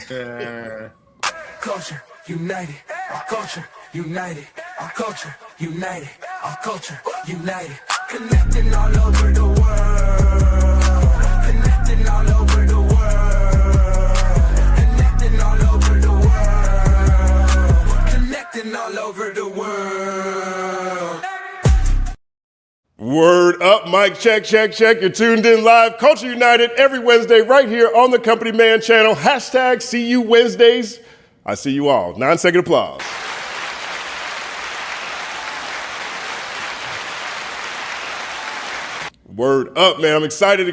Culture united, our culture united, our culture united, our culture united, connecting all over the world, connecting all over the world, connecting all over the world, connecting all over the world. Word up, mic check, check, check. You're tuned in live. Culture United every Wednesday right here on the Company Man channel. Hashtag see you Wednesdays. I see you all. 9-second applause. Word up, man. I'm excited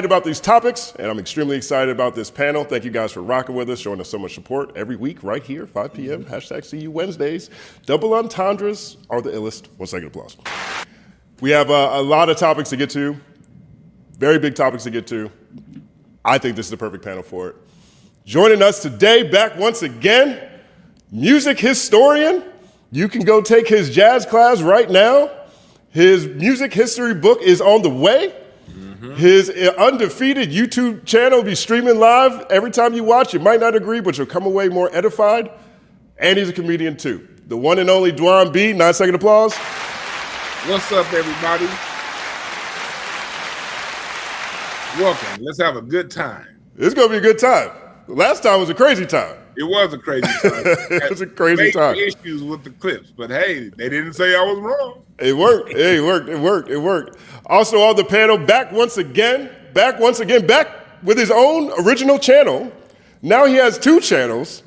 about these topics, and I'm extremely excited about this panel. Thank you guys for rocking with us, showing us so much support every week right here, 5 p.m. Hashtag see you Wednesdays. Double entendres are the illest. 1-second applause. We have a lot of topics to get to, very big topics to get to. I think this is the perfect panel for it. Joining us today, back once again, music historian. You can go take his jazz class right now. His music history book is on the way. His undefeated YouTube channel will be streaming live. Every time you watch, you might not agree, but you'll come away more edified. And he's a comedian too. The one and only DwannB, 9-second applause. What's up, everybody? Welcome. Let's have a good time. It's going to be a good time. The last time was a crazy time. It was a crazy time. It was a crazy time. Issues with the clips, but hey, they didn't say I was wrong. It worked. Hey, it worked. Also on the panel, back once again, back with his own original channel. Now he has 2 channels,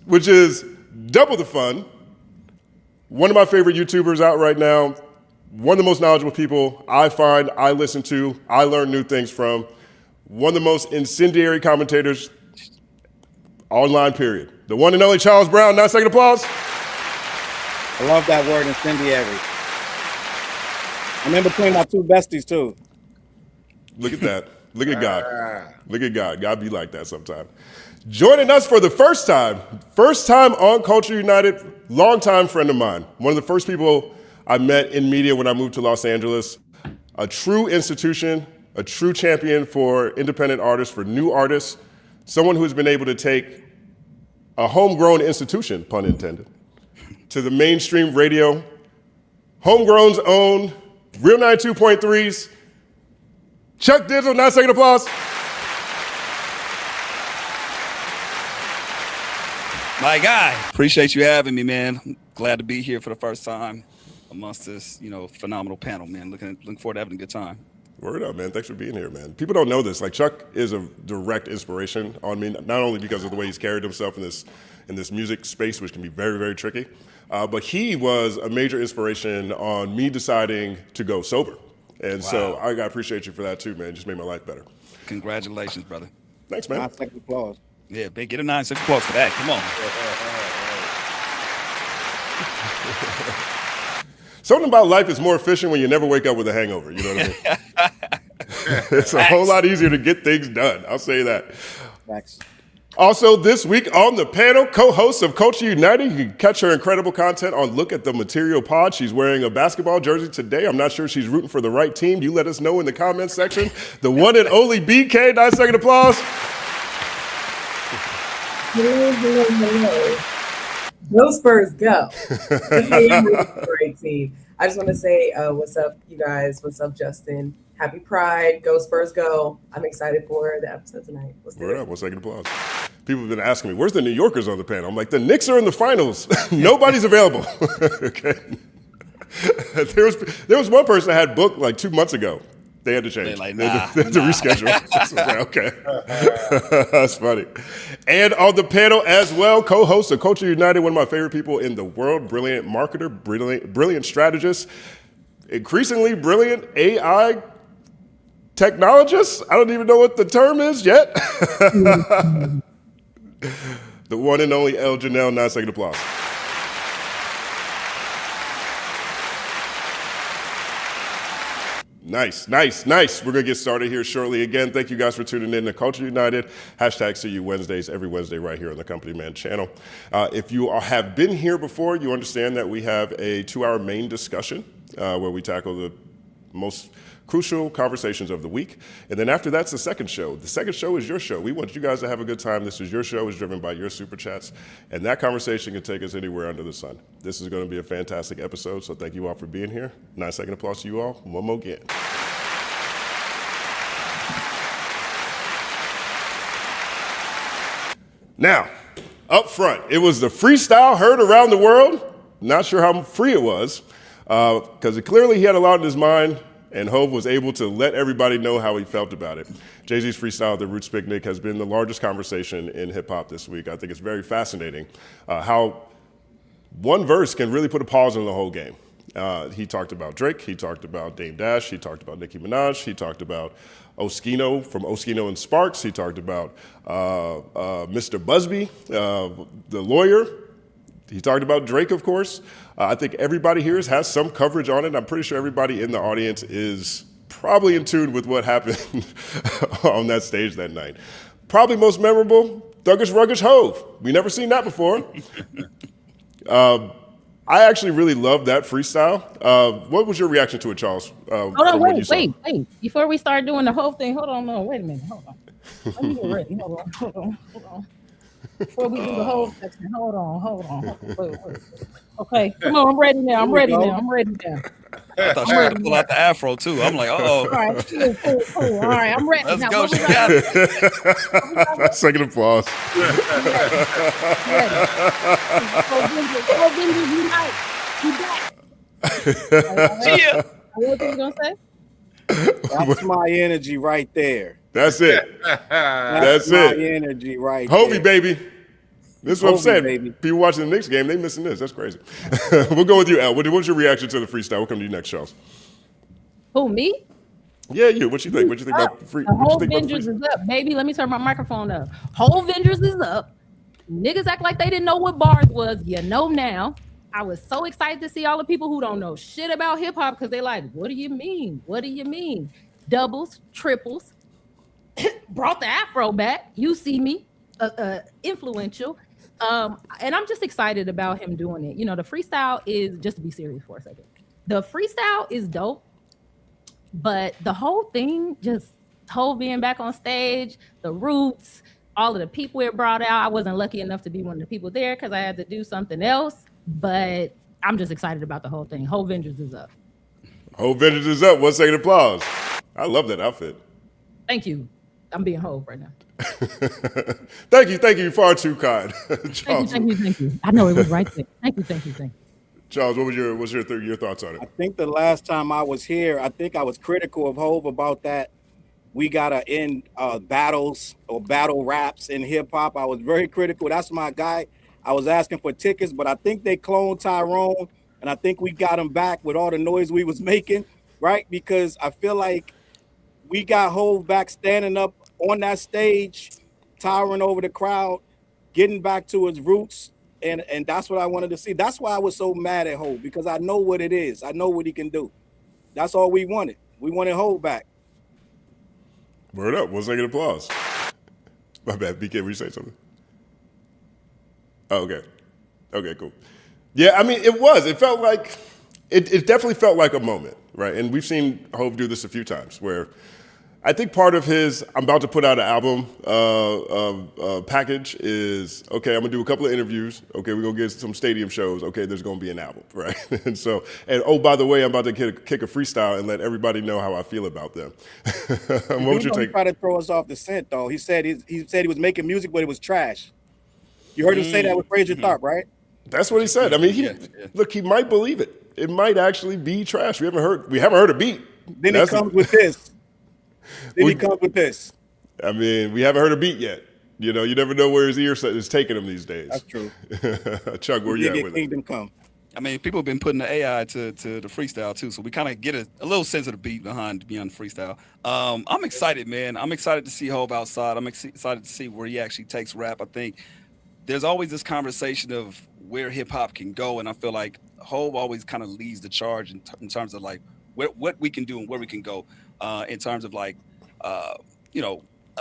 which is double the fun. One of my favorite YouTubers out right now. One of the most knowledgeable people I find, I listen to, I learn new things from. One of the most incendiary commentators online, period. The one and only Charles Brown, 9-second applause. I love that word, incendiary. I'm in between my 2 besties, too. Look at that. Look at God. Look at God. God be like that sometime. Joining us for the first time on Culture United, longtime friend of mine. One of the first people I met in media when I moved to Los Angeles. A true institution, a true champion for independent artists, for new artists. Someone who's been able to take a homegrown institution, pun intended, to the mainstream radio, homegrown's own, Real 92.3's, Chuck Dizzle, 9-second applause. My guy, appreciate you having me, man. Glad to be here for the first time amongst this, phenomenal panel, man. Looking forward to having a good time. Word up, man. Thanks for being here, man. People don't know this. Like, Chuck is a direct inspiration on me, not only because of the way he's carried himself in this music space, which can be very, very tricky, but he was a major inspiration on me deciding to go sober. And so I appreciate you for that too, man. It just made my life better. Congratulations, brother. Thanks, man. 9-second applause. Yeah, big, get a 9-second applause for that. Come on. Something about life is more efficient when you never wake up with a hangover, you know what I mean? It's a whole lot easier to get things done, I'll say that. Thanks. Also this week on the panel, co-host of Culture United. You can catch her incredible content on Look at the Material Pod. She's wearing a basketball jersey today. I'm not sure she's rooting for the right team. You let us know in the comments section. The one and only BK, 9-second applause. Hello. Go Spurs, go. Great team. I just want to say what's up, you guys. What's up, Justin? Happy Pride. Go Spurs, go. I'm excited for the episode tonight. Word up. 1-second applause. People have been asking me, where's the New Yorkers on the panel? I'm like, the Knicks are in the finals. Nobody's available. Okay. There was one person that had booked like 2 months ago. They had to change. They had to reschedule. So like, okay. That's funny. And on the panel as well, co-host of Culture United, one of my favorite people in the world, brilliant marketer, brilliant strategist, increasingly brilliant AI technologist. I don't even know what the term is yet. The one and only Elle-Z, 9-second applause. Nice. We're going to get started here shortly. Again, thank you guys for tuning in to Culture United. Hashtag see you Wednesdays, every Wednesday right here on the Company Man channel. If you have been here before, you understand that we have a 2-hour main discussion where we tackle the most crucial conversations of the week. And then after that's the second show. The second show is your show. We want you guys to have a good time. This is your show. It's driven by your super chats. And that conversation can take us anywhere under the sun. This is going to be a fantastic episode. So thank you all for being here. 9-second applause to you all. One more again. Now, up front, it was the freestyle heard around the world. Not sure how free it was, because clearly he had a lot in his mind, and Hov was able to let everybody know how he felt about it. Jay-Z's freestyle at the Roots Picnic has been the largest conversation in hip-hop this week. I think it's very fascinating how one verse can really put a pause on the whole game. He talked about Drake, he talked about Dame Dash, he talked about Nicki Minaj, he talked about Oskino from Oskino and Sparks, he talked about Mr. Busby, the lawyer. He talked about Drake, of course. I think everybody here has some coverage on it. I'm pretty sure everybody in the audience is probably in tune with what happened on that stage that night. Probably most memorable, Thuggish Ruggish Hov. We never seen that before. I actually really loved that freestyle. What was your reaction to it, Charles? Hold on, wait. Before we start doing the whole thing, hold on, wait a minute, hold on. Let me get ready. Hold on. Before we do the whole section, hold on. Wait. Okay, come on, I'm ready now. I'm ready now. I thought she had to pull out the afro too. I'm like, All right, cool. All right, I'm ready. Let's now, go. She got it. Second applause. Yeah. What were you gonna say? That's my energy right there. That's it. That's my it. energy right Hovey, there. baby. This is what I'm Hovey, saying. baby. People watching the Knicks game, they missing this. That's crazy. We'll go with you, Elle. What's your reaction to the freestyle? We'll come to you next, Charles. Who, me? Yeah, you. What you think? What you think about free? The whole Hovengers is up, baby. Let me turn my microphone up. Hovengers is up. Niggas act like they didn't know what bars was. You know now. I was so excited to see all the people who don't know shit about hip hop because they like, what do you mean? What do you mean? Doubles, triples. Brought the afro back. You see me. Influential. And I'm just excited about him doing it. You know, the freestyle is, just to be serious for a second, the freestyle is dope, but the whole thing, just Hov being back on stage, the Roots, all of the people it brought out. I wasn't lucky enough to be one of the people there because I had to do something else, but I'm just excited about the whole thing. Hovengers is up. Hovengers is up. 1 second applause. I love that outfit. Thank you. I'm being Hov right now. Thank you. You're far too kind. Charles, Thank you. I know it was right there. Thank you. Charles, what was your thoughts on it? I think the last time I was here, I think I was critical of Hov about that. We gotta end battles or battle raps in hip hop. I was very critical. That's my guy. I was asking for tickets, but I think they cloned Tyrone, and I think we got him back with all the noise we was making, right? Because I feel like we got Hov back standing up on that stage, towering over the crowd, getting back to his roots, and that's what I wanted to see. That's why I was so mad at Hov, because I know what it is. I know what he can do. That's all we wanted. We wanted Hov back. Word up. 1 second applause. My bad. BK, will you say something? Oh, okay. Okay, cool. Yeah, I mean, it felt like, it definitely felt like a moment, right? And we've seen Hov do this a few times where I think part of his, I'm about to put out an album package is, okay, I'm gonna do a couple of interviews. Okay, we're gonna get some stadium shows. Okay, there's gonna be an album, right? and oh, by the way, I'm about to kick a freestyle and let everybody know how I feel about them. What would you take? He tried to throw us off the scent, though. He said he was making music, but it was trash. You heard him say that with Fraser Tharp, right? That's what he said. I mean, look, he might believe it. It might actually be trash. We haven't heard a beat. Then he comes with this. I mean, we haven't heard a beat yet. You know, you never know where his ear is taking him these days. That's true. Chuck, where you at with Kingdom it? Come. I mean, people have been putting the AI to the freestyle too, so we kind of get a little sense of the beat beyond the freestyle. I'm excited, man. I'm excited to see Hov outside. I'm excited to see where he actually takes rap. I think there's always this conversation of where hip hop can go, and I feel like Hov always kind of leads the charge in terms of like what we can do and where we can go in terms of like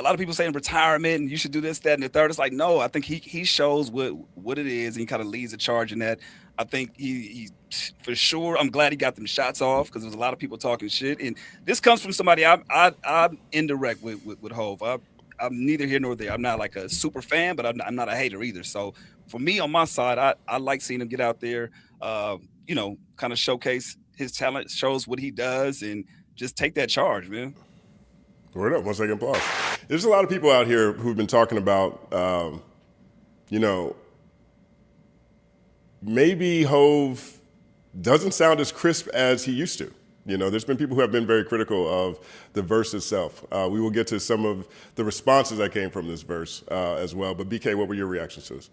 a lot of people saying retirement and you should do this, that, and the third. It's like, no, I think he shows what it is, and he kind of leads the charge in that. I think he for sure. I'm glad he got them shots off because there's a lot of people talking shit, and this comes from somebody I'm indirect with Hov. I'm neither here nor there. I'm not like a super fan, but I'm not a hater either. So for me, on my side, I like seeing him get out there, kind of showcase his talent, shows what he does, and just take that charge, man. Word up, 1 second applause. There's a lot of people out here who've been talking about, maybe Hov doesn't sound as crisp as he used to. There's been people who have been very critical of the verse itself. We will get to some of the responses that came from this verse as well. But BK, what were your reactions to this?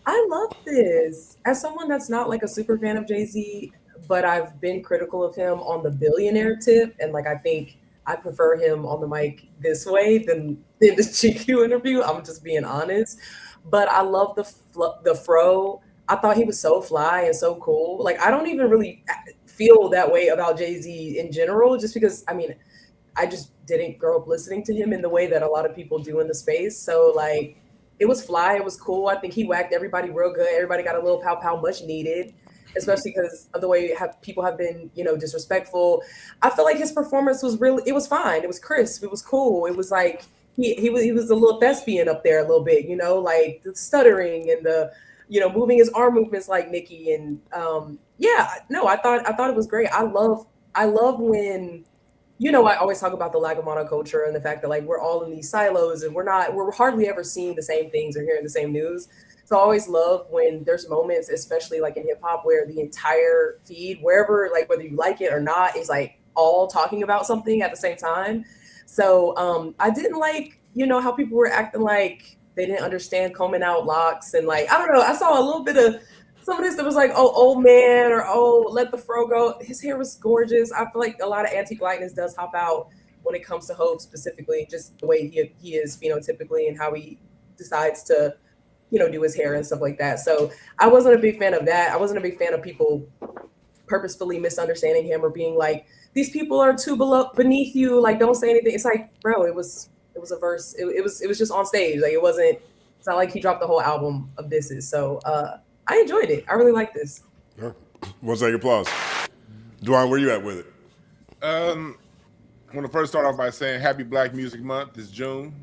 I love this. As someone that's not like a super fan of Jay-Z, but I've been critical of him on the billionaire tip, and like I think I prefer him on the mic this way than the GQ interview. I'm just being honest. But I love the fro. I thought he was so fly and so cool. Like, I don't even really feel that way about Jay-Z in general, just because, I just didn't grow up listening to him in the way that a lot of people do in the space. So, like, it was fly. It was cool. I think he whacked everybody real good. Everybody got a little pow-pow, much needed, especially because of the way people have been, disrespectful. I feel like his performance was it was fine. It was crisp. It was cool. It was like he was a little thespian up there a little bit, like the stuttering and the, moving his arm movements like Nicki. And I thought it was great. I love when, I always talk about the lack of monoculture and the fact that like we're all in these silos and we're hardly ever seeing the same things or hearing the same news. So I always love when there's moments, especially like in hip hop, where the entire feed, wherever, like whether you like it or not, is like all talking about something at the same time. So I didn't like, how people were acting like they didn't understand combing out locks and like, I don't know. I saw a little bit of some of this that was like, oh, old man, or oh, let the fro go. His hair was gorgeous. I feel like a lot of anti-blackness does hop out when it comes to Hov specifically, just the way he is phenotypically and how he decides to, do his hair and stuff like that. So I wasn't a big fan of that. I wasn't a big fan of people purposefully misunderstanding him or being like, these people are too beneath you. Like, don't say anything. It's like, bro, it was a verse. It was just on stage. Like, it's not like he dropped the whole album of disses. So I enjoyed it. I really like this. Sure. 1 second applause. Dwann, where you at with it? I want to first start off by saying Happy Black Music Month. It's June.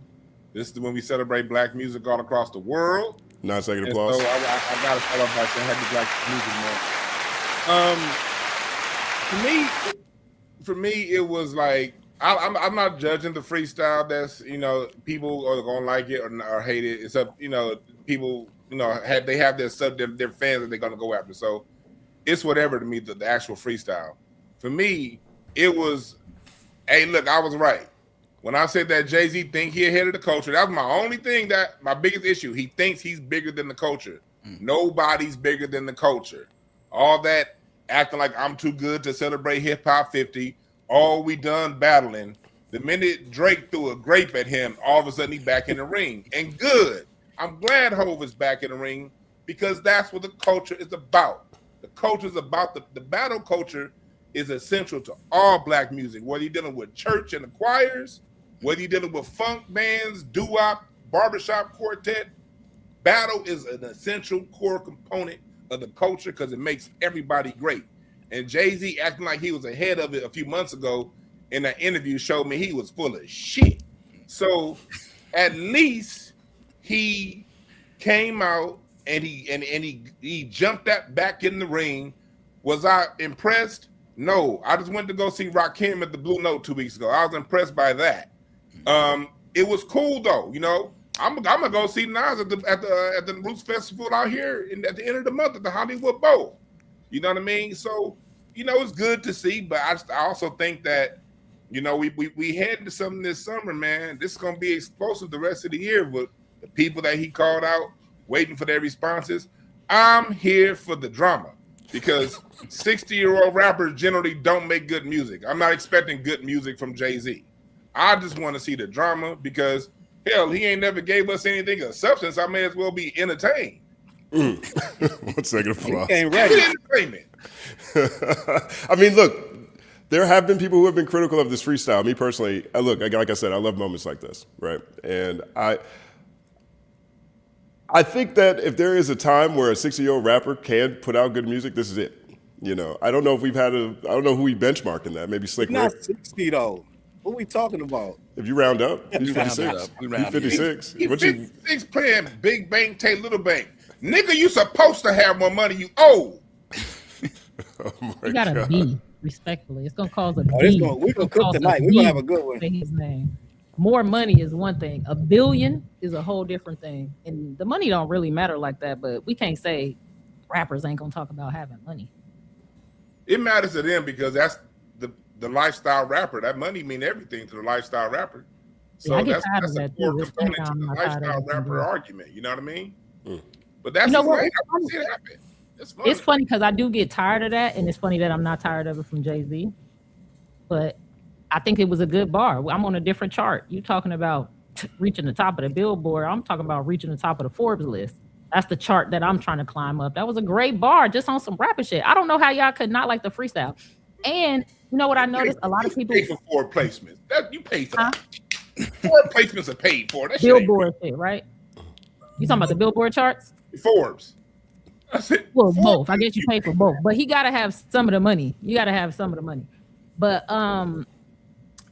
This is when we celebrate black music all across the world. 9 second And applause. so I got to start off by saying Happy Black Music Month. For me, it was like I'm not judging the freestyle. That's people are gonna like it or hate it. It's up people they have their fans that they're gonna go after. So it's whatever to me. The actual freestyle. For me, it was, hey, look, I was right. When I said that Jay-Z think he ahead of the culture, that was my only thing, my biggest issue. He thinks he's bigger than the culture. Nobody's bigger than the culture. All that acting like I'm too good to celebrate hip hop 50. All we done battling. The minute Drake threw a grape at him, all of a sudden he's back in the ring. And good. I'm glad Hov is back in the ring because that's what the culture is about. The culture is about the battle culture is essential to all black music, whether you're dealing with church and the choirs, whether you're dealing with funk bands, doo-wop, barbershop quartet. Battle is an essential core component of the culture because it makes everybody great. And Jay-Z acting like he was ahead of it a few months ago in that interview showed me he was full of shit. So at least he came out and he jumped that back in the ring. Was I impressed? No. I just went to go see Rakim at the Blue Note 2 weeks ago. I was impressed by that. It was cool though, I'm gonna go see Nas at the Roots Festival out here at the end of the month at the Hollywood Bowl. You know what I mean? So, it's good to see, but I also think that, we head into something this summer, man. This is gonna be explosive the rest of the year with the people that he called out, waiting for their responses. I'm here for the drama because 60-year-old rappers generally don't make good music. I'm not expecting good music from Jay-Z. I just want to see the drama because, hell, he ain't never gave us anything of substance. I may as well be entertained. 1 second applause. He ain't ready. Entertainment. I mean, look, there have been people who have been critical of this freestyle. Me personally, look, like I said, I love moments like this, right? And I think that if there is a time where a 60-year-old rapper can put out good music, this is it. You know, I don't know if I don't know who we benchmark in that. Maybe Slick Rick. Not 60 though. What are we talking about? If you round up, he's We round 56. up. We He's round 56. He What you? 56 playing big bank, take little bank. Nigga, you supposed to have more money you owe. Oh my You got a God. B, respectfully. It's gonna cause a Oh, B. we're gonna cook Cause a tonight. We're B gonna have a good one. say his name. More money is one thing. $1 billion is a whole different thing. And the money don't really matter like that, but we can't say rappers ain't gonna talk about having money. It matters to them because that's the lifestyle rapper. That money mean everything to the lifestyle rapper. So Yeah, I get tired that's of a that core too. It's component funny to I'm the not tired of lifestyle it, rapper too. argument. You know what I mean? Mm. But that's You know just what? like, It's I funny. see it happen. It's funny. It's funny because I do get tired of that, and it's funny that I'm not tired of it from Jay-Z. But I think it was a good bar. I'm on a different chart. You talking about reaching the top of the Billboard. I'm talking about reaching the top of the Forbes list. That's the chart that I'm trying to climb up. That was a great bar just on some rapper shit. I don't know how y'all could not like the freestyle. And you know what I noticed? A lot of people pay for 4 placements. That you pay for Huh? that. 4 placements are paid for. That shit ain't Billboard shit, right? You talking about the Billboard charts? Forbes. That's it. Well, Forbes. both. I guess you pay for both, but he got to have some of the money. You got to have some of the money. But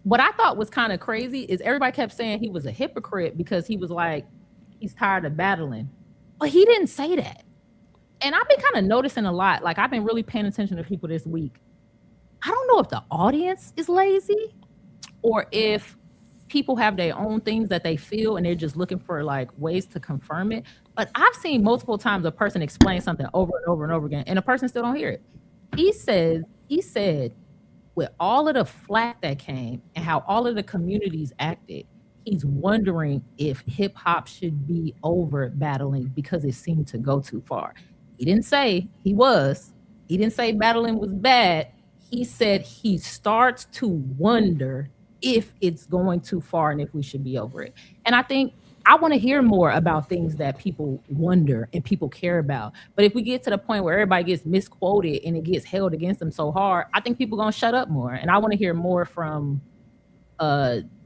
what I thought was kind of crazy is everybody kept saying he was a hypocrite because he was like, he's tired of battling. But he didn't say that. And I've been kind of noticing a lot. Like, I've been really paying attention to people this week. I don't know if the audience is lazy or if people have their own things that they feel and they're just looking for like ways to confirm it. But I've seen multiple times a person explain something over and over and over again, and a person still don't hear it. He said, with all of the flack that came and how all of the communities acted, he's wondering if hip hop should be over battling because it seemed to go too far. He didn't say he was. He didn't say battling was bad. He said he starts to wonder if it's going too far and if we should be over it. And I think I want to hear more about things that people wonder and people care about. But if we get to the point where everybody gets misquoted and it gets held against them so hard, I think people are going to shut up more. And I want to hear more from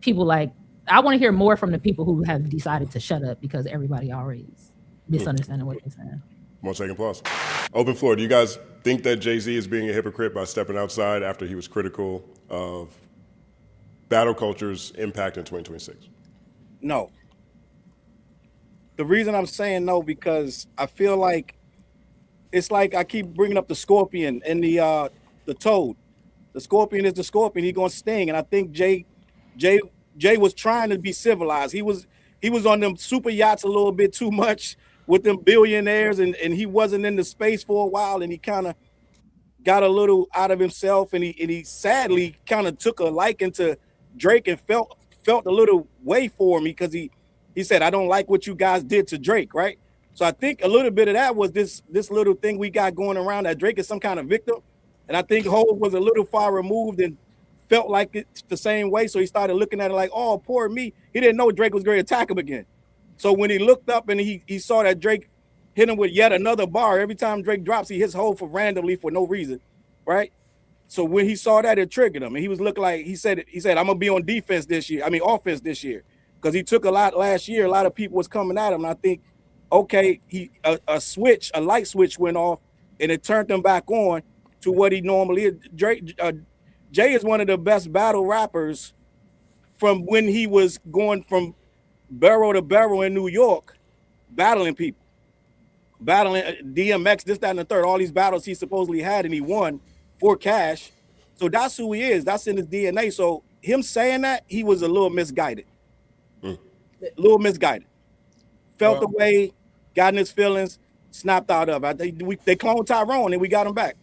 people like, I want to hear more from the people who have decided to shut up because everybody already is misunderstanding what they're saying. 1 second pause. Open floor. Do you guys think that Jay-Z is being a hypocrite by stepping outside after he was critical of battle culture's impact in 2026? No. The reason I'm saying no, because I feel like it's like I keep bringing up the scorpion and the toad. The scorpion is the scorpion. He's gonna sting, and I think Jay was trying to be civilized. He was on them super yachts a little bit too much with them billionaires, and he wasn't in the space for a while, and he kind of got a little out of himself, and he sadly kind of took a liking to Drake and felt a little way for him because he said, I don't like what you guys did to Drake, right? So I think a little bit of that was this little thing we got going around that Drake is some kind of victim. And I think Hov was a little far removed and felt like it's the same way. So he started looking at it like, oh, poor me. He didn't know Drake was going to attack him again. So when he looked up and he saw that Drake hit him with yet another bar, every time Drake drops, he hits Hov randomly for no reason, right? So when he saw that, it triggered him. And he was looking like, he said, I'm going to be on offense this year. Because he took a lot last year. A lot of people was coming at him. And I think, okay, a light switch went off and it turned him back on to what he normally is. Jay is one of the best battle rappers from when he was going from barrel to barrel in New York, battling people, battling DMX, this, that, and the third, all these battles he supposedly had and he won for cash. So that's who he is. That's in his DNA. So him saying that, he was a little misguided. Felt the way, got in his feelings, snapped out of it. They cloned Tyrone and we got him back.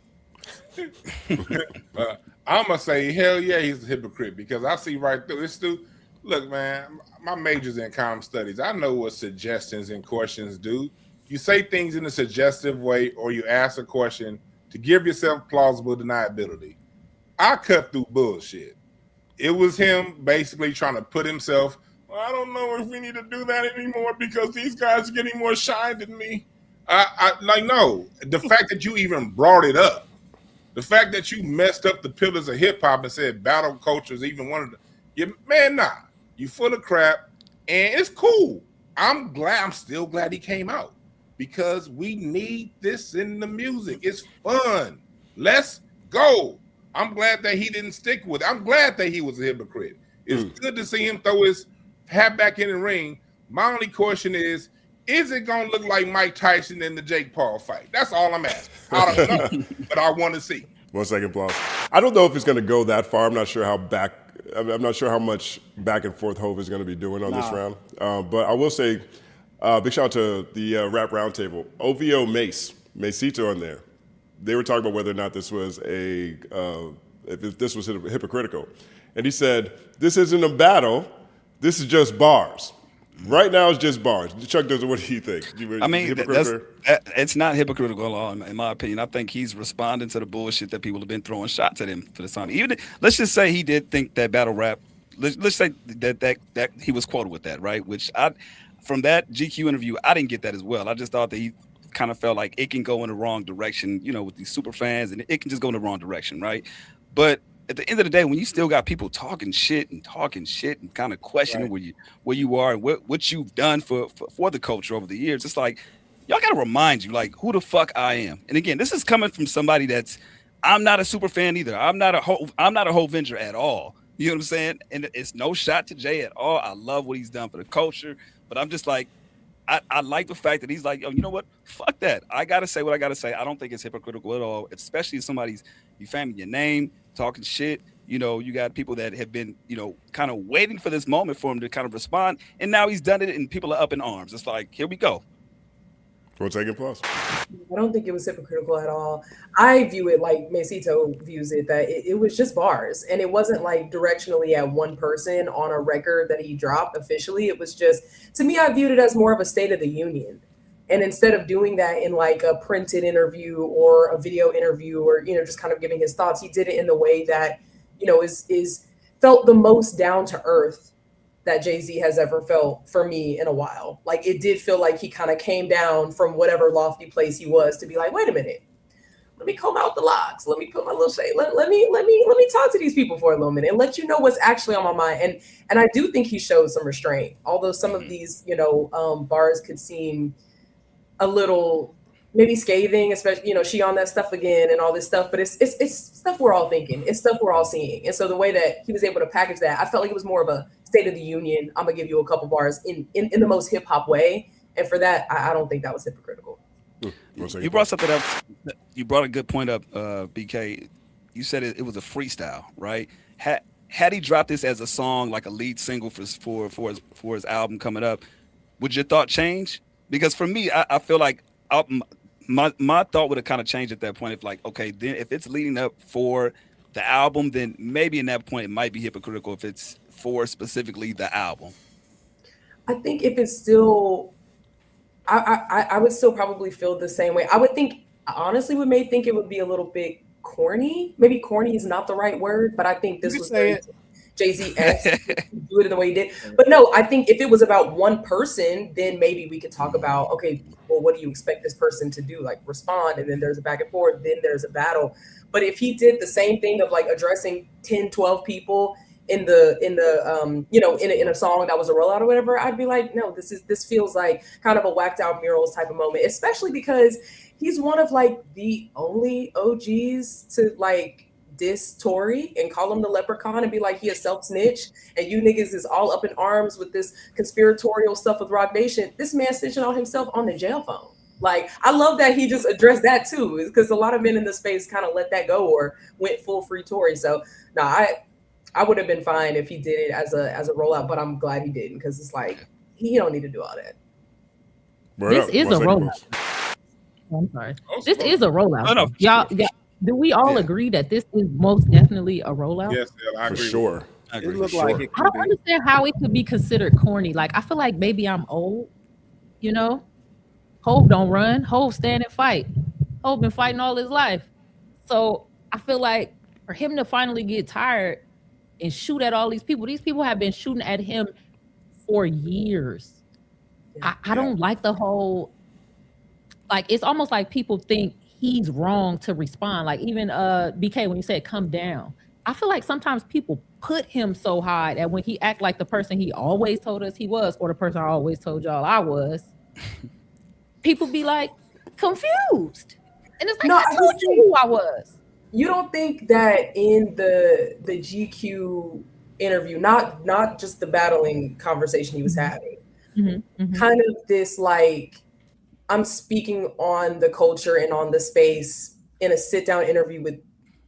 I'm gonna say, hell yeah, he's a hypocrite because I see right through this dude. Look, man, my major's in comm studies. I know what suggestions and questions do. You say things in a suggestive way, or you ask a question to give yourself plausible deniability. I cut through bullshit. It was him basically trying to put himself. Well, I don't know if we need to do that anymore because these guys are getting more shine than me. No. The fact that you even brought it up The fact that you messed up the pillars of hip hop and said battle culture is even one of the man, nah. You full of crap, and it's cool. I'm still glad he came out because we need this in the music. It's fun. Let's go. I'm glad that he didn't stick with it. I'm glad that he was a hypocrite. It's good to see him throw his hat back in the ring. My only question is it going to look like Mike Tyson in the Jake Paul fight? That's all I'm asking. I don't know, but I want to see. 1 second applause. I don't know if it's going to go that far. I'm not sure how much back and forth Hov is going to be doing on this round. But I will say, big shout out to the Rap Roundtable. OVO Macito on there. They were talking about whether or not this was if this was hypocritical. And he said, this isn't a battle, this is just bars. Right now, it's just bars. Chuck, what do you think? I mean, it's not hypocritical at all, in my opinion. I think he's responding to the bullshit that people have been throwing shots at him for the song. Even let's just say he did think that battle rap. Let's say that he was quoted with that, right? Which from that GQ interview, I didn't get that as well. I just thought that he kind of felt like it can go in the wrong direction, with these super fans, and it can just go in the wrong direction, right? But at the end of the day, when you still got people talking shit and kind of questioning where you are and what you've done for the culture over the years, it's like y'all got to remind you like who the fuck I am. And again, this is coming from somebody I'm not a super fan either. I'm not a Hovenger at all. You know what I'm saying? And it's no shot to Jay at all. I love what he's done for the culture, but I'm just like, I like the fact that he's like, you know what? Fuck that. I got to say what I got to say. I don't think it's hypocritical at all, especially if you family your name, talking shit. You got people that have been, kind of waiting for this moment for him to kind of respond. And now he's done it and people are up in arms. It's like, here we go. 1 second applause. I don't think it was hypocritical at all. I view it like Macito views it, that it was just bars. And it wasn't like directionally at one person on a record that he dropped officially. It was just, to me, I viewed it as more of a State of the Union. And instead of doing that in like a printed interview or a video interview or, just kind of giving his thoughts, he did it in the way that, is felt the most down to earth that Jay-Z has ever felt for me in a while. Like it did feel like he kind of came down from whatever lofty place he was to be like, wait a minute, let me comb out the locks. Let me put my little shade. Let me talk to these people for a little minute and let you know what's actually on my mind. And I do think he showed some restraint, although some of these, bars could seem a little maybe scathing, especially, she on that stuff again and all this stuff, but it's stuff we're all thinking. It's stuff we're all seeing. And so the way that he was able to package that, I felt like it was more of a State of the Union. I'm gonna give you a couple bars in the most hip hop way. And for that, I don't think that was hypocritical. You brought something up. You brought a good point up, BK. You said it was a freestyle, right? Had he dropped this as a song, like a lead single for his album coming up, would your thought change? Because for me, I feel like my thought would have kind of changed at that point. If like, okay, then if it's leading up for the album, then maybe in that point it might be hypocritical if it's for specifically the album. I think if it's still, I would still probably feel the same way. I would think, honestly, we may think it would be a little bit corny. Maybe corny is not the right word, but I think this was Jay-Z-esque do it in the way he did. But no, I think if it was about one person, then maybe we could talk about, okay, well, what do you expect this person to do? Like respond, and then there's a back and forth, then there's a battle. But if he did the same thing of like addressing 10, 12 people in a song that was a rollout or whatever, I'd be like, no, this feels like kind of a whacked out murals type of moment, especially because he's one of like the only OGs to like diss Tory and call him the leprechaun and be like he a self-snitch and you niggas is all up in arms with this conspiratorial stuff with Rock Nation. This man snitching on himself on the jail phone. Like, I love that he just addressed that too, because a lot of men in the space kind of let that go or went full free Tory. So no, I would have been fine if he did it as a rollout, but I'm glad he didn't, because it's like he don't need to do all that. This is a rollout. I'm sorry. This is a rollout. No. Y'all, do we all agree that this is most definitely a rollout? Yes, I agree. For sure. I agree. Like I don't understand how it could be considered corny. Like, I feel like maybe I'm old, Hov don't run. Hov stand and fight. Hov been fighting all his life. So I feel like for him to finally get tired and shoot at all these people have been shooting at him for years. I don't like the whole, like, it's almost like people think he's wrong to respond. Like even BK, when you said come down, I feel like sometimes people put him so high that when he act like the person he always told us he was, or the person I always told y'all I was, people be like confused. And it's like, No, I told you who I was. You don't think that in the GQ interview, not just the battling conversation he was having, kind of this like, I'm speaking on the culture and on the space in a sit down interview with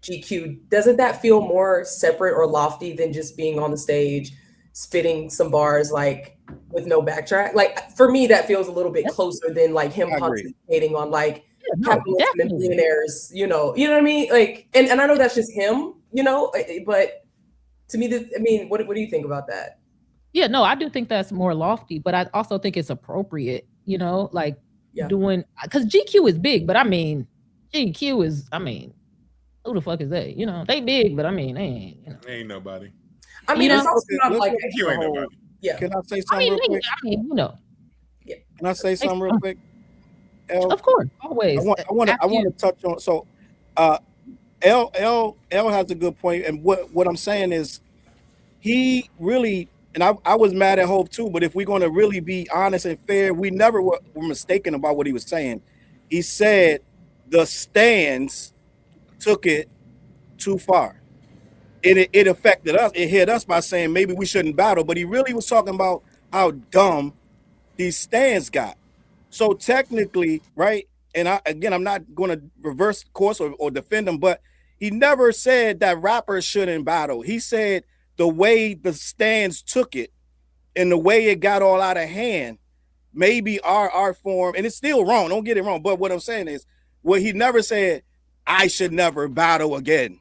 GQ, doesn't that feel more separate or lofty than just being on the stage, spitting some bars like with no backtrack? Like for me, that feels a little bit closer than like him pontificating on like capitalism and billionaires, you know what I mean? Like, and I know that's just him, you know, but to me, I mean, what do you think about that? Yeah, no, I do think that's more lofty, but I also think it's appropriate, you know, like doing, because GQ is big, but I mean, GQ is, I mean, who the fuck is that? You know, they big, but I mean, they ain't, you know. Ain't nobody. I mean, it's also not like you ain't nobody. Yeah. Can I say something real quick? I mean, you know. Yeah. Can I say something real quick? Of course, always. I want to touch on, so L has a good point, and what I'm saying is he really, and I was mad at Hov too, but if we're going to really be honest and fair, we never were mistaken about what he was saying. He said the stands took it too far. It affected us. It hit us by saying maybe we shouldn't battle, but he really was talking about how dumb these stands got. So technically, right, and I'm not going to reverse course or defend him, but he never said that rappers shouldn't battle. He said the way the stands took it and the way it got all out of hand, maybe our art form, and it's still wrong, don't get it wrong, but what I'm saying is, well, he never said, I should never battle again,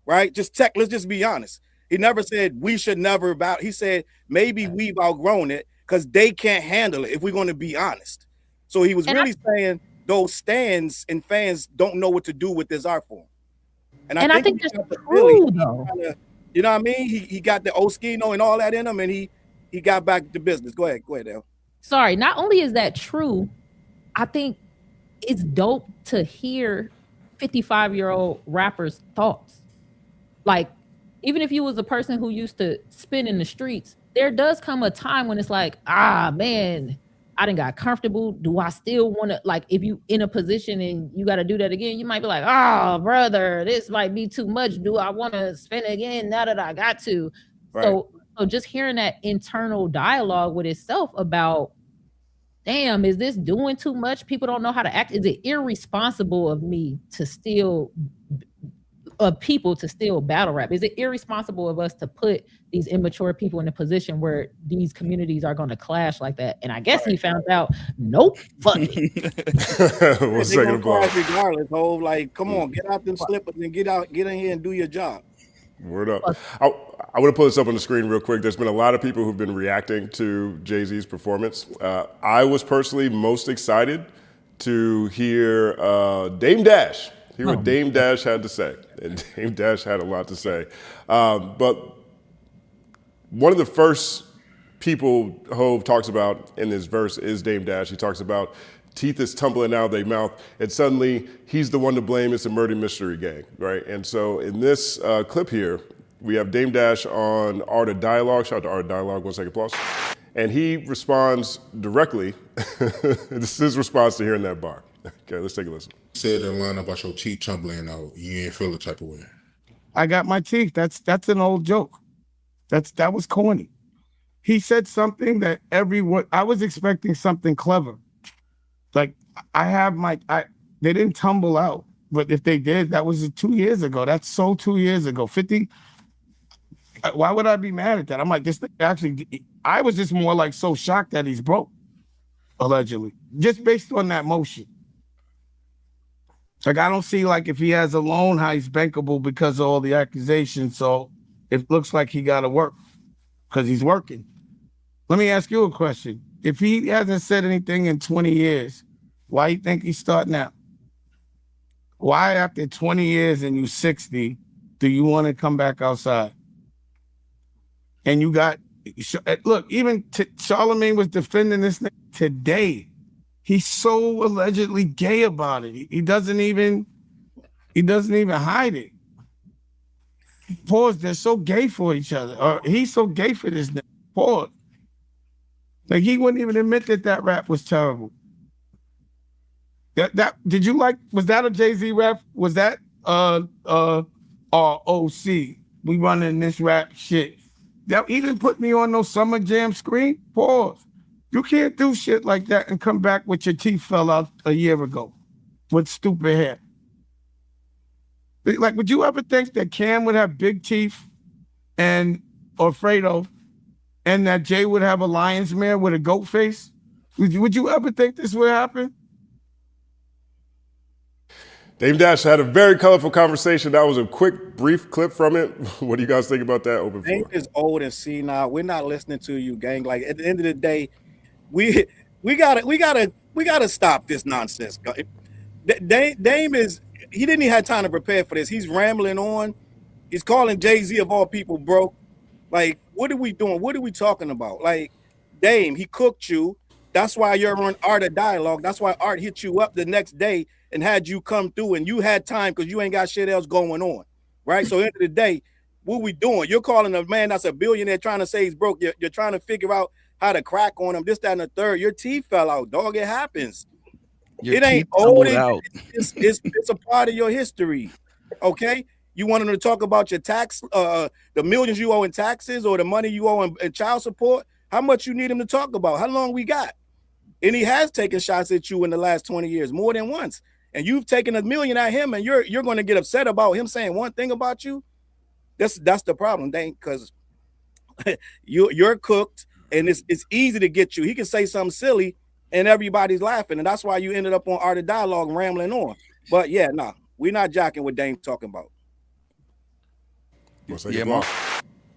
right? Let's just be honest. He never said we should never battle. He said maybe we've outgrown it because they can't handle it, if we're going to be honest. So he was really saying those stands and fans don't know what to do with this art form. And I think that's true, though. You know what I mean? He got the Oskino and all that in him, and he got back to business. Go ahead, El. Sorry, not only is that true, I think it's dope to hear 55-year-old rappers' thoughts. Like, even if you was a person who used to spin in the streets, there does come a time when it's like, man, I done got comfortable. Do I still want to, like, if you in a position and you got to do that again, you might be like, brother, this might be too much. Do I want to spin again now that I got to? Right. So just hearing that internal dialogue with itself about, damn, is this doing too much? People don't know how to act. Is it irresponsible of me to still, people to still battle rap? Is it irresponsible of us to put these immature people in a position where these communities are going to clash like that? And I guess he found out, nope, fuck it. We'll second ball. Regardless, Hov, like, come on, get out them slippers and get in here and do your job. Word up. I want to pull this up on the screen real quick. There's been a lot of people who've been reacting to Jay-Z's performance. I was personally most excited to hear Dame Dash, hear what Dame Dash had to say. And Dame Dash had a lot to say. But one of the first people Hov talks about in this verse is Dame Dash. He talks about teeth is tumbling out of their mouth, and suddenly he's the one to blame. It's a murder mystery gang, right? And so in this clip here, we have Dame Dash on Art of Dialogue. Shout out to Art of Dialogue, 1 second applause. And he responds directly. This is his response to hearing that bar. Okay, let's take a listen. Said in line about your teeth tumbling out, you ain't feel the type of way. I got my teeth. That's an old joke. That was corny. He said something that everyone, I was expecting something clever. Like, they didn't tumble out, but if they did, that was 2 years ago. That's so 2 years ago. 50, why would I be mad at that? I'm like, this thing actually, I was just more like so shocked that he's broke, allegedly, just based on that motion. Like, I don't see, like, if he has a loan, how he's bankable because of all the accusations. So it looks like he got to work because he's working. Let me ask you a question. If he hasn't said anything in 20 years, why you think he's starting out? Why after 20 years and you 60, do you want to come back outside? And you got, look, even Charlemagne was defending this today. he's so allegedly gay about it. He doesn't even hide it. Pause. They're so gay for each other. Or he's so gay for this nigga. Pause. Like he wouldn't even admit that rap was terrible. That did you like? Was that a Jay-Z rap? Was that ROC? We running this rap shit. That even put me on no Summer Jam screen. Pause. You can't do shit like that and come back with your teeth fell out a year ago with stupid hair. Like, would you ever think that Cam would have big teeth or Fredo, and that Jay would have a lion's mare with a goat face? Would you ever think this would happen? Dame Dash had a very colorful conversation. That was a quick, brief clip from it. What do you guys think about that? Open floor. Dame is old and senile. We're not listening to you, gang. Like at the end of the day, we gotta stop this nonsense. Dame is, he didn't even have time to prepare for this. He's rambling on. He's calling Jay-Z of all people broke. Like, what are we doing? What are we talking about? Like, Dame, he cooked you. That's why you're on Art of Dialogue. That's why Art hit you up the next day and had you come through, and you had time because you ain't got shit else going on, right? So at the end of the day, what we doing? You're calling a man that's a billionaire trying to say he's broke. You're trying to figure out how to crack on him, this, that, and the third. Your teeth fell out, dog. It happens. It ain't old. It's a part of your history, okay? You want him to talk about your tax, the millions you owe in taxes or the money you owe in child support? How much you need him to talk about? How long we got? And he has taken shots at you in the last 20 years, more than once. And you've taken $1 million at him, and you're going to get upset about him saying one thing about you. That's the problem, Dane, because you're cooked, and it's easy to get you. He can say something silly, and everybody's laughing, and that's why you ended up on Art of Dialogue rambling on. But yeah, nah, we're not jocking what Dane's talking about. Yeah,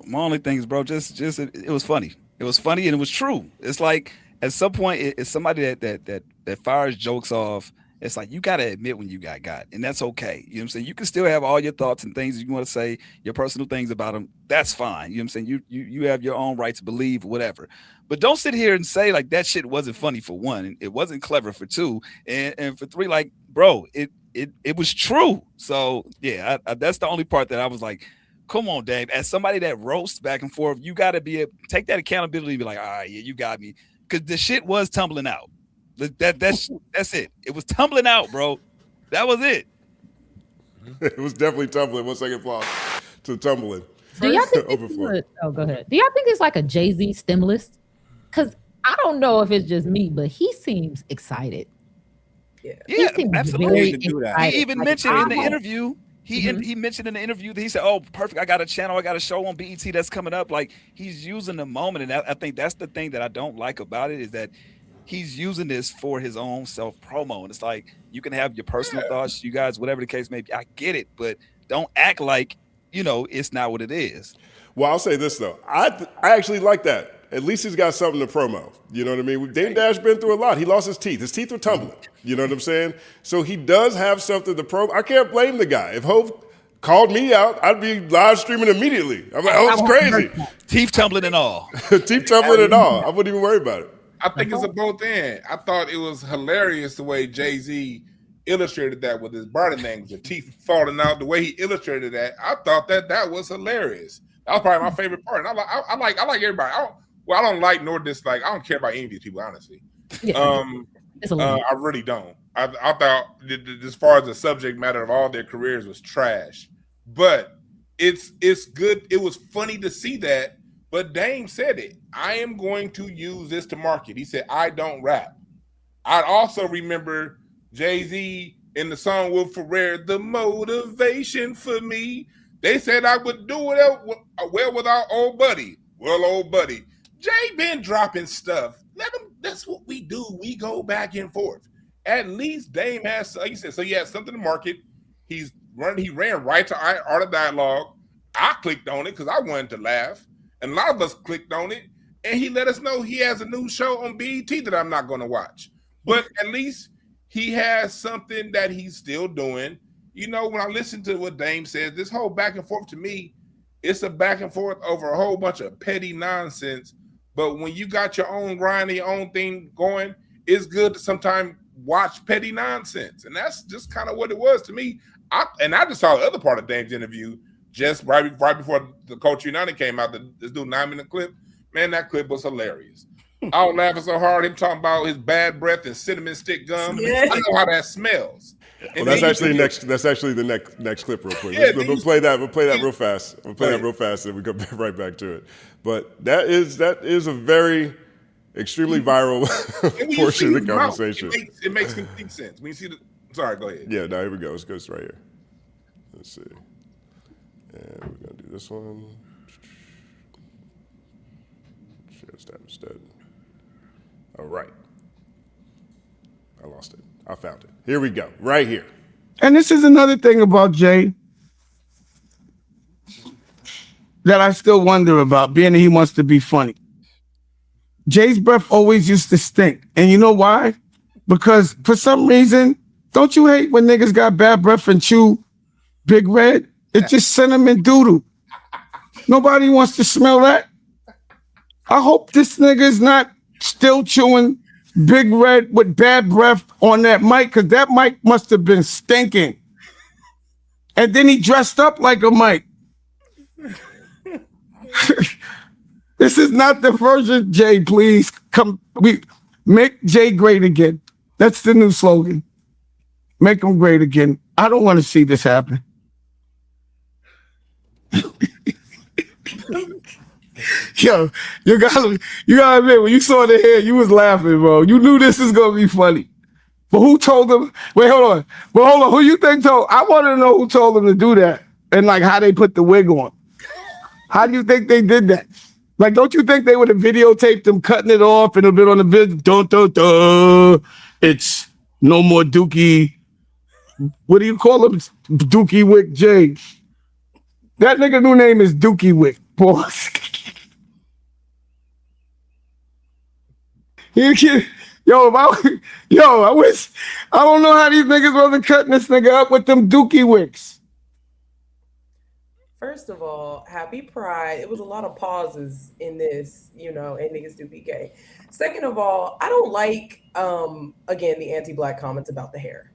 my only thing is, bro, just it was funny. It was funny and it was true. It's like at some point, it's somebody that fires jokes off. It's like you gotta admit when you got, and that's okay. You know what I'm saying? You can still have all your thoughts and things you want to say, your personal things about them. That's fine. You know what I'm saying? You have your own right to believe whatever. But don't sit here and say like that shit wasn't funny for one, it wasn't clever for two, and for three, like, bro, it was true. So yeah, that's the only part that I was like, come on, Dave. As somebody that roasts back and forth, you got to take that accountability and be like, all right, yeah, you got me. Because the shit was tumbling out. That's it. It was tumbling out, bro. That was it. It was definitely tumbling. 1 second applause to tumbling. Do y'all think go ahead. Do y'all think it's like a Jay-Z stimulus? Because I don't know if it's just me, but he seems excited. Yeah, absolutely. Excited. He even mentioned in the interview. He mentioned in the interview that he said, "Oh, perfect! I got a channel, I got a show on BET that's coming up." Like he's using the moment, and I think that's the thing that I don't like about it is that he's using this for his own self promo. And it's like you can have your personal thoughts, you guys, whatever the case may be. I get it, but don't act like it's not what it is. Well, I'll say this though, I actually like that. At least he's got something to promo. You know what I mean? Dame Dash been through a lot. He lost his teeth. His teeth were tumbling. You know what I'm saying? So he does have something to promo. I can't blame the guy. If Hov called me out, I'd be live streaming immediately. I'm like, oh, it's crazy. Teeth tumbling and all. Teeth tumbling and all. I wouldn't even worry about it. I think it's a both end. I thought it was hilarious the way Jay-Z illustrated that with his body language, the teeth falling out, the way he illustrated that. I thought that was hilarious. That was probably my favorite part. And I like everybody. I don't like nor dislike. I don't care about any of these people, honestly. Yeah. I really don't. I thought as far as the subject matter of all their careers was trash, but it's good. It was funny to see that. But Dame said it. I am going to use this to market. He said, I don't rap. I also remember Jay-Z in the song with Pharrell, the motivation for me. They said I would do it well with our old buddy. Well, old buddy. Jay been dropping stuff. Let him. That's what we do. We go back and forth. At least Dame has, like you said, so he has something to market. He ran right to Art of Dialogue. I clicked on it because I wanted to laugh. And a lot of us clicked on it. And he let us know he has a new show on BET that I'm not going to watch. But at least he has something that he's still doing. You know, when I listen to what Dame says, this whole back and forth to me, it's a back and forth over a whole bunch of petty nonsense. But when you got your own grind, your own thing going, it's good to sometimes watch petty nonsense, and that's just kind of what it was to me. I just saw the other part of Dame's interview just right before the Culture United came out. This dude 9-minute clip, man, that clip was hilarious. I was laughing so hard, him talking about his bad breath and cinnamon stick gum. I know how that smells. Well, that's actually the next clip real quick. Yeah, we'll play that real fast. We'll play that real fast, and we go right back to it. But that is a very extremely viral portion of the conversation. It makes complete sense. When you see sorry, go ahead. Yeah, no, here we go. Let's go right here. Let's see. And we're gonna do this one. Share stat instead. All right. I lost it. I found it. Here we go. Right here. And this is another thing about Jay that I still wonder about, being that he wants to be funny. Jay's breath always used to stink. And you know why? Because for some reason, don't you hate when niggas got bad breath and chew Big Red? It's just cinnamon doodle. Nobody wants to smell that. I hope this nigga's not still chewing Big Red with bad breath on that mic, because that mic must have been stinking. And then he dressed up like a mic. This is not the version. Jay, please come. We make Jay great again. That's the new slogan. Make him great again. I don't want to see this happen. Yo, you gotta admit, when you saw the hair, you was laughing, bro. You knew this was gonna be funny. But who told him? Wait, hold on. But hold on. Who you think told? I want to know who told him to do that, and like how they put the wig on. How do you think they did that? Like, don't you think they would have videotaped him cutting it off and a bit on the bit? It's no more Dookie. What do you call him? Dookie Wick J. That nigga new name is Dookie Wick. Pause. I don't know how these niggas wasn't cutting this nigga up with them Dookie Wicks. First of all, happy Pride. It was a lot of pauses in this, and niggas do be gay. Second of all, I don't like, again, the anti-black comments about the hair.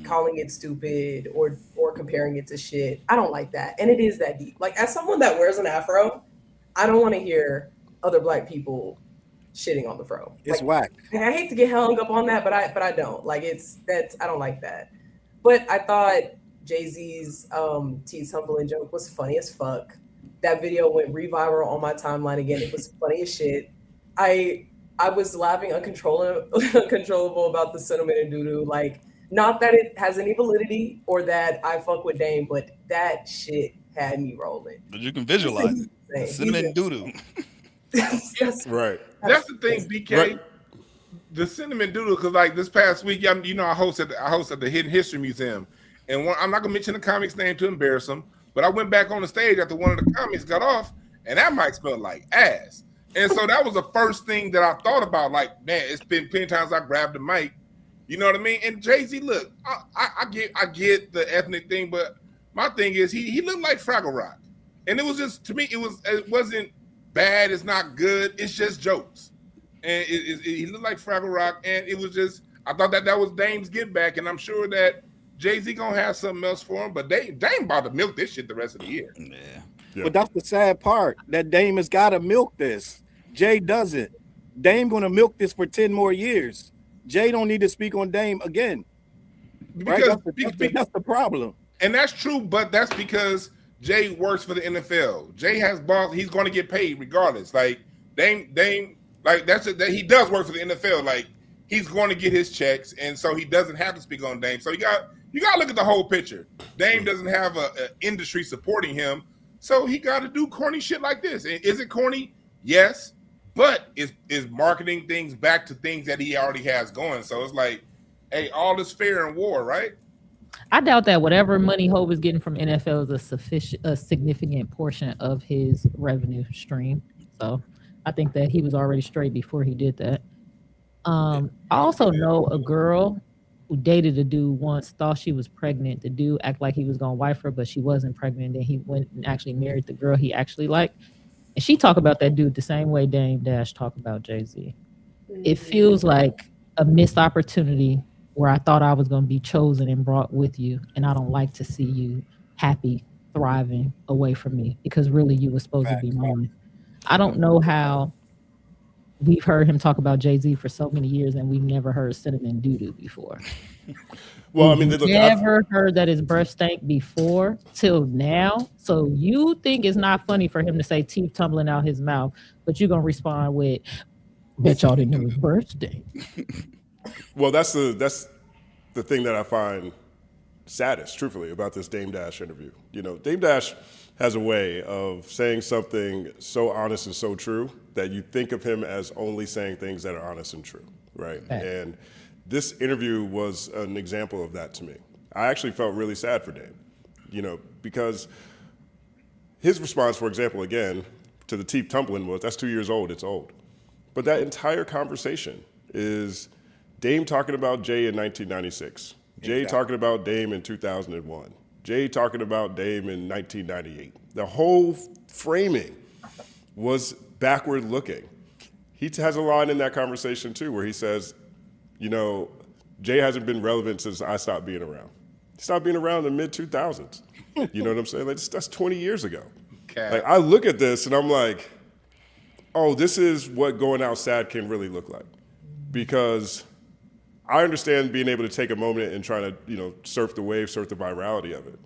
Calling it stupid or comparing it to shit. I don't like that. And it is that deep. Like, as someone that wears an afro, I don't want to hear other black people shitting on the fro. It's like, whack. I hate to get hung up on that, but I don't. Like, I don't like that. But I thought Jay-Z's teeth tumbling joke was funny as fuck. That video went reviral on my timeline again. It was funny as shit. I was laughing uncontrollable about the cinnamon and doo-doo. Like, not that it has any validity or that I fuck with Dame, but that shit had me rolling. But you can visualize it. Cinnamon doo-doo. Yes. Right. That's the thing, BK. Right. The cinnamon doodle, because like this past week, I hosted the Hidden History Museum, and I'm not gonna mention the comic's name to embarrass him, but I went back on the stage after one of the comics got off, and that mic smelled like ass. And so that was the first thing that I thought about. Like, man, it's been plenty times I grabbed the mic. You know what I mean? And Jay-Z, look, I get the ethnic thing, but my thing is he looked like Fraggle Rock, and it was just, to me, it wasn't bad. It's not good. It's just jokes, and he looked like Fraggle Rock, and it was just, I thought that was Dame's get back, and I'm sure that Jay-Z gonna have something else for him, but Dame about to milk this shit the rest of the year. Yeah. But that's the sad part, that Dame has got to milk this. Jay doesn't. Dame gonna milk this for 10 more years. Jay don't need to speak on Dame again. Because right? That's the problem. And that's true, but that's because Jay works for the NFL. Jay has balls. He's going to get paid regardless. Like Dame, like that he does work for the NFL. Like he's going to get his checks, and so he doesn't have to speak on Dame. So you got to look at the whole picture. Dame doesn't have a industry supporting him, so he got to do corny shit like this. And is it corny? Yes. But is marketing things back to things that he already has going. So it's like, hey, all is fair in war, right? I doubt that whatever money Hov is getting from NFL is a significant portion of his revenue stream. So I think that he was already straight before he did that. I also know a girl who dated a dude once, thought she was pregnant. The dude acted like he was gonna wife her, but she wasn't pregnant. Then he went and actually married the girl he actually liked. And she talked about that dude the same way Dame Dash talked about Jay-Z. It feels like a missed opportunity where I thought I was going to be chosen and brought with you, and I don't like to see you happy, thriving away from me because really you were supposed to be mine. I don't know how we've heard him talk about Jay-Z for so many years and we've never heard Cinnamon Doo-Doo before. Well, I mean, look, never heard that his breath stank before till now. So you think it's not funny for him to say teeth tumbling out his mouth, but you're going to respond with, bet y'all didn't know his breath stank. Well, that's the thing that I find saddest, truthfully, about this Dame Dash interview. You know, Dame Dash has a way of saying something so honest and so true that you think of him as only saying things that are honest and true, right? And this interview was an example of that to me. I actually felt really sad for Dame, you know, because his response, for example, again, to the teeth tumbling was, that's 2 years old, it's old. But that entire conversation is Dame talking about Jay in 1996, Jay talking about Dame in 2001, Jay talking about Dame in 1998. The whole framing was backward looking. He has a line in that conversation too where he says, you know, Jay hasn't been relevant since I stopped being around. He stopped being around in the mid-2000s. You know what I'm saying? Like, that's 20 years ago. Okay. Like, I look at this and I'm like, oh, this is what going out sad can really look like. Because I understand being able to take a moment and trying to, you know, surf the wave, surf the virality of it.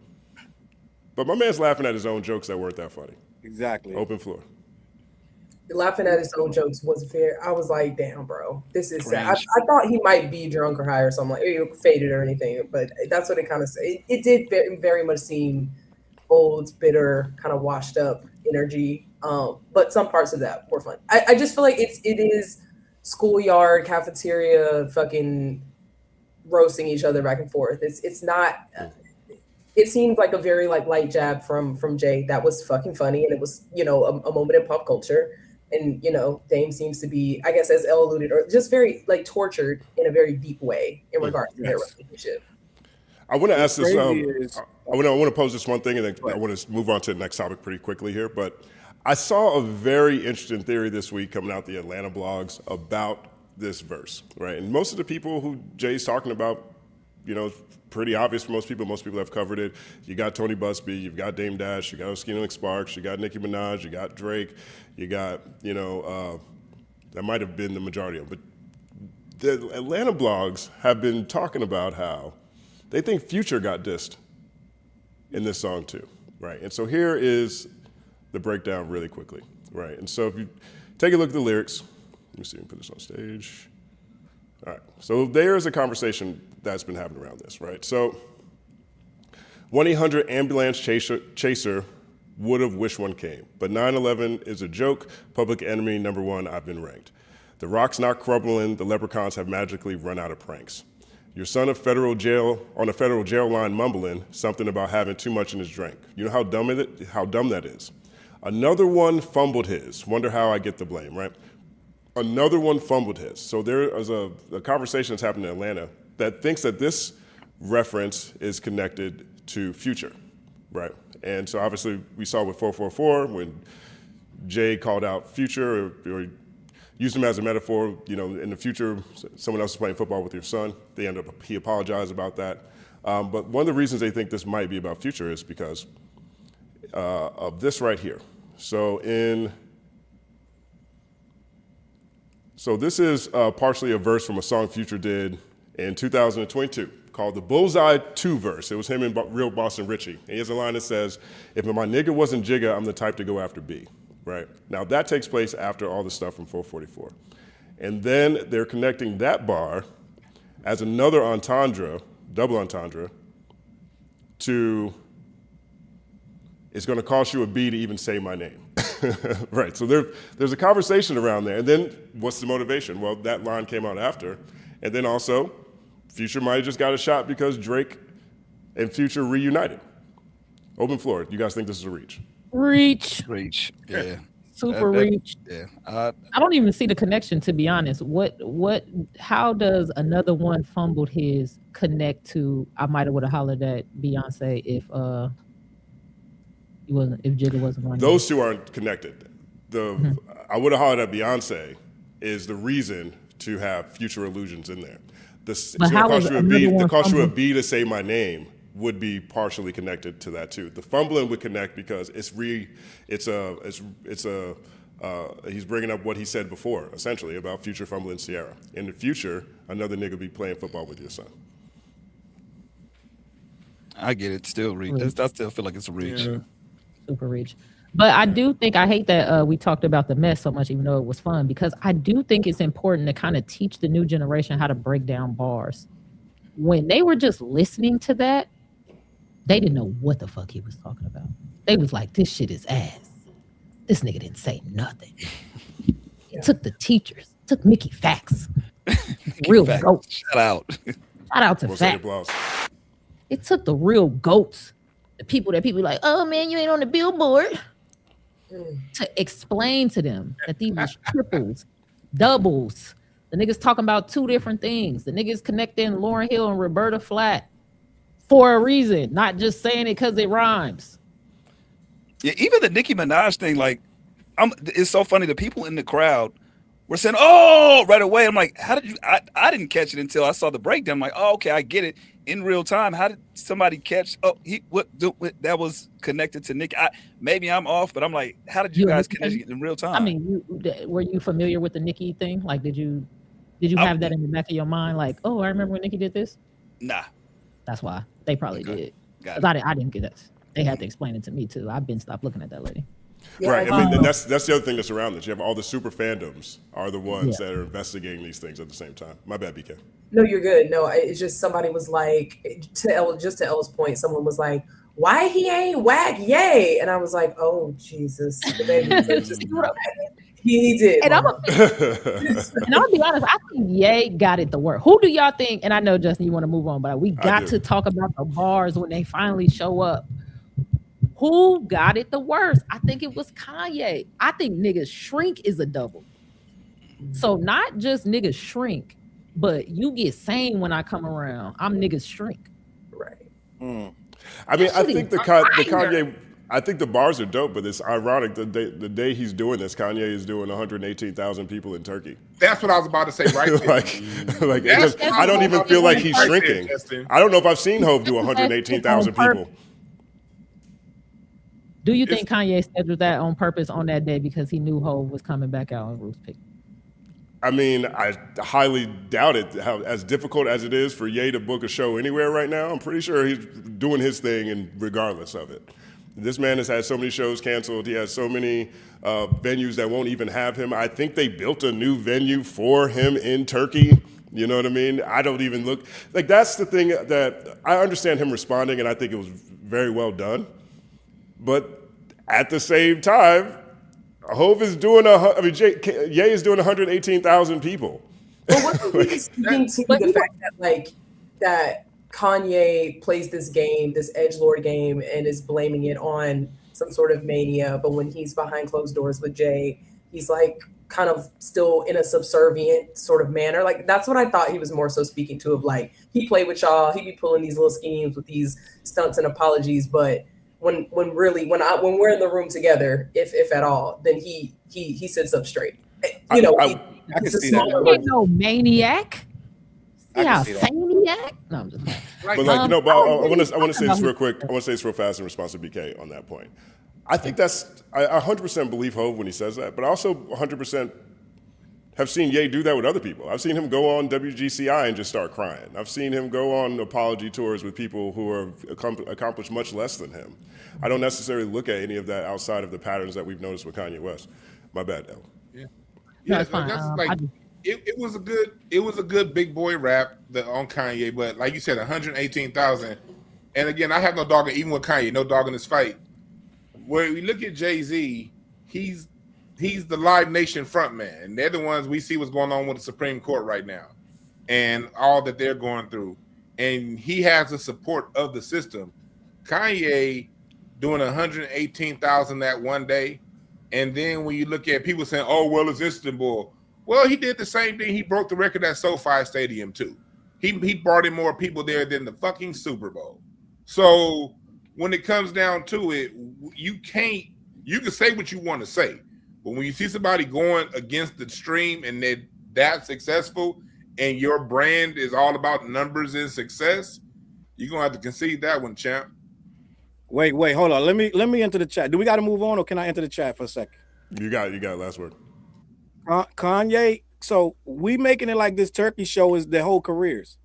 But my man's laughing at his own jokes that weren't that funny. Exactly. Open floor. Laughing at his own jokes was fair. I was like, damn, bro, this is sad. I thought he might be drunk or high or something, like faded or anything, but that's what it kind of said. It did very much seem old, bitter, kind of washed up energy. But some parts of that were fun. I just feel like it is schoolyard, cafeteria, fucking roasting each other back and forth. It's not. It seemed like a very like light jab from Jay that was fucking funny, and it was, you know, a moment in pop culture. And, you know, Dame seems to be, I guess, as Elle alluded, or just very like tortured in a very deep way in regards to their relationship. I want to ask this. I want to pose this one thing, and then I want to move on to the next topic pretty quickly here. But I saw a very interesting theory this week coming out the Atlanta blogs about this verse, right? And most of the people who Jay's talking about, you know, pretty obvious for most people. Most people have covered it. You got Tony Busby, you've got Dame Dash, you got Oskino Sparks, you got Nicki Minaj, you got Drake, you got, you know, that might have been the majority of them. But the Atlanta blogs have been talking about how they think Future got dissed in this song too, right? And so here is the breakdown really quickly, right? And so if you take a look at the lyrics, let me see if we can put this on stage. All right, so there's a conversation that's been happening around this, right? So 1-800 ambulance chaser would have wished one came, but 9/11 is a joke. Public enemy #1, I've been ranked. The rock's not crumbling, the leprechauns have magically run out of pranks. Your son of federal jail on a federal jail line mumbling something about having too much in his drink. You know how dumb that is? Another one fumbled his. Wonder how I get the blame, right? Another one fumbled his. So there is a conversation that's happening in Atlanta that thinks that this reference is connected to Future, right? And so obviously we saw with 444 when Jay called out Future or used him as a metaphor, you know, in the future, someone else is playing football with your son. He apologized about that. But one of the reasons they think this might be about Future is because of this right here. So this is partially a verse from a song Future did in 2022 called the Bullseye 2 verse. It was him and Real Boston Richie. And he has a line that says, if my nigga wasn't Jigga, I'm the type to go after B, right? Now that takes place after all the stuff from 444. And then they're connecting that bar as another entendre, double entendre, to it's gonna cost you a B to even say my name. Right, so there's a conversation around there. And then what's the motivation? Well, that line came out after. And then also, Future might have just got a shot because Drake and Future reunited. Open floor, you guys think this is a reach? Reach, yeah. Super reach. Yeah. I don't even see the connection, to be honest. How does another one fumbled his connect to I might have would have hollered at Beyonce if Jigga wasn't on. Those two aren't connected. I would have hollered at Beyonce is the reason to have Future Illusions in there. It's But going how to is cost you a another B. one The cost you a fumbling? B to say my name would be partially connected to that too. The fumbling would connect because he's bringing up what he said before, essentially about Future fumbling Sierra. In the future, another nigga be playing football with your son. I get it. Still reach. I still feel like it's a reach. Yeah. Super reach. But I do think I hate that we talked about the mess so much, even though it was fun, because I do think it's important to kind of teach the new generation how to break down bars. When they were just listening to that, they didn't know what the fuck he was talking about. They was like, this shit is ass. This nigga didn't say nothing. It took the teachers, took Mickey Facts. Real Facts. goats. Shout out. Shout out to We'll say Facts. applause. It took the real goats, the people like, oh man, you ain't on the billboard, to explain to them that these was triples, doubles. The niggas talking about two different things. The niggas connecting Lauryn Hill and Roberta Flack for a reason, not just saying it because it rhymes. Yeah, even the Nicki Minaj thing, like, it's so funny. The people in the crowd were saying, "Oh!" right away. I'm like, "How did you?" I didn't catch it until I saw the breakdown. I'm like, "Oh, okay, I get it." In real time, how did somebody catch? Oh, that was connected to Nicki. Maybe I'm off, but I'm like, how did you guys connect it in real time? I mean, were you familiar with the Nicki thing? Like, did you have that in the back of your mind? Like, oh, I remember when Nicki did this. Nah, that's why they probably did. Got it. 'Cause I didn't get that. They had to explain it to me too. I've been stopped looking at that lady. Right. I mean, and that's the other thing that's around this. You have all the super fandoms are the ones that are investigating these things at the same time. My bad, BK. No, you're good. No, it's just somebody was like, to Elle's point, someone was like, why he ain't whack yay? And I was like, oh, Jesus. He did. And I'm gonna be honest, I think Ye got it the worst. Who do y'all think? And I know, Justin, you want to move on, but we got to talk about the bars when they finally show up. Who got it the worst? I think it was Kanye. I think niggas shrink is a double. So not just niggas shrink, but you get sane when I come around. I'm niggas shrink. Right. I mean, I think the Kanye. I think the bars are dope, but it's ironic the day he's doing this, Kanye is doing 118,000 people in Turkey. That's what I was about to say right there. I don't even feel like he's shrinking. I don't know if I've seen Hov do 118,000 people. Do you think Kanye scheduled that on purpose on that day because he knew Hov was coming back out on Roots Pick? I mean, I highly doubt it. How as difficult as it is for Ye to book a show anywhere right now, I'm pretty sure he's doing his thing, and regardless of it. This man has had so many shows canceled. He has so many venues that won't even have him. I think they built a new venue for him in Turkey. You know what I mean? I don't even look like that's the thing that I understand him responding, and I think it was very well done. But at the same time, Hov is doing Ye is doing 118,000 people. But what do you speaking to the fact that that Kanye plays this game, this edgelord game, and is blaming it on some sort of mania, but when he's behind closed doors with Jay, he's like kind of still in a subservient sort of manner. Like that's what I thought he was more so speaking to, of like he played with y'all, he be pulling these little schemes with these stunts and apologies, but when we're in the room together, if at all, then he sits up straight. You know, I can see that. He ain't no maniac. Yeah, maniac. No, I'm just but like but I want to say this real quick. I want to say this real fast in response to BK on that point. I think I 100% believe Hov when he says that, but I also 100% have seen Ye do that with other people. I've seen him go on WGCI and just start crying. I've seen him go on apology tours with people who have accomplished much less than him. I don't necessarily look at any of that outside of the patterns that we've noticed with Kanye West. My bad, Elle. Yeah, that's like it was a good big boy rap on Kanye, but like you said, 118,000. And again, I have no dog, even with Kanye, no dog in this fight. Where we look at Jay-Z, he's the Live Nation frontman, and they're the ones we see what's going on with the Supreme Court right now, and all that they're going through. And he has the support of the system. Kanye doing 118,000 that one day, and then when you look at people saying, "Oh, well, it's Istanbul," well, he did the same thing. He broke the record at SoFi Stadium too. He brought in more people there than the fucking Super Bowl. So when it comes down to it, you can say what you want to say, but when you see somebody going against the stream and that successful and your brand is all about numbers and success, you're gonna have to concede that one, champ. Wait, hold on. Let me enter the chat. Do we got to move on, or can I enter the chat for a second? You got last word. Kanye. So we making it like this turkey show is their whole careers.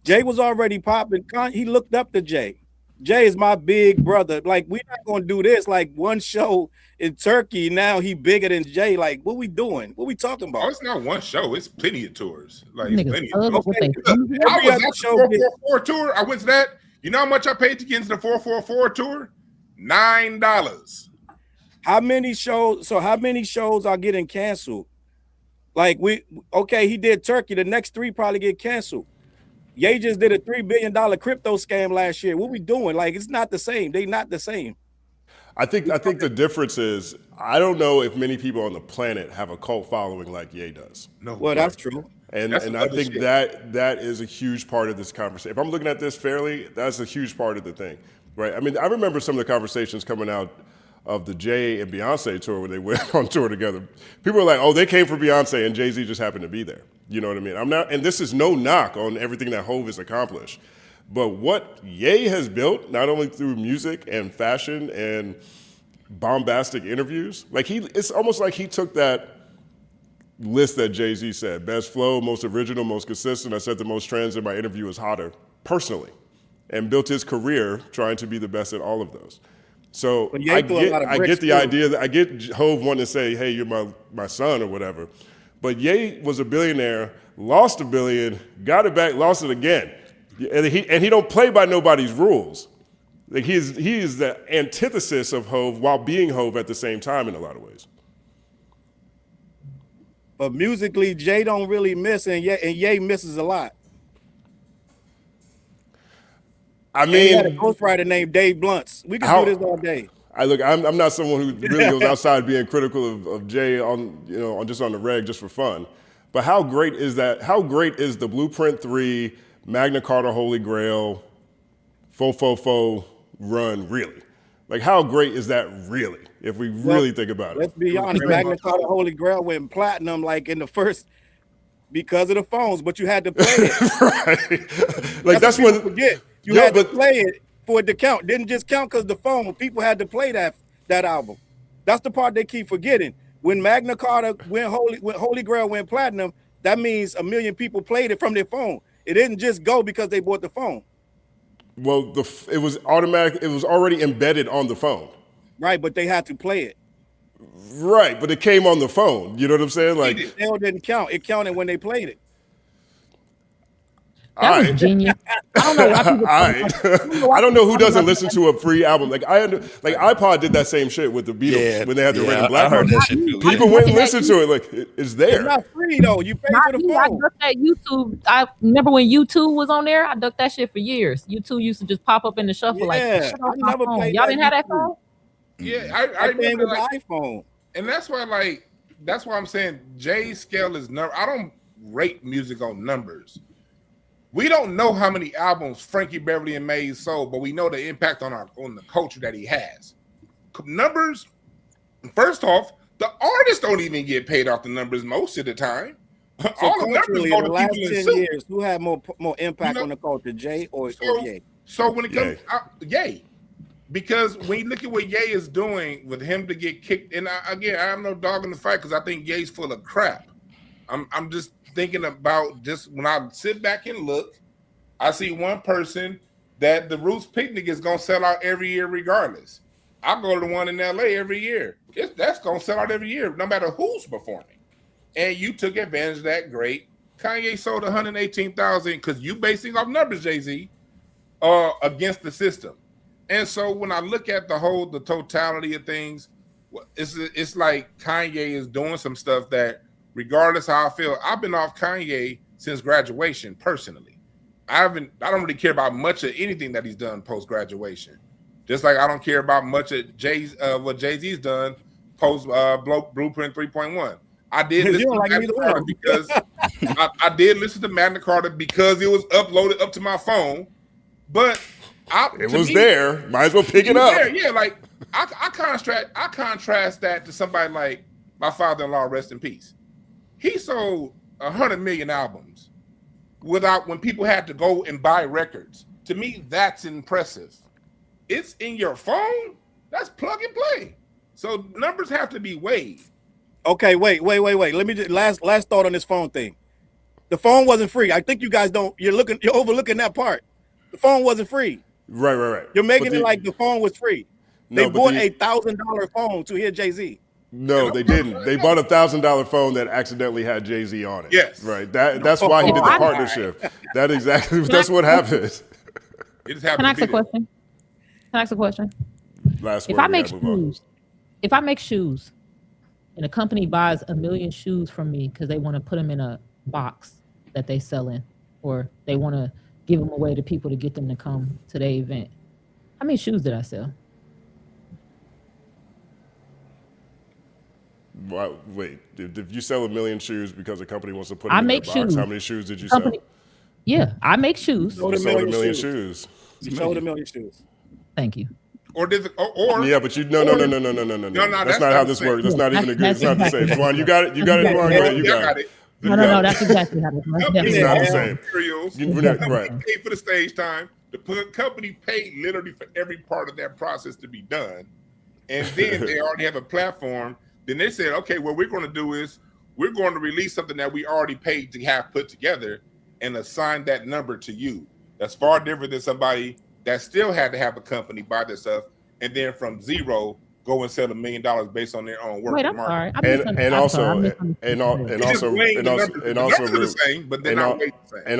Jay was already popping. He looked up to Jay. Jay is my big brother. Like, we're not gonna do this. Like, one show in Turkey, now he bigger than Jay. Like, what we doing? What we talking about? Oh, it's not one show. It's plenty of tours. Like, Niggas plenty of love tours. what they do. I was at the 444 tour. I went to that. You know how much I paid to get into the 444 tour? $9. How many shows? So how many shows are getting canceled? Like, he did Turkey. The next 3 probably get canceled. Ye just did a $3 billion crypto scam last year. What we doing? Like, it's not the same. They not the same. I think the difference is I don't know if many people on the planet have a cult following like Ye does. No, well, that's true. And I think that is a huge part of this conversation. If I'm looking at this fairly, that's a huge part of the thing, right? I mean, I remember some of the conversations coming out of the Jay and Beyonce tour where they went on tour together. People were like, oh, they came for Beyonce and Jay-Z just happened to be there. You know what I mean? And this is no knock on everything that Hov has accomplished, but what Ye has built, not only through music and fashion and bombastic interviews, like it's almost like he took that list that Jay-Z said, best flow, most original, most consistent. I said the most trends in my interview is hotter, personally, and built his career trying to be the best at all of those. So I get the idea that I get Hov wanting to say, hey, you're my son or whatever. But Ye was a billionaire, lost $1 billion, got it back, lost it again. And he don't play by nobody's rules. Like he is the antithesis of Hov while being Hov at the same time in a lot of ways. But musically, Jay don't really miss, and Ye misses a lot. I mean, he had a ghostwriter named Dave Blunts. We can do this all day. I'm not someone who really goes outside being critical of Jay just on the reg just for fun. But how great is that? How great is the Blueprint 3, Magna Carta Holy Grail, fo run really? Like, how great is that really, if we really think about it? Let's be honest, Magna Carta Holy Grail went platinum like in the first because of the phones, but you had to play it. Right. Like that's when forget. You had to play it for it to count. Didn't just count because the phone. People had to play that album. That's the part they keep forgetting. When Magna Carta when Holy Grail went platinum, that means 1 million people played it from their phone. It didn't just go because they bought the phone. Well, it was automatic. It was already embedded on the phone. Right, but they had to play it. Right, but it came on the phone. You know what I'm saying? Like, it still didn't count. It counted when they played it. That was genius. I don't know why people I don't know who doesn't listen to a free album. Like iPod did that same shit with the Beatles when they had the Red and Black. I heard that shit too. People went and listened to it. Like it's there. It's not free though. You pay for the phone. I ducked that YouTube. I remember when YouTube was on there. I ducked that shit for years. YouTube used to just pop up in the shuffle like I never played. Y'all didn't have that phone? Yeah, I remember with the iPhone. And that's why I'm saying Jay's scale is number. I don't rate music on numbers. We don't know how many albums Frankie Beverly and Maze sold, but we know the impact on the culture that he has. Numbers, first off, the artists don't even get paid off the numbers most of the time. So all the numbers go the to last people 10 in years, who had more impact on the culture, Jay or Ye? So when it comes Ye, because when you look at what Ye is doing with him to get kicked, and I have no dog in the fight because I think Ye's full of crap. I'm just thinking about just when I sit back and look, I see one person that the Roots Picnic is going to sell out every year regardless. I go to the one in LA every year. That's going to sell out every year, no matter who's performing. And you took advantage of that. Great. Kanye sold 118,000 because you basing off numbers, Jay-Z, against the system. And so when I look at the totality of things, it's like Kanye is doing some stuff that, regardless how I feel, I've been off Kanye since graduation personally. I don't really care about much of anything that he's done post graduation. Just like I don't care about much of what Jay-Z's done post Blueprint 3.1. I did listen to Magna Carta because I did listen to Magna Carta because it was uploaded up to my phone, but it was there. Might as well pick it up. Yeah, like I contrast that to somebody like my father-in-law, rest in peace. He sold 100 million albums without when people had to go and buy records. To me, that's impressive. It's in your phone. That's plug and play. So numbers have to be weighed. Okay, wait. Let me just last thought on this phone thing. The phone wasn't free. I think you guys don't. You're overlooking that part. The phone wasn't free. Right. You're making it like the phone was free. They bought a $1,000 phone to hear Jay-Z. No, they didn't. They bought a $1,000 phone that accidentally had Jay-Z on it. Yes. Right. That's why he did the partnership. That's what happened. It just happened. Can I ask a question? Last word. If I make shoes, and a company buys 1 million shoes from me because they want to put them in a box that they sell in, or they want to give them away to people to get them to come to their event, how many shoes did I sell? Wait, if you sell 1 million shoes because a company wants to put them in a box, shoes. how many shoes did you sell? Yeah, I make shoes. You sold 1 million shoes. You sold 1 million shoes. Thank you. Or did it, or yeah, but no. That's not how this works. That's not even agree. It's not the same. Dwan, you got it. You got it. Dwan, go ahead. You got it. No, that's exactly how it works. It's not the same. Right. Paid for the stage time. The company paid literally for every part of that process to be done, and then they already have a platform. Then they said, okay, what we're going to do is we're going to release something that we already paid to have put together and assign that number to you. That's far different than somebody that still had to have a company buy this stuff and then from zero go and sell $1 million based on their own work. Wait, I'm sorry. And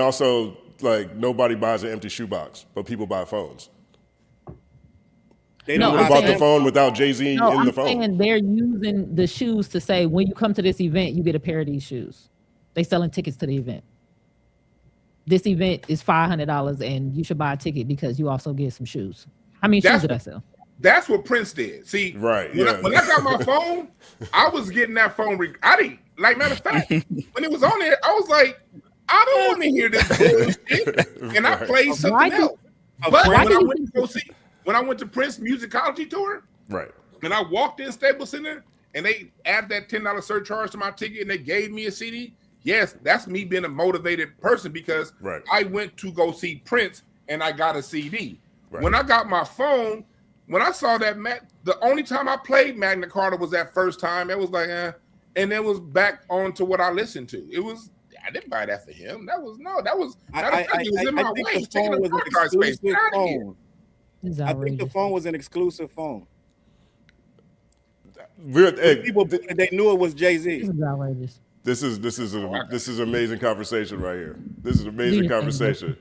also, like, nobody buys an empty shoebox, but people buy phones. They bought the phone without Jay-Z in the phone. Saying they're using the shoes to say, when you come to this event, you get a pair of these shoes. They selling tickets to the event. This event is $500 and you should buy a ticket because you also get some shoes. How many shoes did I sell? That's what Prince did. See, right? When I got my phone, I was getting that phone. I didn't like. Matter of fact, when it was on there, I was like, I don't want to hear this bullshit, and I played something else. But when I went to Prince Musicology tour, right, and I walked in Staples Center, and they added that $10 surcharge to my ticket, and they gave me a CD. Yes, that's me being a motivated person because I went to go see Prince and I got a CD. Right. When I got my phone, when I saw that, the only time I played Magna Carta was that first time. It was like, and then was back on to what I listened to. It was, I didn't buy that for him. That was in my way. Taking the phone was an exclusive phone. I think the phone was an exclusive phone. People, they knew it was Jay-Z. This is outrageous. This is amazing conversation right here. This is amazing conversation.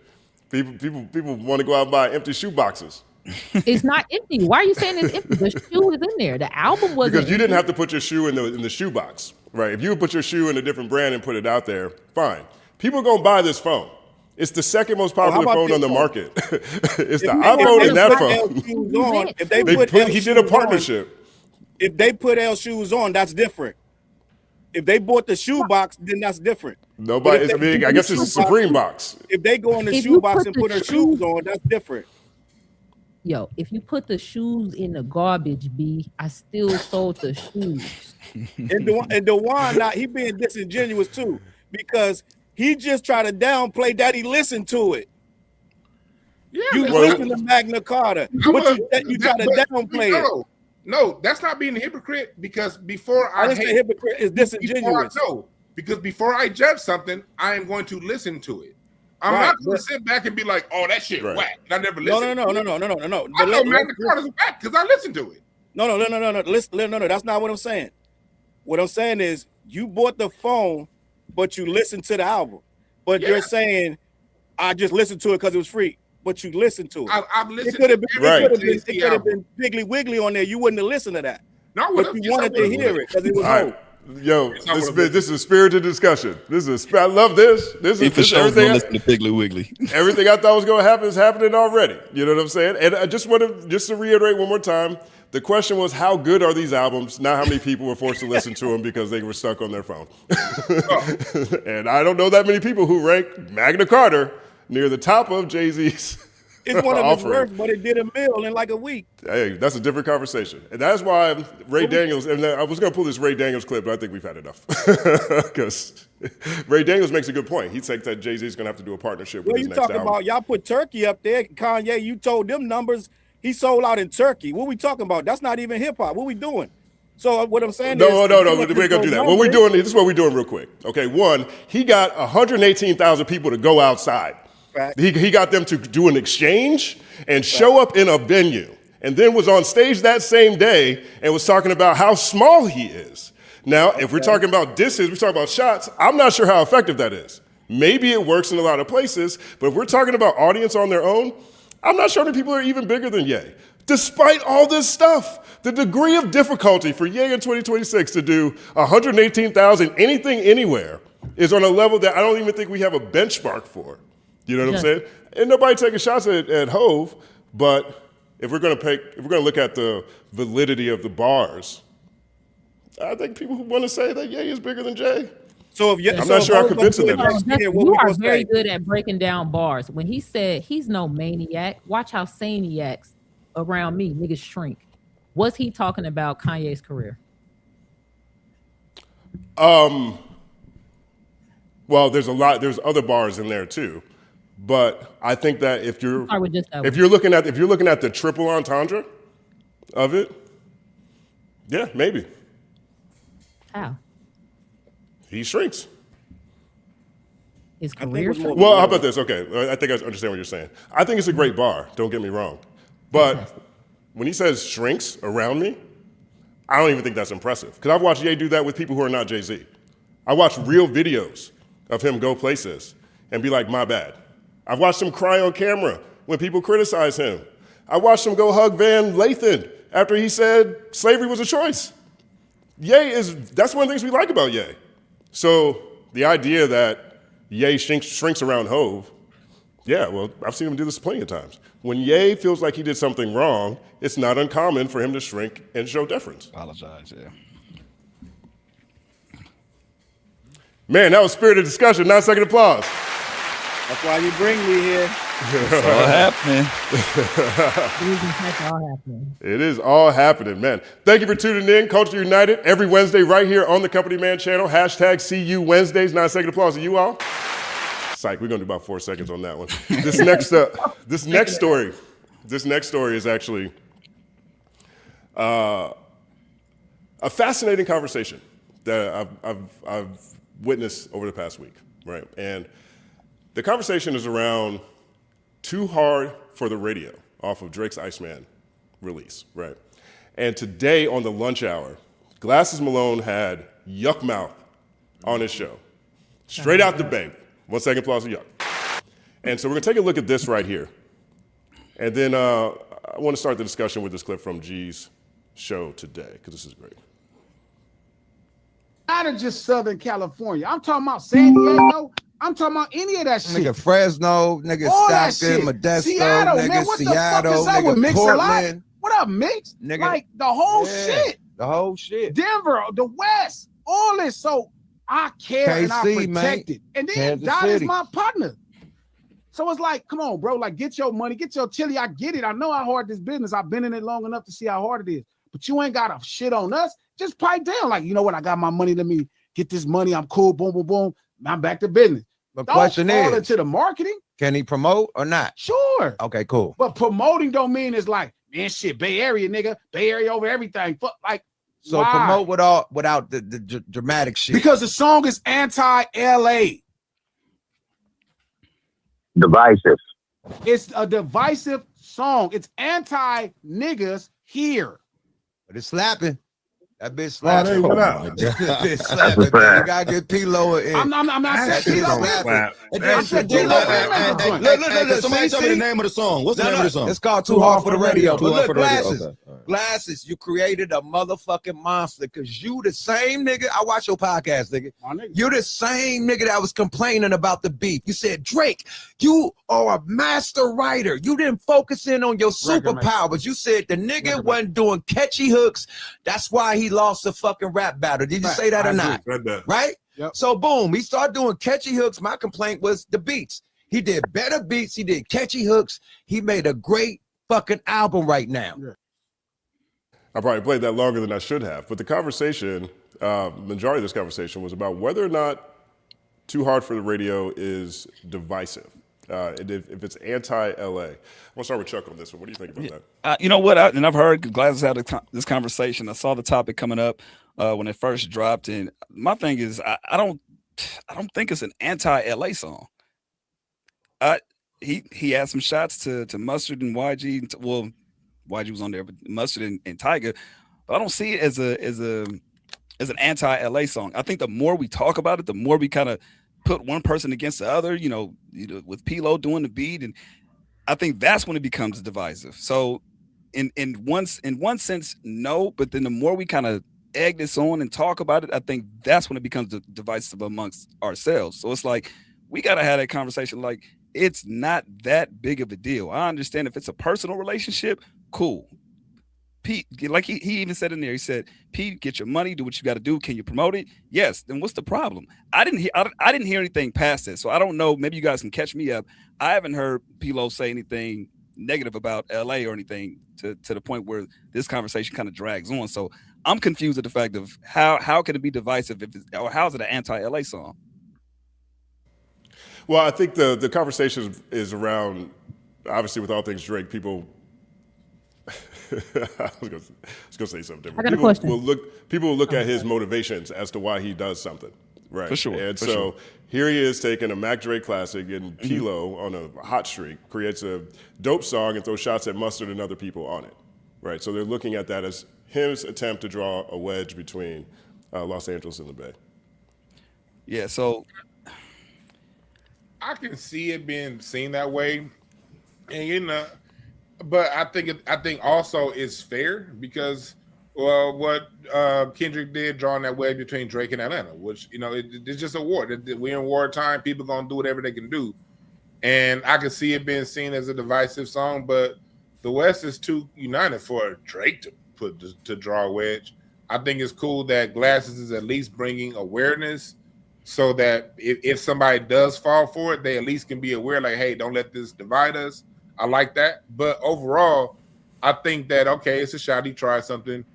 People want to go out and buy empty shoe boxes. It's not empty. Why are you saying it's empty? The shoe is in there. The album was because you didn't have to put your shoe in the shoe box, right? If you would put your shoe in a different brand and put it out there, fine. People are gonna buy this phone. It's the second most popular phone on the market. It's the iPhone and that phone. He did a partnership. If they put L shoes on, that's different. If they bought the shoe box, then that's different. Nobody. I guess it's a Supreme box. If they go in the shoe box and put their shoes on, that's different. Yo, if you put the shoes in the garbage, B, I still sold the shoes. And DwannB, he being disingenuous too, because he just tried to downplay that he listened to it. Yeah, you listen to Magna Carta, but you try to downplay it. No, that's not being a hypocrite because before I say hypocrite is disingenuous. Because before I judge something, I am going to listen to it. I'm not going to sit back and be like, "Oh, that shit whack." I never listened. No. I know Magna Carta's whack because I listened to it. No. Listen, no. That's not what I'm saying. What I'm saying is you bought the phone, but you listened to the album. But you're saying I just listened to it because it was free. But you listened to it. I've listened. It could have been Piggly Wiggly on there. You wouldn't have listened to that. No, but you wanted to hear it because it was old. Yo, this is a spirited discussion. I love this. This is everything. Listen to Piggly Wiggly. Everything I thought was going to happen is happening already. You know what I'm saying? And I just want to reiterate one more time. The question was, how good are these albums? Not how many people were forced to listen to them because they were stuck on their phone. And I don't know that many people who rank Magna Carta near the top of Jay-Z's It's one of his offering. worst, but it did a mill in like a week. Hey, that's a different conversation. And that's why Ray Daniels, and I was going to pull this Ray Daniels clip, but I think we've had enough. Because Ray Daniels makes a good point. He thinks that Jay-Z is going to have to do a partnership with What his you next talking album. about? Y'all put Turkey up there. Kanye, you told them numbers. He sold out in Turkey. What we talking about? That's not even hip hop. What we doing? So what I'm saying is, No, we ain't gonna do that. What we're doing, this is what we're doing real quick. Okay, one, he got 118,000 people to go outside. Fact. He got them to do an exchange and show up in a venue, and then was on stage that same day and was talking about how small he is. Now, if we're talking about disses, we're talking about shots, I'm not sure how effective that is. Maybe it works in a lot of places, but if we're talking about audience on their own, I'm not sure that people are even bigger than Ye. Despite all this stuff, the degree of difficulty for Ye in 2026 to do 118,000 anything anywhere is on a level that I don't even think we have a benchmark for. You know what I'm saying? And nobody taking shots at Hove, but if we're gonna look at the validity of the bars, I think people want to say that Ye is bigger than Jay. So if I'm not sure how convincing that is. You are very good at breaking down bars. When he said he's no maniac, watch how sane he acts around me. Niggas shrink. Was he talking about Kanye's career? Well, there's other bars in there too, but I think that if you're looking at the triple entendre of it, yeah, maybe. How? He shrinks. His career. Well, how about this? Okay, I think I understand what you're saying. I think it's a great bar. Don't get me wrong, but when he says shrinks around me, I don't even think that's impressive. Because I've watched Ye do that with people who are not Jay-Z. I watched real videos of him go places and be like, my bad. I've watched him cry on camera when people criticize him. I watched him go hug Van Lathan after he said slavery was a choice. That's one of the things we like about Ye. So the idea that Ye shrinks around Hove, yeah, well, I've seen him do this plenty of times. When Ye feels like he did something wrong, it's not uncommon for him to shrink and show deference. Apologize, yeah. Man, that was spirited discussion. 9-second applause. That's why you bring me here. It's all happening. It is all happening, man. Thank you for tuning in. Culture United every Wednesday right here on the Company Man channel. Hashtag CU Wednesdays. 9-second applause to you all. Psych, we're gonna do about 4 seconds on that one. This next story is actually a fascinating conversation that I've witnessed over the past week, right? And the conversation is around Too Hard for the Radio off of Drake's Iceman release, right? And today on the lunch hour, Glasses Malone had Yuck Mouth on his show. Straight out the bank. 1 second applause to Yuck. And so we're gonna take a look at this right here. And then I wanna start the discussion with this clip from G's show today, because this is great. Not just Southern California. I'm talking about San Diego. I'm talking about any of that shit. Nigga Fresno, nigga All that Stockton, shit. Modesto, Seattle, nigga man. What Seattle, the fuck is up with nigga Mix a Lot? Portland. What up, Mix? Nigga. Like the whole shit. The whole shit. Denver, the West, all this. So I care and I KC, protect man. it. And then Kansas God is City. my partner. So it's like, come on, bro. Like, get your money, get your chili. I get it. I know how hard this business. I've been in it long enough to see how hard it is. But you ain't got to shit on us. Just pipe down. Like, you know what? I got my money. Let me get this money. I'm cool. Boom, boom, boom. I'm back to business. The Don't question fall is, into the marketing. can he promote or not? Sure. Okay, cool. But promoting don't mean it's like, man, shit, Bay Area, nigga. Bay Area over everything. Fuck, like, So why? promote without the dramatic shit. Because the song is anti-LA. Divisive. It's a divisive song. It's anti-niggas here. But it's slapping. That bitch slapping. hey, what up? That bitch slapping. You gotta get P-Lo in. I'm not That saying shit P-Lo. slapping. I'm saying P-Lo. Look, Somebody tell me the name of the song. What's the name of the song? It's called Too Hard for the Radio. Too But Hard look, for the Radio. Glasses. Okay. All right. Glasses, you created a motherfucking monster because you the same nigga. I watch your podcast, nigga. You the same nigga that was complaining about the beat. You said, Drake, you are a master writer. You didn't focus in on your superpower, but you said the nigga wasn't doing catchy hooks. That's why he lost the fucking rap battle. Did you say that or not? Right? Yep. So boom, he started doing catchy hooks. My complaint was the beats. He did better beats. He did catchy hooks. He made a great fucking album right now. Yeah. I probably played that longer than I should have, but the conversation, majority of this conversation was about whether or not Too Hard for the Radio is divisive. And if it's anti-LA. I'm gonna start with Chuck on this one. What do you think about that? You know what? And I've heard Glasses had this conversation. I saw the topic coming up when it first dropped, and my thing is, I don't think it's an anti-LA song. He had some shots to Mustard and YG. Well, YG was on there, but Mustard and Tyga. But I don't see it as an anti-LA song. I think the more we talk about it, the more we kind of put one person against the other, you know, with P-Lo doing the beat, and I think that's when it becomes divisive. So in one sense, no, but then the more we kind of egg this on and talk about it, I think that's when it becomes divisive amongst ourselves. So it's like, we got to have that conversation. Like, it's not that big of a deal. I understand if it's a personal relationship, cool. Pete, like he even said in there, he said, Pete, get your money, do what you got to do. Can you promote it? Yes. Then what's the problem? I didn't hear anything past this, so I don't know. Maybe you guys can catch me up. I haven't heard P-Lo say anything negative about LA or anything to the point where this conversation kind of drags on. So I'm confused at the fact of how can it be divisive or how is it an anti-LA song? Well, I think the conversation is around, obviously, with all things Drake, people. I was gonna say something different. I got a question. People will look at his motivations as to why he does something, right? For sure. And so here he is taking a Mac Dre classic and P-Lo on a hot streak, creates a dope song and throws shots at Mustard and other people on it, right? So they're looking at that as his attempt to draw a wedge between Los Angeles and the Bay. Yeah. So I can see it being seen that way, and you know. But I think also it's fair because what Kendrick did, drawing that wedge between Drake and Atlanta, which, you know, it's just a war. We're in wartime. People gonna do whatever they can do, and I can see it being seen as a divisive song. But the West is too united for Drake to draw a wedge. I think it's cool that Glasses is at least bringing awareness, so that if somebody does fall for it, they at least can be aware. Like, hey, don't let this divide us. I like that, but overall, I think that, okay, it's a shot. He tried something.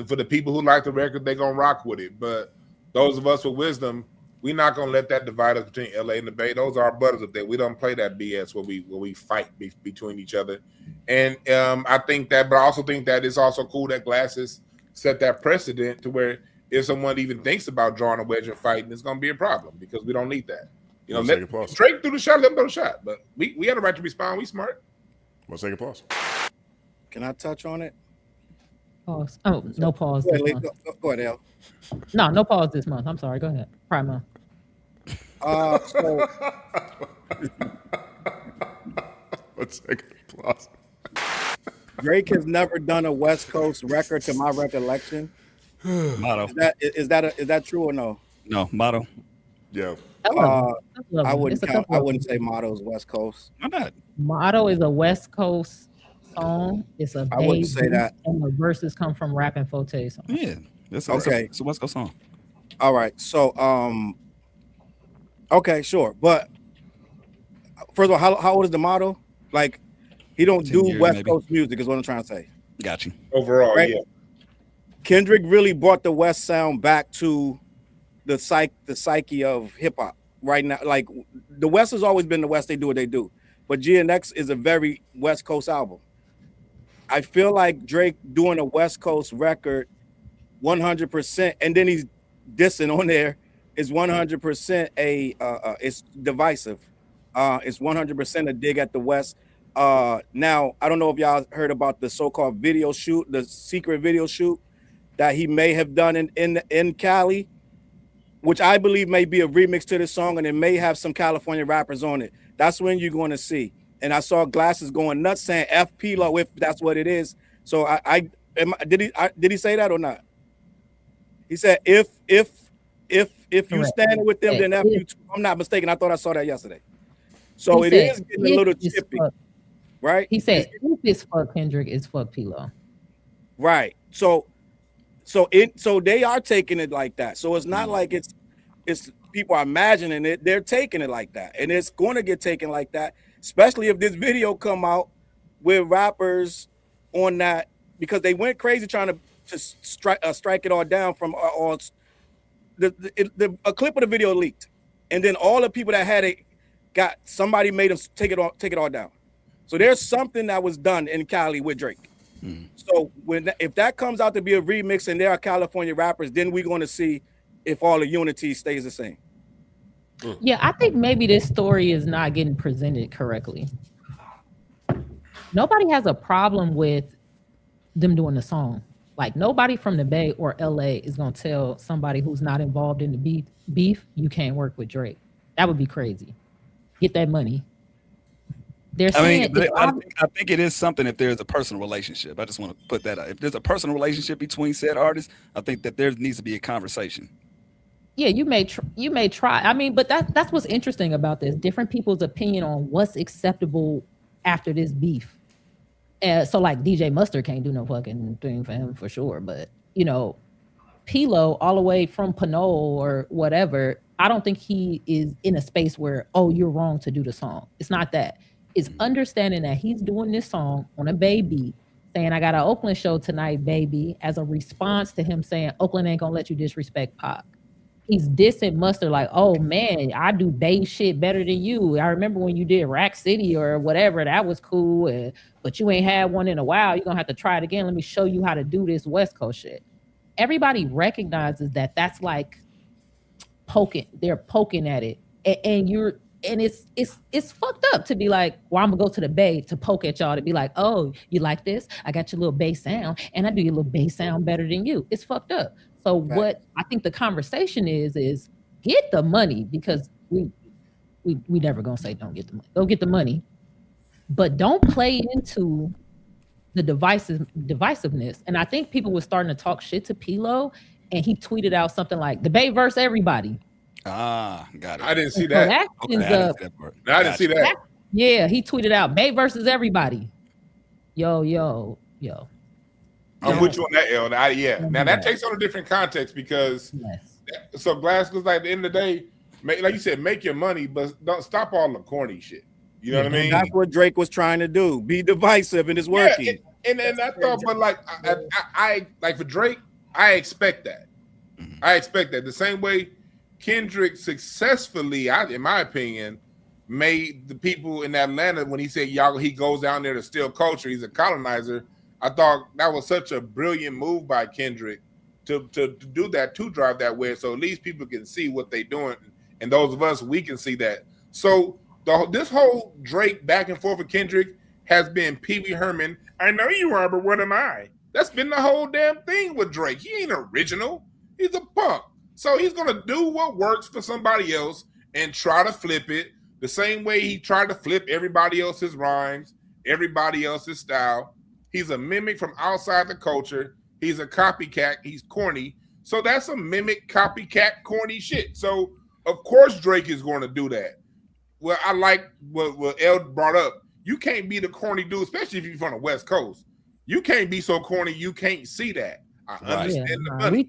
For the people who like the record, they're going to rock with it. But those of us with wisdom, we're not going to let that divide us between LA and the Bay. Those are our brothers up there. We don't play that BS where we fight between each other. And I think that, but I also think that it's also cool that Glasses set that precedent to where if someone even thinks about drawing a wedge and fighting, it's going to be a problem because we don't need that. You know, let Drake through the shot, let him throw the shot. But we had a right to respond. We smart. One second pause. Can I touch on it? Pause. Oh, no pause. Go ahead, El. No pause this month. I'm sorry. Go ahead. Prime month. So 1 second pause. Drake has never done a West Coast record, to my recollection. Motto. Is that true or no? No, Motto. Yeah. I wouldn't say Motto's West Coast. Why not? Motto is a West Coast song. It's a I wouldn't say that. And the verses come from Rap and Forte song. Yeah. It's okay. It's a West Coast song. All right. So okay, sure. But first of all, how old is the Motto? Like, he don't do years, West maybe. Coast music is what I'm trying to say. Got you. Overall, Right? yeah. Kendrick really brought the West sound back to the psyche of hip hop right now. Like, the West has always been the West. They do what they do, but GNX is a very West Coast album. I feel like Drake doing a West Coast record 100%, and then he's dissing on there is 100% it's divisive. It's 100% a dig at the West. Now, I don't know if y'all heard about the so-called video shoot, the secret video shoot that he may have done in Cali, which I believe may be a remix to this song, and it may have some California rappers on it. That's when you're going to see. And I saw Glasses going nuts saying F P-Lo if that's what it is. So did he say that or not? He said if you stand with them, then F you too. I'm not mistaken. I thought I saw that yesterday. So it is getting a little chippy, right? He said if it's fuck Kendrick, it's fuck P-Lo. Right. So they are taking it like that. So it's not like it's people are imagining it, they're taking it like that, and it's going to get taken like that, especially if this video come out with rappers on that, because they went crazy trying to strike it all down from all. A clip of the video leaked, and then all the people that had it got somebody made them take it all down. So there's something that was done in Cali with Drake. So if that comes out to be a remix and there are California rappers, then we're going to see if all the unity stays the same. Yeah, I think maybe this story is not getting presented correctly. Nobody has a problem with them doing the song. Like, nobody from the Bay or LA is going to tell somebody who's not involved in the beef, you can't work with Drake. That would be crazy. Get that money. They're saying, I think it is something if there's a personal relationship. I just want to put that out. If there's a personal relationship between said artists, I think that there needs to be a conversation. Yeah, you may try. I mean, but that's what's interesting about this. Different people's opinion on what's acceptable after this beef. So like DJ Mustard can't do no fucking thing for him for sure. But you know, P-Lo all the way from Pinole or whatever, I don't think he is in a space where, oh, you're wrong to do the song. It's not that. It's understanding that he's doing this song on a baby, saying, I got an Oakland show tonight, baby, as a response to him saying, Oakland ain't gonna let you disrespect Pac. He's dissing Mustard like, oh man, I do Bay shit better than you. I remember when you did Rack City or whatever, that was cool, but you ain't had one in a while. You're gonna have to try it again. Let me show you how to do this West Coast shit. Everybody recognizes that that's like poking, they're poking at it. And it's fucked up to be like, well, I'm gonna go to the Bay to poke at y'all to be like, oh, you like this? I got your little bass sound, and I do your little bass sound better than you. It's fucked up. So right. What I think the conversation is get the money, because we never gonna say don't get the money. Go get the money, but don't play into the divisiveness. And I think people were starting to talk shit to P-Lo, and he tweeted out something like the Bay versus everybody. Ah, got it. I didn't see that. Okay, I didn't see that. Yeah, he tweeted out Bay versus everybody. Yo. I'm with you on that, Elle. Yeah. Now that takes on a different context because so Glasgow's like at the end of the day, like you said, make your money, but don't stop all the corny shit. You know what I mean? That's what Drake was trying to do. Be divisive, and it's working. Yeah, and I thought, but like I like for Drake, I expect that. I expect that the same way Kendrick successfully, in my opinion, made the people in Atlanta when he said he goes down there to steal culture. He's a colonizer. I thought that was such a brilliant move by Kendrick to do that, to drive that way, so at least people can see what they're doing, and those of us, we can see that. So this whole Drake back and forth with Kendrick has been Pee Wee Herman. I know you are, but what am I? That's been the whole damn thing with Drake. He ain't original. He's a punk. So he's going to do what works for somebody else and try to flip it the same way he tried to flip everybody else's rhymes, everybody else's style. He's a mimic from outside the culture. He's a copycat. He's corny. So that's a mimic, copycat, corny shit. So, of course, Drake is going to do that. Well, I like what Elle brought up. You can't be the corny dude, especially if you're from the West Coast. You can't be so corny you can't see that. I understand the money. We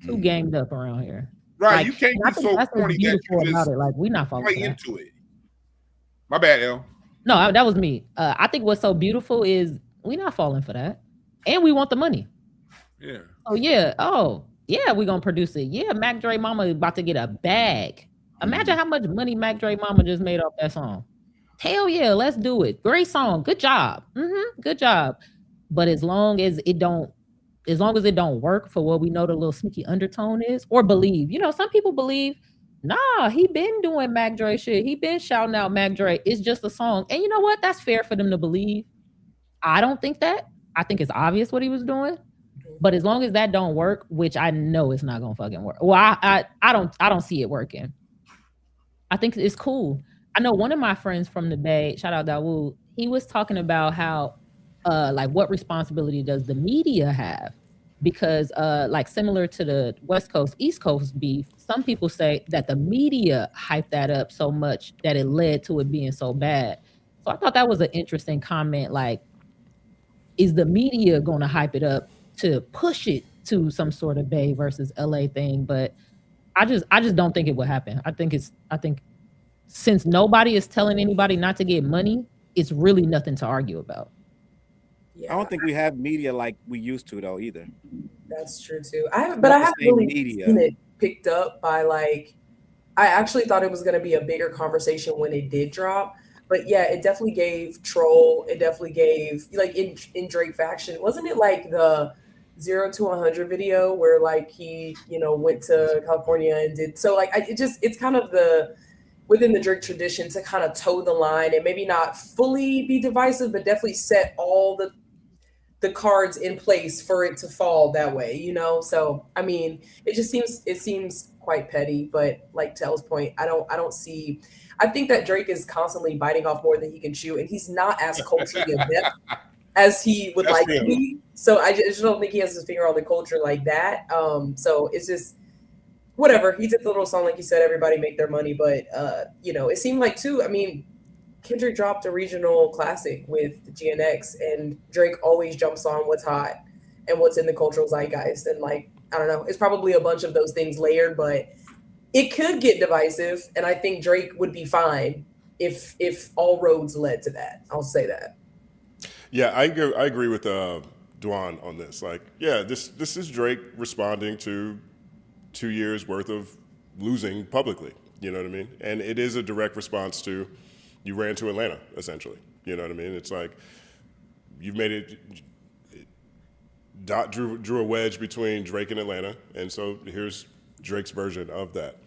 too gamed up around here. Right, like, you can't be so corny that you just like we not falling into it. My bad, Elle. No, that was me. I think what's so beautiful is we not falling for that, and we want the money. Yeah. Oh yeah, we gonna produce it. Yeah, Mac Dre Mama about to get a bag. Imagine how much money Mac Dre Mama just made off that song. Hell yeah, let's do it. Great song. Good job. Good job. But as long as it don't work for what we know the little sneaky undertone is, or believe, some people believe, nah, he been doing Mac Dre shit. He been shouting out Mac Dre. It's just a song. And you know what? That's fair for them to believe. I don't think that. I think it's obvious what he was doing. But as long as that don't work, which I know it's not gonna fucking work. Well, I don't see it working. I think it's cool. I know one of my friends from the Bay, shout out Dawood, he was talking about how like what responsibility does the media have? Because like similar to the West Coast, East Coast beef, some people say that the media hyped that up so much that it led to it being so bad. So I thought that was an interesting comment. Like, is the media gonna hype it up to push it to some sort of Bay versus LA thing? But I just don't think it would happen. I think since nobody is telling anybody not to get money, it's really nothing to argue about. Yeah, I don't think we have media like we used to though either. that's true too. I haven't Not the really same media. seen it picked up by like. I actually thought it was going to be a bigger conversation when it did drop. But yeah, it definitely gave troll. It definitely gave like in Drake faction. Wasn't it like the 0 to 100 video where like he went to California and did so like it's kind of the within the Drake tradition to kind of toe the line and maybe not fully be divisive, but definitely set all the cards in place for it to fall that way, So I mean, it seems quite petty, but like Tell's point, I don't see. I think that Drake is constantly biting off more than he can chew, and he's not as culturally adept as he would like to be. So I just don't think he has his finger on the culture like that. So it's just whatever. He did the little song, like you said, everybody make their money, but it seemed like too. I mean, Kendrick dropped a regional classic with the GNX, and Drake always jumps on what's hot and what's in the cultural zeitgeist. And like, I don't know, it's probably a bunch of those things layered, but it could get divisive. And I think Drake would be fine if all roads led to that. I'll say that. Yeah, I agree with Dwan on this. Like, yeah, this is Drake responding to 2 years worth of losing publicly. You know what I mean? And it is a direct response to you ran to Atlanta, essentially. You know what I mean? It's like you've made it. Dot drew a wedge between Drake and Atlanta, and so here's Drake's version of that.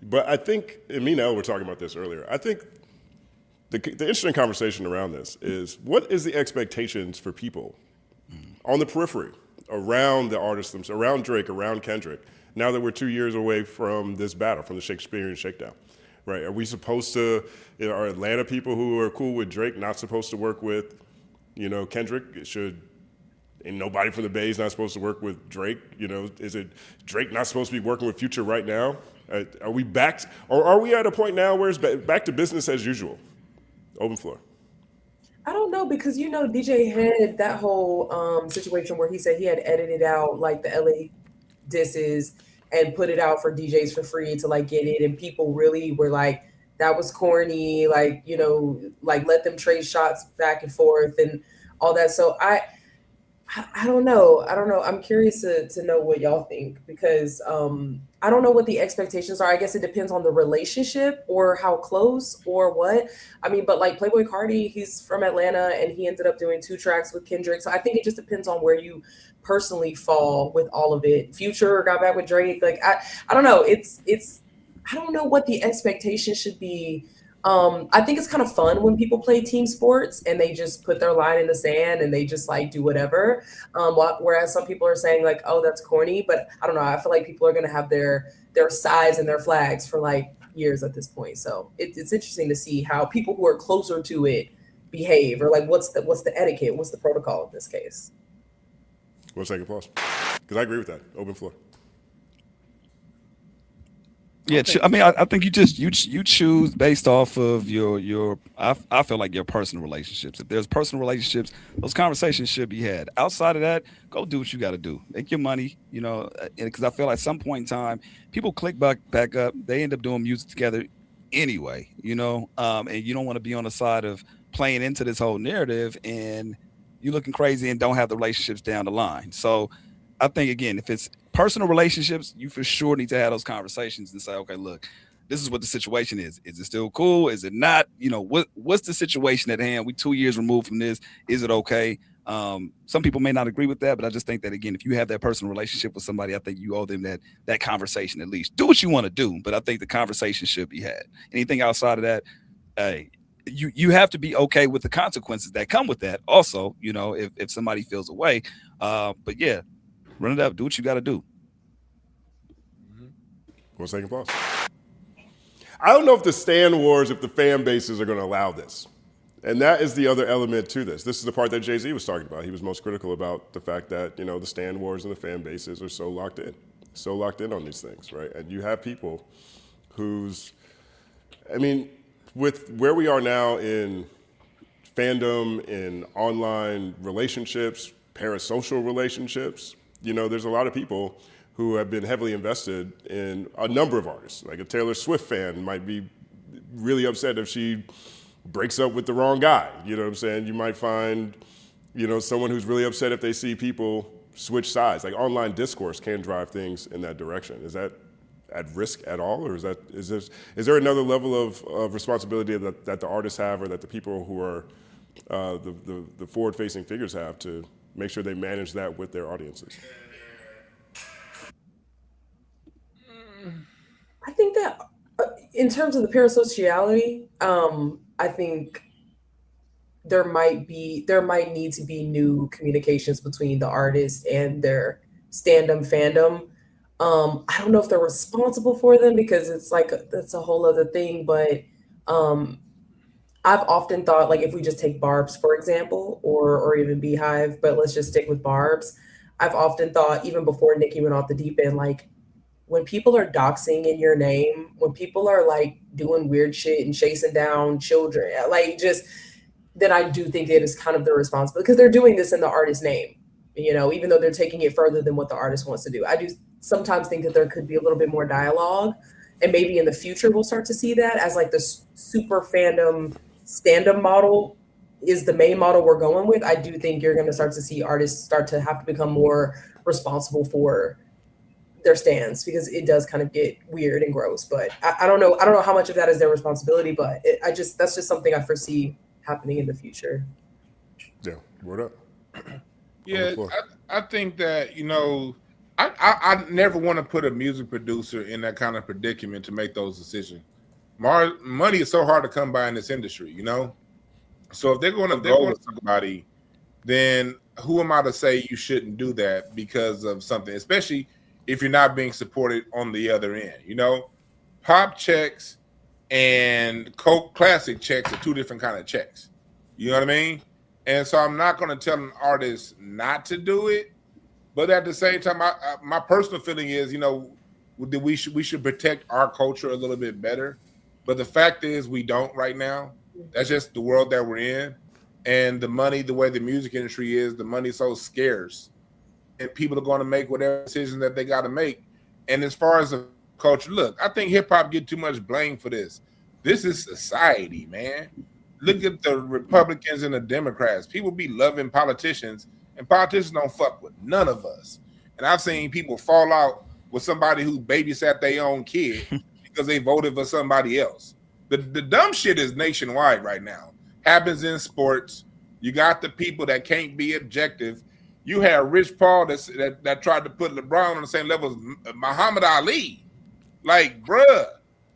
But I think, and me and Elle were talking about this earlier, I think the interesting conversation around this is what is the expectations for people on the periphery around the artists themselves, around Drake, around Kendrick, now that we're 2 years away from this battle, from the Shakespearean shakedown, right? Are we supposed to, are Atlanta people who are cool with Drake not supposed to work with, Kendrick? And nobody from the Bay is not supposed to work with Drake? Is it Drake not supposed to be working with Future right now? Are we back, or are we at a point now where it's back to business as usual? Open floor. I don't know, because DJ had that whole situation where he said he had edited out like the LA disses and put it out for DJs for free to like get it, and people really were like, that was corny, like like let them trade shots back and forth and all that. So I don't know. I'm curious to know what y'all think, because I don't know what the expectations are. I guess it depends on the relationship or how close or what. I mean, but like Playboi Carti, he's from Atlanta and he ended up doing 2 tracks with Kendrick. So I think it just depends on where you personally fall with all of it. Future got back with Drake. Like I don't know. It's I don't know what the expectation should be. I think it's kind of fun when people play team sports and they just put their line in the sand and they just like do whatever. Whereas some people are saying like, oh, that's corny. But I don't know. I feel like people are going to have their sides and their flags for like years at this point. So it's interesting to see how people who are closer to it behave, or like what's the etiquette, what's the protocol in this case. 1 second pause, because I agree with that. Open floor. Yeah, I think you choose based off of your I feel like your personal relationships. If there's personal relationships, those conversations should be had. Outside of that, go do what you got to do. Make your money, because I feel like at some point in time, people click back up. They end up doing music together anyway, and you don't want to be on the side of playing into this whole narrative and you looking crazy and don't have the relationships down the line. So I think, again, if it's personal relationships, you for sure need to have those conversations and say, okay, look, this is what the situation is. Is it still cool? Is it not? What's the situation at hand? We 2 years removed from this. Is it okay? Some people may not agree with that, but I just think that, again, if you have that personal relationship with somebody, I think you owe them that conversation at least. Do what you want to do, but I think the conversation should be had. Anything outside of that, you have to be okay with the consequences that come with that. Also, if somebody feels away, but yeah, run it up. Do what you got to do. 1 second pause. I don't know if the stan wars, if the fan bases are going to allow this. And that is the other element to this. This is the part that Jay-Z was talking about. He was most critical about the fact that, the stan wars and the fan bases are so locked in on these things, right? And you have people with where we are now in fandom, in online relationships, parasocial relationships, there's a lot of people who have been heavily invested in a number of artists. Like a Taylor Swift fan might be really upset if she breaks up with the wrong guy. You know what I'm saying? You might find, someone who's really upset if they see people switch sides. Like online discourse can drive things in that direction. Is that at risk at all, or is there another level of responsibility that the artists have, or that the people who are the forward-facing figures have to make sure they manage that with their audiences? I think that in terms of the parasociality, I think there might need to be new communications between the artist and their stand-up fandom. I don't know if they're responsible for them, because it's like that's a whole other thing. But I've often thought, like, if we just take Barb's for example, or even Beehive, but let's just stick with Barb's. I've often thought, even before Nicki went off the deep end, like, when people are doxing in your name, when people are like doing weird shit and chasing down children, like, just then I do think it is kind of their responsibility, because they're doing this in the artist's name, even though they're taking it further than what the artist wants to do. I do sometimes think that there could be a little bit more dialogue, and maybe in the future we'll start to see that as like the super fandom stand-up model is the main model we're going with. I do think you're going to start to see artists start to have to become more responsible for their stands, because it does kind of get weird and gross. But I don't know how much of that is their responsibility, but that's just something I foresee happening in the future. Yeah, word up. Yeah, I think that, I never want to put a music producer in that kind of predicament to make those decisions. Money is so hard to come by in this industry, So if they're going to go with somebody, then who am I to say you shouldn't do that because of something, especially if you're not being supported on the other end, Pop checks and Coke Classic checks are two different kind of checks. You know what I mean? And so I'm not going to tell an artist not to do it, but at the same time, my personal feeling is, we should protect our culture a little bit better. But the fact is, we don't right now. That's just the world that we're in, and the money, the way the music industry is, the money's so scarce, and people are going to make whatever decision that they got to make. And as far as the culture, look, I think hip hop get too much blame for this. This is society, man. Look at the Republicans and the Democrats. People be loving politicians, and politicians don't fuck with none of us. And I've seen people fall out with somebody who babysat their own kid because they voted for somebody else. The dumb shit is nationwide right now. Happens in sports. You got the people that can't be objective. You have Rich Paul that tried to put LeBron on the same level as Muhammad Ali. Like, bruh,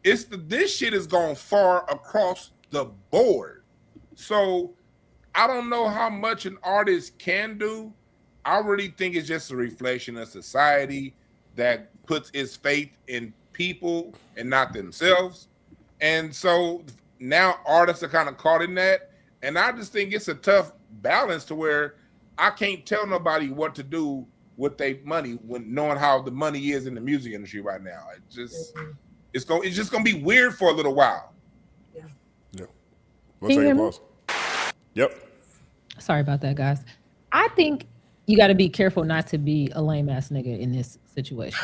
this shit is going far across the board. So I don't know how much an artist can do. I really think it's just a reflection of society that puts its faith in people and not themselves. And so now artists are kind of caught in that. And I just think it's a tough balance to where I can't tell nobody what to do with their money when knowing how the money is in the music industry right now. It's just gonna be weird for a little while. Yeah. One second, pause. Yep. Sorry about that, guys. I think you got to be careful not to be a lame ass nigga in this situation.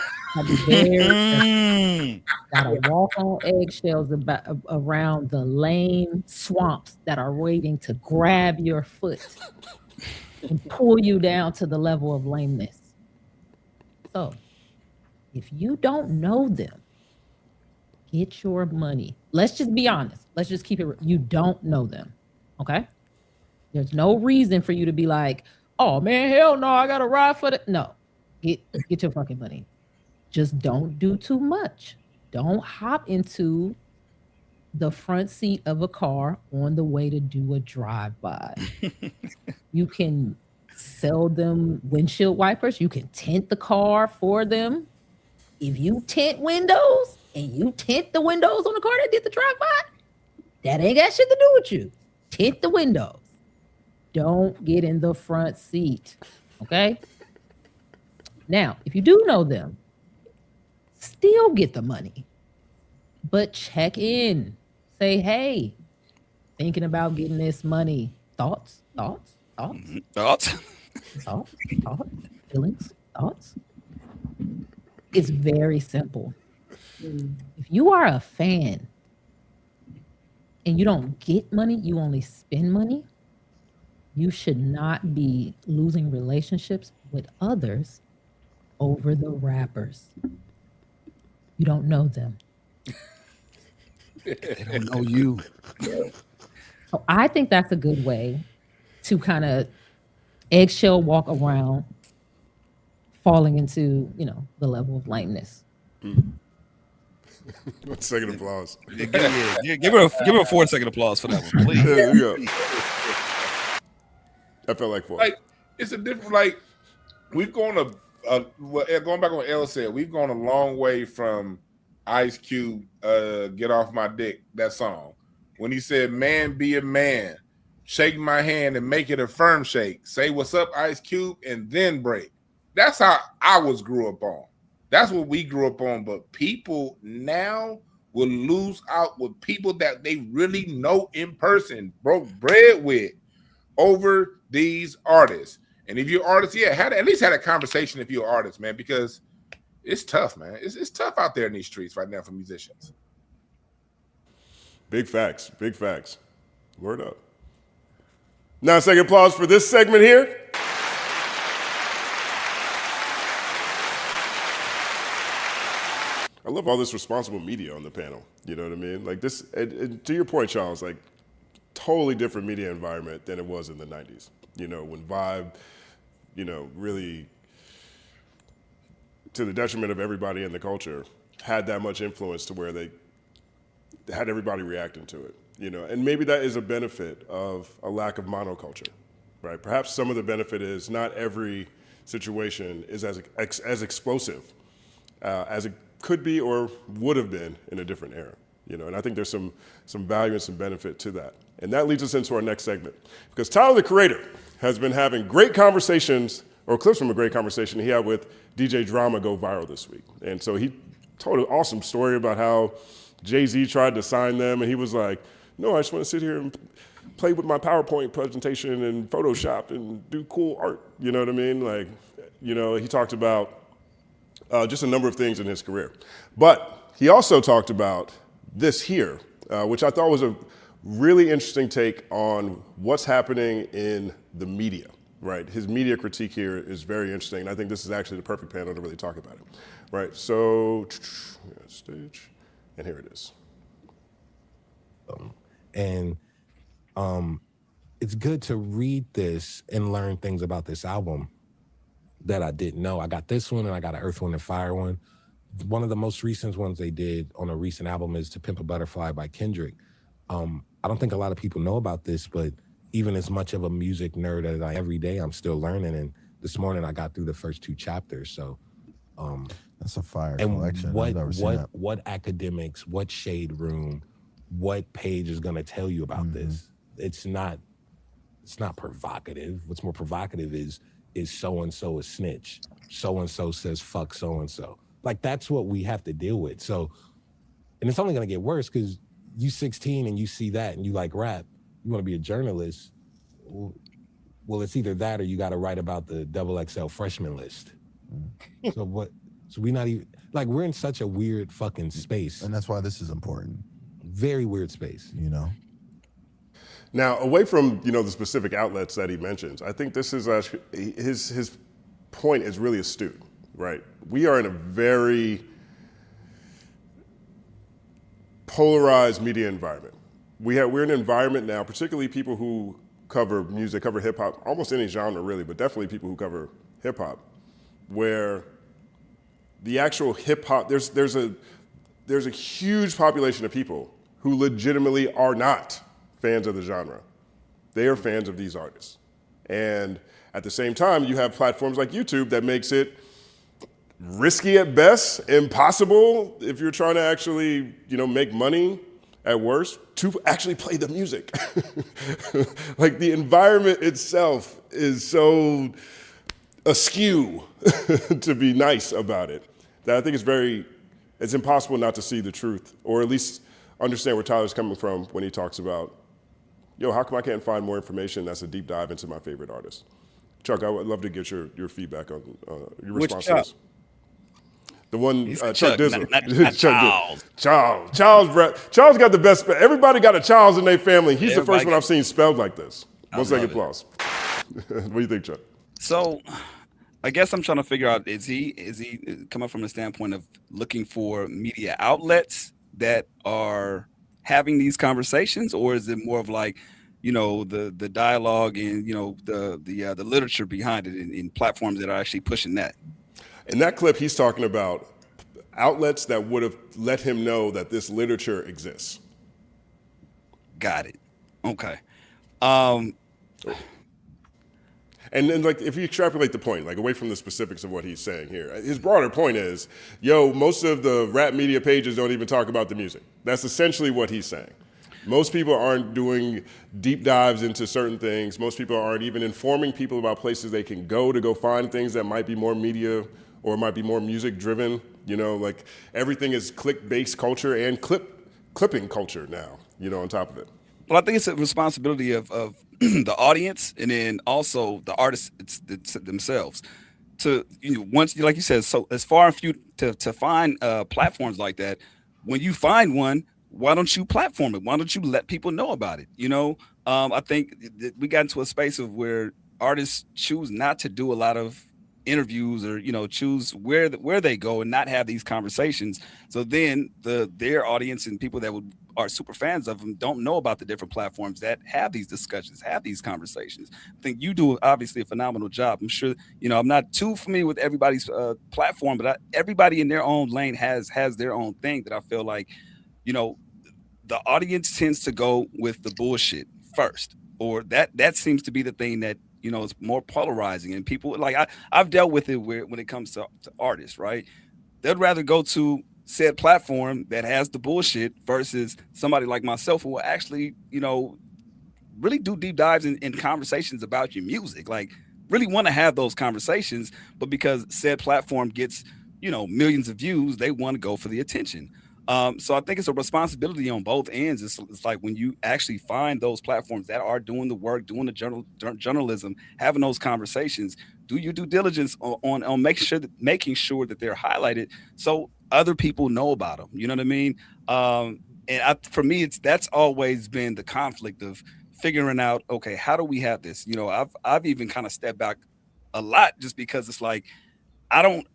Gotta walk on eggshells around the lame swamps that are waiting to grab your foot and pull you down to the level of lameness. So, if you don't know them, get your money. Let's just be honest. Let's just keep it. You don't know them, okay? There's no reason for you to be like, oh man, hell no, I gotta ride for the. No, get your fucking money. Just don't do too much. Don't hop into the front seat of a car on the way to do a drive-by. You can sell them windshield wipers. You can tint the car for them. If you tint windows and you tint the windows on the car that did the drive-by, that ain't got shit to do with you. Tint the windows. Don't get in the front seat, okay? Now, if you do know them, still get the money, but check in. Say, hey, thinking about getting this money. Thoughts? Feelings? Thoughts? It's very simple. If you are a fan and you don't get money, you only spend money, you should not be losing relationships with others over the rappers. You don't know them. They don't know you. So I think that's a good way to kind of eggshell walk around falling into, the level of lameness. One second applause. Give her a 4-second applause for that one, please. There we go. That felt like 4. Like, it's a different, like, we've gone going back on Elle said, we've gone a long way from Ice Cube, Get Off My Dick, that song. When he said, man, be a man, shake my hand and make it a firm shake. Say what's up, Ice Cube, and then break. That's how I grew up on. That's what we grew up on. But people now will lose out with people that they really know in person, broke bread with, over these artists. And if you're artists, at least had a conversation if you're an artist, man, because it's tough, man. It's tough out there in these streets right now for musicians. Big facts. Big facts. Word up. Now, second applause for this segment here. I love all this responsible media on the panel. You know what I mean? Like this, and to your point, Charles, like totally different media environment than it was in the 90s. When Vibe, really to the detriment of everybody in the culture, had that much influence to where they had everybody reacting to it. And maybe that is a benefit of a lack of monoculture, right? Perhaps some of the benefit is not every situation is as explosive as it could be or would have been in a different era, and I think there's some value and some benefit to that. And that leads us into our next segment, because Tyler, the Creator, has been having great conversations, or clips from a great conversation he had with DJ Drama go viral this week. And so he told an awesome story about how Jay-Z tried to sign them, and he was like, no, I just want to sit here and play with my PowerPoint presentation and Photoshop and do cool art. You know what I mean? Like, he talked about just a number of things in his career. But he also talked about this here, which I thought was a really interesting take on what's happening in the media, right? His media critique here is very interesting, and I think this is actually the perfect panel to really talk about it, right? So, stage, and here it is. It's good to read this and learn things about this album that I didn't know. I got this one and I got an Earth, Wind & Fire one. One of the most recent ones they did on a recent album is To Pimp a Butterfly by Kendrick. I don't think a lot of people know about this, but even as much of a music nerd as I every day, I'm still learning. And this morning I got through the first 2 chapters. So that's a fire and collection. what academics, what shade room, what page is gonna tell you about this? It's not provocative. What's more provocative is so-and-so a snitch. So-and-so says fuck so-and-so. Like that's what we have to deal with. So, and it's only gonna get worse because you 16 and you see that and you like rap, you wanna be a journalist. Well, it's either that or you gotta write about the XXL freshman list. So we not even, like we're in such a weird fucking space. And that's why this is important. Very weird space. Now, away from the specific outlets that he mentions, I think this is actually, his point is really astute, right? We are in a very polarized media environment. We're in an environment now, particularly people who cover music, cover hip hop, almost any genre really, but definitely people who cover hip hop, where the actual hip hop, there's a huge population of people who legitimately are not fans of the genre. They are fans of these artists. And at the same time, you have platforms like YouTube that makes it risky at best, impossible if you're trying to actually, make money at worst, to actually play the music. Like the environment itself is so askew to be nice about it that I think it's impossible not to see the truth, or at least understand where Tyler's coming from when he talks about, how come I can't find more information that's a deep dive into my favorite artist? Chuck, I would love to get your feedback on your response to this. The one He Chuck said Chuck, Dizzle. not Charles. Charles got the best. Everybody got a Charles in their family. He's the first Everybody one I've seen spelled like this. I 1 second love it. applause. What do you think, Chuck? So I guess I'm trying to figure out, is he coming from a standpoint of looking for media outlets that are having these conversations, or is it more of like, you know, the dialogue and, you know, the literature behind it in platforms that are actually pushing that? In that clip, he's talking about outlets that would have let him know that this literature exists. Got it. Okay. And then, like, if you extrapolate the point, like, away from the specifics of what he's saying here, his broader point is, most of the rap media pages don't even talk about the music. That's essentially what he's saying. Most people aren't doing deep dives into certain things. Most people aren't even informing people about places they can go to go find things that might be more media or might be more music driven. You know, like, everything is click-based culture and clipping culture now, you know, on top of it. Well, I think it's a responsibility of the audience and then also the artists themselves to, you know, once, like you said, so as far as you to find platforms like that, when you find one, why don't you platform it? Why don't you let people know about it? You know, I think we got into a space of where artists choose not to do a lot of interviews or, you know, choose where they go and not have these conversations. So then their audience and people that are super fans of them don't know about the different platforms that have these discussions, have these conversations. I think you do obviously a phenomenal job. I'm sure, you know, I'm not too familiar with everybody's platform, but everybody in their own lane has their own thing that I feel like, you know, the audience tends to go with the bullshit first, or that seems to be the thing that, you know, is more polarizing. And people, like, I've dealt with it when it comes to artists, right? They'd rather go to said platform that has the bullshit versus somebody like myself who will actually, you know, really do deep dives in conversations about your music, like really want to have those conversations, but because said platform gets, you know, millions of views, they want to go for the attention. So I think it's a responsibility on both ends. It's like when you actually find those platforms that are doing the work, doing the journalism, having those conversations, do your due diligence on making sure that they're highlighted so other people know about them. You know what I mean? For me, that's always been the conflict of figuring out, okay, how do we have this? You know, I've even kind of stepped back a lot just because it's like,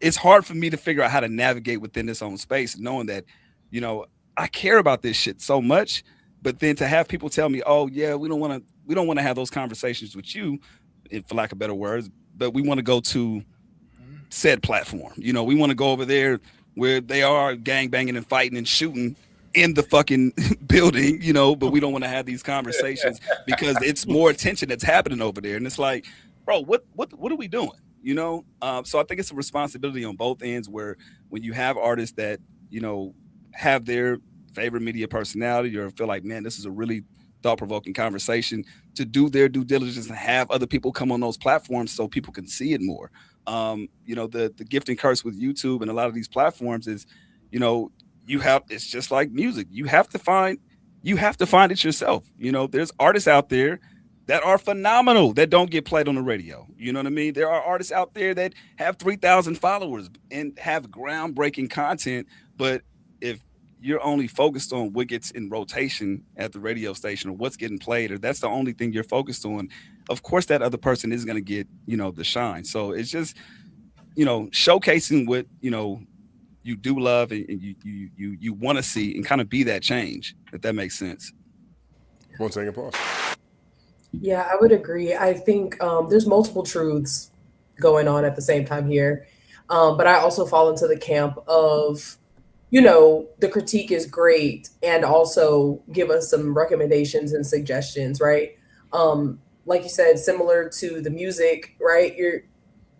it's hard for me to figure out how to navigate within this own space, knowing that, you know, I care about this shit so much, but then to have people tell me, oh yeah, we don't want to have those conversations with you, for lack of better words, but we want to go to said platform. You know, we want to go over there where they are gang banging and fighting and shooting in the fucking building, you know, but we don't want to have these conversations because it's more attention that's happening over there. And it's like, bro, what are we doing? You know? So I think it's a responsibility on both ends where when you have artists that, you know, have their favorite media personality or feel like, man, this is a really thought-provoking conversation, to do their due diligence and have other people come on those platforms so people can see it more. You know, the gift and curse with YouTube and a lot of these platforms is, you know, it's just like music. You have to find it yourself. You know, there's artists out there that are phenomenal that don't get played on the radio. You know what I mean? There are artists out there that have 3,000 followers and have groundbreaking content, but if you're only focused on what gets in rotation at the radio station or what's getting played, or that's the only thing you're focused on, of course that other person is going to get, you know, the shine. So it's just, you know, showcasing what, you know, you do love and you want to see and kind of be that change, if that makes sense. 1 second pause. Yeah, I would agree. I think there's multiple truths going on at the same time here. But I also fall into the camp of, you know, the critique is great and also give us some recommendations and suggestions, right? Like you said, similar to the music, right?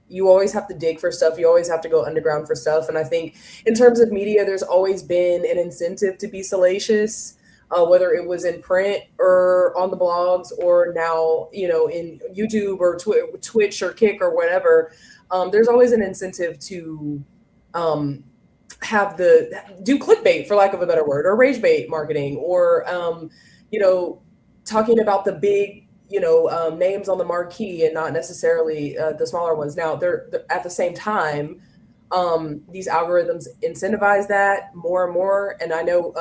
You always have to dig for stuff. You always have to go underground for stuff. And I think in terms of media, there's always been an incentive to be salacious, whether it was in print or on the blogs or now, you know, in YouTube or Twitch or Kick or whatever. There's always an incentive to do clickbait, for lack of a better word, or rage bait marketing, or you know, talking about the big, you know, names on the marquee and not necessarily the smaller ones. Now they're at the same time, these algorithms incentivize that more and more. And I know,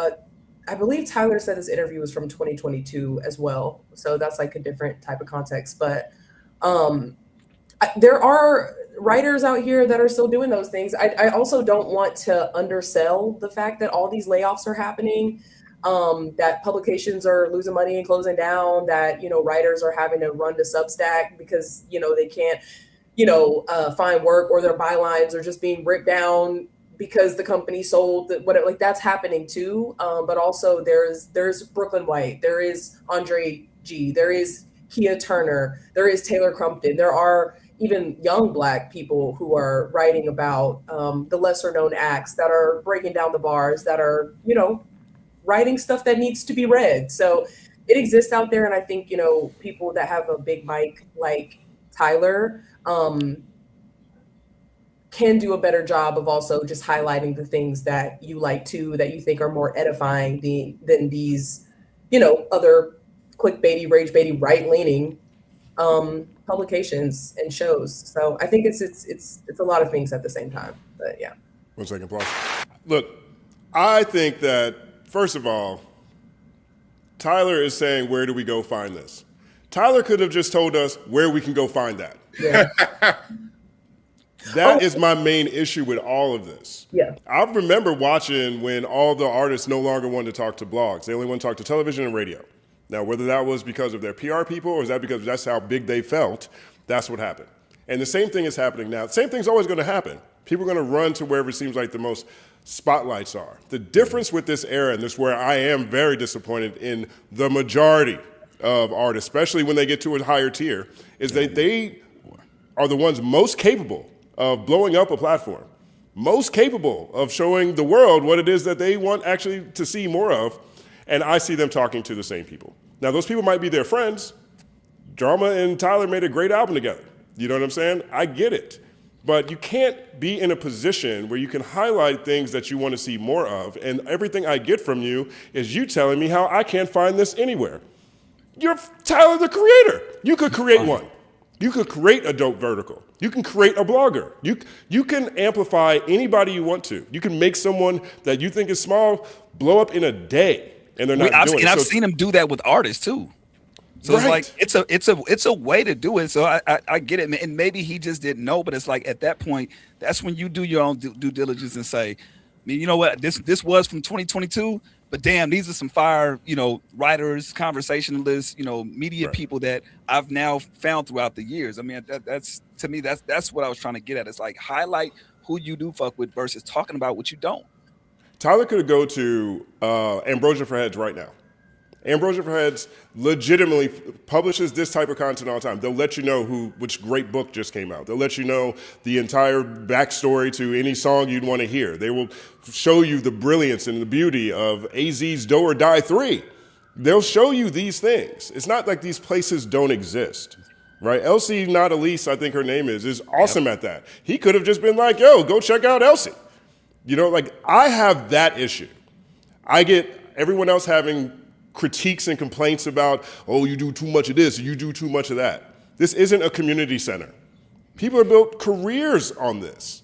I believe Tyler said this interview was from 2022 as well. So that's like a different type of context. But there are writers out here that are still doing those things. I also don't want to undersell the fact that all these layoffs are happening, that publications are losing money and closing down, that, writers are having to run to Substack because, they can't, find work, or their bylines are just being ripped down because the company sold whatever. Like, that's happening too. But also there's Brooklyn White, there is Andre G, there is Kia Turner, there is Taylor Crumpton. There are even young Black people who are writing about the lesser known acts, that are breaking down the bars, that are, writing stuff that needs to be read. So it exists out there. And I think, people that have a big mic like Tyler can do a better job of also just highlighting the things that you like too, that you think are more edifying than these, other clickbaity, rage-baity, right-leaning publications and shows. So I think it's a lot of things at the same time. But yeah. 1 second, pause. Look, I think that, first of all, Tyler is saying, where do we go find this? Tyler could have just told us where we can go find that. Yeah. That is my main issue with all of this. Yeah. I remember watching when all the artists no longer wanted to talk to blogs. They only want to talk to television and radio. Now, whether that was because of their PR people, or is that because that's how big they felt, that's what happened. And the same thing is happening now. The same thing's always going to happen. People are going to run to wherever it seems like the most spotlights are. The difference with this era, and this is where I am very disappointed in the majority of artists, especially when they get to a higher tier, is that they are the ones most capable of blowing up a platform, most capable of showing the world what it is that they want actually to see more of. And I see them talking to the same people. Now, those people might be their friends. Drama and Tyler made a great album together. You know what I'm saying? I get it. But you can't be in a position where you can highlight things that you want to see more of, and everything I get from you is you telling me how I can't find this anywhere. You're Tyler, the creator. You could create one. You could create a dope vertical. You can create a blogger. You can amplify anybody you want to. You can make someone that you think is small blow up in a day, and they're not doing it. I've seen him do that with artists too. So Right. it's like it's a way to do it. So I get it, and maybe he just didn't know. But it's like at that point, that's when you do your own due diligence and say, I mean, you know what, this was from 2022, but damn, these are some fire, writers, conversationalists, media people that I've now found throughout the years. I mean, that's to me, that's what I was trying to get at. It's like highlight who you do fuck with versus talking about what you don't. Tyler could go to Ambrosia for Heads right now. Ambrosia for Heads legitimately publishes this type of content all the time. They'll let you know which great book just came out. They'll let you know the entire backstory to any song you'd want to hear. They will show you the brilliance and the beauty of AZ's Do or Die 3. They'll show you these things. It's not like these places don't exist, right? Elle-Z, not Elise, I think her name is awesome at that. He could have just been like, yo, go check out Elle-Z. I have that issue. I get everyone else having critiques and complaints about, oh, you do too much of this, you do too much of that. This isn't a community center. People have built careers on this.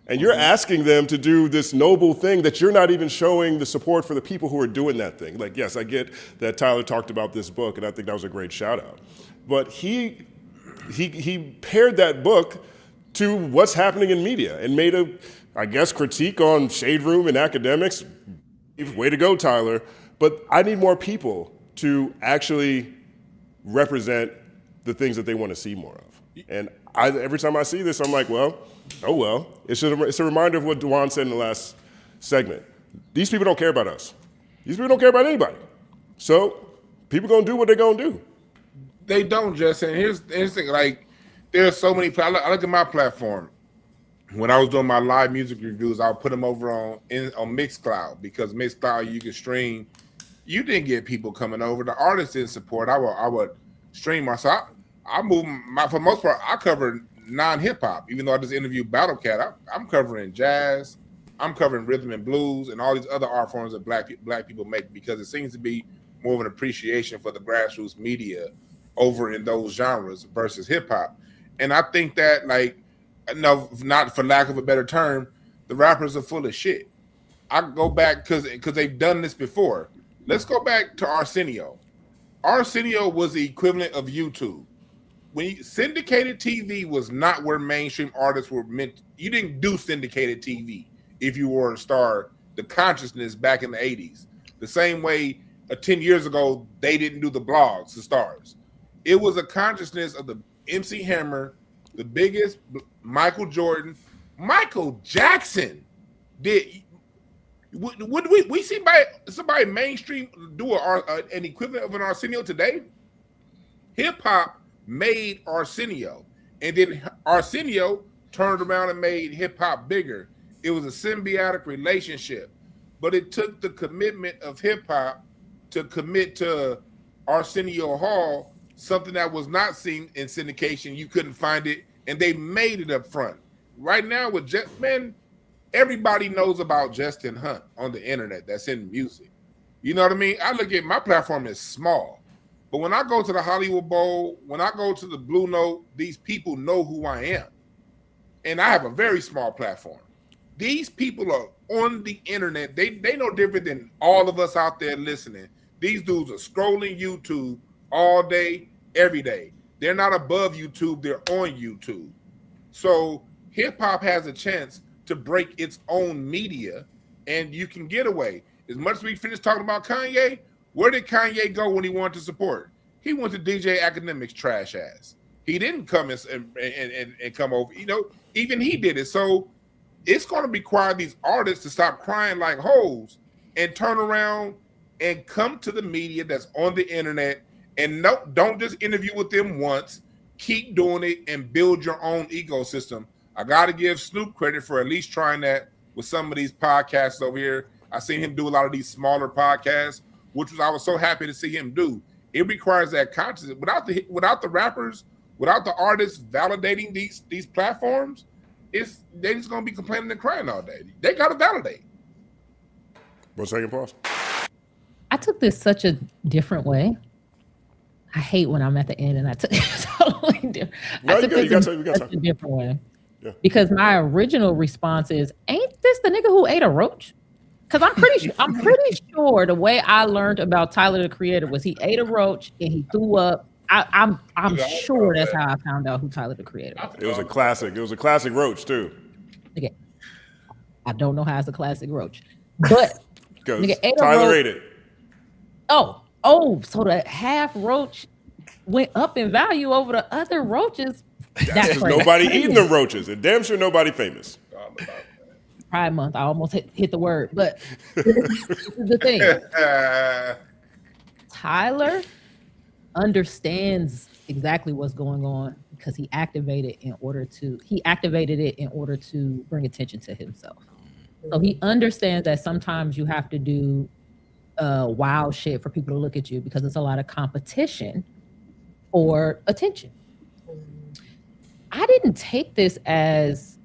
And you're asking them to do this noble thing that you're not even showing the support for the people who are doing that thing. Like, yes, I get that Tyler talked about this book, and I think that was a great shout out. But he paired that book to what's happening in media and made a, I guess, critique on Shade Room and academics. Way to go, Tyler. But I need more people to actually represent the things that they want to see more of. And every time I see this, I'm like, well, oh well. It's a reminder of what Dwann said in the last segment. These people don't care about us. These people don't care about anybody. So people gonna do what they're gonna do. They don't, Justin. Here's the thing, like, there's so many, I look at my platform. When I was doing my live music reviews, I'll put them over on Mixcloud, because Mixcloud you can stream. You didn't get people coming over. The artists didn't support. I would stream myself. I move for the most part. I cover non-hip hop, even though I just interviewed Battle Cat. I'm covering jazz. I'm covering rhythm and blues and all these other art forms that black people make, because it seems to be more of an appreciation for the grassroots media over in those genres versus hip hop. And I think that, like, no, not for lack of a better term, the rappers are full of shit. I go back because they've done this before. Let's go back to Arsenio. Arsenio was the equivalent of YouTube. When syndicated TV was not where mainstream artists were meant. You didn't do syndicated TV if you were a star. The consciousness back in the 80s, the same way 10 years ago they didn't do the blogs, the stars. It was a consciousness of the MC Hammer, the biggest, Michael Jordan, Michael Jackson. Would we see somebody mainstream do an equivalent of an Arsenio today? Hip hop made Arsenio, and then Arsenio turned around and made hip hop bigger. It was a symbiotic relationship, but it took the commitment of hip hop to commit to Arsenio Hall, something that was not seen in syndication. You couldn't find it, and they made it up front. Right now with everybody knows about Justin Hunt on the internet that's in music. You know what I mean? I look at my platform as small. But when I go to the Hollywood Bowl, when I go to the Blue Note, these people know who I am. And I have a very small platform. These people are on the internet. They know different than all of us out there listening. These dudes are scrolling YouTube all day, every day. They're not above YouTube. They're on YouTube. So hip-hop has a chance to break its own media, and you can get away. As much as we finished talking about Kanye, where did Kanye go when he wanted to support? He went to DJ Academic's trash ass. He didn't come and come over. You know, even he did it. So it's going to require these artists to stop crying like hoes and turn around and come to the media that's on the internet, and don't just interview with them once. Keep doing it and build your own ecosystem. I got to give Snoop credit for at least trying that with some of these podcasts over here. I seen him do a lot of these smaller podcasts, which I was so happy to see him do. It requires that consciousness. Without the rappers, without the artists validating these platforms, they're just gonna be complaining and crying all day. They gotta validate. 1 second, pause. I took this such a different way. I hate when I'm at the end and I took it totally different. No, I took this in such a different way. Yeah. Because my original response is, ain't this the nigga who ate a roach? Because I'm pretty sure the way I learned about Tyler the Creator was he ate a roach and he threw up. I'm sure that's how I found out who Tyler the Creator was. It was a classic. It was a classic roach too. Okay. I don't know how it's a classic roach, but nigga ate Tyler ate it. Oh, so the half roach went up in value over the other roaches. That's because nobody eating the roaches, and damn sure nobody famous. Pride Month, I almost hit the word, but this is the thing. Tyler understands exactly what's going on because he activated it in order to bring attention to himself. So he understands that sometimes you have to do wild shit for people to look at you because it's a lot of competition for attention. I didn't take this as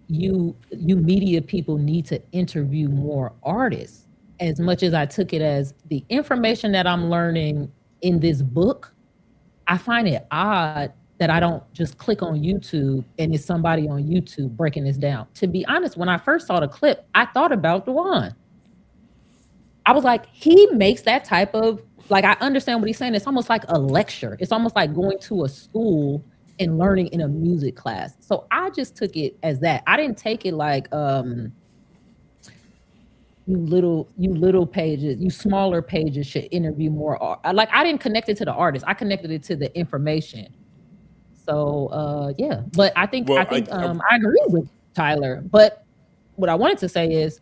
you media people need to interview more artists as much as I took it as the information that I'm learning in this book. I find it odd that I don't just click on YouTube and it's somebody on YouTube breaking this down. To be honest, when I first saw the clip, I thought about Dwann. I was like, he makes that type of, like, I understand what he's saying. It's almost like a lecture. It's almost like going to a school and learning in a music class. So I just took it as that. I didn't take it like you little pages, you smaller pages should interview more. Like, I didn't connect it to the artist. I connected it to the information. So yeah, but I think I agree with Tyler. But what I wanted to say is,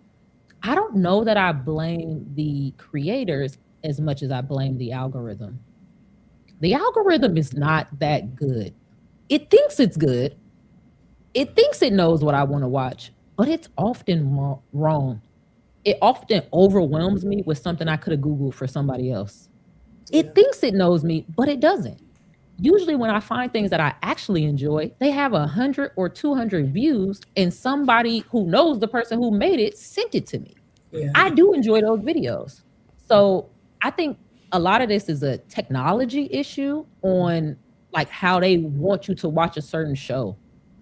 I don't know that I blame the creators as much as I blame the algorithm. The algorithm is not that good. It thinks it's good. It thinks it knows what I want to watch, but it's often wrong. It often overwhelms me with something I could have Googled for somebody else. It thinks it knows me, but it doesn't. Usually when I find things that I actually enjoy, they have 100 or 200 views and somebody who knows the person who made it sent it to me. Yeah. I do enjoy those videos. So I think a lot of this is a technology issue on like how they want you to watch a certain show,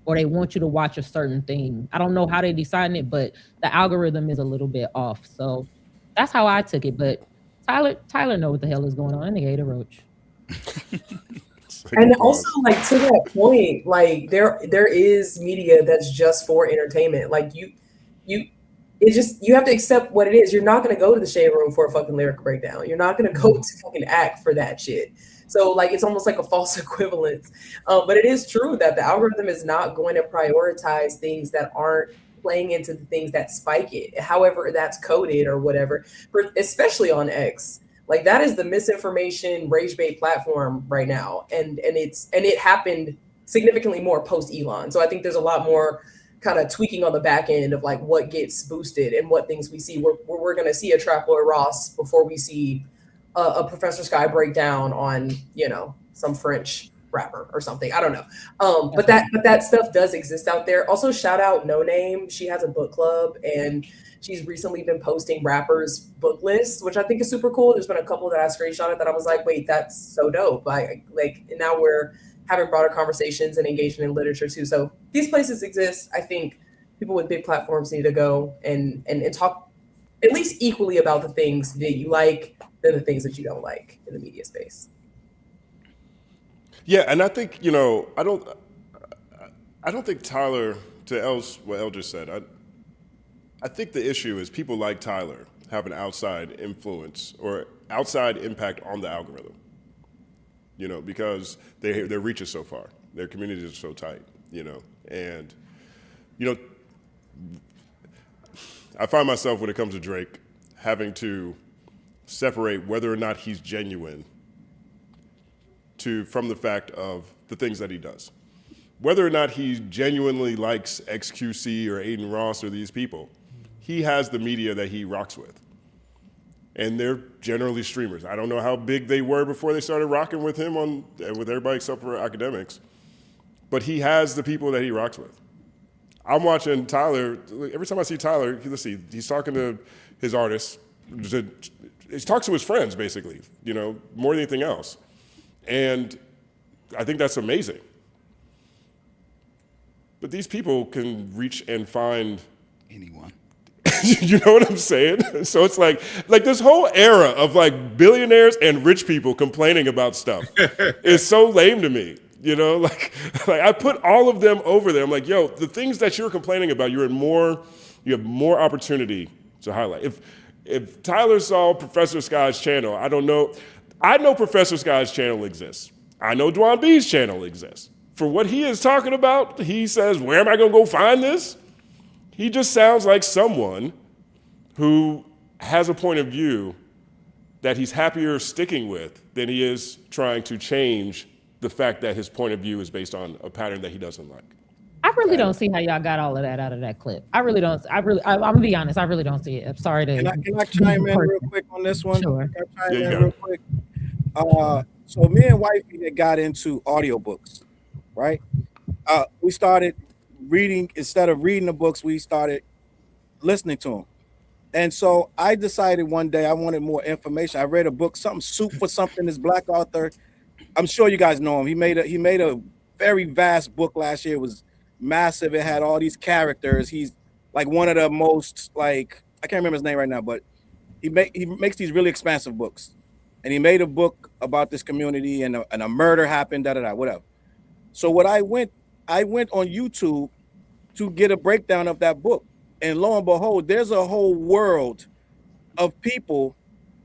or they want you to watch a certain thing. I don't know how they deciding it, but the algorithm is a little bit off. So that's how I took it. But Tyler know what the hell is going on. That nigga ate a roach. And also, like, to that point, like there is media that's just for entertainment. Like you have to accept what it is. You're not gonna go to the shade room for a fucking lyric breakdown. You're not gonna go to fucking act for that shit. So like it's almost like a false equivalence. But it is true that the algorithm is not going to prioritize things that aren't playing into the things that spike it, however that's coded or whatever, especially on X. Like that is the misinformation rage bait platform right now, and it happened significantly more post Elon. So I think there's a lot more kind of tweaking on the back end of like what gets boosted and what things we see. We're going to see a Trap Lord Ross before we see a Professor Sky breakdown on some French rapper or something. I don't know. But that stuff does exist out there. Also, shout out No Name. She has a book club and she's recently been posting rappers' book lists, which I think is super cool. There's been a couple that I screenshotted that I was like, wait, that's so dope. And now we're having broader conversations and engaging in literature too. So these places exist. I think people with big platforms need to go and talk at least equally about the things that you like than the things that you don't like in the media space. Yeah, and I think, I don't think Tyler, to what Elle just said, I think the issue is people like Tyler have an outside influence or outside impact on the algorithm, because their reach is so far, their communities are so tight, and, I find myself when it comes to Drake having to separate whether or not he's genuine from the fact of the things that he does. Whether or not he genuinely likes XQC or Aiden Ross or these people, he has the media that he rocks with. And they're generally streamers. I don't know how big they were before they started rocking with him with everybody except for academics, but he has the people that he rocks with. I'm watching Tyler, every time I see Tyler, let's see, he's talking to his artists, he talks to his friends basically, more than anything else. And I think that's amazing. But these people can reach and find anyone. You know what I'm saying? So it's like this whole era of like billionaires and rich people complaining about stuff is so lame to me. Like I put all of them over there. I'm like, yo, the things that you're complaining about, you have more opportunity to highlight. If Tyler saw Professor Sky's channel, I don't know. I know Professor Sky's channel exists. I know DwannB's channel exists. For what he is talking about, he says, where am I going to go find this? He just sounds like someone who has a point of view that he's happier sticking with than he is trying to change the fact that his point of view is based on a pattern that he doesn't like. I really don't see how y'all got all of that out of that clip. I'm gonna be honest. I really don't see it. I'm sorry to. Can I chime in real quick on this one? Sure. Can I chime in real quick? So me and wifey had got into audiobooks, right? We started reading, instead of reading the books, we started listening to them. And so I decided one day I wanted more information. I read a book, Soup for Something, this black author. I'm sure you guys know him. He made a very vast book last year. It was massive. It had all these characters. He's like one of the most, like, I can't remember his name right now, but he makes these really expansive books. And he made a book about this community, and a murder happened, whatever. So I went on YouTube to get a breakdown of that book. And lo and behold, there's a whole world of people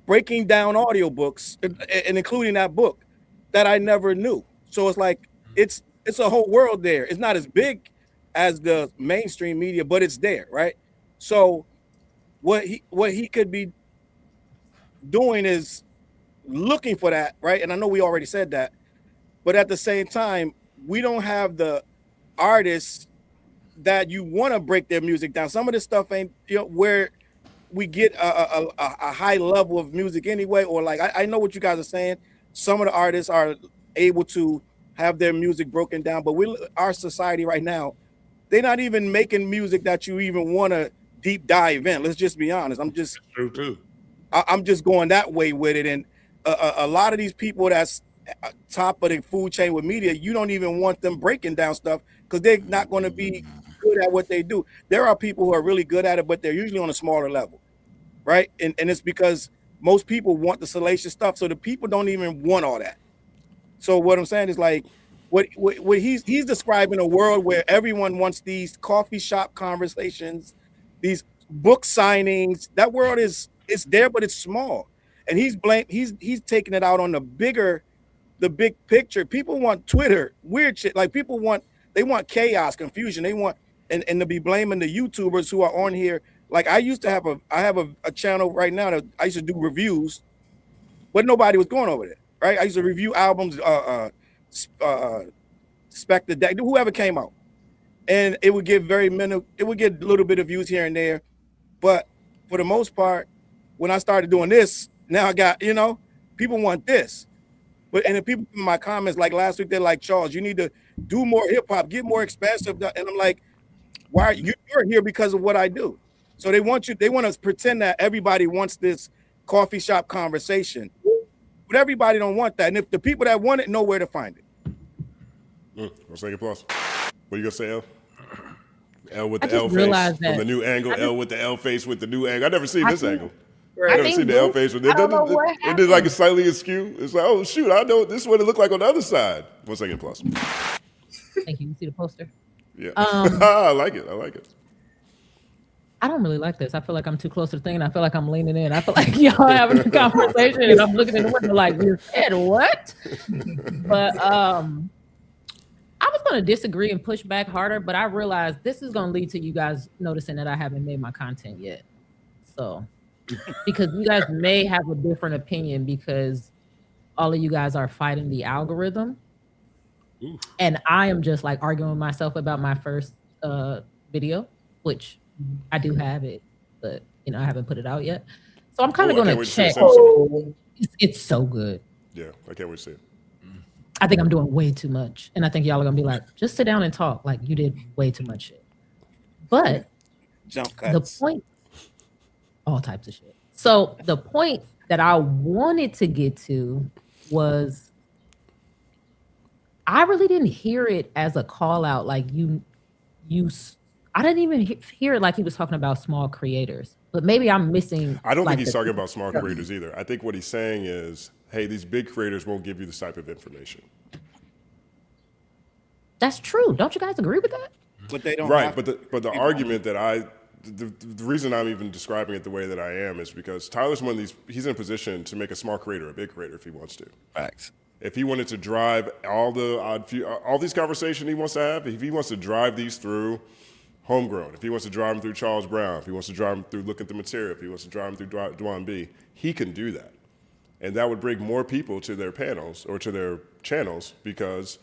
breaking down audiobooks and including that book that I never knew. So it's like, it's a whole world there. It's not as big as the mainstream media, but it's there, right? So what he could be doing is looking for that, right? And I know we already said that, but at the same time, we don't have the artists that you want to break their music down. Some of this stuff ain't, where we get a high level of music anyway, or like, I know what you guys are saying. Some of the artists are able to have their music broken down, but our society right now, they're not even making music that you even want to deep dive in. Let's just be honest. True too. I'm just going that way with it. And a lot of these people that's top of the food chain with media, you don't even want them breaking down stuff because they're not going to be good at what they do. There are people who are really good at it, but they're usually on a smaller level, right? And it's because most people want the salacious stuff, so the people don't even want all that. So what I'm saying is like, what he's describing a world where everyone wants these coffee shop conversations, these book signings. That world is there, but it's small, and he's taking it out on the big picture. People want Twitter, weird shit. Like they want chaos, confusion. They want and to be blaming the YouTubers who are on here. Like I have a channel right now that I used to do reviews, but nobody was going over there. Right? I used to review albums, Spectre Deck, whoever came out, and it would get it would get a little bit of views here and there, but for the most part, when I started doing this, now I got people want this. But and the people in my comments like last week, they're like, Charles, you need to do more hip hop, get more expensive. And I'm like, why are you're here because of what I do? So they want to pretend that everybody wants this coffee shop conversation, but everybody don't want that. And if the people that want it know where to find it. What's second plus? What are you gonna say, L? L with the L face from the new angle. L with the L face with the new angle. I never seen this angle. I never seen the L face with it. It did like a slightly askew. It's like, oh shoot, I know this is what it looked like on the other side. 1 second plus. Thank you. You see the poster? Yeah. I like it. I don't really like this. I feel like I'm too close to the thing, and I feel like I'm leaning in. I feel like y'all having a conversation, and I'm looking in the window like, you said what? But I was going to disagree and push back harder, but I realized this is going to lead to you guys noticing that I haven't made my content yet. So, because you guys may have a different opinion because all of you guys are fighting the algorithm. Ooh. And I am just like arguing with myself about my first video, which I do have it, but I haven't put it out yet. So I'm kind of going to check. It's so good. Yeah, I can't wait to see it. I think I'm doing way too much. And I think y'all are going to be like, just sit down and talk. Like, you did way too much shit. But jump cuts. The point, all types of shit. So the point that I wanted to get to was I really didn't hear it as a call out. Like I didn't even hear it like he was talking about small creators. But maybe I'm missing. I don't think he's talking about small creators either. I think what he's saying is, hey, these big creators won't give you this type of information. That's true. Don't you guys agree with that? But they don't. Right. But the argument that the reason I'm even describing it the way that I am is because Tyler's one of these. He's in a position to make a small creator a big creator if he wants to. Facts. If he wanted to drive all these conversations he wants to have, if he wants to drive these through Homegrown, if he wants to drive them through Charles Brown, if he wants to drive them through Look at the Material, if he wants to drive them through DwannB, he can do that. And that would bring more people to their panels or to their channels because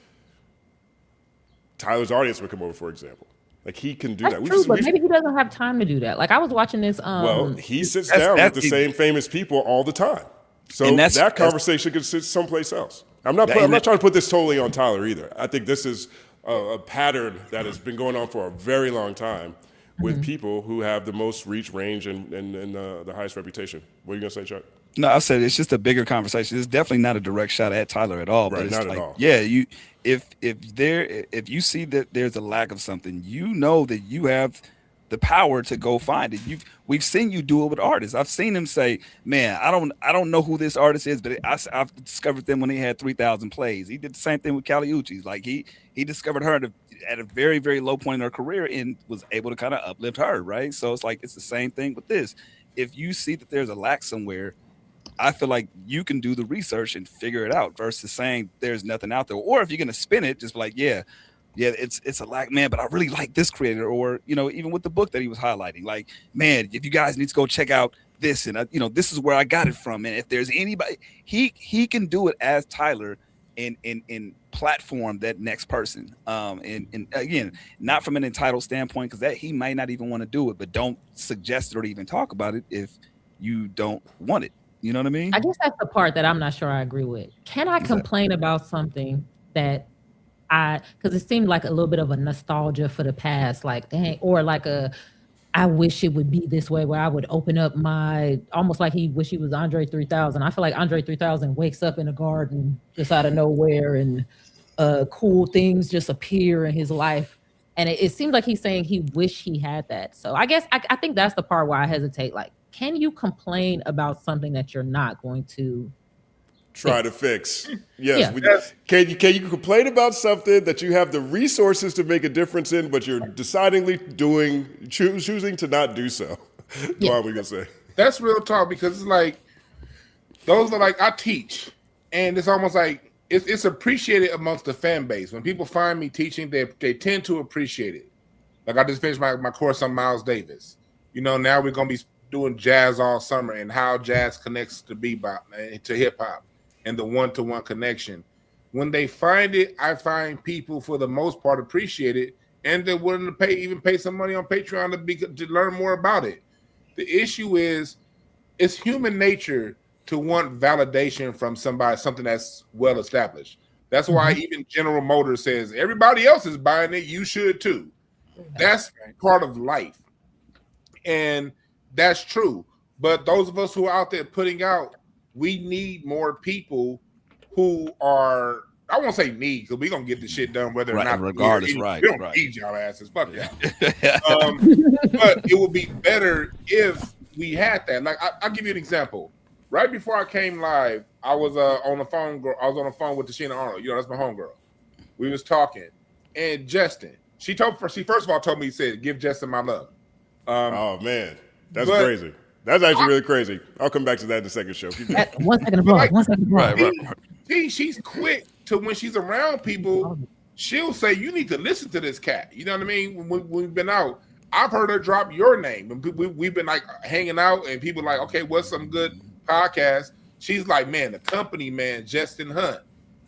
Tyler's audience would come over, for example. Like he can do that. True, but maybe he doesn't have time to do that. Like I was watching this. Well, he sits down with the same famous people all the time. So that conversation could sit someplace else. I'm not trying to put this totally on Tyler either. I think this is a pattern that has been going on for a very long time with people who have the most reach, range, and the highest reputation. What are you gonna say, Chuck? No, I said it's just a bigger conversation. It's definitely not a direct shot at Tyler at all. Right, but it's not like, at all. Yeah, if you see that there's a lack of something, you know that you have the power to go find it. We've seen you do it with artists. I've seen him say, "Man, I don't know who this artist is, but I've discovered them when they had 3,000 plays." He did the same thing with Kali Uchis. Like he discovered her at a very, very low point in her career and was able to kind of uplift her, right? So it's like it's the same thing with this. If you see that there's a lack somewhere, I feel like you can do the research and figure it out versus saying there's nothing out there. Or if you're gonna spin it, just like, yeah, it's a lack, man, but I really like this creator. Or, even with the book that he was highlighting, like, man, if you guys need to go check out this, and this is where I got it from. And if there's anybody, he can do it as Tyler and platform that next person. And again, not from an entitled standpoint, because that he might not even want to do it, but don't suggest it or even talk about it if you don't want it. You know what I mean? I guess that's the part that I'm not sure I agree with. Can I complain about something that because it seemed like a little bit of a nostalgia for the past, like, dang, or like I wish it would be this way where I would open up my, almost like he wish he was Andre 3000. I feel like Andre 3000 wakes up in a garden just out of nowhere and cool things just appear in his life. And it seems like he's saying he wish he had that. So I guess I think that's the part where I hesitate. Like, can you complain about something that you're not going to try to fix? Yes. Can you complain about something that you have the resources to make a difference in, but you're decidingly choosing to not do so? What are we gonna say? That's real talk, because it's like those are like, I teach, and it's almost like it's appreciated amongst the fan base. When people find me teaching, they tend to appreciate it. Like, I just finished my course on Miles Davis. You know, now we're gonna be doing jazz all summer and how jazz connects to bebop and to hip hop and the one-to-one connection. When they find it, I find people for the most part appreciate it, and they're willing to pay some money on Patreon to learn more about it. The issue is, it's human nature to want validation from something that's well established. That's why even General Motors says everybody else is buying it, you should too. That's part of life, and that's true. But those of us who are out there putting out, we need more people who are, I won't say need, because we're going to get the shit done whether or not. Regardless, we don't need y'all asses. Fuck yeah. But it would be better if we had that. Like, I'll give you an example. Right before I came live, I was on the phone. I was on the phone with Tashina Arnold. You know, that's my homegirl. We was talking, and Justin, she first of all told me, said, give Justin my love. Oh man, that's crazy. That's actually really crazy. I'll come back to that in the second show. One second of applause. Right. She's quick to, when she's around people, she'll say, you need to listen to this cat. You know what I mean? When we've been out, I've heard her drop your name. We've been like hanging out, and people like, okay, what's some good podcast? She's like, man, the company, man, Justin Hunt,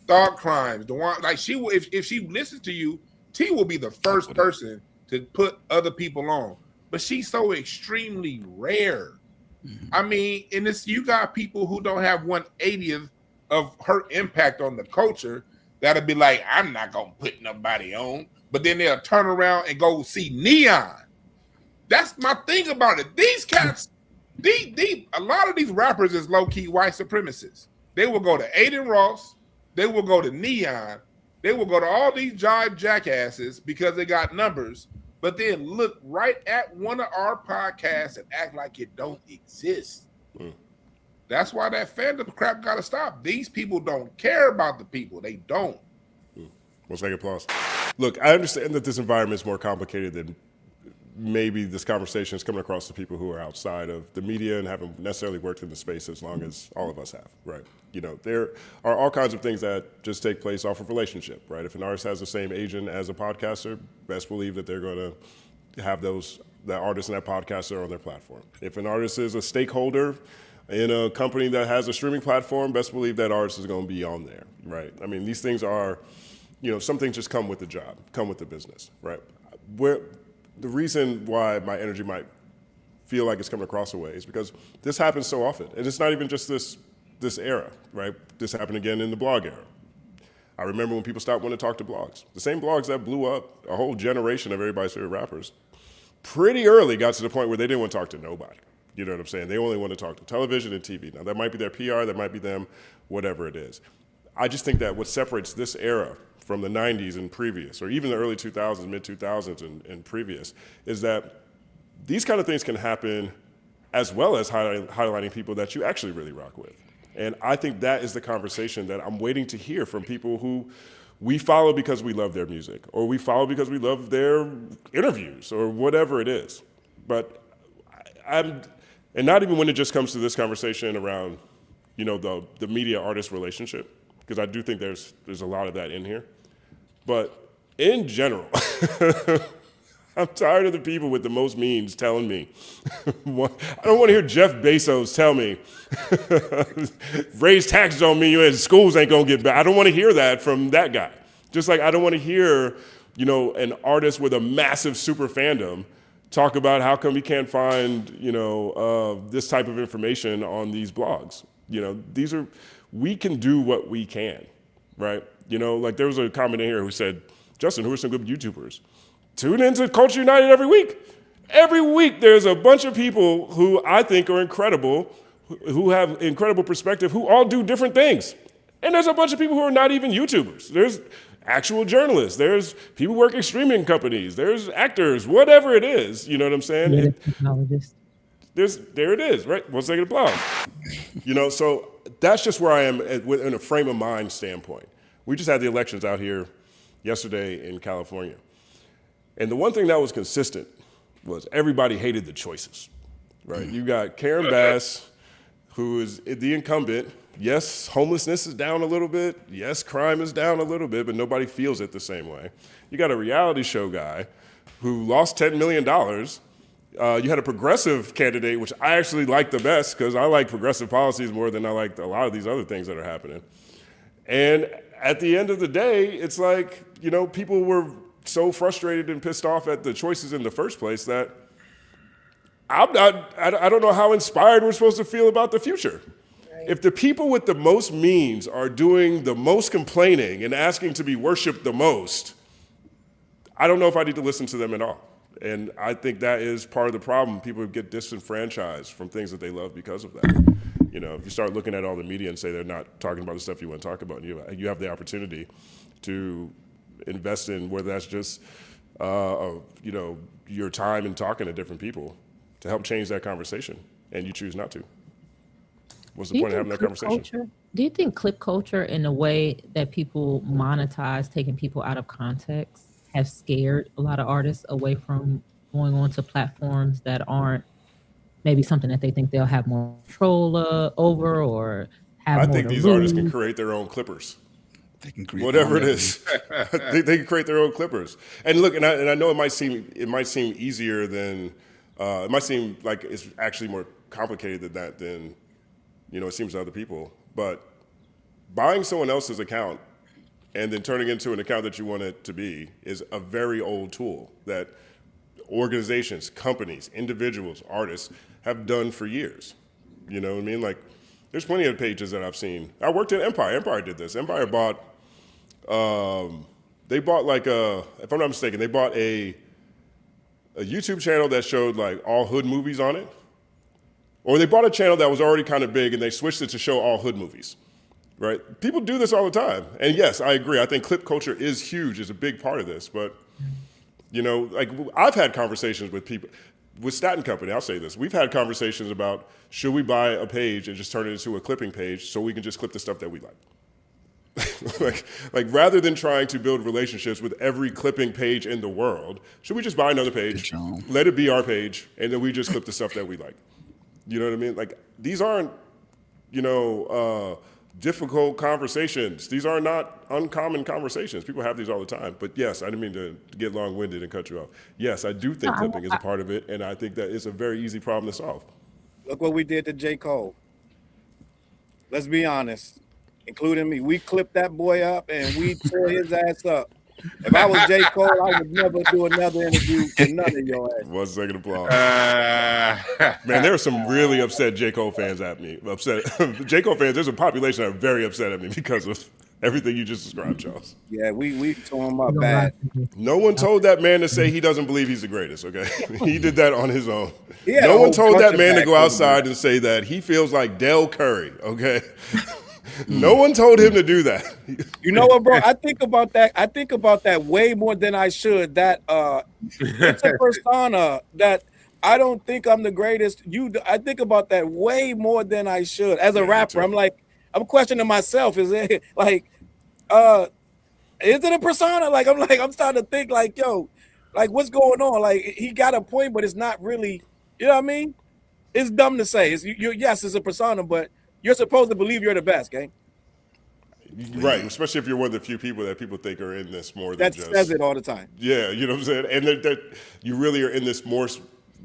Thought Crimes, the one, like, she will, if she listens to you, T will be the first person to put other people on. But she's so extremely rare. I mean, and you got people who don't have 1/80th of her impact on the culture that'll be like, I'm not gonna put nobody on, but then they'll turn around and go see Neon. That's my thing about it. These cats, a lot of these rappers is low-key white supremacists. They will go to Aiden Ross, they will go to Neon, they will go to all these jive jackasses because they got numbers, but then look right at one of our podcasts and act like it don't exist. That's why that fandom crap got to stop. These people don't care about the people. They don't. We'll take applause. Look, I understand that this environment is more complicated than maybe this conversation is coming across to people who are outside of the media and haven't necessarily worked in the space as long as all of us have, right? You know, there are all kinds of things that just take place off of relationship, right? If an artist has the same agent as a podcaster, best believe that they're going to have that artist and that podcaster on their platform. If an artist is a stakeholder in a company that has a streaming platform, best believe that artist is going to be on there, right? I mean, these things are, you know, some things just come with the job, come with the business, right? The reason why my energy might feel like it's coming across a way is because this happens so often. And it's not even just this era, right? This happened again in the blog era. I remember when people stopped wanting to talk to blogs. The same blogs that blew up a whole generation of everybody's favorite rappers pretty early got to the point where they didn't want to talk to nobody. You know what I'm saying? They only want to talk to television and TV. Now, that might be their PR, that might be them, whatever it is. I just think that what separates this era from the 90s and previous, or even the early 2000s, mid-2000s and previous, is that these kind of things can happen as well as highlighting people that you actually really rock with. And I think that is the conversation that I'm waiting to hear from people who we follow because we love their music, or we follow because we love their interviews, or whatever it is. But and not even when it just comes to this conversation around, you know, the media-artist relationship, because I do think there's a lot of that in here. But in general, I'm tired of the people with the most means telling me. I don't want to hear Jeff Bezos tell me, raise taxes on me and schools ain't going to get better. I don't want to hear that from that guy. Just like I don't want to hear, you know, an artist with a massive super fandom talk about how come he can't find, you know, this type of information on these blogs. You know, we can do what we can, right? You know, like there was a comment in here who said, Justin, who are some good YouTubers? Tune into Culture United every week. Every week, there's a bunch of people who I think are incredible, who have incredible perspective, who all do different things. And there's a bunch of people who are not even YouTubers. There's actual journalists. There's people who work at streaming companies. There's actors, whatever it is. You know what I'm saying? There it is, right? 1 second applause. So that's just where I am in a frame of mind standpoint. We just had the elections out here yesterday in California. And the one thing that was consistent was everybody hated the choices, right? You got Karen Bass, who is the incumbent. Yes, homelessness is down a little bit. Yes, crime is down a little bit, but nobody feels it the same way. You got a reality show guy who lost $10 million. You had a progressive candidate, which I actually like the best because I like progressive policies more than I like a lot of these other things that are happening. And at the end of the day, it's like, people were so frustrated and pissed off at the choices in the first place that I don't know how inspired we're supposed to feel about the future. Right. If the people with the most means are doing the most complaining and asking to be worshiped the most, I don't know if I need to listen to them at all. And I think that is part of the problem. People get disenfranchised from things that they love because of that. If you start looking at all the media and say they're not talking about the stuff you want to talk about, and you have the opportunity to invest in whether that's just, your time and talking to different people to help change that conversation, and you choose not to. What's the point of having that conversation? Do you think clip culture and the way that people monetize taking people out of context have scared a lot of artists away from going on to platforms that aren't maybe something that they think they'll have more control over or have I more think to these lose? artists can create their own clippers. They can create whatever it is. they can create their own clippers. And look, and I know it might seem easier than it might seem like it's actually more complicated than that than it seems to other people. But buying someone else's account and then turning it into an account that you want it to be is a very old tool that organizations, companies, individuals, artists have done for years. You know what I mean? Like, there's plenty of pages that I've seen. I worked at Empire. Empire did this. Empire bought, they bought like if I'm not mistaken, they bought a YouTube channel that showed like all hood movies on it. Or they bought a channel that was already kind of big and they switched it to show all hood movies, right? People do this all the time. And yes, I agree. I think clip culture is huge, is a big part of this. But, like I've had conversations with people, with Staten Company, I'll say this. We've had conversations about should we buy a page and just turn it into a clipping page so we can just clip the stuff that we like. like rather than trying to build relationships with every clipping page in the world, should we just buy another page, let it be our page, and then we just clip the stuff that we like? You know what I mean? Like, these aren't, difficult conversations. These are not uncommon conversations. People have these all the time. But yes, I didn't mean to get long-winded and cut you off. Yes, I do think clipping is a part of it, and I think that it's a very easy problem to solve. Look what we did to J. Cole. Let's be honest, including me. We clipped that boy up and we tore his ass up. If I was J. Cole, I would never do another interview for none of your ass. 1 second applause. Man, there are some really upset J. Cole fans at me. J. Cole fans, there's a population that are very upset at me because of everything you just described, Charles. Yeah, we tore him up bad. No one told that man to say he doesn't believe he's the greatest, okay? He did that on his own. Yeah, no one told that man to go outside and say that he feels like Del Curry, okay? No one told him to do that. You know what, bro? I think about that way more than I should. That it's a persona that I don't think I'm the greatest. I think about that way more than I should. As a rapper, I'm questioning myself. Is it like, is it a persona? I'm starting to think like, yo, like what's going on? Like he got a point, but it's not really. You know what I mean? It's dumb to say. Yes, it's a persona, but you're supposed to believe you're the best, gang. Right, especially if you're one of the few people that people think are in this more than just. That says it all the time. Yeah, you know what I'm saying? And that you really are in this more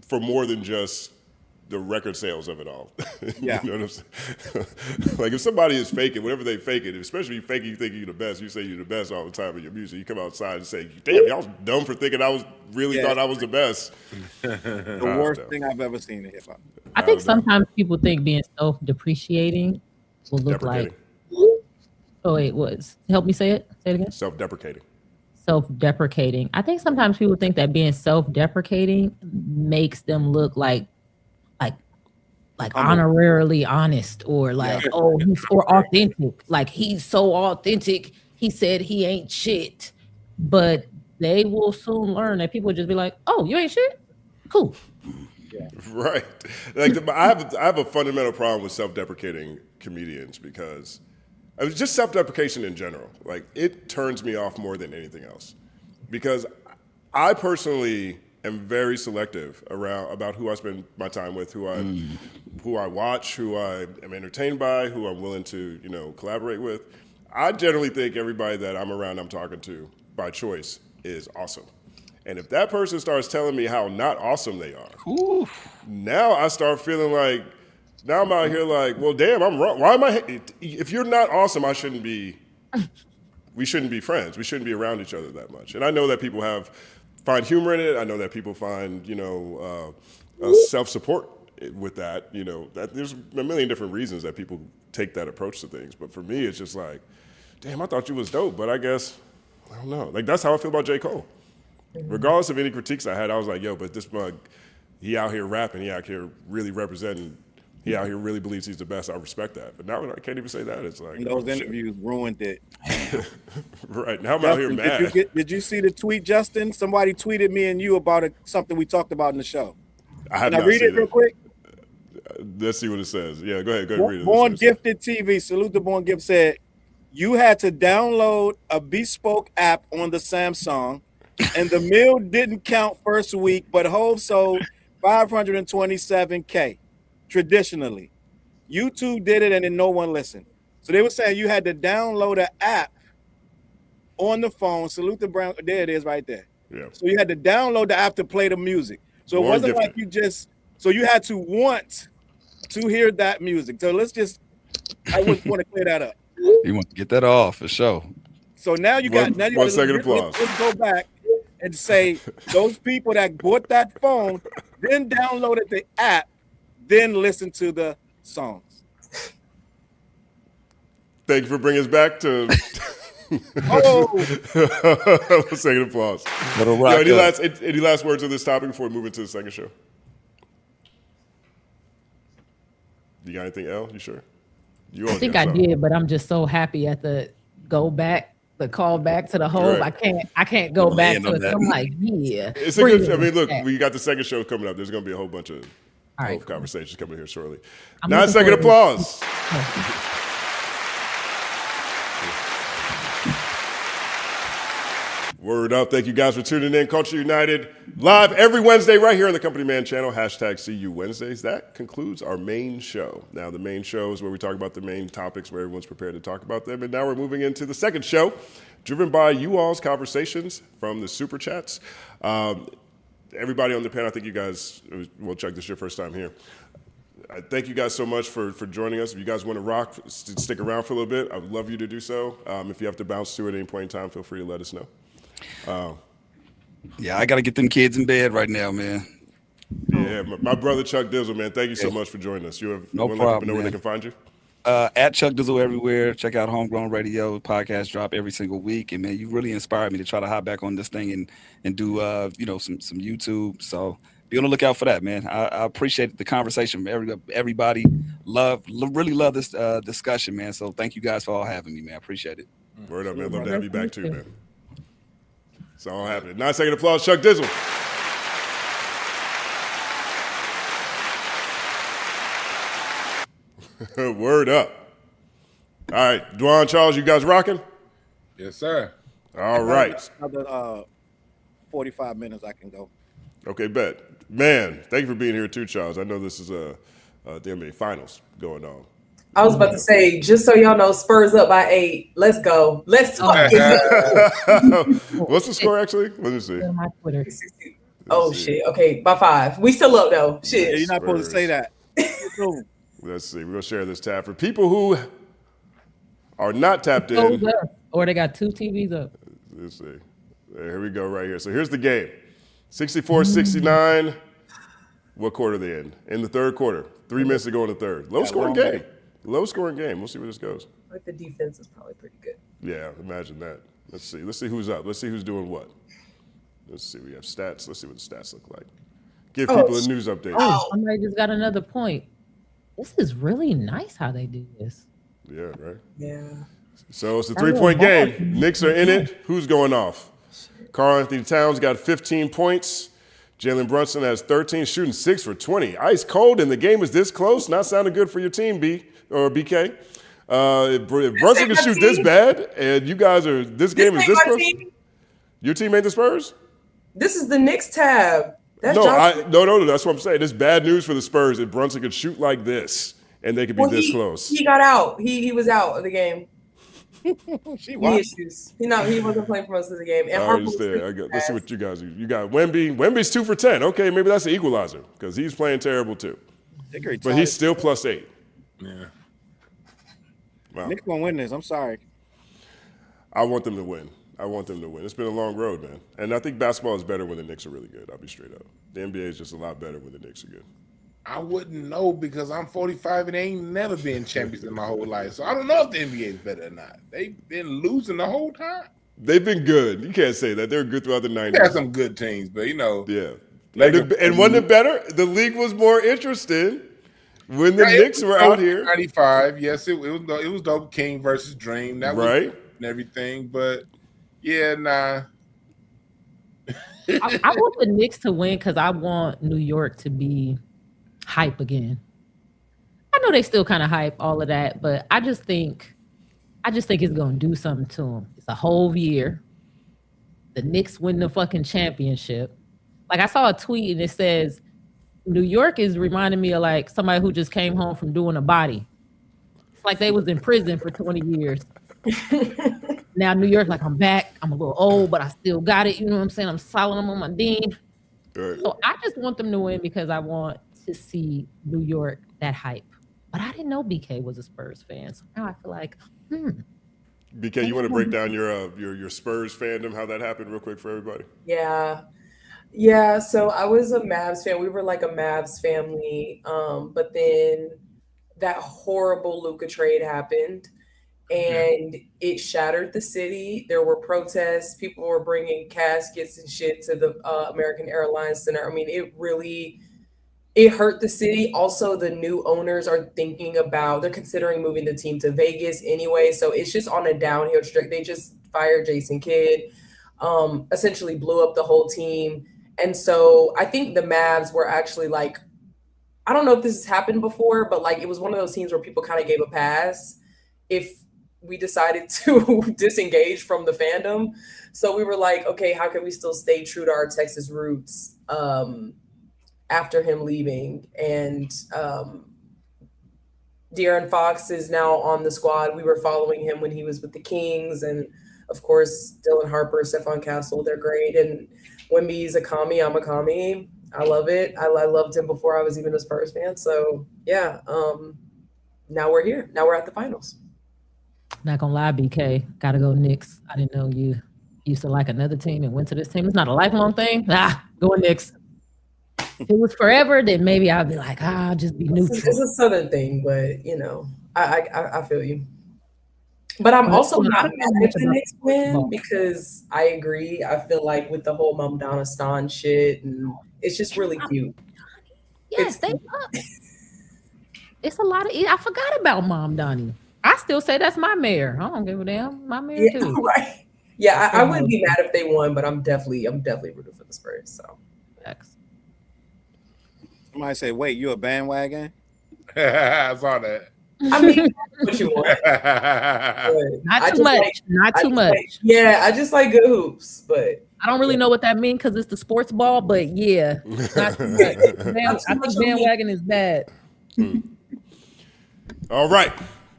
for more than just the record sales of it all. Yeah. You know what I'm saying? Like if somebody is faking, whatever they fake it, especially if you fake it, you think you're the best, you say you're the best all the time in your music. You come outside and say, damn, y'all was dumb for thinking I thought I was the best. The worst thing I've ever seen in hip hop. I think sometimes people think being self-depreciating will look like. Oh wait, help me say it? Say it again. Self-deprecating. self-deprecating. I think sometimes people think that being self-deprecating makes them look like honorarily honest, or like, oh, he's or authentic. Like, he's so authentic. He said he ain't shit. But they will soon learn that people will just be like, oh, you ain't shit? Cool. Right. Like I have a fundamental problem with self-deprecating comedians because I was just self-deprecation in general. Like, it turns me off more than anything else, because I personally am very selective about who I spend my time with, who I watch, who I am entertained by, who I'm willing to collaborate with. I generally think everybody that I'm around, I'm talking to by choice, is awesome. And if that person starts telling me how not awesome they are, now I start feeling like, now I'm out here like, well, damn, I'm wrong. Why am I? If you're not awesome, we shouldn't be friends. We shouldn't be around each other that much. And I know that people find humor in it. I know that people find, self-support with that. That there's a million different reasons that people take that approach to things. But for me, it's just like, damn, I thought you was dope, but I guess, I don't know. Like, that's how I feel about J. Cole. Regardless of any critiques I had, I was like, yo, but this mug, he out here rapping, he out here really representing, he out here really believes he's the best. I respect that. But now I can't even say that. It's like, and those interviews ruined it. Right. Now I'm Justin, out here mad. Did you see the tweet, Justin? Somebody tweeted me and you about something we talked about in the show. I have Can not I read seen it real quick? Let's see what it says. Yeah, go ahead read it. Born Gifted TV, salute to Born Gift, said, you had to download a bespoke app on the Samsung, and the meal didn't count first week, but Hov sold 527K traditionally. YouTube did it, and then no one listened. So they were saying you had to download an app on the phone. Salute the Brown. There it is right there. Yeah. So you had to download the app to play the music. So it wasn't like so you had to want to hear that music. So I would want to clear that up. You want to get that off for sure. So now you got one second applause. Let's go back and say those people that bought that phone, then downloaded the app, then listened to the songs. Thank you for bringing us back to. Second applause. Any last words on this topic before we move into the second show? You got anything, Elle? You sure? I think I did, but I'm just so happy at the call back to the Hov. Right. I can't go back to it. So I'm like, yeah. It's a good. I mean, look, we got the second show coming up. There's going to be a whole bunch of conversations coming here shortly. 9-second applause. Word up. Thank you guys for tuning in. Culture United live every Wednesday right here on the Company Man channel. #CU Wednesdays. That concludes our main show. Now, the main show is where we talk about the main topics where everyone's prepared to talk about them. And now we're moving into the second show, driven by you all's conversations from the Super Chats. Everybody on the panel, I think you guys, well, Chuck, this is your first time here. I thank you guys so much for joining us. If you guys want to rock, stick around for a little bit, I would love you to do so. If you have to bounce to at any point in time, feel free to let us know. Yeah, I got to get them kids in bed right now, man. Yeah, my brother Chuck Dizzle, man, thank you so much for joining us. You have no problem. Let people know where they can find you. At Chuck Dizzle everywhere. Check out Homegrown Radio podcast drop every single week. And man, you really inspired me to try to hop back on this thing and do some YouTube. So be on the lookout for that, man. I appreciate the conversation from everybody. Really love this discussion, man. So thank you guys for all having me, man. I appreciate it. Word up, man. Love to have you back too, man. It's all happening. 9-second applause, Chuck Dizzle. Word up. All right, Dwan, Charles, you guys rocking? Yes, sir. All right. Another 45 minutes I can go. Okay, bet. Man, thank you for being here too, Charles. I know this is the NBA Finals going on. I was about to say, just so y'all know, Spurs up by 8. Let's go. Let's talk. What's the score actually? Let me see. My Twitter. Oh shit. Okay, by 5. We still up though. Shit. Yeah, you're not supposed to say that. Let's see. We're gonna share this tab for people who are not tapped in. Or they got 2 TVs up. Let's see. Here we go right here. So here's the game. 64-69. What quarter are they in? In the third quarter. 3 minutes to go in the third. Low scoring game. Low scoring game. We'll see where this goes. Like the defense is probably pretty good. Yeah, imagine that. Let's see who's up. Let's see who's doing what. Let's see. We have stats. Let's see what the stats look like. Give people a news update. Oh, somebody just got another point. This is really nice how they do this. Yeah, right. Yeah. So it's a 3-point game. Knicks are in it. Who's going off? Karl Anthony Towns got 15 points. Jalen Brunson has 13, shooting 6 for 20. Ice cold, and the game is this close. Not sounding good for your team, BK. If Brunson can shoot this bad, and you guys are this game is this close. Your team ain't the Spurs? This is the Knicks tab. That's no. That's what I'm saying. It's bad news for the Spurs if Brunson could shoot like this, and they could be this close. He got out. He was out of the game. She issues. He wasn't playing for most of the game. And I understand. Let's see what you guys do. You got Wemby. Wemby's 2 for 10. Okay, maybe that's an equalizer because he's playing terrible too. But he's still +8. Yeah. Wow. Knicks gonna win this. I'm sorry. I want them to win. It's been a long road, man. And I think basketball is better when the Knicks are really good. I'll be straight up. The NBA is just a lot better when the Knicks are good. I wouldn't know because I'm 45 and ain't never been champions in my whole life. So I don't know if the NBA is better or not. They've been losing the whole time. They've been good. You can't say that. They're good throughout the 90s. They had some good teams, but Yeah. And wasn't it better? The league was more interesting when the Knicks were out here. 95, yes, it was dope. King versus Dream. That was right. And everything, but yeah, nah. I want the Knicks to win because I want New York to be hype again. I know they still kind of hype all of that, but I just think it's gonna do something to them. It's a whole year. The Knicks win the fucking championship. Like I saw a tweet and it says, New York is reminding me of like somebody who just came home from doing a body. It's like they was in prison for 20 years. Now New York, like I'm back. I'm a little old, but I still got it. You know what I'm saying? I'm solid. I'm on my dean. Right. So I just want them to win because I want to see New York that hype. But I didn't know BK was a Spurs fan. So now I feel like, BK, you want to break down your Spurs fandom, how that happened real quick for everybody? Yeah. So I was a Mavs fan. We were like a Mavs family. But then that horrible Luka trade happened. And it shattered the city. There were protests. People were bringing caskets and shit to the American Airlines Center. I mean, it hurt the city. Also, the new owners are they're considering moving the team to Vegas anyway. So it's just on a downhill trajectory. They just fired Jason Kidd, essentially blew up the whole team. And so I think the Mavs were actually like, I don't know if this has happened before, but like it was one of those teams where people kind of gave a pass if we decided to disengage from the fandom. So we were like, okay, how can we still stay true to our Texas roots after him leaving? And De'Aaron Fox is now on the squad. We were following him when he was with the Kings. And of course, Dylan Harper, Stephon Castle, they're great. And Wemby's a commie. I'm a commie. I love it. I loved him before I was even a Spurs fan. So yeah, now we're here. Now we're at the finals. Not gonna lie, BK, gotta go Knicks. I didn't know you used to like another team and went to this team. It's not a lifelong thing. Go Knicks. If it was forever, then maybe I'd be like, I'll just be neutral. It's a Southern thing, but you know, I feel you. But I'm also not mad if the Knicks win because I agree. I feel like with the whole Mamdana Stan shit, and it's just really cute. Yes, it's a lot of. I forgot about Mom Donnie. I still say that's my mayor. I don't give a damn. My mayor too. Right. Yeah, I wouldn't be mad if they won, but I'm definitely rooting for the Spurs. So. Somebody say, "Wait, you a bandwagon?" I saw that. I mean, what you want. Not too much. Not too much. Yeah, I just like good hoops, but I don't really know what that means because it's the sports ball. But yeah, not too much. I think bandwagon is bad. All right.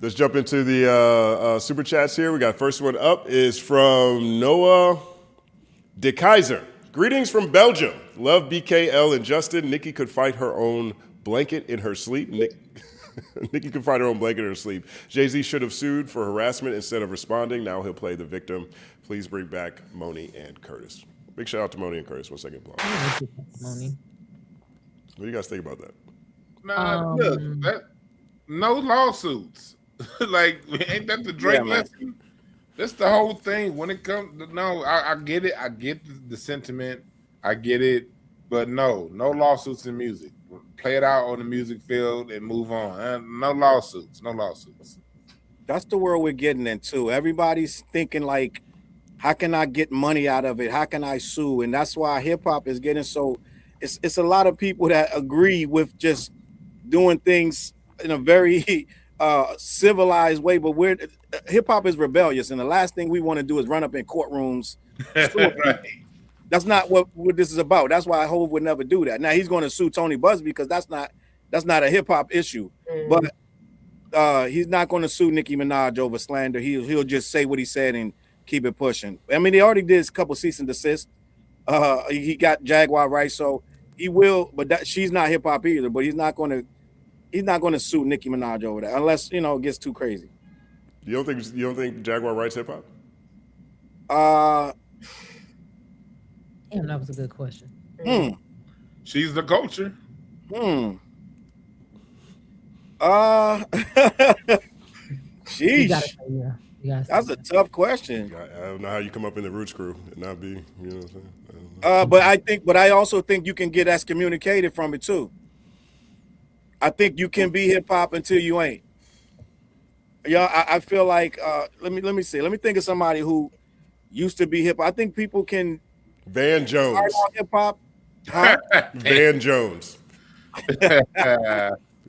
Let's jump into the super chats here. We got first one up is from Noah De Kaiser. Greetings from Belgium. Love BKL and Justin. Nikki could fight her own blanket in her sleep. Nikki could fight her own blanket in her sleep. Jay-Z should have sued for harassment instead of responding. Now he'll play the victim. Please bring back Moni and Curtis. Big shout out to Moni and Curtis. 1 second. Moni. What do you guys think about that? Nah, look, no lawsuits. Like, ain't that the Drake lesson? That's the whole thing. When it comes, no, I get it. I get the sentiment. I get it. But no lawsuits in music. Play it out on the music field and move on. No lawsuits. No lawsuits. That's the world we're getting into. Everybody's thinking like, how can I get money out of it? How can I sue? And that's why hip hop is getting so. It's a lot of people that agree with just doing things in a very civilized way, but hip hop is rebellious, and the last thing we want to do is run up in courtrooms. Right. That's not what this is about. That's why Hov would never do that. Now he's going to sue Tony Busby because that's not a hip hop issue, but he's not going to sue Nicki Minaj over slander. He'll just say what he said and keep it pushing. I mean, he already did a couple cease and desist. He got Jaguar right, so he will. But she's not hip hop either. But he's not going to sue Nicki Minaj over that unless it gets too crazy. You don't think Jaguar writes hip hop? Damn, that was a good question. She's the culture. Sheesh. That's a tough question. I don't know how you come up in the Roots crew and not be, what I'm saying? But I also think you can get excommunicated from it too. I think you can be hip hop until you ain't. Yeah, I feel like let me see. Let me think of somebody who used to be hip hop. I think people can. Van Jones. Hip hop. Huh? Van Jones. Have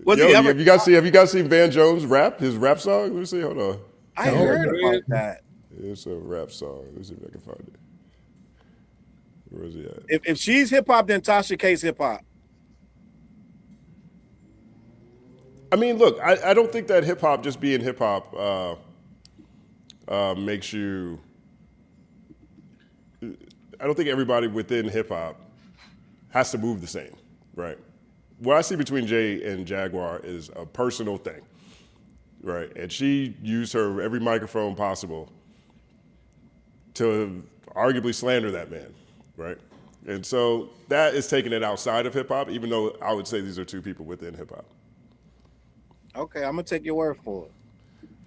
you guys seen Van Jones rap? His rap song? Let me see. Hold on. I heard about that. It's a rap song. Let me see if I can find it. Where is he at? If she's hip hop, then Tasha K's hip hop. I mean, look, I don't think that hip hop, just being hip hop, makes you. I don't think everybody within hip hop has to move the same, right? What I see between Jay and Jaguar is a personal thing, right? And she used her every microphone possible to arguably slander that man, right? And so that is taking it outside of hip hop, even though I would say these are two people within hip hop. Okay, I'm gonna take your word for it.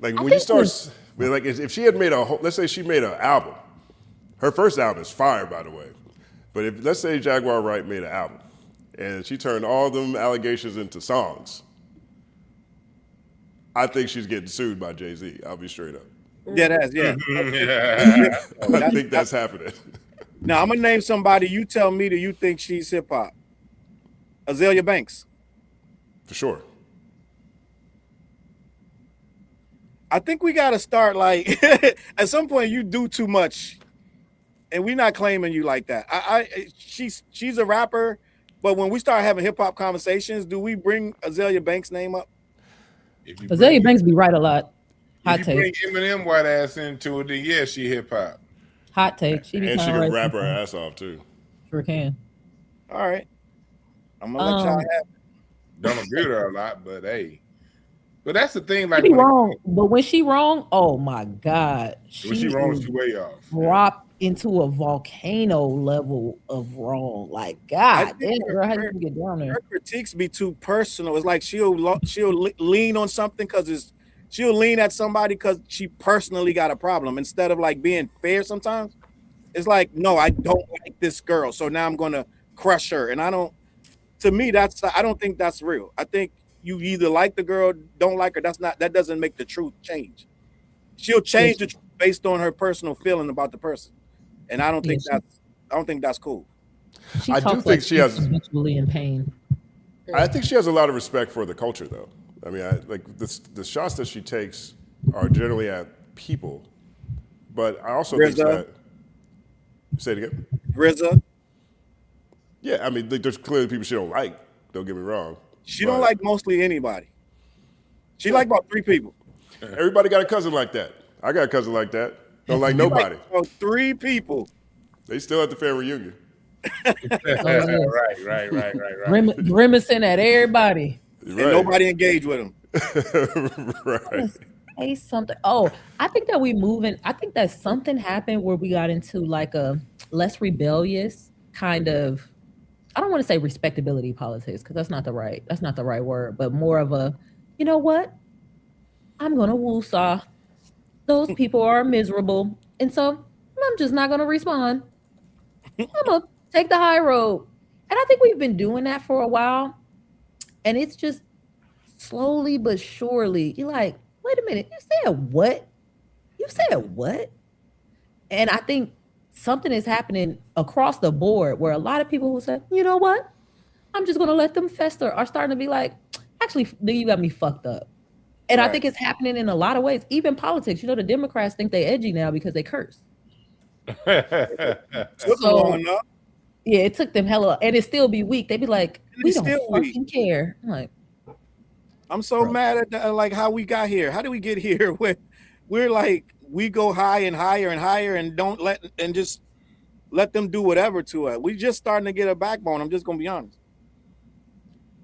Like when you start, like if she had made let's say she made an album. Her first album is fire, by the way. But if let's say Jaguar Wright made an album and she turned all them allegations into songs, I think she's getting sued by Jay-Z. I'll be straight up. Yeah. I think that's happening. Now I'm gonna name somebody. You tell me, do you think she's hip hop? Azalea Banks. For sure. I think we gotta start like at some point you do too much. And we're not claiming you like that. She's a rapper, but when we start having hip hop conversations, do we bring Azalea Banks' name up? Azalea Banks be right a lot. Hot If you take. bring Eminem white ass into it, then yeah, she hip hop. Hot take. She And she can rap her ass off too. Sure can. All right. I'm gonna let y'all have it. Don't agree with her a lot, but hey. But that's the thing. She Like be wrong, but when she wrong, oh my God, when she wrong, she way off. Drop into a volcano level of wrong. Like God damn, girl, how do you get down there? Her critiques be too personal. It's like she'll lean on something because she'll lean at somebody because she personally got a problem instead of like being fair. Sometimes it's like, no, I don't like this girl, so now I'm gonna crush her. And I don't. To me, I don't think that's real. I think you either like the girl, don't like her. That doesn't make the truth change. She'll change the truth based on her personal feeling about the person, and I don't think that's cool. I do think she has eventually in pain. I think she has a lot of respect for the culture, though. I mean, the shots that she takes are generally at people, but I also think that. Say it again. RZA. Yeah, I mean, there's clearly people she don't like. Don't get me wrong. She don't like mostly anybody. She like about 3 people. Everybody got a cousin like that. I got a cousin like that. Don't like nobody. Like 3 people. They still at the family reunion. Right. Grimacing at everybody. And nobody engaged with him. Right. Say something. Oh, I think that I think that something happened where we got into like a less rebellious kind of, I don't want to say respectability politics because that's not the right word, but more of a, you know what? I'm gonna woosah those people are miserable. And so I'm just not going to respond. I'm going to take the high road. And I think we've been doing that for a while. And it's just slowly but surely, you're like, wait a minute, you said what? You said what? And I think something is happening across the board where a lot of people who said, you know what? I'm just going to let them fester are starting to be like, actually, you got me fucked up. And I think it's happening in a lot of ways, even politics. You know, the Democrats think they edgy now because they curse. So, yeah, it took them hella, and it still be weak. They be like, we don't fucking care. I'm like, I'm so mad at like how we got here. How did we get here? We're like, we go high and higher and higher and don't just let them do whatever to us. We just starting to get a backbone. I'm just gonna be honest.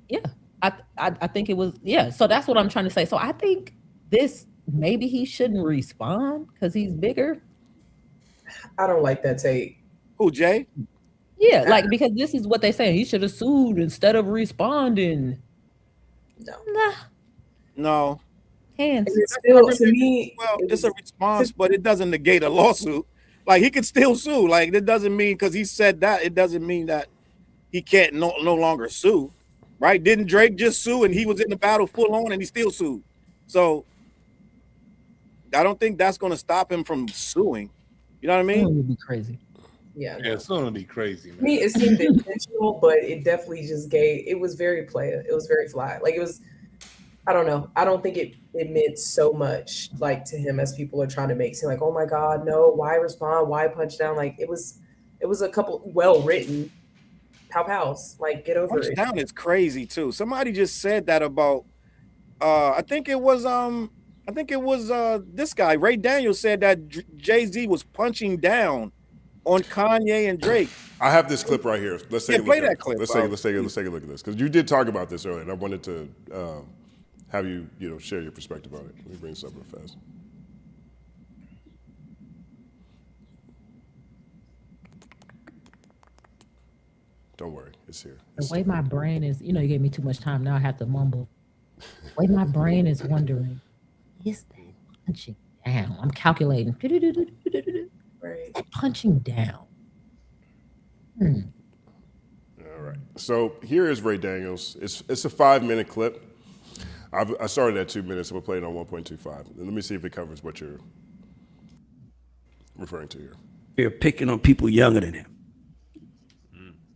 Yeah, I think it was, yeah. So that's what I'm trying to say. So I think this, maybe he shouldn't respond because he's bigger. I don't like that take. Who, Jay? Yeah, like, because this is what they say. He should have sued instead of responding. No. Hands. It's still, to me, well, it's a response, but it doesn't negate a lawsuit. Like, he could still sue. Like, it doesn't mean because he said that, it doesn't mean that he can't no longer sue. Right? Didn't Drake just sue and he was in the battle full on and he still sued? So I don't think that's going to stop him from suing. You know what I mean? It would be crazy. Yeah, it's gonna be crazy. To me, it seemed intentional, but it definitely just it was very player. It was very fly. Like, it was, I don't know. I don't think it meant so much like to him as people are trying to make seem like, oh my God, no, why respond? Why punch down? Like, it was a couple well written pows. Like, get over it. Down is crazy too. Somebody just said that about I think it was this guy, Ray Daniels, said that Jay-Z was punching down on Kanye and Drake. I have this clip right here. Let's take a look play at that it. clip. Let's take a look at this, because you did talk about this earlier, and I wanted to have you share your perspective on it. Let me bring this up real fast. Don't worry, it's here. The way my brain is, you gave me too much time. Now I have to mumble. The way my brain is wondering, is that punching down? I'm calculating. Is that punching down? All right. So here is Ray Daniels. It's a 5-minute clip. I started at 2 minutes. I'm gonna play it on 1.25. And let me see if it covers what you're referring to here. They're picking on people younger than him.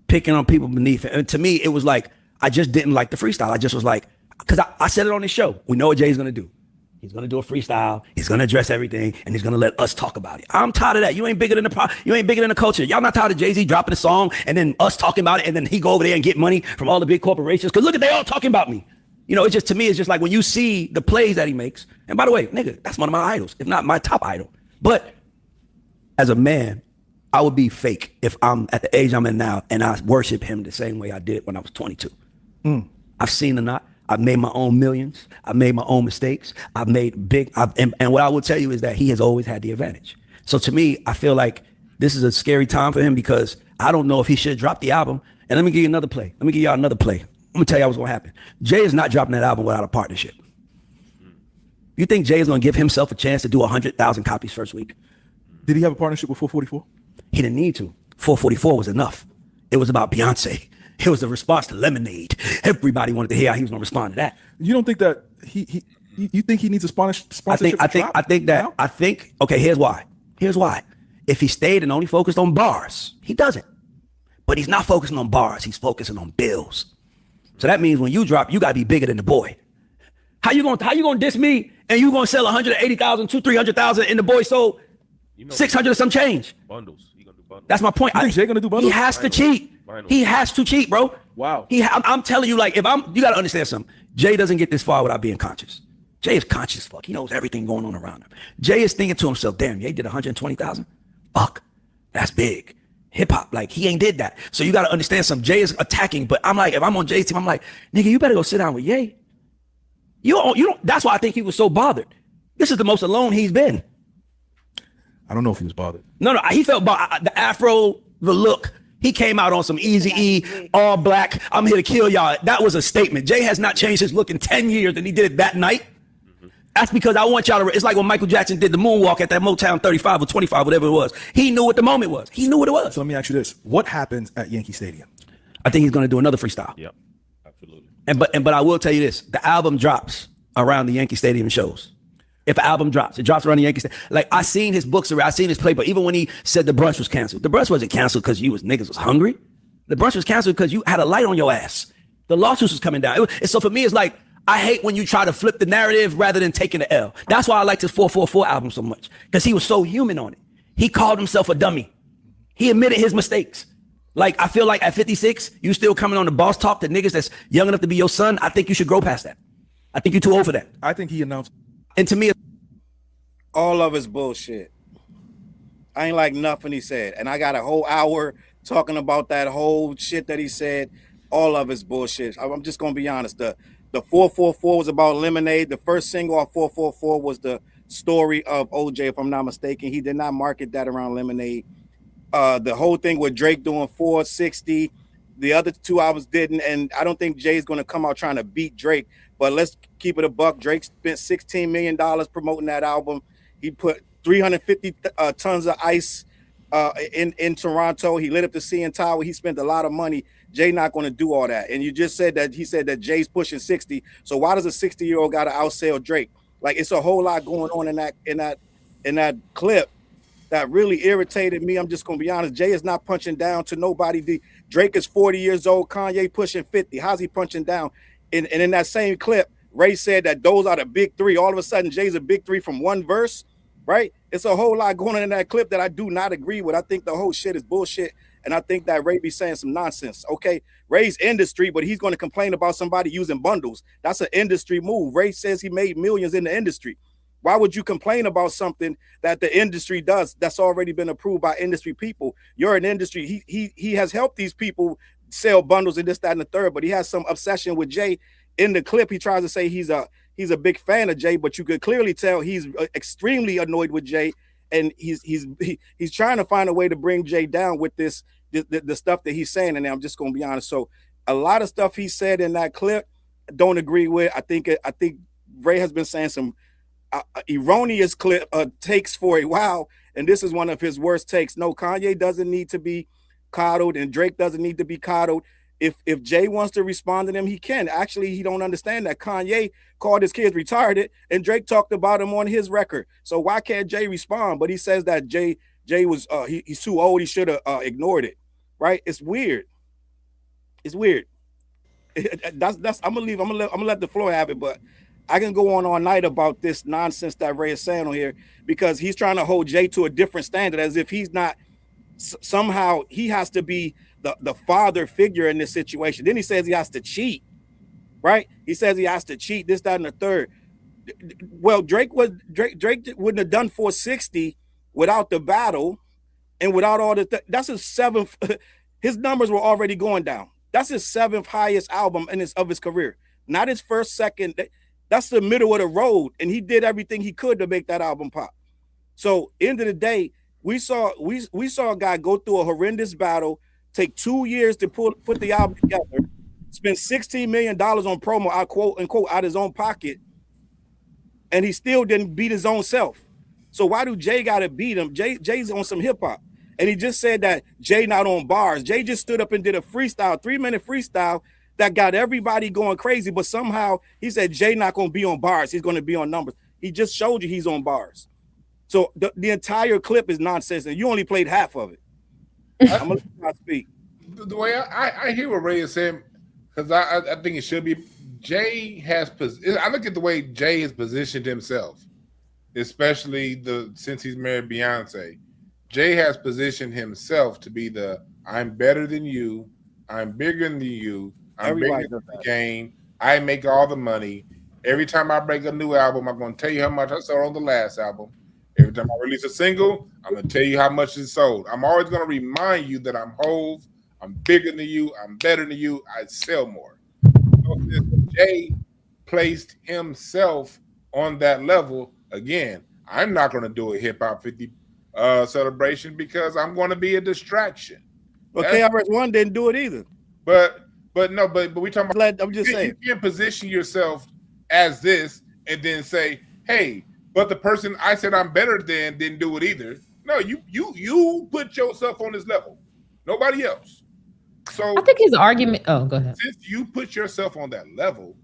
Picking on people beneath it. And to me, it was like, I just didn't like the freestyle. I just was like, because I said it on this show. We know what Jay's going to do. He's going to do a freestyle. He's going to address everything, and he's going to let us talk about it. I'm tired of that. You ain't bigger than the culture. Y'all not tired of Jay-Z dropping a song and then us talking about it, and then he go over there and get money from all the big corporations. Because look at, they all talking about me. It's just, to me, it's just like when you see the plays that he makes. And by the way, nigga, that's one of my idols, if not my top idol. But as a man, I would be fake if I'm at the age I'm in now and I worship him the same way I did when I was 22. I've seen or not. I've made my own millions. I've made my own mistakes. I've made big. And what I will tell you is that he has always had the advantage. So to me, I feel like this is a scary time for him because I don't know if he should drop the album. And let me give you another play. Let me give y'all another play. I'm gonna tell y'all what's gonna happen. Jay is not dropping that album without a partnership. You think Jay is gonna give himself a chance to do 100,000 copies first week? Did he have a partnership with 444? He didn't need to. 444 was enough. It was about Beyonce. It was a response to Lemonade. Everybody wanted to hear how he was going to respond to that. You don't think that you think he needs a sponsorship? Okay, here's why. If he stayed and only focused on bars, he doesn't. But he's not focusing on bars. He's focusing on bills. So that means when you drop, you got to be bigger than the boy. How you going to diss me and you going to sell 180,000, 300,000 and the boy sold 600 some change? Bundles. You gonna do bundles? That's my point. You think Jay gonna do bundles? He has to cheat. He has to cheat, bro. Wow. I'm telling you, like, you got to understand something. Jay doesn't get this far without being conscious. Jay is conscious as fuck. He knows everything going on around him. Jay is thinking to himself, damn, Jay did 120,000? Fuck, that's big. Hip hop, like, he ain't did that. So you got to understand something. Jay is attacking, but I'm like, if I'm on Jay's team, I'm like, nigga, you better go sit down with Ye. You don't. That's why I think he was so bothered. This is the most alone he's been. I don't know if he was bothered. No, he felt the afro, the look. He came out on some Eazy-E, all black. I'm here to kill y'all. That was a statement. Jay has not changed his look in 10 years, and he did it that night. That's because I want y'all to. It's like when Michael Jackson did the moonwalk at that Motown 35 or 25, whatever it was. He knew what the moment was. He knew what it was. So let me ask you this: what happens at Yankee Stadium? I think he's going to do another freestyle. Yep, absolutely. But I will tell you this: the album drops around the Yankee Stadium shows. If an album drops, it drops around the Yankee Stadium. Like I seen his books around, I seen his play, but even when he said the brunch was canceled, the brunch wasn't canceled because niggas was hungry. The brunch was canceled because you had a light on your ass. The lawsuits was coming down. And so for me, it's like, I hate when you try to flip the narrative rather than taking the L. That's why I liked his 444 album so much, because he was so human on it. He called himself a dummy. He admitted his mistakes. Like, I feel like at 56, you still coming on the boss talk to niggas that's young enough to be your son. I think you should grow past that. I think you're too old for that. I think he announced. And to me, all of his bullshit. I ain't like nothing he said. And I got a whole hour talking about that whole shit that he said. All of his bullshit. I'm just going to be honest. The 444 was about Lemonade. The first single off 444 was the story of OJ, if I'm not mistaken. He did not market that around Lemonade. The whole thing with Drake doing 460. The other two albums didn't. And I don't think Jay's going to come out trying to beat Drake. But let's keep it a buck. Drake spent $16 million promoting that album. He put 350 tons of ice in Toronto. He lit up the CN Tower. He spent a lot of money. Jay not going to do all that. And you just said that he said that Jay's pushing 60. So why does a 60-year-old got to outsell Drake? Like, it's a whole lot going on in that clip that really irritated me. I'm just going to be honest. Jay is not punching down to nobody. Drake is 40 years old. Kanye pushing 50. How's he punching down? And in that same clip, Ray said that those are the big three. All of a sudden, Jay's a big three from one verse, right? It's a whole lot going on in that clip that I do not agree with. I think the whole shit is bullshit. And I think that Ray be saying some nonsense. Okay, Ray's industry, but he's going to complain about somebody using bundles. That's an industry move. Ray says he made millions in the industry. Why would you complain about something that the industry does that's already been approved by industry people? You're an industry. He has helped these people sell bundles and this, that, and the third, but he has some obsession with Jay. In the clip, he tries to say he's a big fan of Jay, but you could clearly tell he's extremely annoyed with Jay, and he's trying to find a way to bring Jay down with the stuff that he's saying. And I'm just going to be honest. So a lot of stuff he said in that clip, don't agree with. I think Ray has been saying some erroneous takes for a while, and this is one of his worst takes. No, Kanye doesn't need to be coddled, and Drake doesn't need to be coddled. If Jay wants to respond to them, he can. Actually, he don't understand that Kanye called his kids retarded, and Drake talked about him on his record. So why can't Jay respond? But he says that Jay was he's too old. He should have ignored it. Right? It's weird. It's weird. That's. I'm gonna let the floor have it, but I can go on all night about this nonsense that Ray is saying on here, because he's trying to hold Jay to a different standard, as if he's not somehow he has to be the father figure in this situation. Then he says he has to cheat, right? He says he has to cheat, this, that, and the third. Well, Drake wouldn't have done 460 without the battle and without all the that's his seventh. His numbers were already going down. That's his seventh highest album of his career, not his first, second. That's the middle of the road, and he did everything he could to make that album pop. So, end of the day, we saw a guy go through a horrendous battle, take 2 years to put the album together, spend $16 million on promo, quote unquote, out his own pocket, and he still didn't beat his own self. So why do Jay got to beat him? Jay's on some hip hop, and he just said that Jay not on bars. Jay just stood up and did a freestyle, 3-minute freestyle that got everybody going crazy. But somehow he said Jay not going to be on bars. He's going to be on numbers. He just showed you he's on bars. So the entire clip is nonsense, and you only played half of it. I'm gonna let you speak. The way I hear what Ray is saying, because I think it should be. Jay has. I look at the way Jay has positioned himself, especially since he's married Beyonce. Jay has positioned himself to be I'm better than you, I'm bigger than you, I'm bigger than the game, I make all the money. Every time I break a new album, I'm going to tell you how much I sold on the last album. Every time I release a single, I'm going to tell you how much it sold. I'm always going to remind you that I'm Hov, I'm bigger than you, I'm better than you, I sell more. So Jay placed himself on that level. Again, I'm not going to do a Hip Hop 50 celebration because I'm going to be a distraction. Well, KRS-One didn't do it either. But we talking about. I'm just saying, you can't position yourself as this and then say hey, but the person I said I'm better than didn't do it either. No, you put yourself on this level. Nobody else. So I think his argument. Oh, go ahead. Since you put yourself on that level,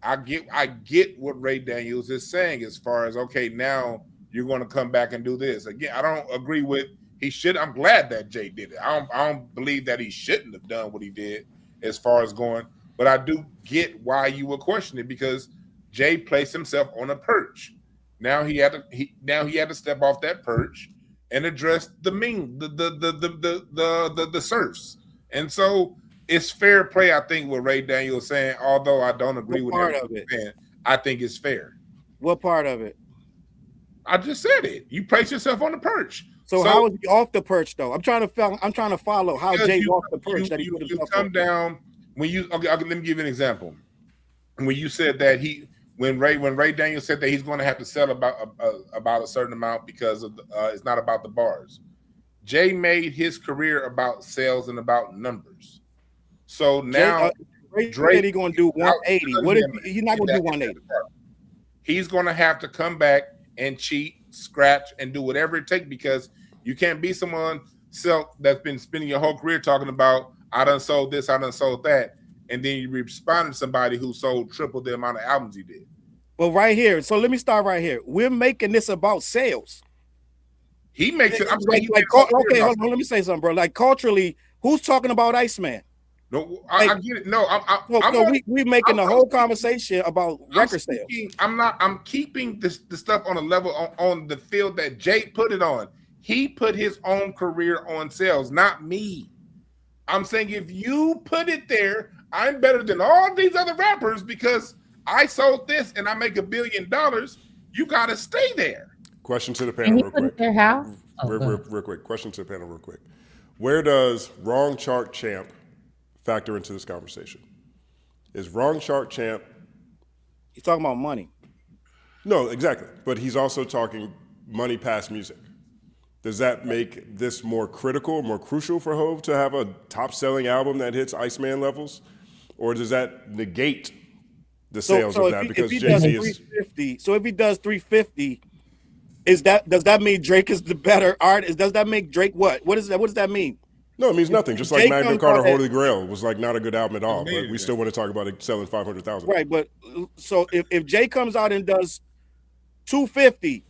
I get what Ray Daniels is saying as far as, okay, now you're going to come back and do this again. I don't agree with he should. I'm glad that Jay did it. I don't believe that he shouldn't have done what he did as far as going, but I do get why you were questioning, because Jay placed himself on a perch. Now he had to step off that perch and address the serfs. And so it's fair play, I think, what Ray Daniels saying, although I don't agree with part of it. Saying, I think it's fair. What part of it? I just said it. You place yourself on the perch. So how is he off the perch though? I'm trying to follow how Jay off the perch. You come down when you let me give you an example. When you said that when Ray Daniels said that he's going to have to sell about a certain amount because of it's not about the bars. Jay made his career about sales and about numbers. So now Drake said he's going to do 180. What if he's not going to do 180? He's going to have to come back and cheat, scratch, and do whatever it takes, because you can't be someone that's been spending your whole career talking about, I done sold this, I done sold that, and then you respond to somebody who sold triple the amount of albums he did. Well, right here. So let me start right here. We're making this about sales. He makes it. I'm saying okay, hold on. Let me say something, bro. Like culturally, who's talking about Iceman? No, I get it. No, we're making the whole conversation about record sales. I'm keeping the stuff on a level on the field that Jay put it on. He put his own career on sales, not me. I'm saying if you put it there, I'm better than all these other rappers because I sold this and I make $1 billion. You got to stay there. Question to the panel real quick. Their house? Real quick. Question to the panel real quick. Where does Wrong Chart Champ factor into this conversation? Is Wrong Chart Champ... He's talking about money. No, exactly. But he's also talking money past music. Does that make this more critical, more crucial for Hov to have a top-selling album that hits Iceman levels? Or does that negate the sales of that? Because Jay-Z is... So if he does 350, does that mean Drake is the better artist? Does that make Drake what? What does that mean? No, it means nothing. Just like Magna Carta Holy Grail was like not a good album at all, but we still want to talk about it selling 500,000. Right, but so if Jay comes out and does 250,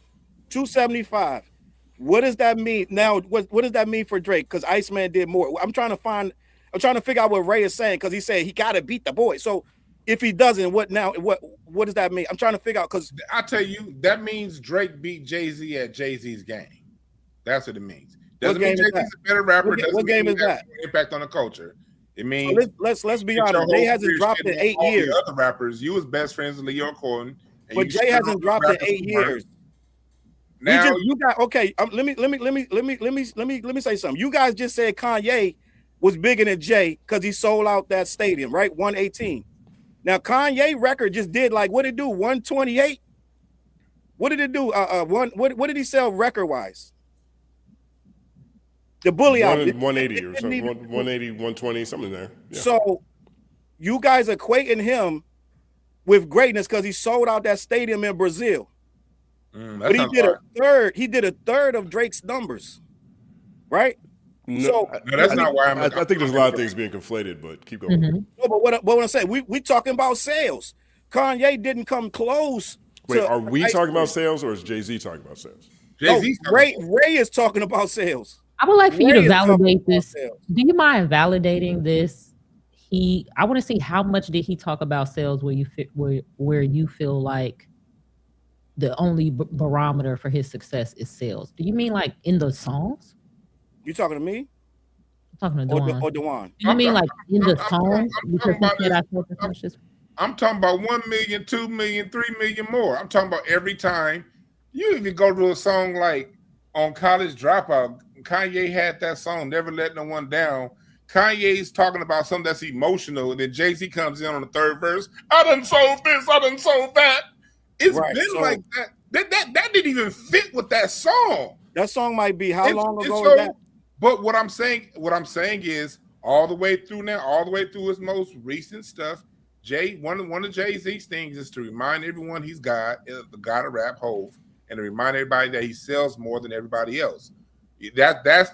275, what does that mean? Now, what does that mean for Drake? Because Iceman did more. I'm trying to figure out what Ray is saying, because he said he got to beat the boy. So if he doesn't, what does that mean? I'm trying to figure out, because I tell you, that means Drake beat Jay-Z at Jay-Z's game. That's what it means. Doesn't mean Jay-Z's a better rapper. What game is that? Impact on the culture. It means let's be honest. Jay hasn't dropped in 8 years. The other rappers, you was best friends with Leo Corden, but Jay hasn't dropped in 8 years. Now you got okay. Let me say something. You guys just said Kanye was bigger than Jay because he sold out that stadium, right? 118. Now Kanye record just did like, what did it do? 128. What did it do? What did he sell record wise? The Bully album, 180 or something, 180, 120, something there. Yeah. So you guys equating him with greatness because he sold out that stadium in Brazil. But he did a third of Drake's numbers, right? No, that's not why I think there's a lot of things being conflated, but keep going. No, but what I'm saying, we talking about sales. Kanye didn't come close. Wait, are we talking about sales, or is Jay-Z talking about sales? Jay-Z. Ray is talking about sales. I would like for you to validate this. Do you mind validating this? I want to see how much did he talk about sales where you feel like the only barometer for his success is sales. Do you mean like in the songs? You talking to me? I'm talking to Dwan. Or Dwan. You mean like in the songs? I'm talking about 1 million, 2 million, 3 million more. I'm talking about every time. You even go to a song like on College Dropout, Kanye had that song, Never Let No One Down. Kanye's talking about something that's emotional, and then Jay-Z comes in on the third verse. I done sold this, I done sold that. It's been like that. That didn't even fit with that song. That song might be how long ago was that? But what I'm saying is all the way through now, all the way through his most recent stuff, one of Jay-Z's things is to remind everyone he's God, the God of rap, Hov, and to remind everybody that he sells more than everybody else. That's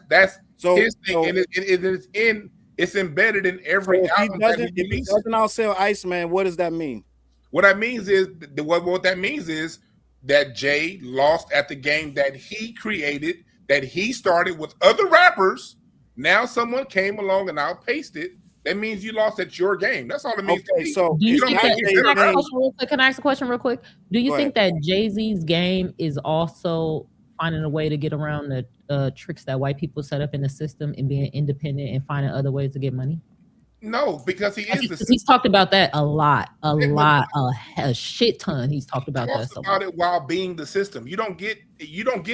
his thing, and it's embedded in every album that he If he doesn't outsell Iceman, what does that mean? What that means is what that means is that Jay lost at the game that he created, that he started with other rappers. Now someone came along and outpaced it. That means you lost at your game. That's all it means. Okay, so do you think that, can I ask a question real quick? Do you think that Jay-Z's game is also finding a way to get around the tricks that white people set up in the system and being independent and finding other ways to get money? No, because he's talked about that a lot, a shit ton. He's talked about that. About it while being the system. You don't get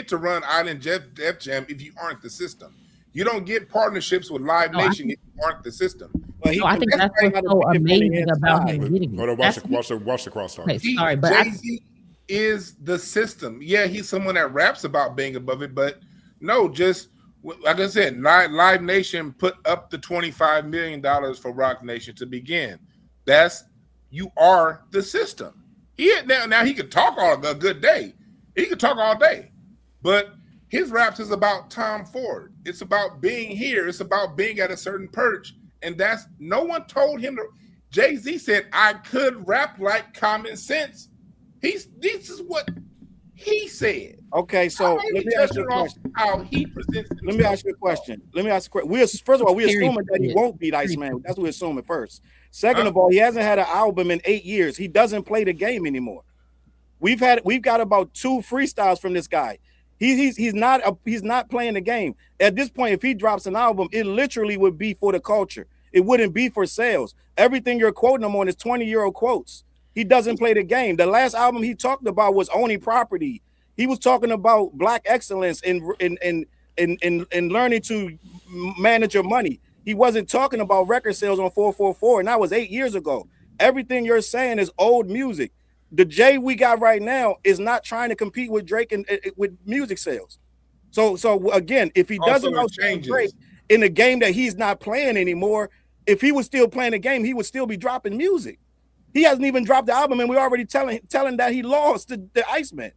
to run Island Def Jam if you aren't the system. You don't get partnerships with Live Nation if you aren't the system. I think that's what's so amazing about him getting it. Hold on, watch the crosstalk. Okay, sorry, but Jay-Z is the system. Yeah, he's someone that raps about being above it, but no, just like I said, Live Nation put up the $25 million for Rock Nation to begin. You are the system. Now he could talk a good day. He could talk all day, but his raps is about Tom Ford. It's about being here. It's about being at a certain perch, and no one told him to. Jay-Z said, "I could rap like Common Sense." This is what he said. Okay, so let me ask you a question. How he presents himself. Let me ask you a question. First of all, we're assuming that he won't beat Iceman. That's what we're assuming first. Second of all, he hasn't had an album in 8 years. He doesn't play the game anymore. We've got about 2 freestyles from this guy. He's not playing the game. At this point, if he drops an album, it literally would be for the culture. It wouldn't be for sales. Everything you're quoting him on is 20-year-old quotes. He doesn't play the game. The last album he talked about was Owning Property. He was talking about Black excellence and learning to manage your money. He wasn't talking about record sales on 444, and that was 8 years ago. Everything you're saying is old music. The Jay we got right now is not trying to compete with Drake and with music sales. So again, if he doesn't outsell Drake in a game that he's not playing anymore, if he was still playing the game, he would still be dropping music. He hasn't even dropped the album, and we're already telling that he lost to the Iceman.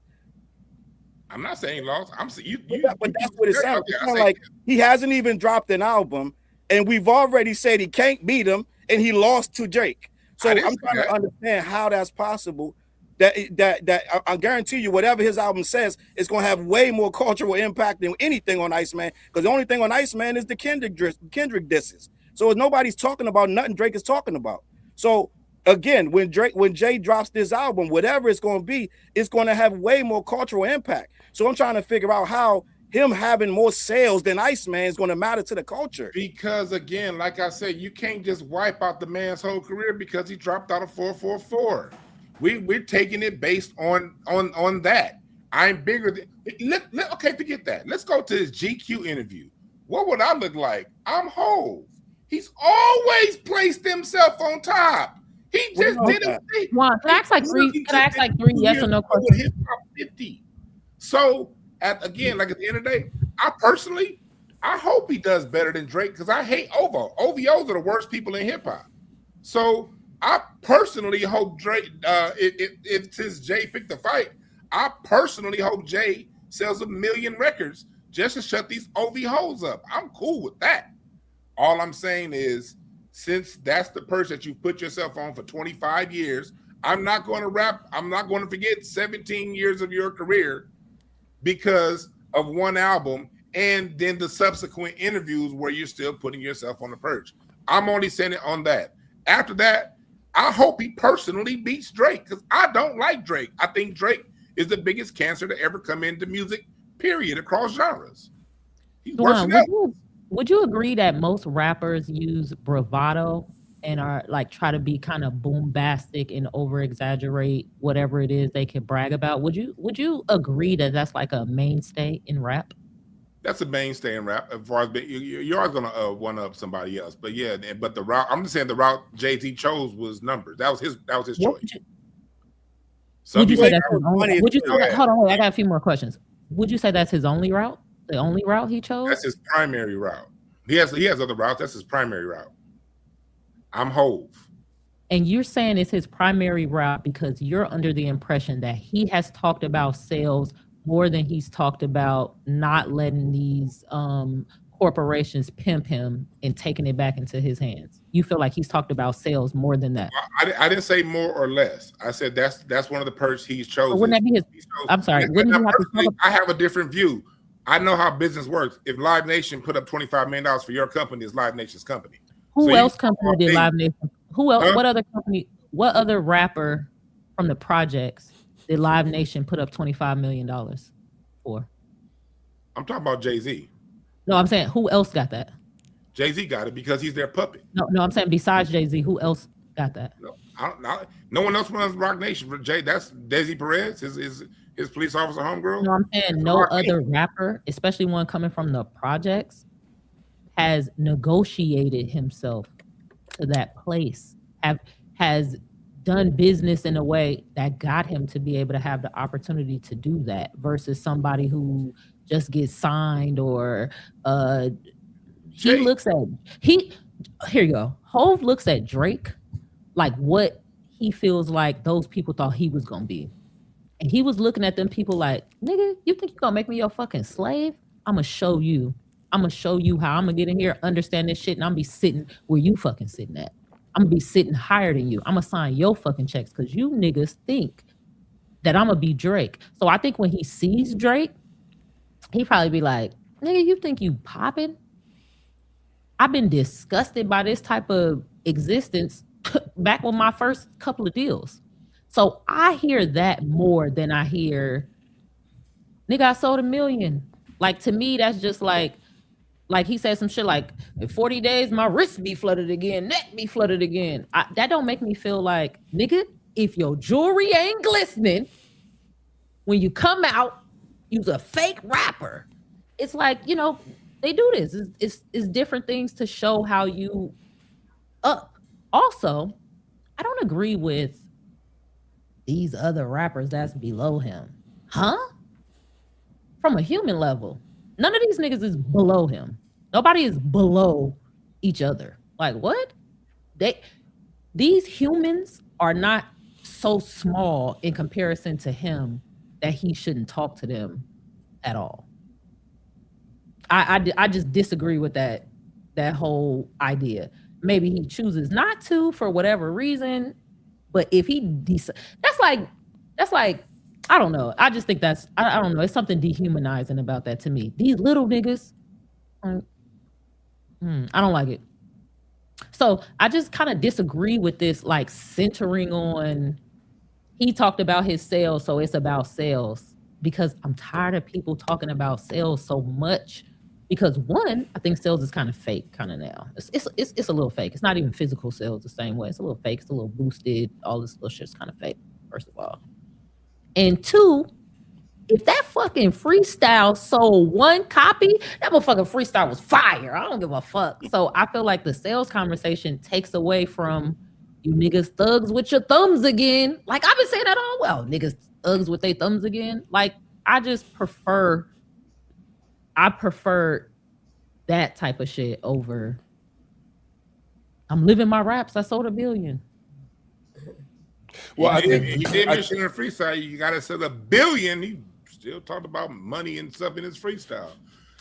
I'm not saying he lost. I'm saying but that's what it sounds like. He hasn't even dropped an album, and we've already said he can't beat him, and he lost to Drake. So I'm trying to understand how that's possible. That I guarantee you, whatever his album says, it's going to have way more cultural impact than anything on Iceman. Because the only thing on Iceman is the Kendrick disses. So nobody's talking about nothing Drake is talking about. So again, when Jay drops this album, whatever it's going to be, it's going to have way more cultural impact. So I'm trying to figure out how him having more sales than Iceman is going to matter to the culture. Because again, like I said, you can't just wipe out the man's whole career because he dropped out of 444. We're taking it based on that. I'm bigger than. Okay, forget that. Let's go to his GQ interview. What would I look like? I'm Hov. He's always placed himself on top. He just didn't. Can I ask like three yes or no questions? Hip Hop 50. So at the end of the day, I hope he does better than Drake because I hate OVO. OVOs are the worst people in hip hop. So I personally hope Drake, since Jay picked the fight, I personally hope Jay sells 1 million records just to shut these OV hoes up. I'm cool with that. All I'm saying is, since that's the purse that you put yourself on for 25 years, I'm not going to rap. I'm not going to forget 17 years of your career because of one album and then the subsequent interviews where you're still putting yourself on the perch. I'm only saying it on that. After that, I hope he personally beats Drake because I don't like Drake. I think Drake is the biggest cancer to ever come into music, period, across genres. He's worse than that. Would you agree that most rappers use bravado and are like try to be kind of bombastic and over exaggerate whatever it is they can brag about? Would you agree that that's like a mainstay in rap? That's a mainstay in rap. As far as you're always gonna one up somebody else, but yeah. But the route I'm just saying the route Jay-Z chose was numbers. That was his choice. Would you say that's his only? Hold on, I got a few more questions. Would you say that's his only route? The only route he chose? That's his primary route. He has other routes. That's his primary route. I'm Hov. And you're saying it's his primary route because you're under the impression that he has talked about sales more than he's talked about not letting these corporations pimp him and taking it back into his hands. You feel like he's talked about sales more than that. I didn't say more or less. I said that's one of the perks he's chosen. But wouldn't that be his? I'm sorry. Wouldn't he have to I have a different view. I know how business works. If Live Nation put up $25 million for your company, it's Live Nation's company. Who else company did Live Nation? Who else? What other company? What other rapper from the projects did Live Nation put up $25 million for? I'm talking about Jay-Z. No, I'm saying who else got that? Jay-Z got it because he's their puppet. No, I'm saying besides Jay-Z, who else got that? No one else runs Rock Nation. For Jay, that's Desi Perez, his police officer homegirl. No, I'm saying no other rapper, especially one coming from the projects, has negotiated himself to that place, has done business in a way that got him to be able to have the opportunity to do that versus somebody who just gets signed or here you go. Hov looks at Drake like what he feels like those people thought he was gonna be. And he was looking at them people like, nigga, you think you're gonna make me your fucking slave? I'm gonna show you how I'm gonna get in here, understand this shit, and I'm gonna be sitting where you fucking sitting at. I'm gonna be sitting higher than you. I'm gonna sign your fucking checks because you niggas think that I'm gonna be Drake. So I think when he sees Drake, he probably be like, nigga, you think you popping? I've been disgusted by this type of existence back with my first couple of deals. So I hear that more than I hear, nigga, I sold 1 million. Like, to me, that's just like he said some shit like, in 40 days, my wrist be flooded again, neck be flooded again. That don't make me feel like, nigga, if your jewelry ain't glistening, when you come out, you's a fake rapper. It's like, you know, they do this. It's different things to show how you up. Also, I don't agree with these other rappers that's below him. Huh? From a human level, none of these niggas is below him. Nobody is below each other. Like, what? These humans are not so small in comparison to him that he shouldn't talk to them at all. I just disagree with that whole idea. Maybe he chooses not to for whatever reason, but if he that's like I don't know. I just think that's I don't know. It's something dehumanizing about that to me. These little niggas, I don't like it. So I just kind of disagree with this, like centering on. He talked about his sales, so it's about sales, because I'm tired of people talking about sales so much. Because one, I think sales is kind of fake kind of now. It's a little fake. It's not even physical sales the same way. It's a little fake. It's a little boosted. All this little shit's kind of fake, first of all. And two, if that fucking freestyle sold 1 copy, that motherfucking freestyle was fire. I don't give a fuck. So I feel like the sales conversation takes away from you niggas thugs with your thumbs again. Like, I've been saying that all well. Niggas thugs with their thumbs again. Like, I prefer that type of shit over I'm living my raps. I sold 1 billion. Well, he did mention in the freestyle, you gotta sell 1 billion. He still talked about money and stuff in his freestyle.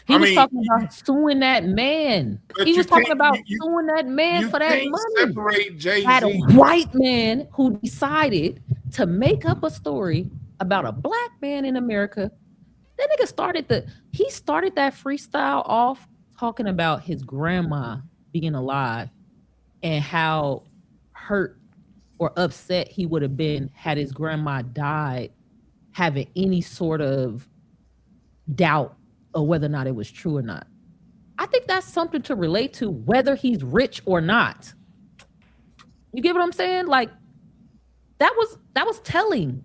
He was talking about suing that man. He was talking about suing that man for that money. Separate Jay-Z. Had a white man who decided to make up a story about a black man in America. That nigga started that freestyle off talking about his grandma being alive and how hurt or upset he would have been had his grandma died, having any sort of doubt of whether or not it was true or not. I think that's something to relate to, whether he's rich or not. You get what I'm saying? Like, that was telling.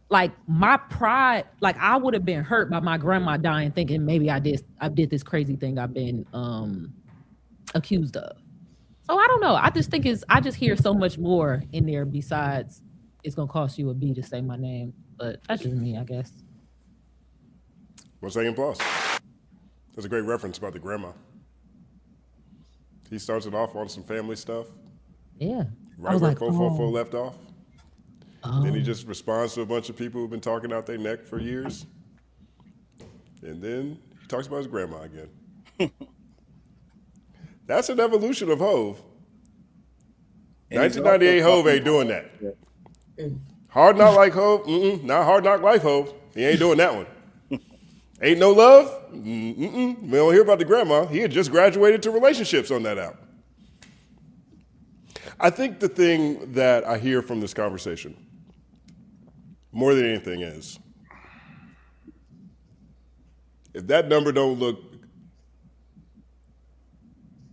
Like, my pride, like, I would have been hurt by my grandma dying, thinking maybe I did this crazy thing I've been accused of. So I don't know. I just think I just hear so much more in there besides it's gonna cost you a B to say my name. But that's just me, I guess. 1 second pause. That's a great reference about the grandma. He starts it off on some family stuff. Yeah. right was where like, 444 oh. left off. Then he just responds to a bunch of people who've been talking out their neck for years. And then he talks about his grandma again. That's an evolution of Hove. 1998 Hove ain't doing that. Hard Knock Like Hove? Not Hard Knock Life Hove. He ain't doing that one. Ain't No Love? We don't hear about the grandma. He had just graduated to relationships on that album. I think the thing that I hear from this conversation, more than anything, is if that number don't look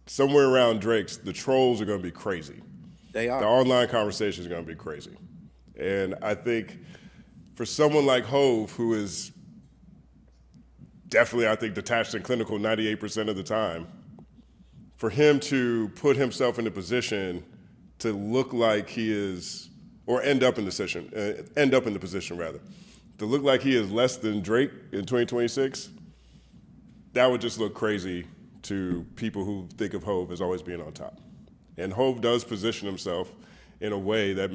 somewhere around Drake's, the trolls are going to be crazy. They are. The online conversation is going to be crazy. And I think for someone like Hove, who is definitely, I think, detached and clinical 98% of the time, for him to put himself in a position to look like he is, or end up in the position rather, to look like he is less than Drake in 2026, that would just look crazy to people who think of Hove as always being on top. And Hove does position himself in a way that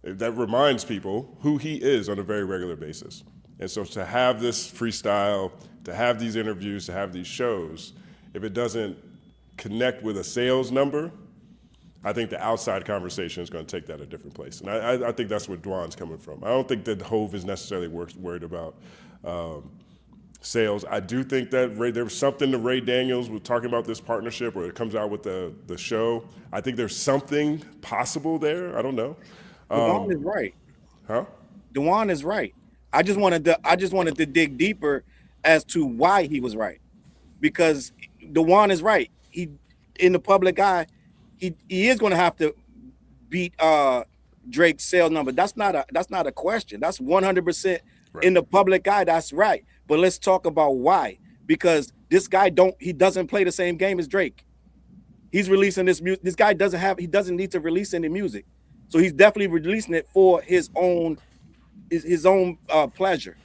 that reminds people who he is on a very regular basis. And so to have this freestyle, to have these interviews, to have these shows, if it doesn't connect with a sales number, I think the outside conversation is going to take that a different place. And I think that's where Dwann's coming from. I don't think that Hove is necessarily worried about sales. I do think that there was something to Ray Daniels was talking about this partnership, or it comes out with the show. I think there's something possible there. I don't know. Dwann is right. Huh? Dwann is right. I just wanted to dig deeper as to why he was right, because Dwann is right. He, in the public eye, he is going to have to beat Drake's sales number. That's not a question. That's 100% in the public eye. That's right. But let's talk about why. Because this guy doesn't play the same game as Drake. He's releasing this music. This guy doesn't need to release any music. So he's definitely releasing it for his own pleasure.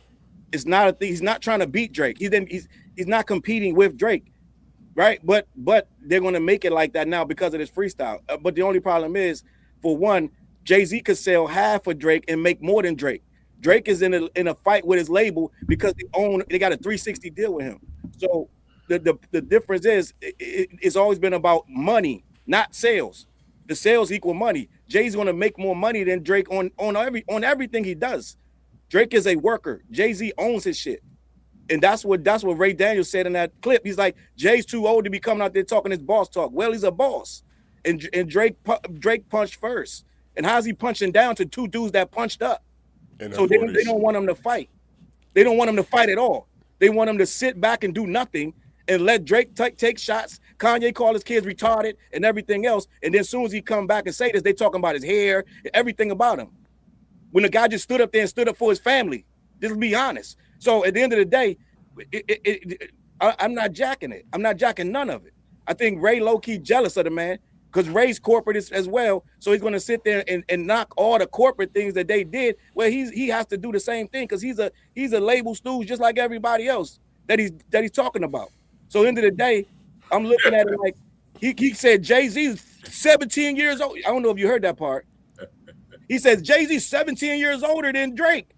It's not a thing. He's not trying to beat Drake. He's not competing with Drake, right? But they're going to make it like that now because of this freestyle. But the only problem is, for one, Jay-Z could sell half of Drake and make more than Drake. Drake is in a fight with his label because they got a 360 deal with him. So the difference is it's always been about money, not sales. The sales equal money. Jay's going to make more money than Drake on everything he does. Drake is a worker. Jay-Z owns his shit. And that's what Ray Daniels said in that clip. He's like, Jay's too old to be coming out there talking his boss talk. Well, he's a boss. And Drake punched first. And how's he punching down to two dudes that punched up? So they don't want him to fight. They don't want him to fight at all. They want him to sit back and do nothing and let Drake take shots. Kanye call his kids retarded and everything else. And then as soon as he come back and say this, they talking about his hair, everything about him. When the guy just stood up there and stood up for his family. Just be honest. So at the end of the day, I'm not jacking it. I'm not jacking none of it. I think Ray low-key jealous of the man because Ray's corporate as well. So he's going to sit there and knock all the corporate things that they did. Well, he has to do the same thing because he's a label stooge just like everybody else that he's talking about. So at the end of the day, I'm looking at it like he said Jay-Z's 17 years old. I don't know if you heard that part. He says Jay-Z's 17 years older than Drake.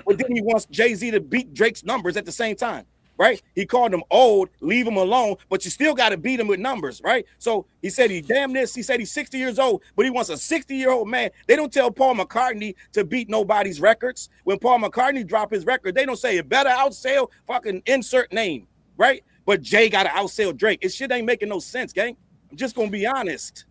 But then he wants Jay-Z to beat Drake's numbers at the same time, right? He called him old, leave him alone, but you still got to beat him with numbers, right? So he said he said he's 60 years old, but he wants a 60-year-old man. They don't tell Paul McCartney to beat nobody's records. When Paul McCartney drop his record, they don't say it better outsell fucking insert name, right? But Jay got to outsell Drake. It shit ain't making no sense, gang. I'm just going to be honest.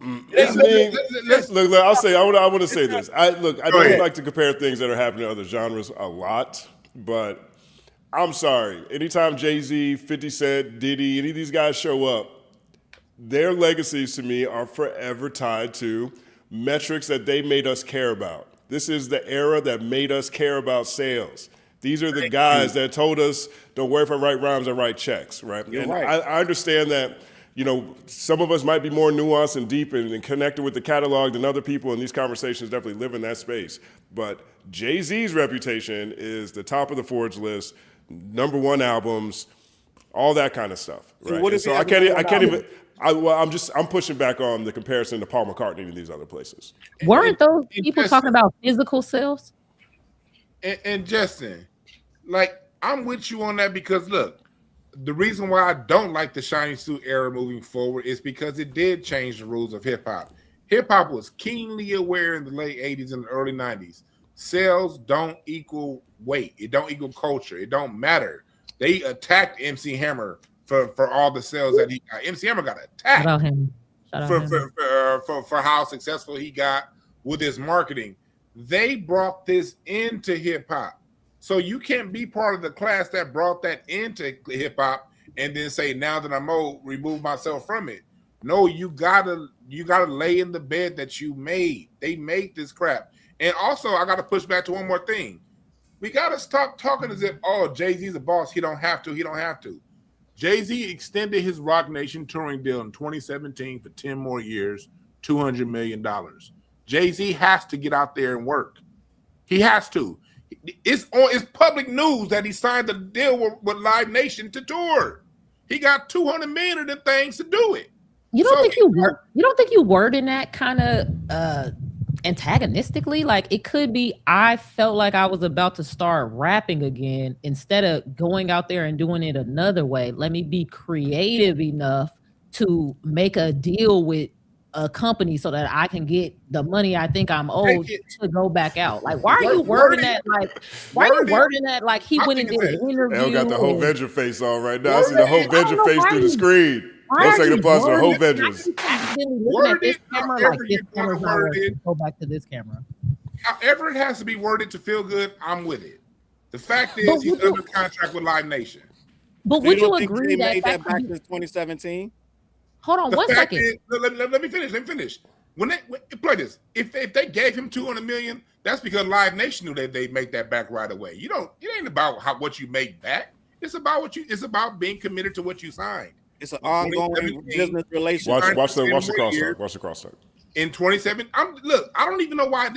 Look, I'll say, I want to say this. I don't like to compare things that are happening in other genres a lot, but I'm sorry. Anytime Jay-Z, 50 Cent, Diddy, any of these guys show up, their legacies to me are forever tied to metrics that they made us care about. This is the era that made us care about sales. These are the guys that told us, don't worry if I write rhymes, I write checks, right? You're and right. I understand that, some of us might be more nuanced and deep and connected with the catalog than other people, and these conversations definitely live in that space. But Jay-Z's reputation is the top of the Forbes list, #1 albums, all that kind of stuff, right? What So I can't I'm pushing back on the comparison to Paul McCartney and these other places. Weren't those people talking about physical sales? And Justin, like, I'm with you on that because look, the reason why I don't like the shiny suit era moving forward is because it did change the rules of hip hop. Hip hop was keenly aware in the late 80s and the early 90s. Sales don't equal weight. It don't equal culture. It don't matter. They attacked MC Hammer for all the sales that he got. MC Hammer got attacked for how successful he got with his marketing. They brought this into hip hop. So you can't be part of the class that brought that into hip hop and then say, now that I'm old, remove myself from it. No, you gotta lay in the bed that you made. They made this crap. And also, I gotta push back to one more thing. We gotta stop talking as if, oh, Jay-Z's a boss. He don't have to. He don't have to. Jay-Z extended his Rock Nation touring deal in 2017 for 10 more years, $200 million. Jay-Z has to get out there and work. He has to. It's public news that he signed a deal with Live Nation to tour. He got $200 million of the things to do it. You don't think you wording that kind of antagonistically? Like, it could be, I felt like I was about to start rapping again instead of going out there and doing it another way. Let me be creative enough to make a deal with a company so that I can get the money I think I'm owed to go back out. Like, why are you wording that like? Why are you wording that like he went and did an interview? Elle got the Hovenger face on right now. I see the Hovenger face through the screen. No second applause for Hovengers. Looking at this camera like this camera's not working. Go back to this camera. However it has to be worded to feel good, I'm with it. The fact is, he's under contract with Live Nation. But would you agree he made that back in 2017? Hold on one second. Let me finish. When play this, if they gave him $200 million, that's because Live Nation knew that they'd make that back right away. It ain't about what you make back. It's about being committed to what you signed. It's an ongoing business relationship. Watch the crosstalk. Watch the crosstalk. In 27, I don't even know why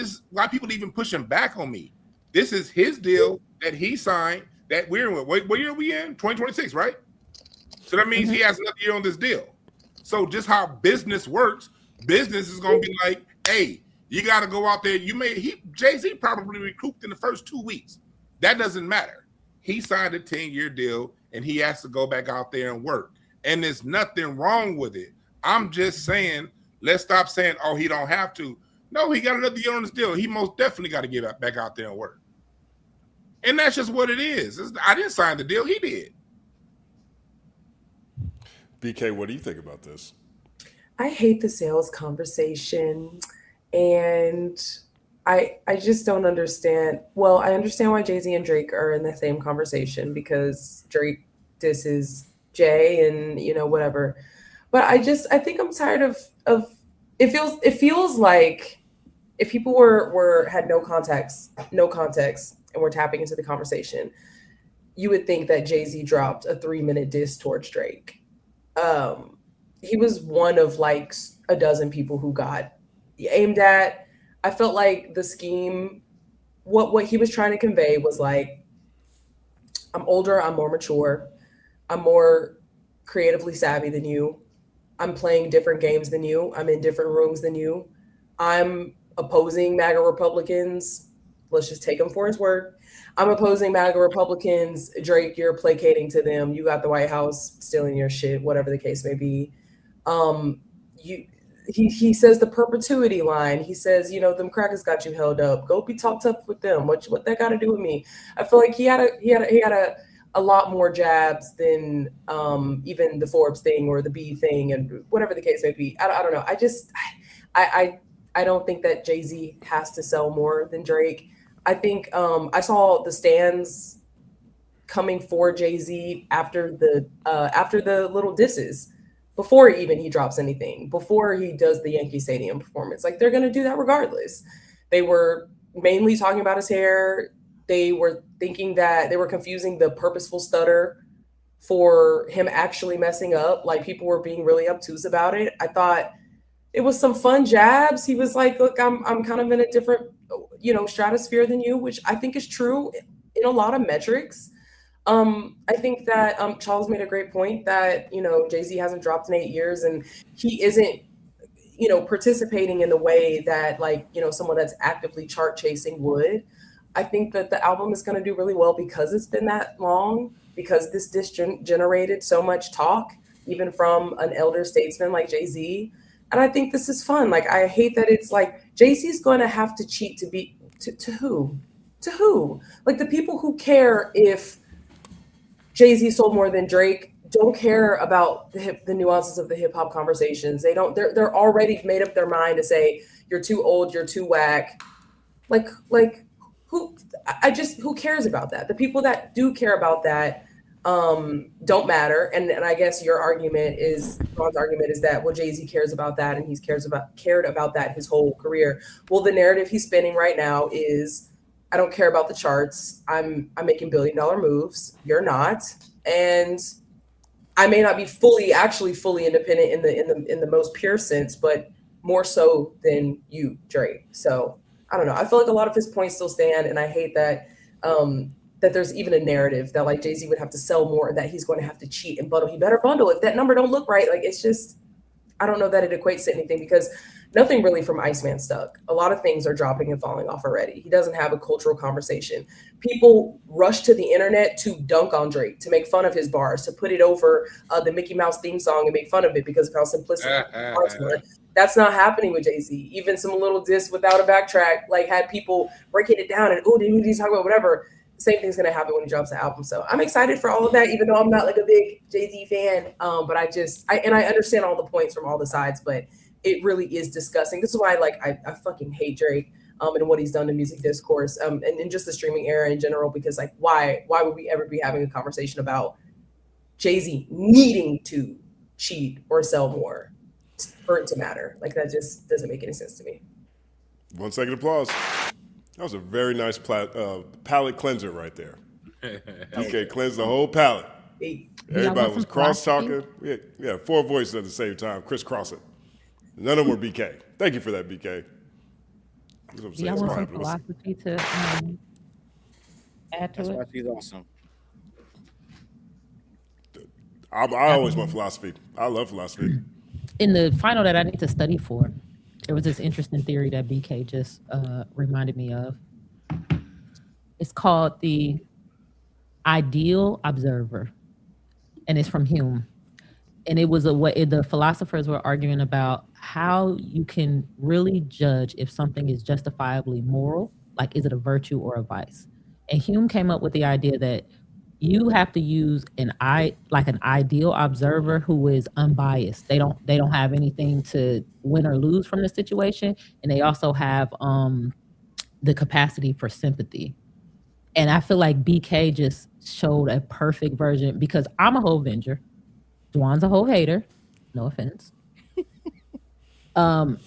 people even pushing back on me. This is his deal that he signed that we're in. What year are we in? 2026, right? So that means he has another year on this deal. So just how business works, business is going to be like, hey, you got to go out there. Jay-Z probably recouped in the first 2 weeks. That doesn't matter. He signed a 10-year deal and he has to go back out there and work. And there's nothing wrong with it. I'm just saying, let's stop saying, oh, he don't have to. No, he got another year on his deal. He most definitely got to get back out there and work. And that's just what it is. I didn't sign the deal. He did. BK, what do you think about this? I hate the sales conversation, and I just don't understand. Well, I understand why Jay-Z and Drake are in the same conversation because Drake disses Jay and whatever. But I think I'm tired of it feels like if people had no context and were tapping into the conversation, you would think that Jay-Z dropped a 3-minute diss towards Drake. He was one of like a dozen people who got aimed at. I felt like the scheme, what he was trying to convey was like, I'm older, I'm more mature, I'm more creatively savvy than you. I'm playing different games than you. I'm in different rooms than you. I'm opposing MAGA Republicans. Let's just take him for his word. I'm opposing MAGA Republicans. Drake, you're placating to them. You got the White House stealing your shit, whatever the case may be. He says the perpetuity line. He says, them crackers got you held up. Go be talked up with them. What that got to do with me? I feel like he had a lot more jabs than even the Forbes thing or the B thing and whatever the case may be. I don't know. I don't think that Jay-Z has to sell more than Drake. I think I saw the stands coming for Jay-Z after the little disses, before even he drops anything, before he does the Yankee Stadium performance. Like, they're going to do that regardless. They were mainly talking about his hair. They were thinking that they were confusing the purposeful stutter for him actually messing up. Like, people were being really obtuse about it. I thought it was some fun jabs. He was like, look, I'm kind of in a different, stratosphere than you, which I think is true in a lot of metrics. I think that Charles made a great point that, Jay-Z hasn't dropped in 8 years and he isn't, participating in the way that someone that's actively chart chasing would. I think that the album is going to do really well because it's been that long, because this disc generated so much talk, even from an elder statesman like Jay-Z. And I think this is fun. Like, I hate that it's like Jay-Z's going to have to cheat to be to who? To who? Like, the people who care if Jay-Z sold more than Drake don't care about the nuances of the hip hop conversations. They're already made up their mind to say you're too old, you're too whack. Who cares about that? The people that do care about that don't matter. And I guess Ron's argument is that, well, Jay-Z cares about that and he's cared about that his whole career. Well, the narrative he's spinning right now is, I don't care about the charts. I'm making billion-dollar moves. You're not. And I may not be fully independent in the most pure sense, but more so than you, Drake. So I don't know. I feel like a lot of his points still stand, and I hate that that there's even a narrative that like Jay-Z would have to sell more, that he's going to have to cheat and bundle. He better bundle. If that number don't look right, like, it's just, I don't know that it equates to anything, because nothing really from Iceman stuck. A lot of things are dropping and falling off already. He doesn't have a cultural conversation. People rush to the internet to dunk on Drake, to make fun of his bars, to put it over the Mickey Mouse theme song and make fun of it because of how simplistic bars were. That's not happening with Jay-Z. Even some little diss without a backtrack, like, had people breaking it down and, oh, did he talk about whatever? Same thing's gonna happen when he drops the album. So I'm excited for all of that, even though I'm not like a big Jay-Z fan. But I understand all the points from all the sides, but it really is disgusting. This is why I fucking hate Drake and what he's done to music discourse and in just the streaming era in general, because like why would we ever be having a conversation about Jay-Z needing to cheat or sell more for it to matter? Like, that just doesn't make any sense to me. 1 second applause. That was a very nice palate cleanser right there. BK cleansed the whole palate. Everybody was cross-talking. Yeah, 4 voices at the same time, crisscrossing. None of them were BK. Thank you for that, BK. Yeah, I want some philosophy to add to That's it. why she's awesome. I always want philosophy. I love philosophy. In the final that I need to study for, there was this interesting theory that BK just reminded me of. It's called the ideal observer, and it's from Hume. And it was a way the philosophers were arguing about how you can really judge if something is justifiably moral, like, is it a virtue or a vice? And Hume came up with the idea that you have to use an ideal observer who is unbiased. They don't have anything to win or lose from the situation, and they also have the capacity for sympathy. And I feel like BK just showed a perfect version, because I'm a Hovenger. Dwann's a whole hater. No offense. And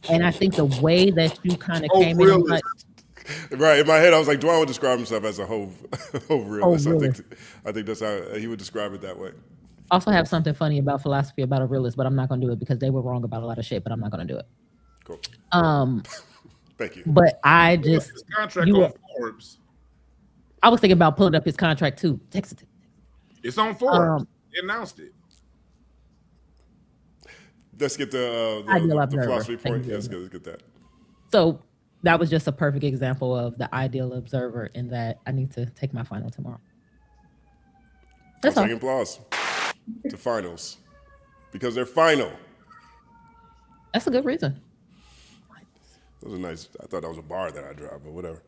I think the way that you kind of came in, like, right, in my head, I was like, Dwann would describe himself as a Hove realist. Realist. I think that's how he would describe it that way. Also have something funny about philosophy about a realist, but I'm not going to do it because they were wrong about a lot of shit, but I'm not going to do it. Cool. Thank you. But I just... His contract on Forbes. I was thinking about pulling up his contract too. Text it. It's on Forbes. They announced it. Let's get the philosophy point. Yeah, let's get that. So that was just a perfect example of the ideal observer, in that I need to take my final tomorrow. That's all. Second applause to finals, because they're final. That's a good reason. That was a nice. I thought that was a bar that I dropped, but whatever.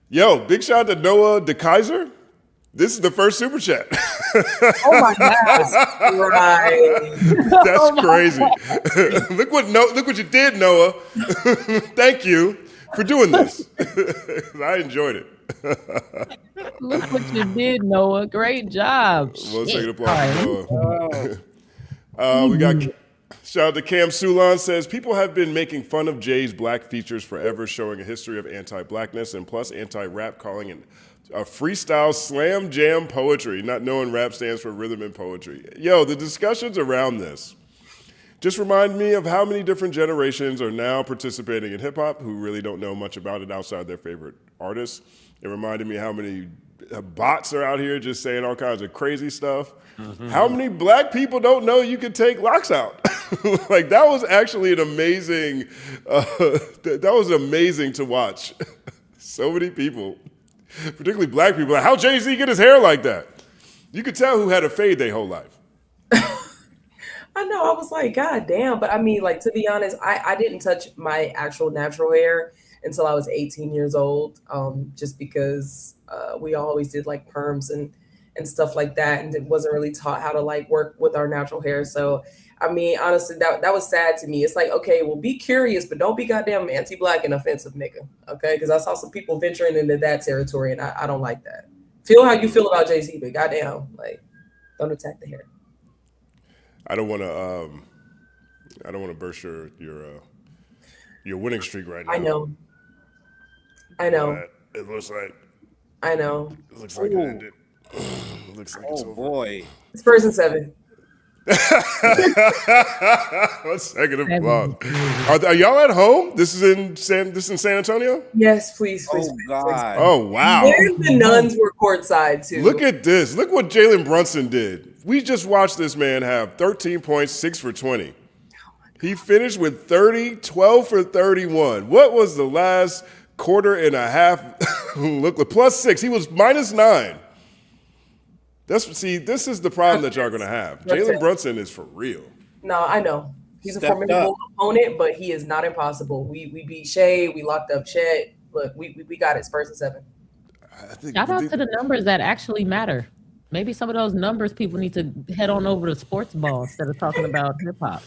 Yo, big shout out to Noah DeKaiser. This is the first super chat. Oh my God! Right. That's crazy. Look what you did, Noah. Thank you for doing this. I enjoyed it. Look what you did, Noah. Great job. 1 second applause for Noah. We got shout out to Cam Sulan, says people have been making fun of Jay's black features forever, showing a history of anti-blackness and plus anti-rap, calling it a freestyle slam jam poetry, not knowing rap stands for rhythm and poetry. Yo, the discussions around this Just remind me of how many different generations are now participating in hip hop who really don't know much about it outside their favorite artists. It reminded me how many bots are out here just saying all kinds of crazy stuff. How many black people don't know you could take locks out? Like, that was actually an amazing, that was amazing to watch. So many people, particularly black people, like, how Jay-Z get his hair like that? You could tell who had a fade their whole life. I know. I was like, God damn. But I mean, like, to be honest, I didn't touch my actual natural hair until I was 18 years old, just because we always did like perms and stuff like that, and it wasn't really taught how to like work with our natural hair. So, I mean, honestly, that was sad to me. It's like, okay, well, be curious, but don't be goddamn anti-black and offensive, nigga. Okay, because I saw some people venturing into that territory, and I don't like that. Feel how you feel about Jay-Z, but goddamn, like, don't attack the hair. I don't want to burst your winning streak right now. I know. But it looks like. I know. It looks like it ended. It looks like it's over. Boy. It's first and 7. 1 second of applause. Are y'all at home? This is in San Antonio? Yes, please. Oh, God. Oh, wow. There's the nuns were courtside too. Look at this. Look what Jalen Brunson did. We just watched this man have 13 points, 6 for 20. He finished with 12 for 31. What was the last quarter and a half? Look, +6. He was -9. This is the problem that y'all gonna have. Jalen Brunson is for real. No, I know. He's a formidable opponent, but he is not impossible. We beat Shea, we locked up Chet. Look, we got it. It's first and 7. Shout out to the numbers that actually matter. Maybe some of those numbers people need to head on over to sports ball instead of talking about hip hop.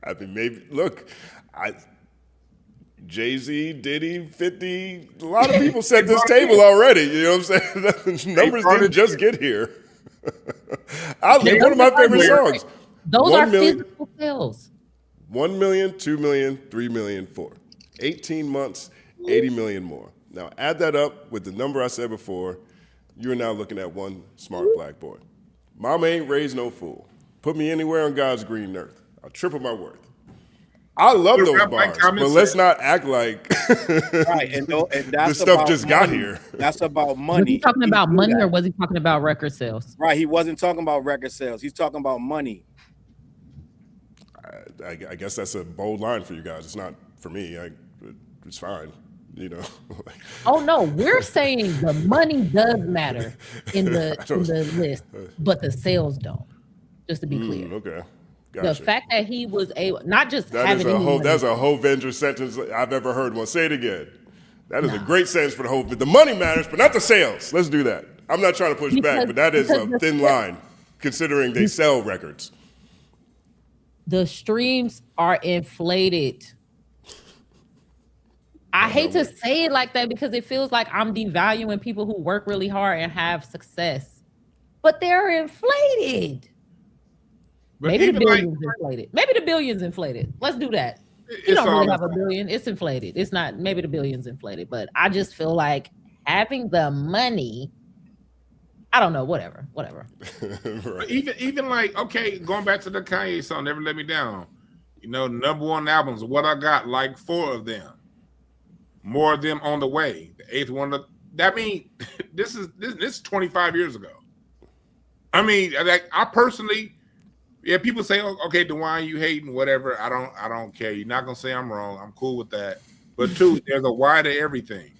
I mean, maybe look, Jay-Z, Diddy, 50, a lot of people set this table already. You know what I'm saying? Numbers didn't just get here. One of my favorite songs. Those are physical sales. 1 million, 2 million, 3 million, 4. 18 months, 80 million more. Now add that up with the number I said before. You're now looking at one smart black boy. Mama ain't raised no fool. Put me anywhere on God's green earth. I'll triple my worth. I love those bars, but let's not act like right, and that's this stuff just got here. That's about money. Was he talking about money or was he talking about record sales? Right, he wasn't talking about record sales. He's talking about money. I guess that's a bold line for you guys. It's not for me. It's fine. You know. Oh no, we're saying the money does matter in the list, but the sales don't. Just to be clear. Okay. Gotcha. The fact that he was able, not just that's a Hovengers sentence I've ever heard one. Say it again. That is a great sentence for the whole. The money matters, but not the sales. Let's do that. I'm not trying to push back, but that is a thin line, considering they sell records. The streams are inflated. I hate to say it like that because it feels like I'm devaluing people who work really hard and have success, but they're inflated. But maybe the billions inflated. Maybe the billions inflated. Let's do that. You don't really have a billion. It's inflated. It's not. Maybe the billions inflated. But I just feel like having the money. I don't know. Whatever. Right. Even like, okay, going back to the Kanye song, Never Let Me Down. You know, #1 albums. What I got, like 4 of them. More of them on the way. The 8th one. That mean this is 25 years ago. I mean, like, I personally. Yeah, people say, oh, okay, DwannB, you hating, whatever. I don't care. You're not gonna say I'm wrong. I'm cool with that. But 2, there's a why to everything.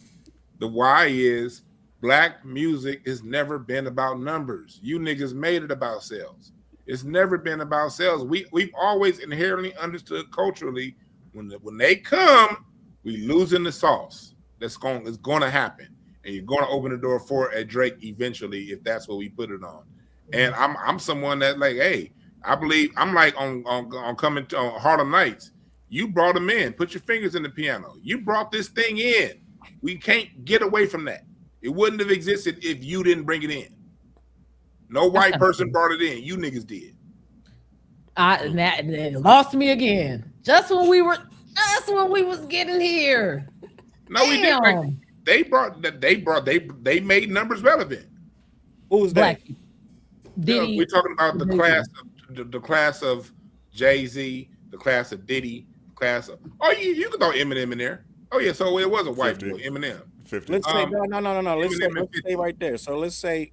The why is black music has never been about numbers. You niggas made it about sales. It's never been about sales. We've always inherently understood culturally when they come, we losing the sauce. It's gonna happen, and you're gonna open the door for a Drake eventually if that's what we put it on. And I'm someone that like, hey. I believe I'm like on coming to on Harlem Nights. You brought them in. Put your fingers in the piano. You brought this thing in. We can't get away from that. It wouldn't have existed if you didn't bring it in. No white person brought it in. You niggas did. That lost me again. Just when we was getting here. No, we didn't. They made numbers relevant. Who was that? We're talking about the class of Jay-Z, the class of Diddy, class of you can throw Eminem in there. Oh yeah, so it was a white 50. boy, Eminem. 50. Let's say no. Let's Eminem stay right there. So let's say,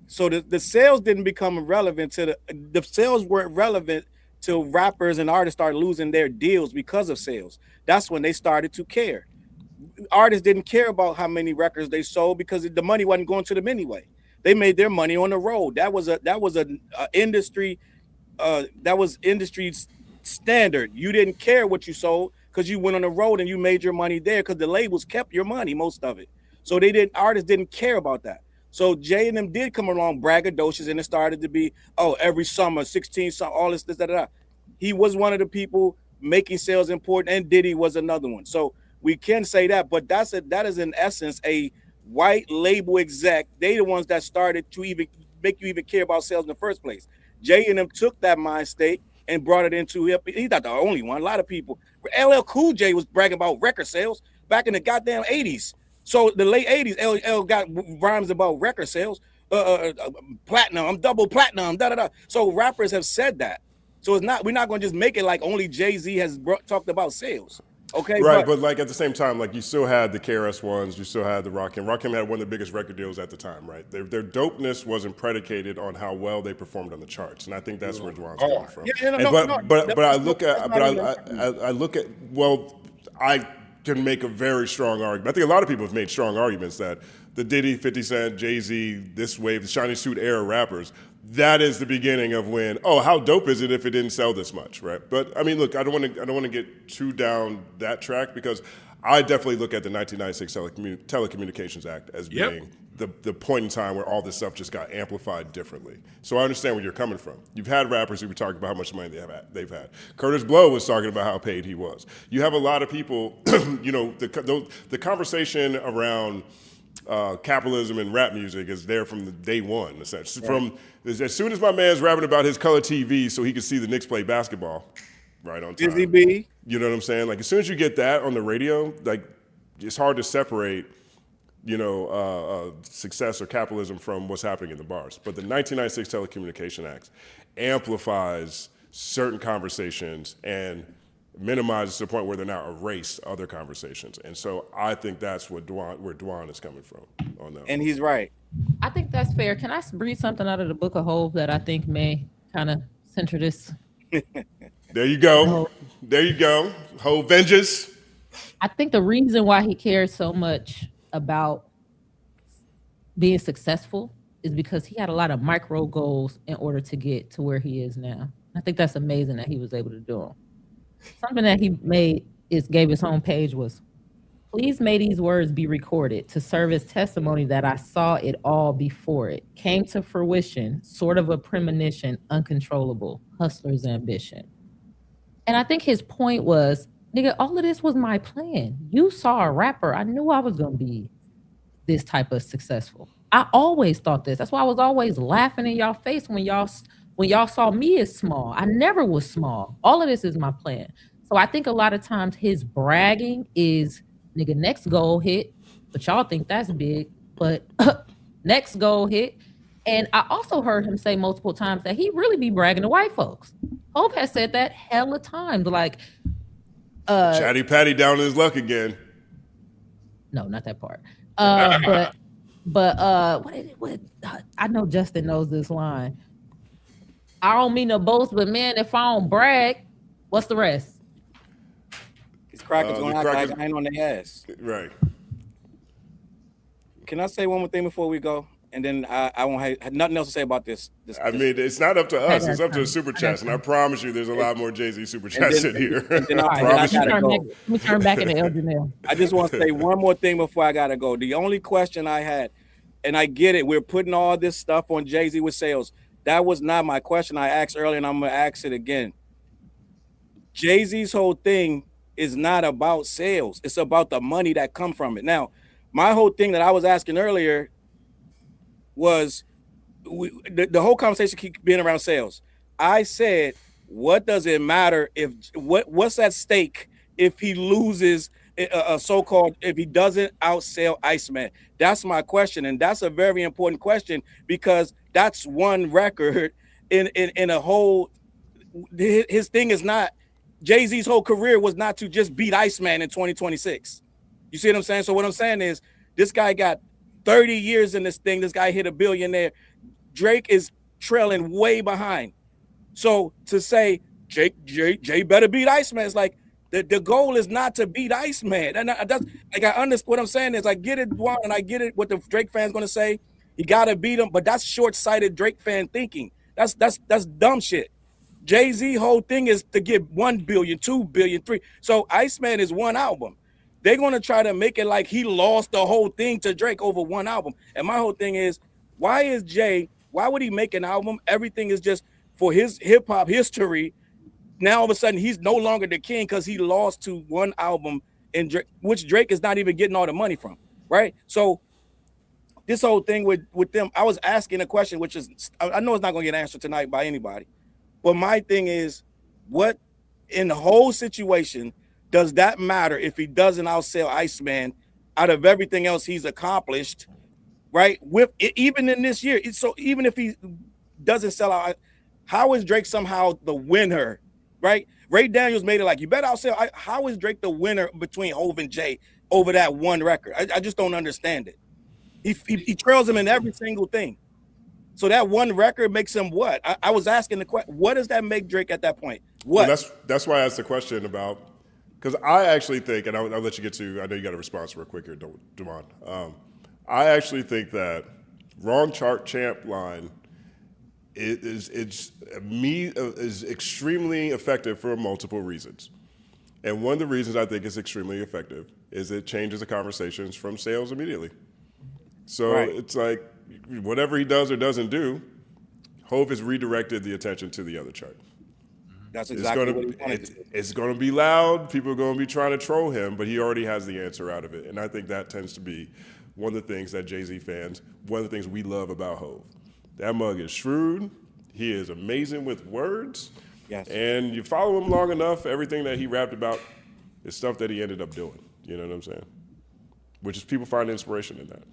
so the sales didn't become relevant to the sales weren't relevant till rappers and artists started losing their deals because of sales. That's when they started to care. Artists didn't care about how many records they sold because the money wasn't going to them anyway. They made their money on the road. That was an industry. That was industry standard. You didn't care what you sold because you went on the road and you made your money there because the labels kept your money, most of it. So artists didn't care about that. So Jay and them did come along braggadocious, and it started to be, every summer, 16, all this, that. He was one of the people making sales important, and Diddy was another one. So we can say that, but that is in essence a white label exec. They the ones that started to even make you even care about sales in the first place. Jay and them took that mind state and brought it into hip. He's not the only one. A lot of people. LL Cool J was bragging about record sales back in the goddamn 80s. So the late 80s, LL got rhymes about record sales. Platinum, I'm double platinum, da. So rappers have said that. So we're not going to just make it like only Jay-Z has talked about sales. Okay, right, but like at the same time, like you still had the KRS Ones, you still had the Rakim. Rakim had one of the biggest record deals at the time, right? Their dopeness wasn't predicated on how well they performed on the charts, and I think that's where Dwann's coming from. I can make a very strong argument. I think a lot of people have made strong arguments that the Diddy, 50 Cent, Jay-Z, this wave, the shiny suit era rappers, that is the beginning of when, how dope is it if it didn't sell this much, right? But I mean, look, I don't want to get too down that track because I definitely look at the 1996 Telecommunications Act as being the point in time where all this stuff just got amplified differently. So I understand where you're coming from. You've had rappers who were talking about how much money they've had. Curtis Blow was talking about how paid he was. You have a lot of people, the conversation around capitalism and rap music is there from the day one, essentially. From as soon as my man's rapping about his color TV so he could see the Knicks play basketball, right on time. Dizzy B. You know what I'm saying? Like as soon as you get that on the radio, like it's hard to separate, success or capitalism from what's happening in the bars. But the 1996 Telecommunication Act amplifies certain conversations and minimizes to the point where they're now erase other conversations. And so I think that's where Dwann is coming from on that. And he's right. I think that's fair. Can I read something out of the Book of Hov that I think may kind of center this? There you go. There you go. Hovengers. I think the reason why he cares so much about being successful is because he had a lot of micro goals in order to get to where he is now. I think that's amazing that he was able to do them. Something that he gave his homepage was, please may these words be recorded to serve as testimony that I saw it all before it came to fruition, sort of a premonition, uncontrollable, hustler's ambition. And I think his point was, nigga, all of this was my plan. You saw a rapper. I knew I was going to be this type of successful. I always thought this. That's why I was always laughing in y'all face when y'all saw me as small. I never was small. All of this is my plan. So I think a lot of times his bragging is, nigga, next goal hit, but y'all think that's big, but next goal hit. And I also heard him say multiple times that he really be bragging to white folks. Hope has said that hella times, like Chatty Patty down in his luck again. No, not that part. But what I know Justin knows this line. I don't mean to boast, but man, if I don't brag, what's the rest? These crackers gonna act like I ain't on their ass. Right. Can I say one more thing before we go? And then I won't have nothing else to say about this. I mean, it's not up to us. It's up to the super chats. And I promise you, there's a lot more Jay-Z super chats in here. I promise you. Let me turn back into El Janelle. I just want to say one more thing before I gotta go. The only question I had, and I get it, we're putting all this stuff on Jay-Z with sales. That was not my question I asked earlier, and I'm gonna ask it again. Jay-Z's whole thing is not about sales. It's about the money that come from it. Now, my whole thing that I was asking earlier was the whole conversation keeps being around sales. I said, what does it matter if what's at stake if he loses a so-called, if he doesn't outsell Iceman? That's my question, and that's a very important question because that's one record in a whole his thing is not, Jay-Z's whole career was not to just beat Iceman in 2026. You see what I'm saying? So what I'm saying is this guy got 30 years in this thing. This guy hit a billionaire. Drake is trailing way behind. So to say Jay better beat Iceman, it's like the goal is not to beat Iceman. And that's like, I understand what I'm saying is I get it, Dwan, and I get it what the Drake fan's gonna say. You gotta beat him, but that's short-sighted Drake fan thinking. That's dumb shit. Jay-Z whole thing is to get 1 billion, 2 billion, 3. So Iceman is one album. They're gonna try to make it like he lost the whole thing to Drake over one album. And my whole thing is, why would he make an album? Everything is just for his hip-hop history. Now all of a sudden he's no longer the king because he lost to one album in Drake, which Drake is not even getting all the money from, right? So this whole thing with them, I was asking a question, which is, I know it's not gonna get answered tonight by anybody, but my thing is, what in the whole situation does that matter if he doesn't outsell Iceman out of everything else he's accomplished, right? With even in this year, so even if he doesn't sell out, how is Drake somehow the winner? Right? Ray Daniels made it like, you better outsell. How is Drake the winner between Hov and Jay over that one record? I just don't understand it. He trails him in every single thing. So that one record makes him what? I was asking the question, what does that make Drake at that point? What? Well, that's why I asked the question about, because I actually think, and I'll let you get to, I know you got a response real quick here, Dwannb. I actually think that wrong chart champ line is extremely effective for multiple reasons. And one of the reasons I think it's extremely effective is it changes the conversations from sales immediately. So It's like whatever he does or doesn't do, Hov has redirected the attention to the other chart. That's exactly what he wanted to do. It's going to be loud. People are going to be trying to troll him, but he already has the answer out of it. And I think that tends to be one of the things that Jay-Z fans, one of the things we love about Hov. That mug is shrewd. He is amazing with words. Yes. And you follow him long enough, everything that he rapped about is stuff that he ended up doing. You know what I'm saying? Which is people find inspiration in that.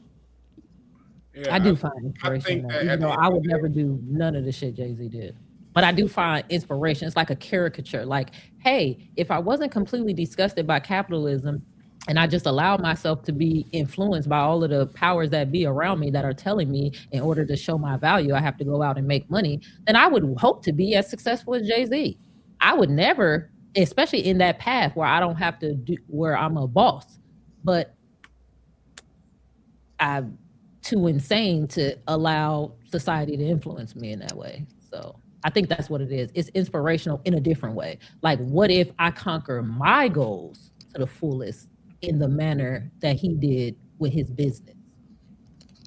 Yeah, I do find inspiration in that, even though I would never do none of the shit Jay-Z did. But I do find inspiration. It's like a caricature. Like, hey, if I wasn't completely disgusted by capitalism and I just allowed myself to be influenced by all of the powers that be around me that are telling me in order to show my value, I have to go out and make money, then I would hope to be as successful as Jay-Z. I would never, especially in that path where I don't have to do, where I'm a boss, but I'm too insane to allow society to influence me in that way. So I think that's what it is. It's inspirational in a different way. Like, what if I conquer my goals to the fullest in the manner that he did with his business?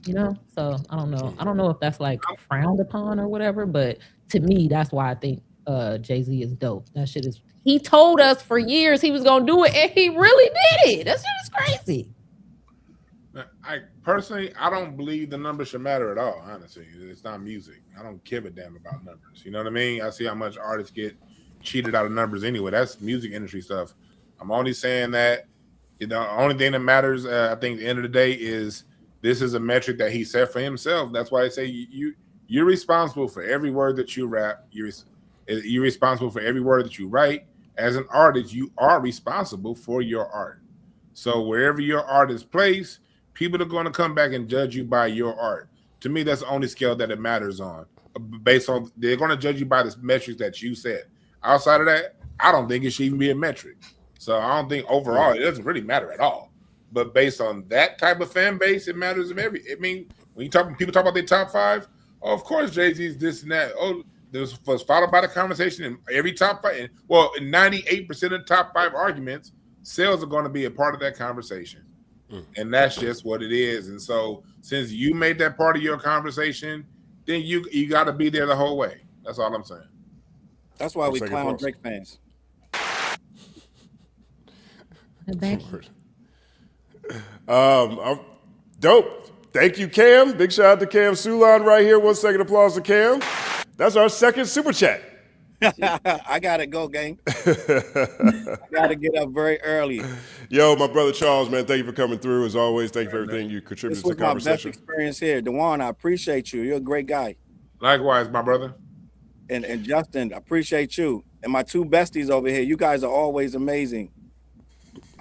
You know? So I don't know. I don't know if that's like frowned upon or whatever, but to me, that's why I think Jay-Z is dope. That shit is, he told us for years he was gonna do it, and he really did it. That shit is crazy. I personally, I don't believe the numbers should matter at all. Honestly, it's not music. I don't give a damn about numbers. You know what I mean? I see how much artists get cheated out of numbers anyway. That's music industry stuff. I'm only saying that the only thing that matters, I think, at the end of the day, is this is a metric that he set for himself. That's why I say you're responsible for every word that you rap. You're responsible for every word that you write. As an artist, you are responsible for your art. So wherever your art is placed, people are going to come back and judge you by your art. To me, that's the only scale that it matters on. Based on, they're going to judge you by the metrics that you said. Outside of that, I don't think it should even be a metric. So I don't think overall it doesn't really matter at all. But based on that type of fan base, it matters in every. I mean, when people talk about their top five, oh, of course Jay-Z's this and that. Oh, this was followed by the conversation in every top five. Well, in 98% of the top five arguments, sales are going to be a part of that conversation. And that's just what it is. And so since you made that part of your conversation, then you got to be there the whole way. That's all I'm saying. That's why we clown Drake fans. Dope. Thank you, Cam. Big shout out to Cam Sulan right here. 1 second applause to Cam. That's our second super chat. I gotta go, gang. I gotta get up very early. Yo, my brother Charles, man, thank you for coming through. As always, thank you for everything you contributed to the conversation. This was my best experience here. Dwannb, I appreciate you. You're a great guy. Likewise, my brother. and Justin, appreciate you. And my two besties over here. You guys are always amazing.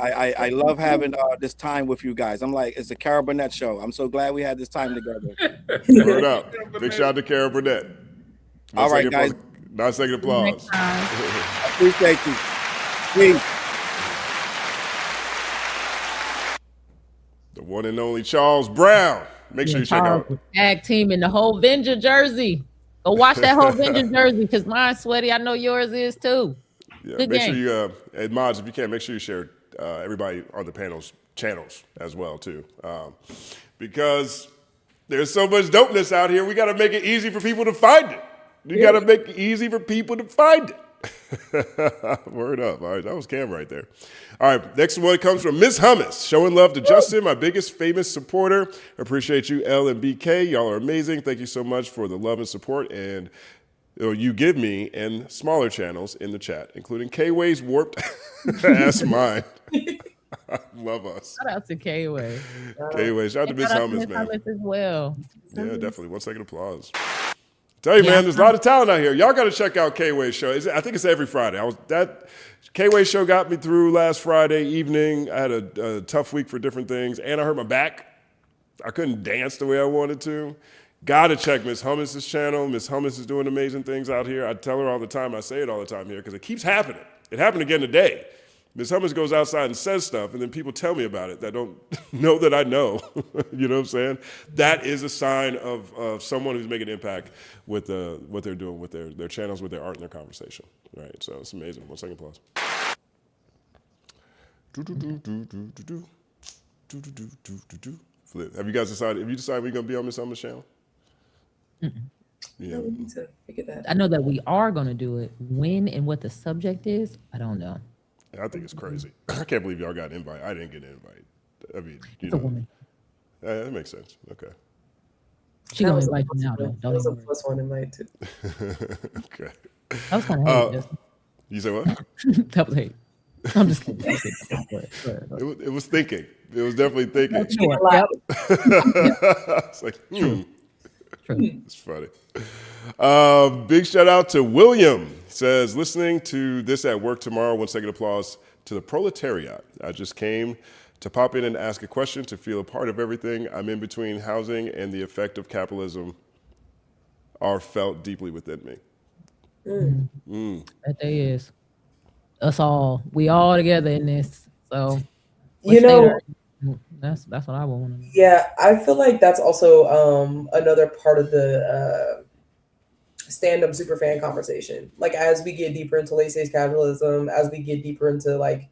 I love having this time with you guys. I'm like, it's a Carol Burnett show. I'm so glad we had this time together. Word up. Big shout out to Carol Burnett. All right, guys. 9 second applause. I appreciate you. Peace. The one and only Charles Brown. Make sure you check out. Tag team in the Hovenger jersey. Go watch that Hovenger jersey because mine's sweaty. I know yours is too. Yeah, Good make game. sure you, and mods, if you can, make sure you share everybody on the panel's channels as well too, because there's so much dopeness out here. We got to make it easy for people to find it. You got to make it easy for people to find it. Word up. All right, that was Cam right there. All right, next one comes from Miss Hummus. Showing love to Justin, my biggest famous supporter. Appreciate you, L and BK. Y'all are amazing. Thank you so much for the love and support and you give me and smaller channels in the chat, including K-Way's warped ass mind. Love us. Shout out to K-Way. K-Way. Shout out to Miss Hummus, man. Hummus as well. Yeah, definitely. 1 second applause. Tell you, man, there's a lot of talent out here. Y'all got to check out K-Way's show. I think it's every Friday. K-Way's show got me through last Friday evening. I had a tough week for different things, and I hurt my back. I couldn't dance the way I wanted to. Gotta check Miss Hummus' channel. Miss Hummus is doing amazing things out here. I tell her all the time. I say it all the time here because it keeps happening. It happened again today. Miss Hummus goes outside and says stuff, and then people tell me about it that don't know that I know. You know what I'm saying? That is a sign of someone who's making an impact with what they're doing with their channels, with their art and their conversation. Right? So it's amazing. 1 second applause. Flip. Have you guys decided? Have you decided we're gonna be on Miss Hummus' channel? Yeah. We need to figure that out. I know that we are going to do it. When and what the subject is, I don't know. I think it's crazy. I can't believe y'all got an invite. I didn't get an invite. I mean, It's a woman. Yeah, that makes sense. Okay. She going to invite you now, though. That was a +1 invite, too. Okay. That was kind of hate, Justin. You say what? That was hate. I'm just kidding. It was thinking. It was definitely thinking. It's like, It's funny. Big shout out to William. He says, listening to this at work tomorrow. 1 second applause to the proletariat. I just came to pop in and ask a question to feel a part of everything. I'm in between housing and the effect of capitalism are felt deeply within me. That day is us all. We all together in this. So You know, that's what I want to know. yeah, I feel like that's also another part of the stand-up superfan conversation. Like as we get deeper into late-stage capitalism, as we get deeper into like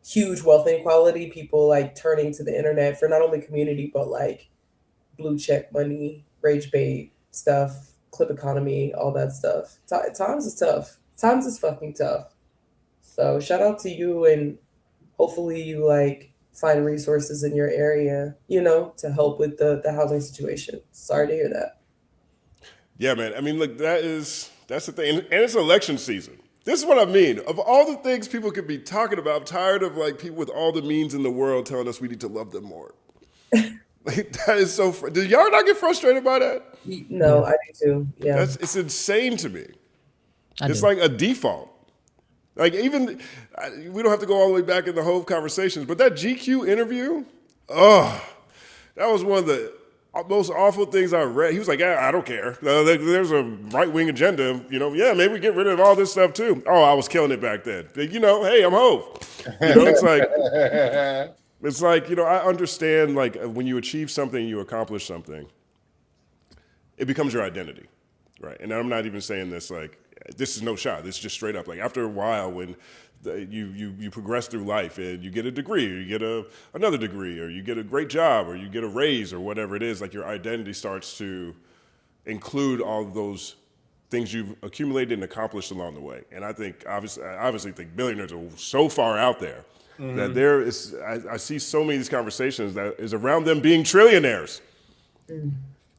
huge wealth inequality, people like turning to the internet for not only community but like blue check money, rage bait stuff, clip economy, all that stuff. Times is tough. Times is fucking tough. So shout out to you, and hopefully you like find resources in your area, you know, to help with the housing situation. Sorry to hear that. Yeah, man. I mean, look, that's the thing. And it's election season. This is what I mean. Of all the things people could be talking about, I'm tired of like people with all the means in the world telling us we need to love them more. Like that is so. Did y'all not get frustrated by that? No, I do too. Yeah, it's insane to me. It's like a default. Like even we don't have to go all the way back in the Hove conversations, but that GQ interview, that was one of the most awful things I read. He was like, "Yeah, I don't care. There's a right-wing agenda. You know, yeah, maybe we get rid of all this stuff too." Oh, I was killing it back then. You know, hey, I'm Hove. You know, it's like, you know, I understand like when you achieve something, you accomplish something, it becomes your identity, right? And I'm not even saying this like this is no shot. This is just straight up. Like after a while, when you progress through life and you get a degree, or you get another degree, or you get a great job, or you get a raise, or whatever it is, like your identity starts to include all of those things you've accumulated and accomplished along the way. And I think I obviously think billionaires are so far out there that there is. I see so many of these conversations that is around them being trillionaires.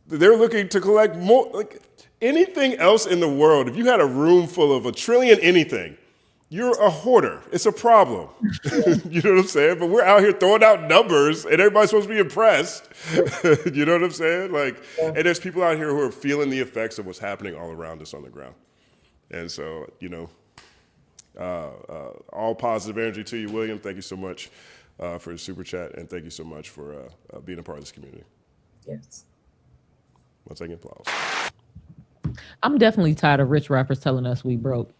They're looking to collect more. Like anything else in the world, if you had a room full of $1 trillion anything, you're a hoarder. It's a problem. You know what I'm saying? But we're out here throwing out numbers and everybody's supposed to be impressed. You know what I'm saying? Like, and there's people out here who are feeling the effects of what's happening all around us on the ground. And so, you know, all positive energy to you, William. Thank you so much for the super chat, and thank you so much for being a part of this community. Yes. Once again, applause. I'm definitely tired of rich rappers telling us we broke.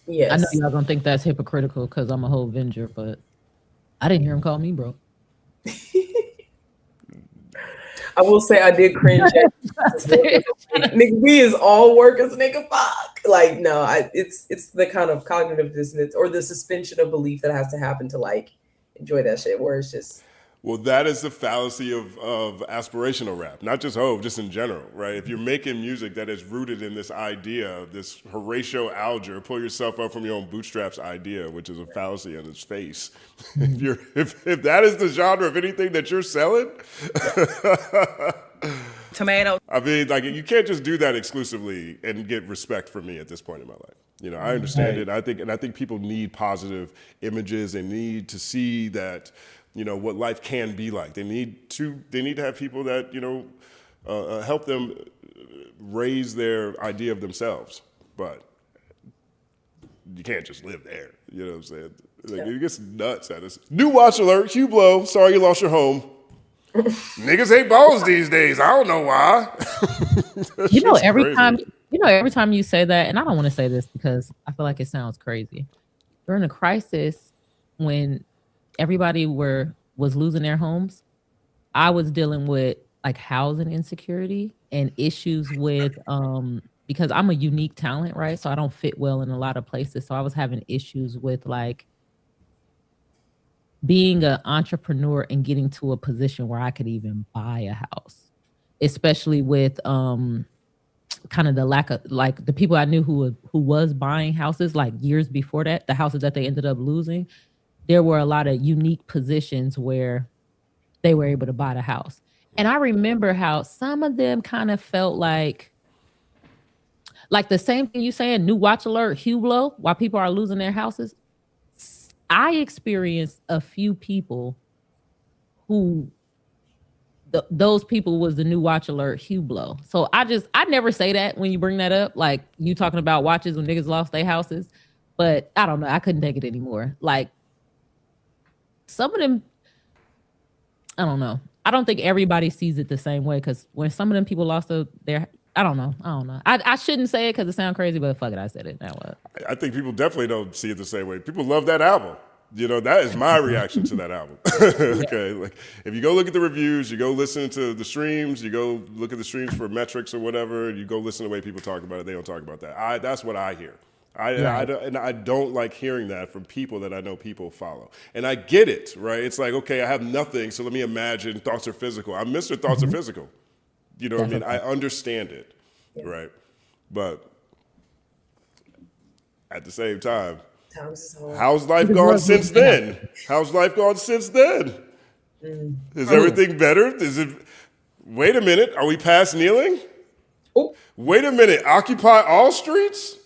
Yes. I know y'all gonna think that's hypocritical because I'm a Hovenger, but I didn't hear him call me broke. I will say I did cringe at nigga, we is all workers, nigga. Fuck. Like, no, it's the kind of cognitive dissonance or the suspension of belief that has to happen to like enjoy that shit, where it's just Well, that is the fallacy of aspirational rap, not just Hove, just in general, right? If you're making music that is rooted in this idea, this Horatio Alger, pull yourself up from your own bootstraps idea, which is a fallacy on its face. If that is the genre of anything that you're selling, tomato. I mean, like, you can't just do that exclusively and get respect from me at this point in my life. You know, I understand it. I think people need positive images. They need to see that, you know, what life can be like. They need to have people that, you know, help them raise their idea of themselves. But you can't just live there. You know what I'm saying? Like, it gets nuts at us. New watch alert, Hugh Blow, sorry you lost your home. Niggas hate balls these days. I don't know why. You know, every time you say that, and I don't want to say this because I feel like it sounds crazy. During a crisis, when everybody was losing their homes, I was dealing with like housing insecurity and issues with because I'm a unique talent, right? So I don't fit well in a lot of places. So I was having issues with like being an entrepreneur and getting to a position where I could even buy a house, especially with kind of the lack of like the people I knew who was buying houses like years before that, the houses that they ended up losing. There were a lot of unique positions where they were able to buy the house. And I remember how some of them kind of felt like the same thing you saying, new watch alert, Hugh Blow, while people are losing their houses. I experienced a few people who those people was the new watch alert, Hugh Blow. So I never say that when you bring that up, like you talking about watches when niggas lost their houses. But I don't know, I couldn't take it anymore. Like, some of them, I don't know. I don't think everybody sees it the same way because when some of them people lost their, I don't know. I shouldn't say it because it sounds crazy, but fuck it, I said it. Now what? I think people definitely don't see it the same way. People love that album. You know, that is my reaction to that album. Okay, like if you go look at the reviews, you go listen to the streams, you go look at the streams for metrics or whatever, you go listen to the way people talk about it, they don't talk about that. That's what I hear. I don't like hearing that from people that I know people follow. And I get it, right? It's like, okay, I have nothing, so let me imagine thoughts are physical. I'm Mr. Thoughts are physical. You know what I mean? I understand it, right? But at the same time, how's life gone since then? How's life gone since then? Is everything better? Wait a minute, are we past kneeling? Wait a minute, occupy all streets?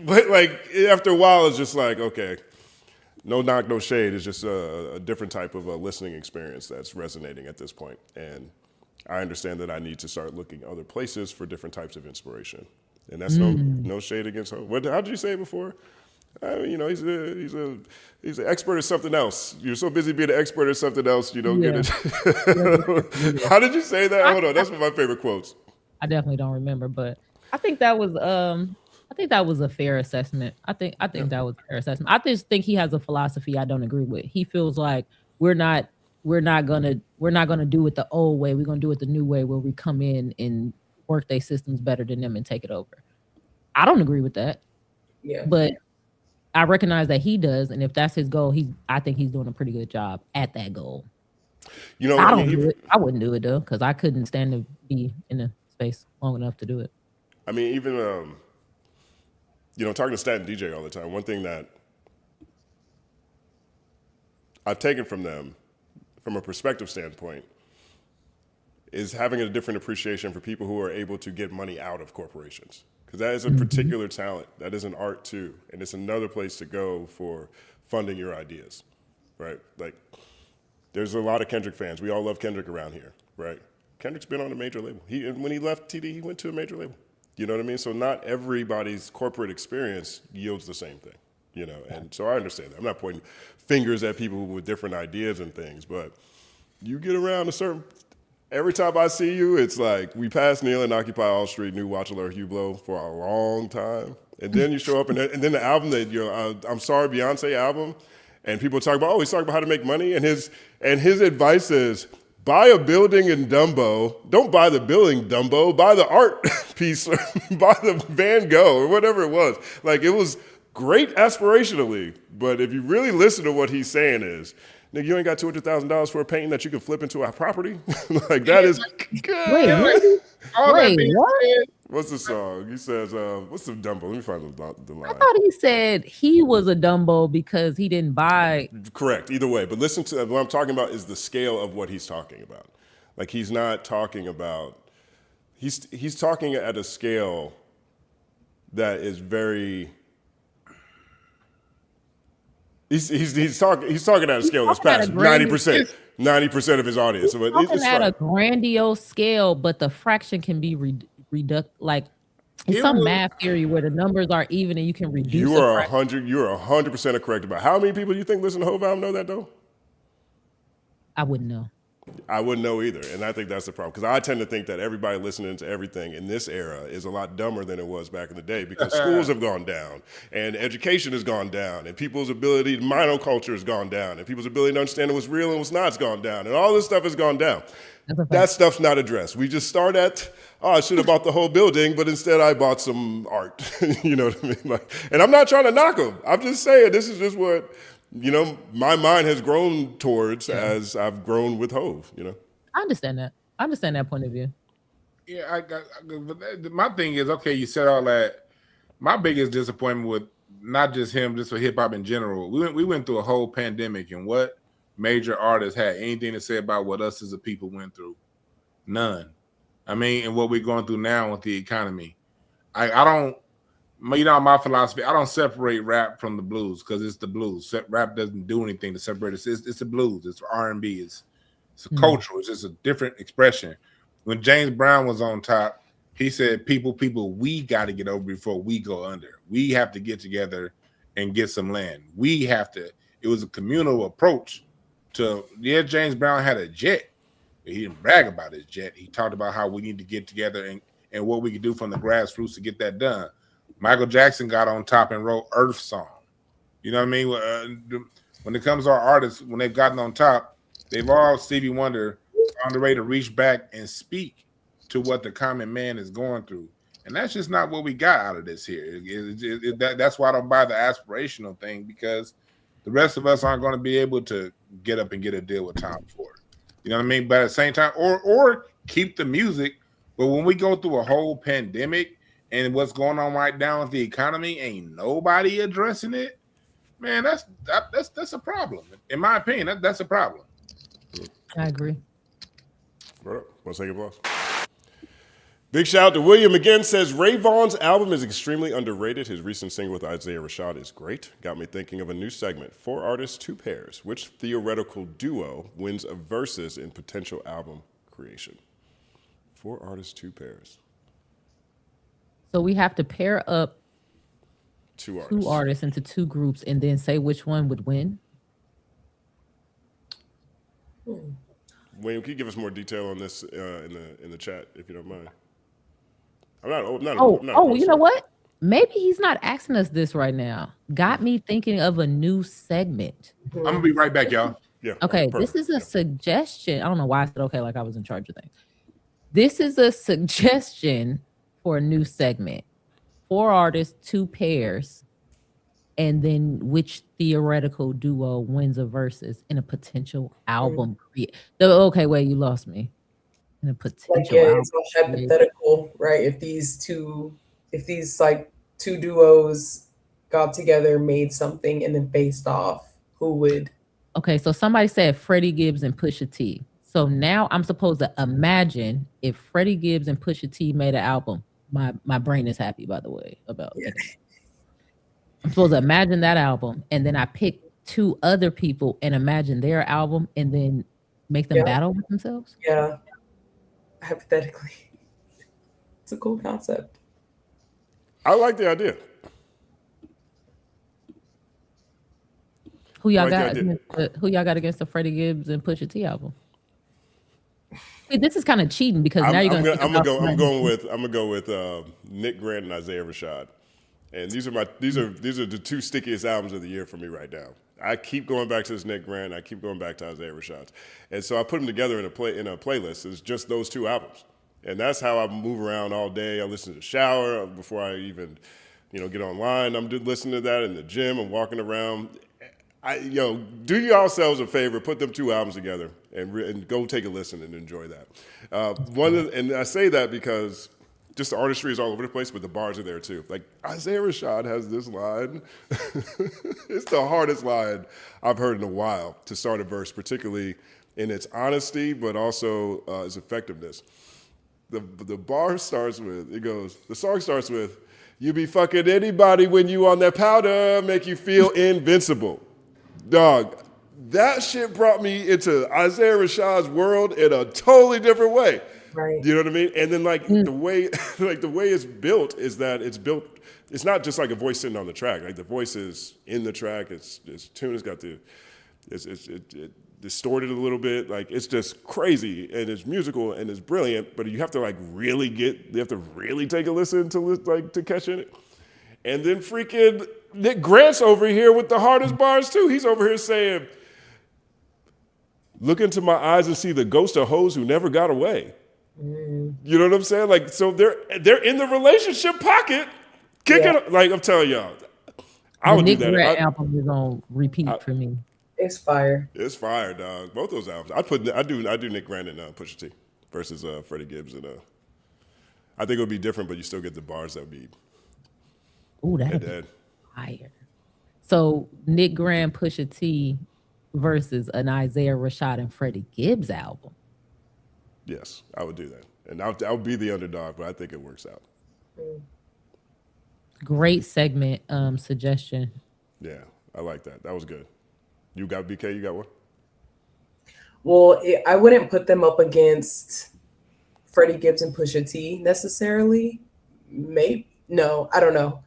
But like after a while, it's just like, okay, no knock, no shade. It's just a different type of a listening experience that's resonating at this point. And I understand that I need to start looking other places for different types of inspiration. And that's no shade against her. How did you say it before? I mean, you know, he's an expert at something else. You're so busy being an expert at something else, you don't get it. How did you say that? Hold on, that's one of my favorite quotes. I definitely don't remember, but I think that was a fair assessment. I think that was a fair assessment. I just think he has a philosophy I don't agree with. He feels like we're not gonna do it the old way. We're gonna do it the new way, where we come in and work their systems better than them and take it over. I don't agree with that. Yeah. But I recognize that he does, and if that's his goal, I think he's doing a pretty good job at that goal. You know, I wouldn't do it though, because I couldn't stand to be in a space long enough to do it. I mean, even you know, talking to Stat and DJ all the time, one thing that I've taken from them, from a perspective standpoint, is having a different appreciation for people who are able to get money out of corporations. Because that is a particular talent. That is an art too. And it's another place to go for funding your ideas, right? Like, there's a lot of Kendrick fans. We all love Kendrick around here, right? Kendrick's been on a major label. When he left TD, he went to a major label. You know what I mean? So not everybody's corporate experience yields the same thing, you know? And so I understand that. I'm not pointing fingers at people with different ideas and things, but you get around a certain, every time I see you, it's like we passed Neil and Occupy All Street, New Watch Alert Hublot for a long time. And then you show up and then the album that I'm Sorry Beyonce album, and people talk about, oh, he's talking about how to make money. And his advice is, buy a building in Dumbo. Don't buy the building, Dumbo. Buy the art piece. Buy the Van Gogh or whatever it was. Like, it was great aspirationally, but if you really listen to what he's saying is, nigga, you ain't got $200,000 for a painting that you can flip into a property? Like, that is good. Wait, what? What's the song? He says, what's the Dumbo? Let me find the line. I thought he said he was a Dumbo because he didn't buy. Correct, either way. But listen to what I'm talking about is the scale of what he's talking about. Like, he's not talking about, he's talking at a scale that is very, he's talking at a scale that's past 90% of his audience. But Talking at a grandiose scale, but the fraction can be like it's some math theory where the numbers are even and you can reduce. You are 100% correct about how many people you think listen to Hov album know that though? I wouldn't know. I wouldn't know either, and I think that's the problem because I tend to think that everybody listening to everything in this era is a lot dumber than it was back in the day because schools have gone down and education has gone down and people's ability to monoculture has gone down and people's ability to understand what's real and what's not has gone down and all this stuff has gone down. That stuff's not addressed. We just start at, oh, I should have bought the whole building, but instead I bought some art. You know what I mean? Like, and I'm not trying to knock them. I'm just saying this is just what, you know, my mind has grown towards as I've grown with Hov, you know? I understand that. I understand that point of view. Yeah, my thing is, okay, you said all that. My biggest disappointment with not just him, just for hip hop in general, we went through a whole pandemic, and what major artists had anything to say about what us as a people went through? None. I mean, and what we're going through now with the economy. I don't, you know, my philosophy, I don't separate rap from the blues because it's the blues. Rap doesn't do anything to separate it. It's the blues. It's R&B. It's a cultural. It's just a different expression. When James Brown was on top, he said, people, we got to get over before we go under. We have to get together and get some land. We have to. It was a communal approach to, yeah, James Brown had a jet. He didn't brag about his jet. He talked about how we need to get together and what we could do from the grassroots to get that done. Michael Jackson got on top and wrote Earth Song. You know what I mean? When it comes to our artists, when they've gotten on top, they've all, Stevie Wonder, found a way to reach back and speak to what the common man is going through. And that's just not what we got out of this here. That's why I don't buy the aspirational thing, because the rest of us aren't going to be able to get up and get a deal with Tom Ford. You know what I mean? But at the same time, or keep the music. But when we go through a whole pandemic and what's going on right now with the economy, ain't nobody addressing it. Man, that's a problem. In my opinion, that's a problem. I agree. Bro, want to take applause? Big shout out to William again, says Ray Vaughn's album is extremely underrated. His recent single with Isaiah Rashad is great. Got me thinking of a new segment. 4 artists, 2 pairs. Which theoretical duo wins a versus in potential album creation? 4 artists, 2 pairs. So we have to pair up 2 artists into 2 groups and then say which one would win. Wayne, can you give us more detail on this in the chat, if you don't mind? I'm not you know what? Maybe he's not asking us this right now. Got me thinking of a new segment. I'm gonna be right back, y'all. Yeah. Okay, this is a suggestion. I don't know why I said okay like I was in charge of things. This is a suggestion for a new segment. 4 artists, 2 pairs, and then which theoretical duo wins a versus in a potential album create. Okay, wait, you lost me. In a potential like, yeah, it's all hypothetical, right? If these like 2 duos got together, made something, and then based off who would. Okay, so somebody said Freddie Gibbs and Pusha T. So now I'm supposed to imagine if Freddie Gibbs and Pusha T made an album. My brain is happy, by the way, about it. I'm supposed to imagine that album, and then I pick 2 other people and imagine their album, and then make them battle with themselves. Yeah, hypothetically, it's a cool concept. I like the idea. Who y'all Like the got? idea. Who y'all got against the Freddie Gibbs and Pusha T album? See, this is kind of cheating because now you're gonna. I'm gonna go with Nick Grant and Isaiah Rashad, and these are the two stickiest albums of the year for me right now. I keep going back to this Nick Grant. I keep going back to Isaiah Rashad, and so I put them together in a playlist. It's just those two albums, and that's how I move around all day. I listen to the shower before I even, get online. I'm listening to that in the gym. I'm walking around. Do yourselves a favor, put them two albums together and go take a listen and enjoy that. And I say that because just the artistry is all over the place, but the bars are there too. Like Isaiah Rashad has this line. It's the hardest line I've heard in a while to start a verse, particularly in its honesty, but also its effectiveness. The bar starts with, the song starts with, "You be fucking anybody when you on that powder, make you feel invincible." Dog, that shit brought me into Isaiah Rashad's world in a totally different way. Right. You know what I mean? And then the way it's built is that it's not just like a voice sitting on the track. Like the voice is in the track. Its tune has got it distorted a little bit. Like it's just crazy and it's musical and it's brilliant, but you have to really take a listen to catch in it. And then freaking Nick Grant's over here with the hardest bars too. He's over here saying, "Look into my eyes and see the ghost of hoes who never got away." You know what I'm saying? Like, so they're in the relationship pocket, kicking. Yeah. Like I'm telling y'all, I would do that. Nick Grant album is on repeat for me. It's fire. It's fire, dog. Both those albums. I do Nick Grant and Pusha T versus Freddie Gibbs, and I think it would be different, but you still get the bars that would be. Ooh, that'd be fire. So Nick Grant, Pusha T versus an Isaiah Rashad and Freddie Gibbs album. Yes, I would do that. And I'll be the underdog, but I think it works out. Great segment suggestion. Yeah, I like that. That was good. You got BK, you got one? Well, I wouldn't put them up against Freddie Gibbs and Pusha T necessarily. Maybe. No, I don't know.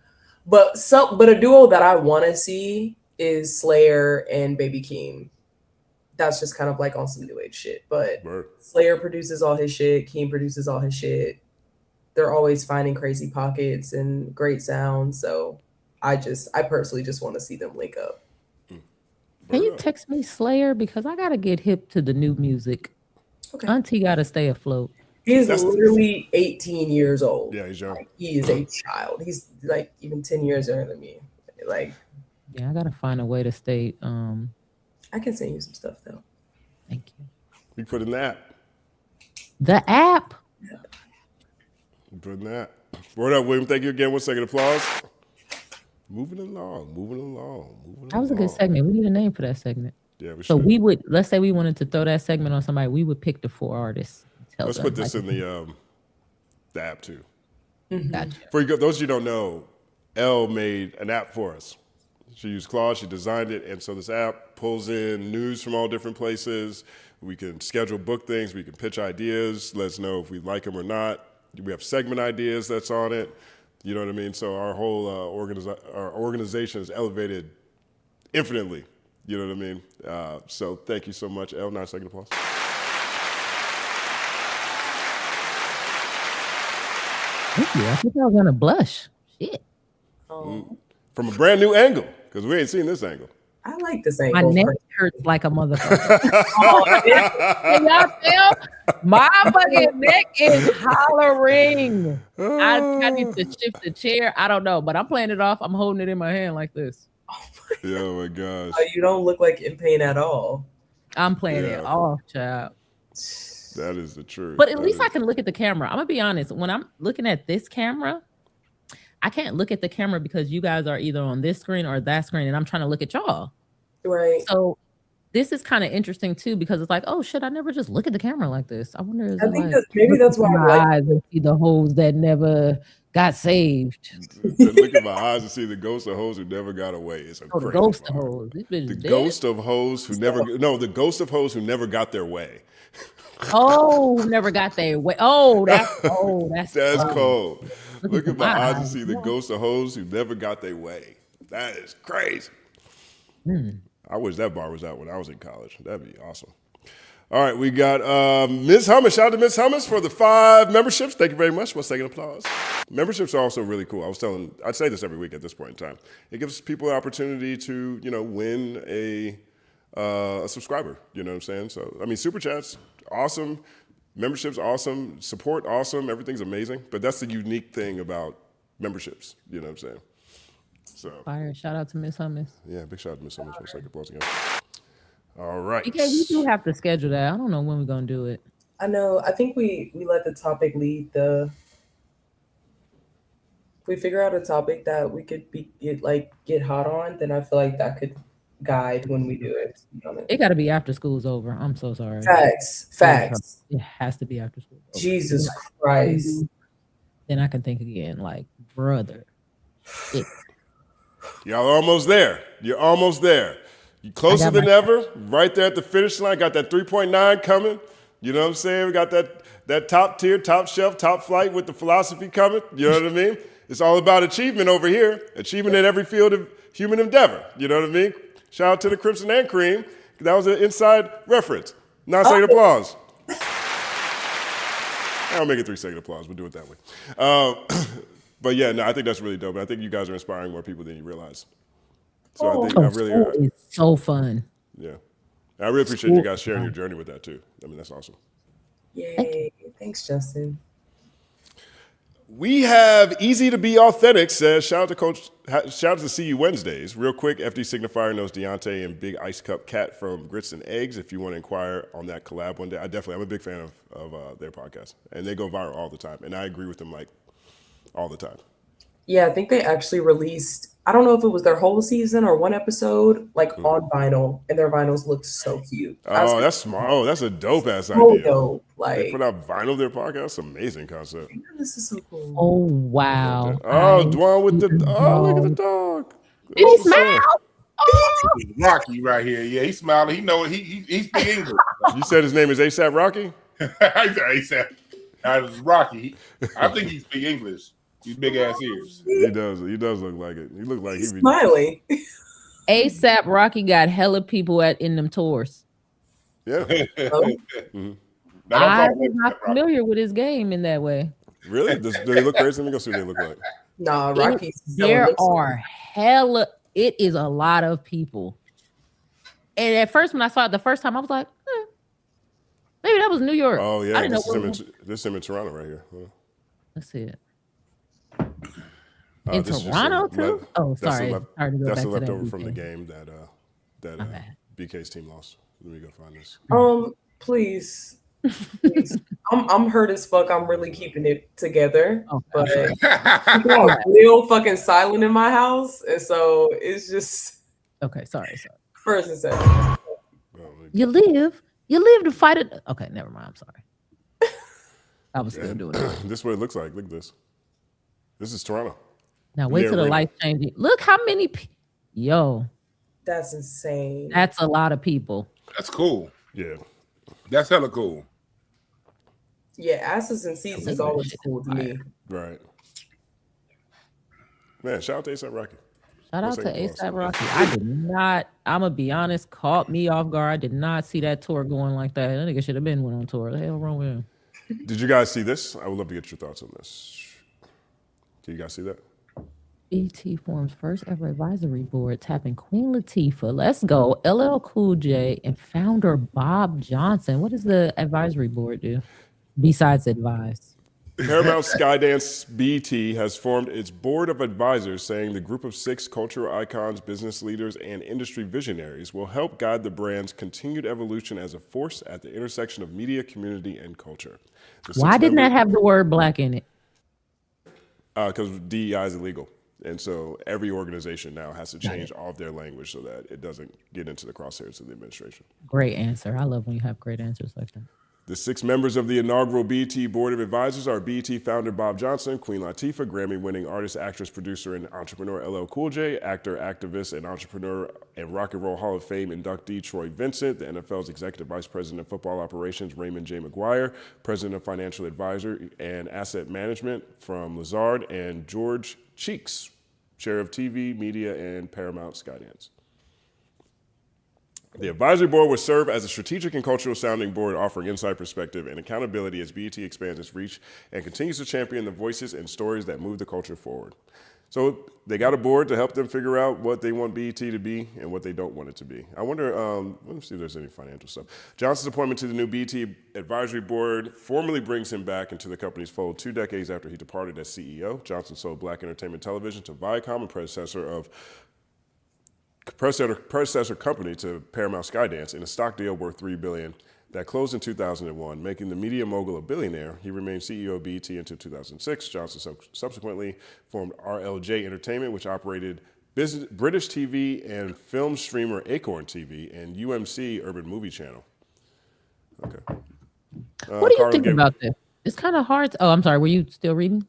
But a duo that I want to see is Slayer and Baby Keem. That's just kind of like on some new age shit. But Slayer produces all his shit. Keem produces all his shit. They're always finding crazy pockets and great sounds. So I personally just want to see them link up. Can you text me Slayer? Because I got to get hip to the new music. Okay. Auntie got to stay afloat. He is literally 18 years old. Yeah, he's young. Like, he is a child. He's like even 10 years younger than me. Like, yeah, I gotta find a way to stay. I can send you some stuff though. Thank you. We put in the app. The app. Yeah. We put in the app. Word up, William. Thank you again. 1 second applause. Moving along. That was a good segment. We need a name for that segment. Yeah, we should. So we would, let's say we wanted to throw that segment on somebody, we would pick the 4 artists. Let's put this in the app too. Gotcha. For those of you who don't know, Elle made an app for us. She used Claude, she designed it, and so this app pulls in news from all different places. We can schedule book things, we can pitch ideas, let us know if we like them or not. We have segment ideas that's on it. You know what I mean? So our whole our organization is elevated infinitely. You know what I mean? So thank you so much, Elle. 9 second applause. Thank you. I think I was gonna blush. Shit. From a brand new angle, because we ain't seen this angle. I like this angle. My neck hurts like a motherfucker. Can y'all tell? My fucking neck is hollering. I need to shift the chair. I don't know, but I'm playing it off. I'm holding it in my hand like this. Oh my gosh. You don't look like in pain at all. I'm playing it off, child. That is the truth. But at least I can look at the camera. I'm gonna be honest. When I'm looking at this camera, I can't look at the camera because you guys are either on this screen or that screen, and I'm trying to look at y'all. Right. So this is kind of interesting too, because it's like, oh shit, I never just look at the camera like this. I wonder. I think maybe that's why I like eyes and see the hoes that never got saved. Look at my eyes and see the ghost of hoes who never got away. It's a the ghost of hoes. The ghost of hoes who never the ghost of hoes who never got their way. Oh, never got their way. That's cold. Look at my eyes and see the ghosts of hoes who never got their way. That is crazy. I wish that bar was out when I was in college. That'd be awesome. All right, we got Ms. Hummus. Shout out to Ms. Hummus for the 5 memberships. Thank you very much. One second applause. Memberships are also really cool. I'd say this every week at this point in time. It gives people the opportunity to, win a subscriber. You know what I'm saying? So, I mean, Super Chats, awesome. Memberships, awesome. Support, awesome. Everything's amazing. But that's the unique thing about memberships. You know what I'm saying? So, Fire. Shout out to Miss Hummus. yeah, big shout out to Ms. Hummus. One second applause again. All right. Okay, we do have to schedule that. I don't know when we're gonna do it. I know. I think we let the topic lead. If we figure out a topic that we could get hot on, then I feel like that could guide when we do it. It got to be after school's over. I'm so sorry. Facts. It has to be after school. Jesus Christ. Then I can think again. Like, brother. Y'all are almost there. You're almost there. You closer than ever, right there at the finish line. Got that 3.9 coming. You know what I'm saying? We got that top tier, top shelf, top flight with the philosophy coming. You know what I mean? It's all about achievement over here. Achievement in every field of human endeavor. You know what I mean? Shout out to the Crimson and Cream. That was an inside reference. 9-second applause. I'll make it 3-second applause. We'll do it that way. But yeah, no, I think that's really dope. I think you guys are inspiring more people than you realize. So It's so fun. Yeah. I really appreciate you guys sharing your journey with that too. I mean, that's awesome. Yay. Thanks, Justin. We have Easy to Be Authentic says, shout out to See You Wednesdays. Real quick, FD Signifier knows Deontay and Big Ice Cup Cat from Grits and Eggs. If you want to inquire on that collab one day, I'm a big fan of their podcast. And they go viral all the time. And I agree with them like all the time. Yeah, I think they actually released, I don't know if it was their whole season or one episode, on vinyl, and their vinyls looked so cute. Oh, that's smart. Oh, that's a dope ass so idea. Dope. They put out vinyl their podcast. That's an amazing concept. This is so cool. Oh, wow. Oh, Dwan with the look at the dog. Did he smile? Rocky right here. Yeah, he's smiling. He know he speak English. You said his name is ASAP Rocky? I said ASAP. It's Rocky. I think he speak English. These big ass ears. He does. He does look like it. He look like he's smiling. ASAP Rocky got hella people in them tours. Yeah. Mm-hmm. I was not familiar with his game in that way. Really? Do they look crazy? Let me go see what they look like. Nah, Rocky's. There are hella. It is a lot of people. And at first, when I saw it the first time, I was like, maybe that was New York. Oh yeah, I didn't this is him in Toronto right here. Let's see it. In Toronto too? Sorry. That's the leftover from the game that BK's team lost. Let me go find this. Please. I'm hurt as fuck. I'm really keeping it together, but people are real fucking silent in my house, and so it's just okay. Sorry. First and second. You live to fight it. Okay, never mind. I'm sorry. I was still doing it. This is what it looks like. Look at this. This is Toronto. Now wait till the life changing. Look how many. Yo. That's insane. That's a lot of people. That's cool. Yeah. That's hella cool. Yeah, asses and seats is always cool to me. Right. Man, shout out to ASAP Rocky. Shout out to ASAP Rocky. I did not, I'm going to be honest, caught me off guard. I did not see that tour going like that. That nigga should have been went on tour. What the hell wrong with him? Did you guys see this? I would love to get your thoughts on this. Can you guys see that? BT forms first ever advisory board tapping Queen Latifah. Let's go. LL Cool J and founder Bob Johnson. What does the advisory board do besides advise? Paramount Skydance BT has formed its board of advisors, saying the group of 6 cultural icons, business leaders, and industry visionaries will help guide the brand's continued evolution as a force at the intersection of media, community, and culture. Why didn't that have the word black in it? Because DEI is illegal. And so every organization now has to change all of their language so that it doesn't get into the crosshairs of the administration. Great answer. I love when you have great answers like that. The 6 members of the inaugural BET Board of Advisors are BET founder Bob Johnson, Queen Latifah, Grammy-winning artist, actress, producer, and entrepreneur LL Cool J, actor, activist, and entrepreneur and Rock and Roll Hall of Fame inductee Troy Vincent, the NFL's Executive Vice President of Football Operations Raymond J. McGuire, President of Financial Advisor and Asset Management from Lazard, and George Cheeks, Chair of TV, Media, and Paramount Skydance. The advisory board will serve as a strategic and cultural sounding board offering insight, perspective, and accountability as BET expands its reach and continues to champion the voices and stories that move the culture forward. So they got a board to help them figure out what they want BET to be and what they don't want it to be. I wonder, let me see if there's any financial stuff. Johnson's appointment to the new BET advisory board formally brings him back into the company's fold 2 decades after he departed as CEO. Johnson sold Black Entertainment Television to Viacom, a predecessor company to Paramount Skydance, in a stock deal worth $3 billion that closed in 2001, making the media mogul a billionaire. He remained CEO of BET until 2006. Johnson subsequently formed RLJ Entertainment, which operated British TV and film streamer Acorn TV and UMC Urban Movie Channel. Okay. What do you think about this? It's kind of hard. Oh, I'm sorry. Were you still reading?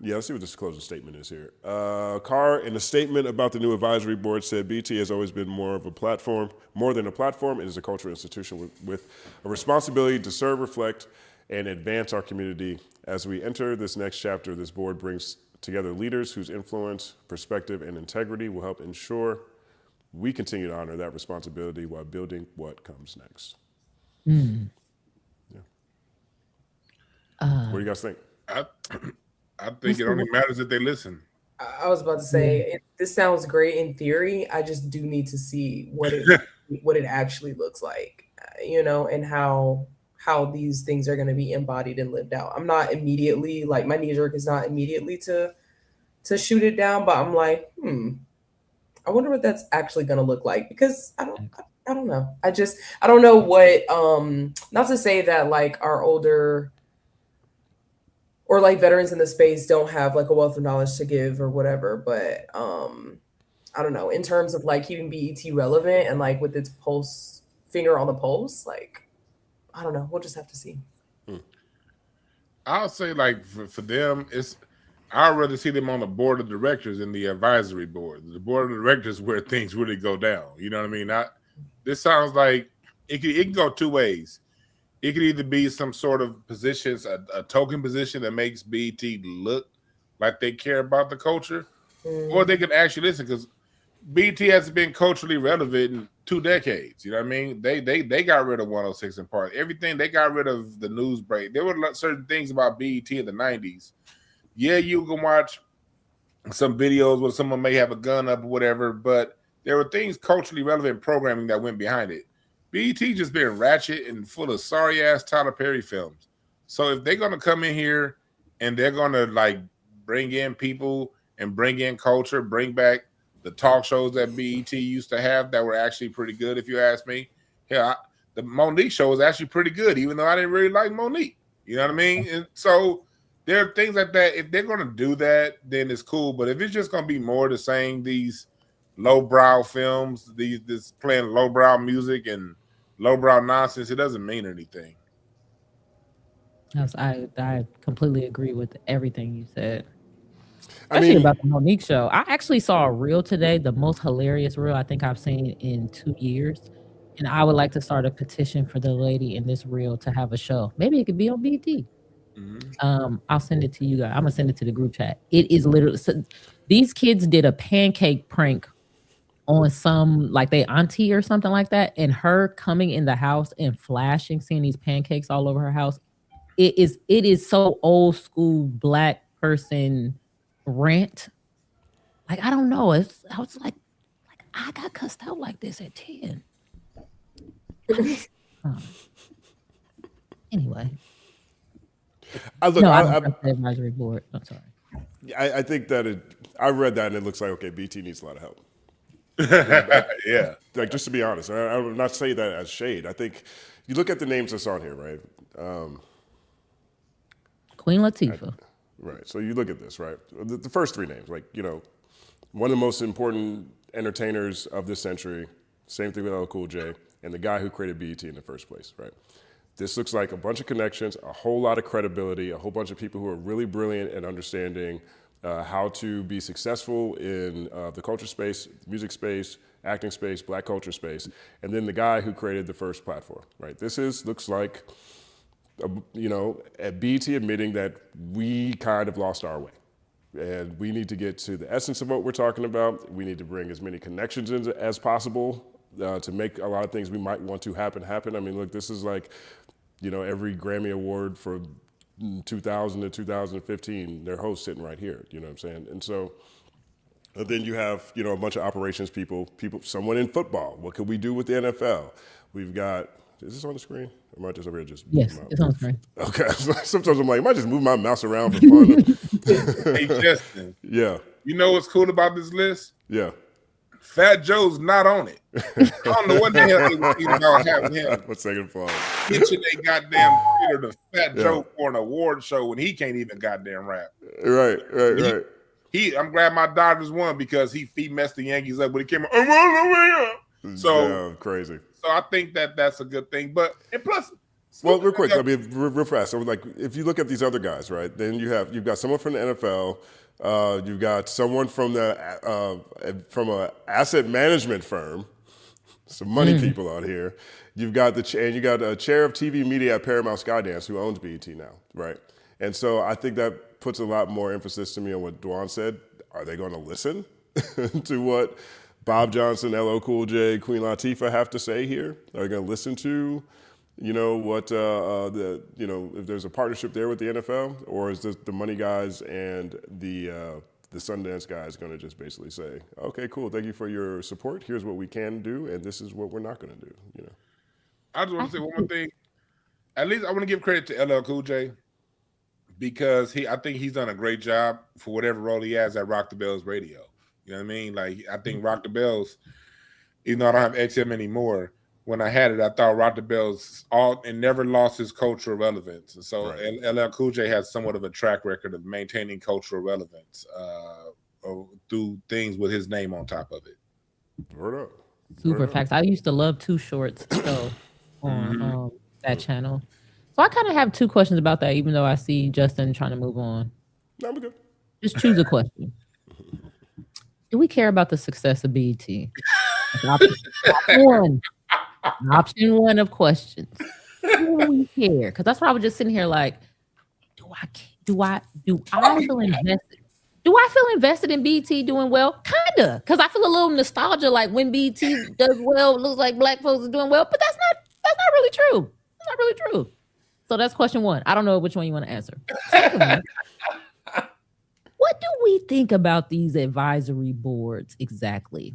Yeah, let's see what this closing statement is here. Carr, in a statement about the new advisory board, said BT has always been more than a platform. It is a cultural institution with a responsibility to serve, reflect, and advance our community. As we enter this next chapter, this board brings together leaders whose influence, perspective, and integrity will help ensure we continue to honor that responsibility while building what comes next. Mm. Yeah. What do you guys think? I think it only matters if they listen. I was about to say, this sounds great in theory. I just do need to see what it actually looks like, and how these things are going to be embodied and lived out. I'm not immediately, like, my knee jerk is not immediately to shoot it down, but I'm like, I wonder what that's actually going to look like, because I don't know. I don't know what, not to say that like our older or like veterans in the space don't have like a wealth of knowledge to give or whatever, but I don't know, in terms of like keeping BET relevant and like with its finger on the pulse, like, I don't know, we'll just have to see. I'll say, like, for them, I'd rather see them on the board of directors than the advisory board. The board of directors is where things really go down. You know what I mean? This sounds like it can go 2 ways. It could either be some sort of positions, a token position that makes BET look like they care about the culture, or they can actually listen, because BET has been culturally relevant in 2 decades. You know what I mean? They got rid of 106 in Park. Everything, they got rid of the news break. There were certain things about BET in the 90s. Yeah, you can watch some videos where someone may have a gun up or whatever, but there were things culturally relevant programming that went behind it. BET just been ratchet and full of sorry-ass Tyler Perry films. So if they're going to come in here and they're going to, like, bring in people and bring in culture, bring back the talk shows that BET used to have that were actually pretty good, if you ask me. Yeah, the Monique show was actually pretty good, even though I didn't really like Monique. You know what I mean? And so there are things like that. If they're going to do that, then it's cool. But if it's just going to be more the same, these lowbrow films, this playing lowbrow music and lowbrow nonsense, it doesn't mean anything. Yes, I completely agree with everything you said. Especially about the Monique show. I actually saw a reel today, the most hilarious reel I think I've seen in 2 years. And I would like to start a petition for the lady in this reel to have a show. Maybe it could be on BT. I'll send it to you guys. I'm gonna send it to the group chat. It is literally, so these kids did a pancake prank on some, like, they auntie or something like that, and her coming in the house and flashing, seeing these pancakes all over her house. It is so old school Black person rant. Like, I don't know. I was like I got cussed out like this at 10. Anyway. The advisory board. I'm sorry. I think that I read that and it looks like, okay, BT needs a lot of help. Yeah. Like, just to be honest, I would not say that as shade. I think you look at the names that's on here, right? Queen Latifah. Right. So you look at this, right? The first 3 names, like, one of the most important entertainers of this century, same thing with LL Cool J, and the guy who created BET in the first place, right? This looks like a bunch of connections, a whole lot of credibility, a whole bunch of people who are really brilliant at understanding how to be successful in the culture space, music space, acting space, black culture space, and then the guy who created the first platform, right? Looks like, at BET admitting that we kind of lost our way. And we need to get to the essence of what we're talking about. We need to bring as many connections in as possible to make a lot of things we might want to happen. I mean, look, this is like, every Grammy Award for 2000 to 2015, their host sitting right here, you know what I'm saying? And so then you have, a bunch of operations people, someone in football. What could we do with the NFL? We've got, is this on the screen? Or am I just over here just Yes, it's on the screen. Okay. Sometimes I'm like, I might just move my mouse around for fun. Hey, Justin. Yeah. You know what's cool about this list? Yeah. Fat Joe's not on it. I don't know what the hell they were thinking about having him. What's second fall? Pitching a goddamn theater to Fat Joe for an award show when he can't even goddamn rap. Right. I'm glad my Dodgers won because he messed the Yankees up when he came out. So crazy. So I think that's a good thing. But and plus, well, real quick, I mean, real fast. So, like, if you look at these other guys, right? Then you've got someone from the NFL. You've got someone from an asset management firm. Some money people out here. You've got a chair of TV media at Paramount Skydance who owns BET now, right? And so I think that puts a lot more emphasis to me on what Dwan said. Are they going to listen to what Bob Johnson, LL Cool J, Queen Latifah have to say here? Are they going to listen to, what if there's a partnership there with the NFL, or is this the money guys and the Sundance guys going to just basically say, okay, cool, thank you for your support. Here's what we can do, and this is what we're not going to do. I just want to say one more thing. At least I want to give credit to LL Cool J because I think he's done a great job for whatever role he has at Rock the Bells Radio. You know what I mean? Like, I think Rock the Bells, even though I don't have XM anymore, when I had it, I thought Rock the Bells never lost his cultural relevance. And so LL Cool J has somewhat of a track record of maintaining cultural relevance through things with his name on top of it. Word up. Super facts. I used to love Too Short's show on that channel. So I kind of have two questions about that, even though I see Justin trying to move on. No, we're good. Just choose a question. Do we care about the success of BET? Option one of questions. Do we care? Because that's why I was just sitting here like, do I feel invested? Do I feel invested in BET doing well? Kinda, because I feel a little nostalgia. Like when BET does well, it looks like black folks are doing well, but that's not really true. That's not really true. So that's question one. I don't know which one you want to answer. Second one, what do we think about these advisory boards exactly?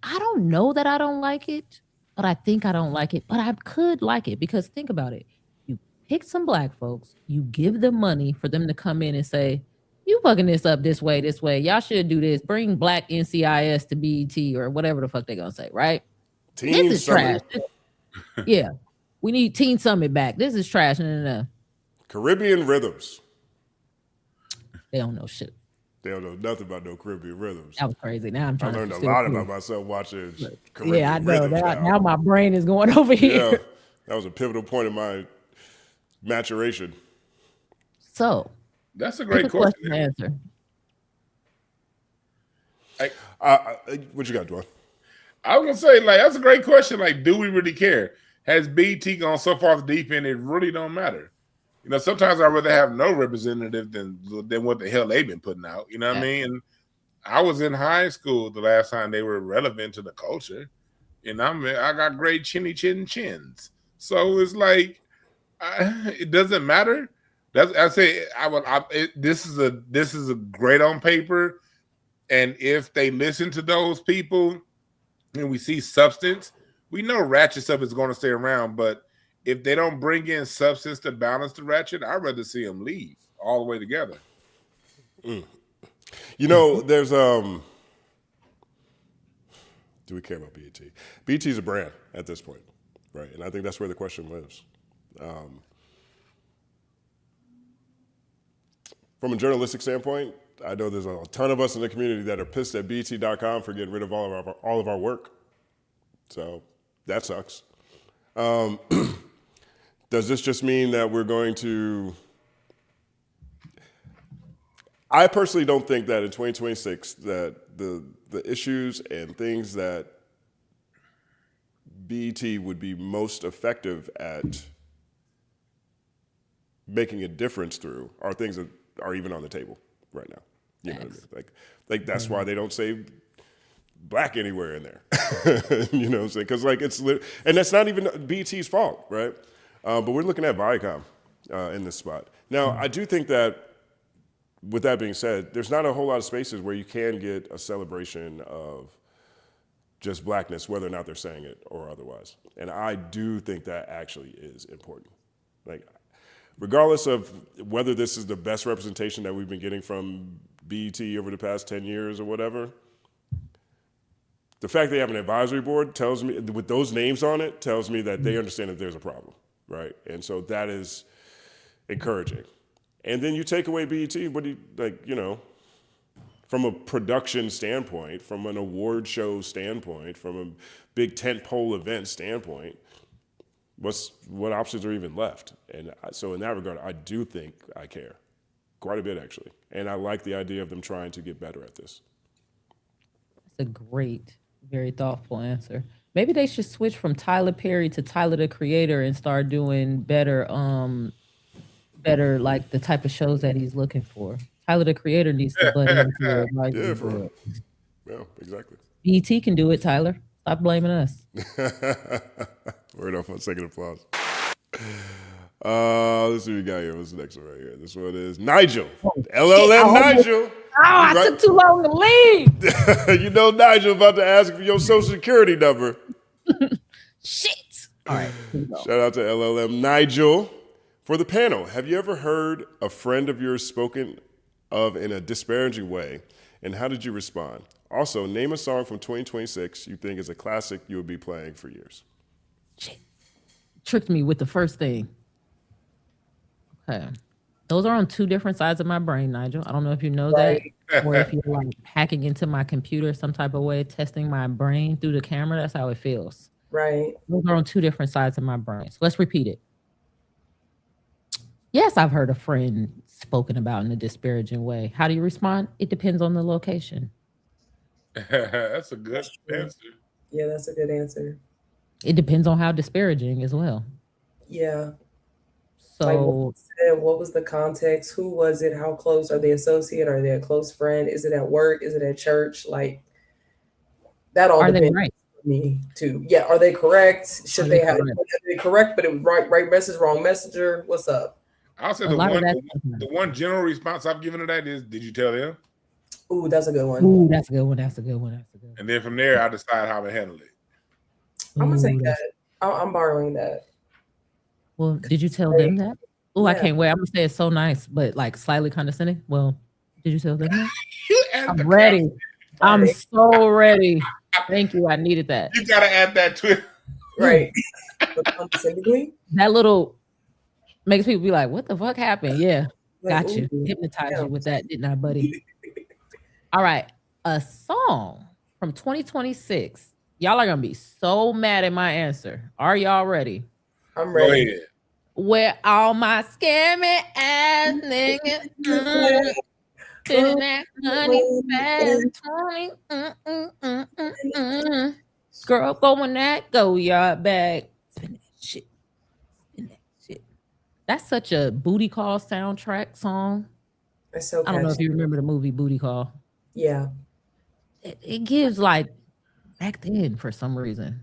I don't know that I don't like it, but I think I don't like it, but I could like it because think about it. You pick some black folks, you give them money for them to come in and say, you fucking this up this way. Y'all should do this. Bring black NCIS to BET or whatever the fuck they're going to say, right? Teen this is Summit. trash. Yeah. We need Teen Summit back. This is trash. No. Caribbean Rhythms. They don't know shit. They don't know nothing about no Caribbean Rhythms. That was crazy. Now I'm trying I learned a lot about myself watching Caribbean Yeah, I know. Rhythms Now my brain is going over here. Yeah, that was a pivotal point in my maturation. So that's a great question to answer. What you got, Dwan? I was gonna say, like, that's a great question. Like, do we really care? Has BET gone so far off the deep end, it really don't matter. You know, sometimes I'd rather have no representative than what the hell they've been putting out. You know what I mean? And I was in high school the last time they were relevant to the culture. And I got great chinny chins. So it's like, it doesn't matter. This is a great on paper. And if they listen to those people and we see substance, we know ratchet stuff is going to stay around. But if they don't bring in substance to balance the ratchet, I'd rather see them leave all the way together. You know, there's do we care about BET? BET is a brand at this point, right? And I think that's where the question lives. From a journalistic standpoint, I know there's a ton of us in the community that are pissed at BET.com for getting rid of all of our work. So that sucks. Does this just mean that we're going to? I personally don't think that in 2026 that the issues and things that BET would be most effective at making a difference through are things that are even on the table right now. You know what I mean? Like that's why they don't say black anywhere in there. You know what I'm saying? Because like and that's not even BET's fault, right? But we're looking at Viacom in this spot. Now, I do think that with that being said, there's not a whole lot of spaces where you can get a celebration of just blackness, whether or not they're saying it or otherwise. And I do think that actually is important. Like, regardless of whether this is the best representation that we've been getting from BET over the past 10 years or whatever, the fact they have an advisory board tells me, with those names on it, tells me that they understand that there's a problem, right? And so that is encouraging. And then you take away BET, what do you, like, you know, from a production standpoint, from an award show standpoint, from a big tentpole event standpoint, what options are even left? And so in that regard, I do think I care quite a bit, actually. And I like the idea of them trying to get better at this. That's a great, very thoughtful answer. Maybe they should switch from Tyler Perry to Tyler the Creator and start doing better, better like the type of shows that he's looking for. Tyler the Creator needs to butt into it. Yeah, for real. Yeah, exactly. BET can do it, Tyler. Stop blaming us. Word off on second applause. Let's see what we got here. What's the next one right here? This one is Nigel. LLM Nigel. I took too long to leave. You know Nigel about to ask for your social security number. Shit. All right. Shout out to LLM Nigel. For the panel, have you ever heard a friend of yours spoken of in a disparaging way, and how did you respond? Also, name a song from 2026 you think is a classic you will be playing for years. Shit. Tricked me with the first thing. Okay. Those are on two different sides of my brain, Nigel. I don't know if you know that, or if you're like hacking into my computer some type of way, testing my brain through the camera. That's how it feels. Right. Those are on two different sides of my brain. So let's repeat it. Yes, I've heard a friend spoken about in a disparaging way. How do you respond? It depends on the location. That's a good answer. Yeah, that's a good answer. It depends on how disparaging as well. Yeah. So like what was the context? Who was it? How close? Are they associate? Are they a close friend? Is it at work? Is it at church? Like that all depends on me too. Yeah, are they correct? Should they have they correct, but it was right message, wrong messenger? What's up? I'll say the one general response I've given to that is, did you tell them? Ooh, that's a good one. Ooh, that's a good one. That's a good one. That's a good one. And then from there, I decide how to handle it. I'm gonna take that. I'm borrowing that. Well, did you tell them that? Oh, I can't wait. I'm gonna say it's so nice, but like slightly condescending. Well, did you tell them that? I'm ready. I'm so ready. Thank you. I needed that. You gotta add that to it. Right. That little makes people be like, what the fuck happened? Yeah. Like, Got you. Hypnotized you with that, didn't I, buddy? All right. A song from 2026. Y'all are gonna be so mad at my answer. Are y'all ready? I'm ready. Go ahead. Where all my scammy ass niggas spending that money fast. Girl, go in that go yard bag. Spend that shit. Spend that shit. That's such a booty call soundtrack song. That's so I don't know if you remember the movie Booty Call. Yeah. It gives like back then for some reason.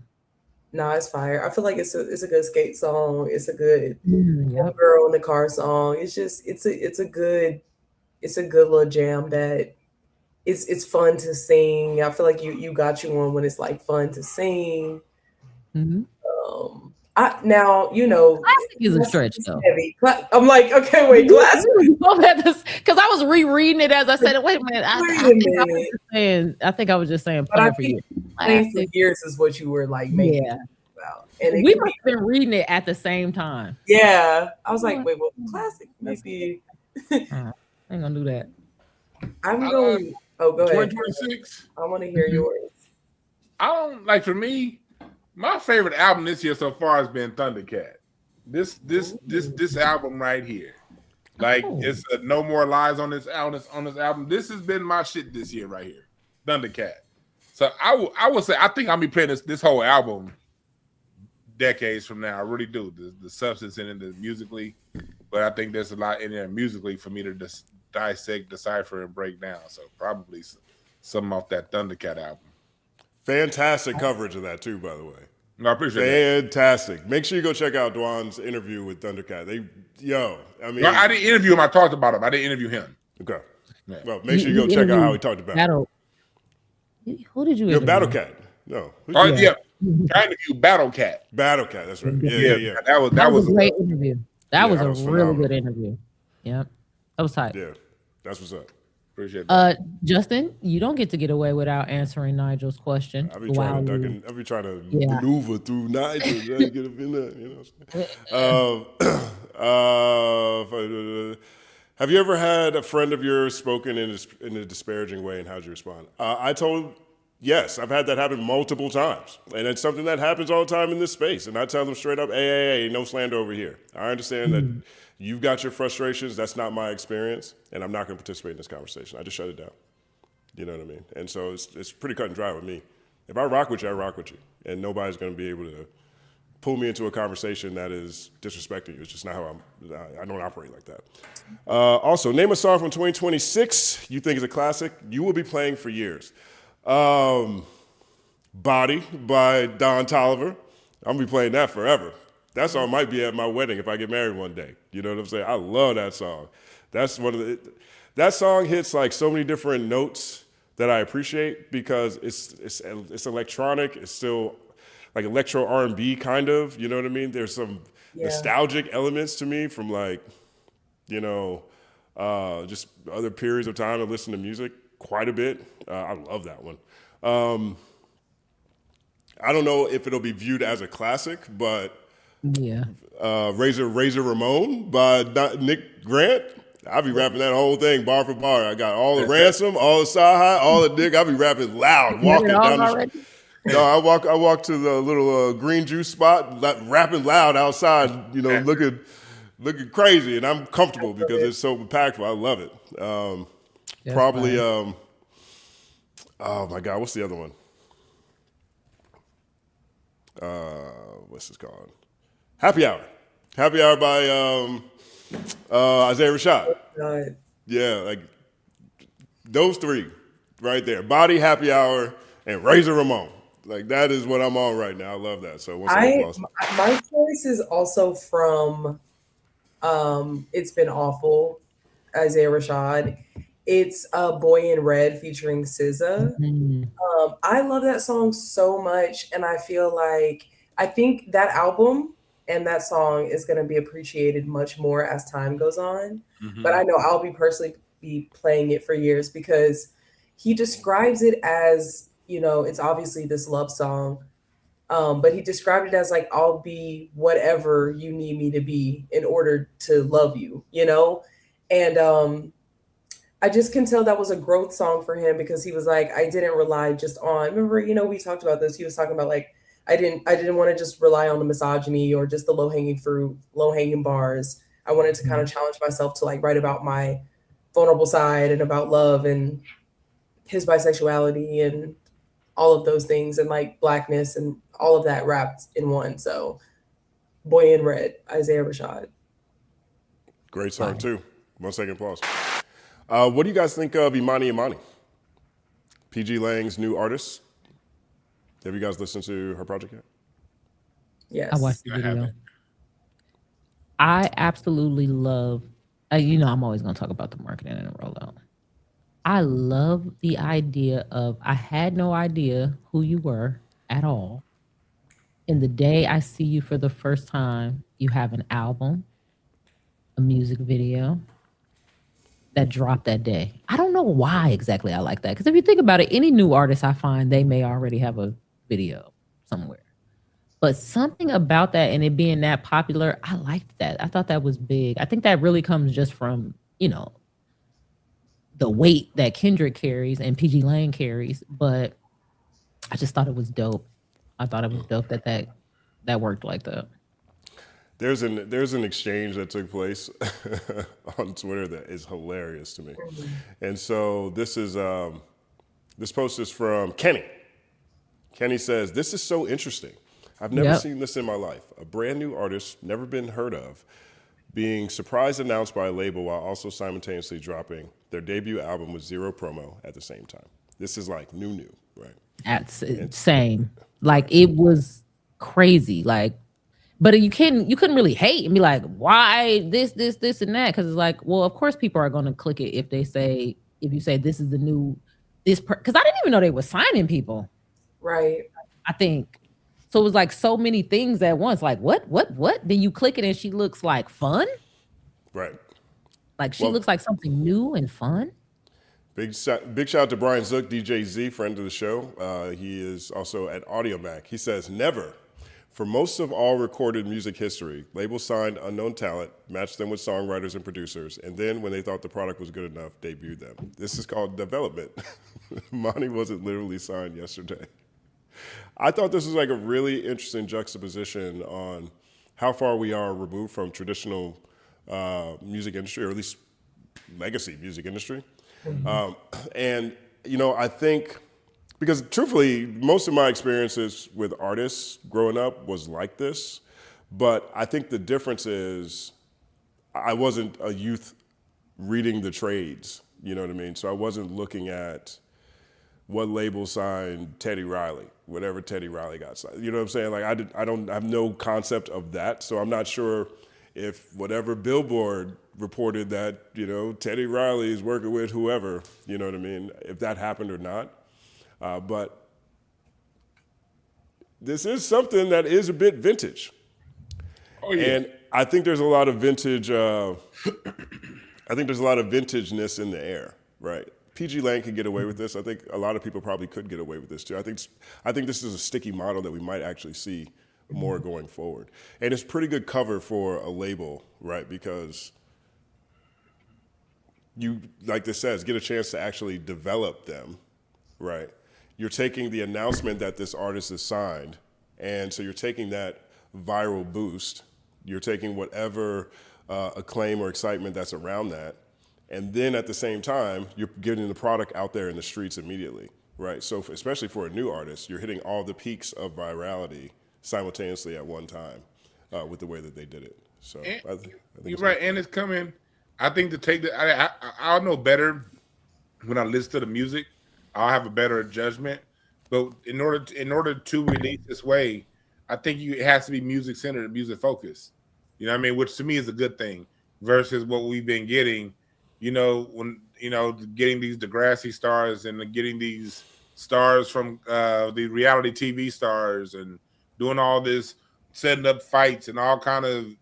No, it's fire. I feel like it's a good skate song. It's a good Yep. girl in the car song. It's just it's a good little jam that it's fun to sing. I feel like you got you one when it's like fun to sing. Mhm. Now you know Classic is a stretch though. heavy. I'm like, okay, wait, classic. Because I was rereading it as I said it. Wait a minute. I think I was just saying But I play for you. think playing for years is what you were like making about. And We must have been reading it at the same time. yeah. I was like, wait, well, classic maybe. I ain't gonna do that. I'm going. Oh, go ahead. 2026. I want to hear yours. I don't like. For me, my favorite album this year so far has been Thundercat. This album right here. Like it's no more lies on this album. This has been my shit this year right here. Thundercat. So I would say I think I'll be playing this whole album decades from now. I really do. The substance in it, the musically, but I think there's a lot in there musically for me to dissect, decipher, and break down. So probably some off that Thundercat album. Fantastic coverage of that too, by the way. No, I appreciate that. Fantastic. Make sure you go check out DwannB's interview with Thundercat. I mean, I didn't interview him. I talked about him. I didn't interview him. Okay. Yeah. Well, make sure you go check out how he talked about it. Who did you Your interview? Battle Cat. No. Oh yeah. I interviewed Battle Cat. Battle Cat, that's right. Yeah. That was a great interview. That was that a was really phenomenal. good interview. Yep. That was tight. Yeah. That's what's up. Appreciate that. Justin, you don't get to get away without answering Nigel's question. I'll be trying to maneuver through Nigel, trying to get up in there, you know what I'm saying? Have you ever had a friend of yours spoken in a disparaging way, and how'd you respond? Yes, I've had that happen multiple times, and it's something that happens all the time in this space, and I tell them straight up, hey, no slander over here. I understand that you've got your frustrations, that's not my experience, and I'm not gonna participate in this conversation. I just shut it down. You know what I mean? And so it's pretty cut and dry with me. If I rock with you, I rock with you, and nobody's gonna be able to pull me into a conversation that is disrespecting you. It's just not how I don't operate like that. Also, name a song from 2026 you think is a classic you will be playing for years. Body by Don Toliver. I'm gonna be playing that forever. That song might be at my wedding if I get married one day. You know what I'm saying? I love that song. That's that song hits like so many different notes that I appreciate because it's electronic. It's still like electro R&B kind of. You know what I mean? There's some nostalgic elements to me from like, you know, just other periods of time to listen to music quite a bit. I love that one. I don't know if it'll be viewed as a classic, but Razor Ramon by Nick Grant. I'll be rapping that whole thing bar for bar. I got all the Ransom, all the Sci-Hi, all the Dick. I'll be rapping loud, walking down the street. No, I walk to the little green juice spot, rapping loud outside, you know, looking crazy, and I'm comfortable because it's so impactful. I love it. Probably, oh my God, what's the other one? What's this called? Happy Hour. Happy Hour by Isaiah Rashad. Yeah, like those three right there. Body, Happy Hour, and Razor Ramon. Like that is what I'm on right now. I love that. So my choice is also from It's Been Awful, Isaiah Rashad. It's Boy in Red featuring SZA. I love that song so much, and I think that album and that song is going to be appreciated much more as time goes on. But I know I'll personally be playing it for years because he describes it as, you know, it's obviously this love song, but he described it as like, I'll be whatever you need me to be in order to love you, you know? And I just can tell that was a growth song for him because he was like, I didn't rely just on, remember, you know, we talked about this. He was talking about like, I didn't want to just rely on the misogyny or just the low-hanging fruit, low-hanging bars. I wanted to kind of challenge myself to like write about my vulnerable side and about love and his bisexuality and all of those things and like blackness and all of that wrapped in one. So Boy in Red, Isaiah Rashad. Great song too. 1 second pause. What do you guys think of Imani Imani? PG Lang's new artist. Have you guys listened to her project yet? Yes. I watched the video. I absolutely love, you know, I'm always going to talk about the marketing and the rollout. I love the idea of, I had no idea who you were at all. And the day I see you for the first time, you have an album, a music video that dropped that day. I don't know why exactly I like that. Because if you think about it, any new artist I find, they may already have a video somewhere. But something about that and it being that popular, I liked that. I thought that was big. I think that really comes just from, you know, the weight that Kendrick carries and PG Lang carries. But I just thought it was dope. I thought it was dope that worked like that. There's an exchange that took place on Twitter that is hilarious to me. And so this post is from Kenny. Kenny says, "This is so interesting. I've never seen this in my life. A brand new artist, never been heard of, being surprise announced by a label while also simultaneously dropping their debut album with zero promo at the same time. This is like new, right?" That's same. Like it was crazy. Like, but you couldn't really hate and be like, why this and that? Because it's like, well, of course people are going to click it if you say this is the new because I didn't even know they were signing people. Right. I think so. It was like so many things at once. Like what? Then you click it and she looks like fun. Right. Like she looks like something new and fun. Big shout out to Brian Zook, DJ Z, friend of the show. He is also at AudioMac. He says, "Never. For most of all recorded music history, labels signed unknown talent, matched them with songwriters and producers, and then when they thought the product was good enough, debuted them. This is called development." Imani wasn't literally signed yesterday. I thought this was like a really interesting juxtaposition on how far we are removed from traditional music industry, or at least legacy music industry. And, I think, because truthfully, most of my experiences with artists growing up was like this, but I think the difference is I wasn't a youth reading the trades, you know what I mean? So I wasn't looking at what label signed Teddy Riley, whatever Teddy Riley got signed. You know what I'm saying? Like I have no concept of that, so I'm not sure if whatever Billboard reported that, Teddy Riley is working with whoever, you know what I mean, if that happened or not. But this is something that is a bit vintage. Oh, yeah. And I think there's a lot of vintage, I think there's a lot of vintageness in the air, right? PG Lang could get away with this. I think a lot of people probably could get away with this too. I think this is a sticky model that we might actually see more going forward. And it's pretty good cover for a label, right? Because you, like this says, get a chance to actually develop them, right? You're taking the announcement that this artist is signed, and so you're taking that viral boost, you're taking whatever acclaim or excitement that's around that, and then at the same time, you're getting the product out there in the streets immediately, right? So especially for a new artist, you're hitting all the peaks of virality simultaneously at one time with the way that they did it. So I think you're right, and it's coming. I think to take I'll know better when I listen to the music. I'll have a better judgment. But in order to release this way, I think it has to be music centered and music focused. You know what I mean? Which to me is a good thing versus what we've been getting. When getting these Degrassi stars and getting these stars from the reality TV stars and doing all this, setting up fights and all kind of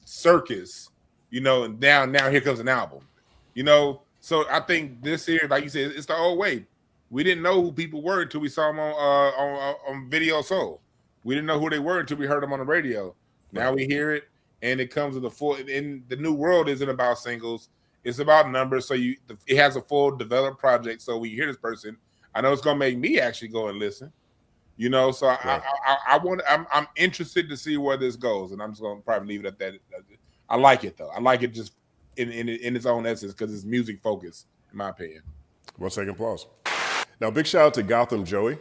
circus, and now here comes an album, So I think this year, like you said, it's the old way. We didn't know who people were until we saw them on Video Soul. We didn't know who they were until we heard them on the radio. Now we hear it, and it comes with a full. And the new world isn't about singles; it's about numbers. So it has a full developed project. So when you hear this person, I know it's gonna make me actually go and listen. So I'm interested to see where this goes, and I'm just gonna probably leave it at that. I like it though. I like it just in its own essence because it's music focused, in my opinion. 1 second applause. Now, big shout out to Gotham Joey.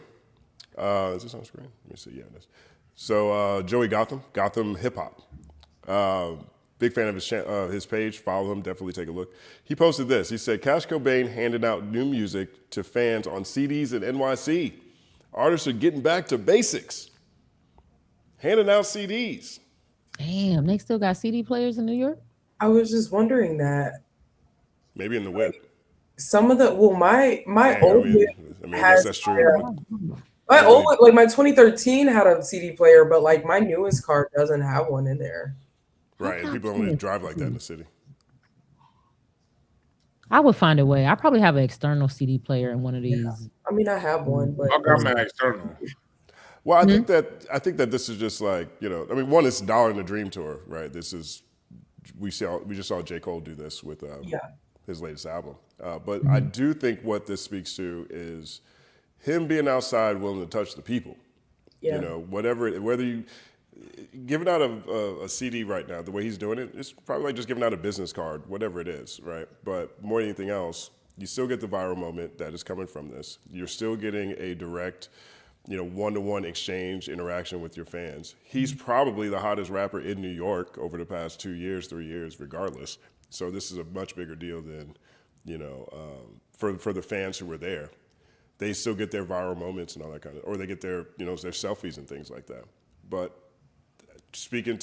Is this on screen? Let me see. Yeah, it is. So Joey Gotham Hip Hop. Big fan of his page. Follow him. Definitely take a look. He posted this. He said, Cash Cobain handed out new music to fans on CDs in NYC. Artists are getting back to basics. Handing out CDs. Damn, they still got CD players in New York? I was just wondering that. Maybe in the whip. Some of the my old whip has that's true. My old whip, like my 2013 had a CD player, but like my newest car doesn't have one in there. Right, and people only drive like that in the city. I would find a way. I probably have an external CD player in one of these. Yeah. I mean, I have one, but I got my external. Well, I think that this is just like, one is Dollar in the Dream tour, right? This is we just saw J. Cole do this with his latest album. But I do think what this speaks to is him being outside willing to touch the people. Yeah. Whether you giving out a CD right now, the way he's doing it, it's probably like just giving out a business card, whatever it is, right? But more than anything else, you still get the viral moment that is coming from this. You're still getting a direct, one-to-one exchange interaction with your fans. He's probably the hottest rapper in New York over the past 2 years, 3 years, regardless. So this is a much bigger deal than, for the fans who were there. They still get their viral moments and all that kind of, or they get their, their selfies and things like that. But speaking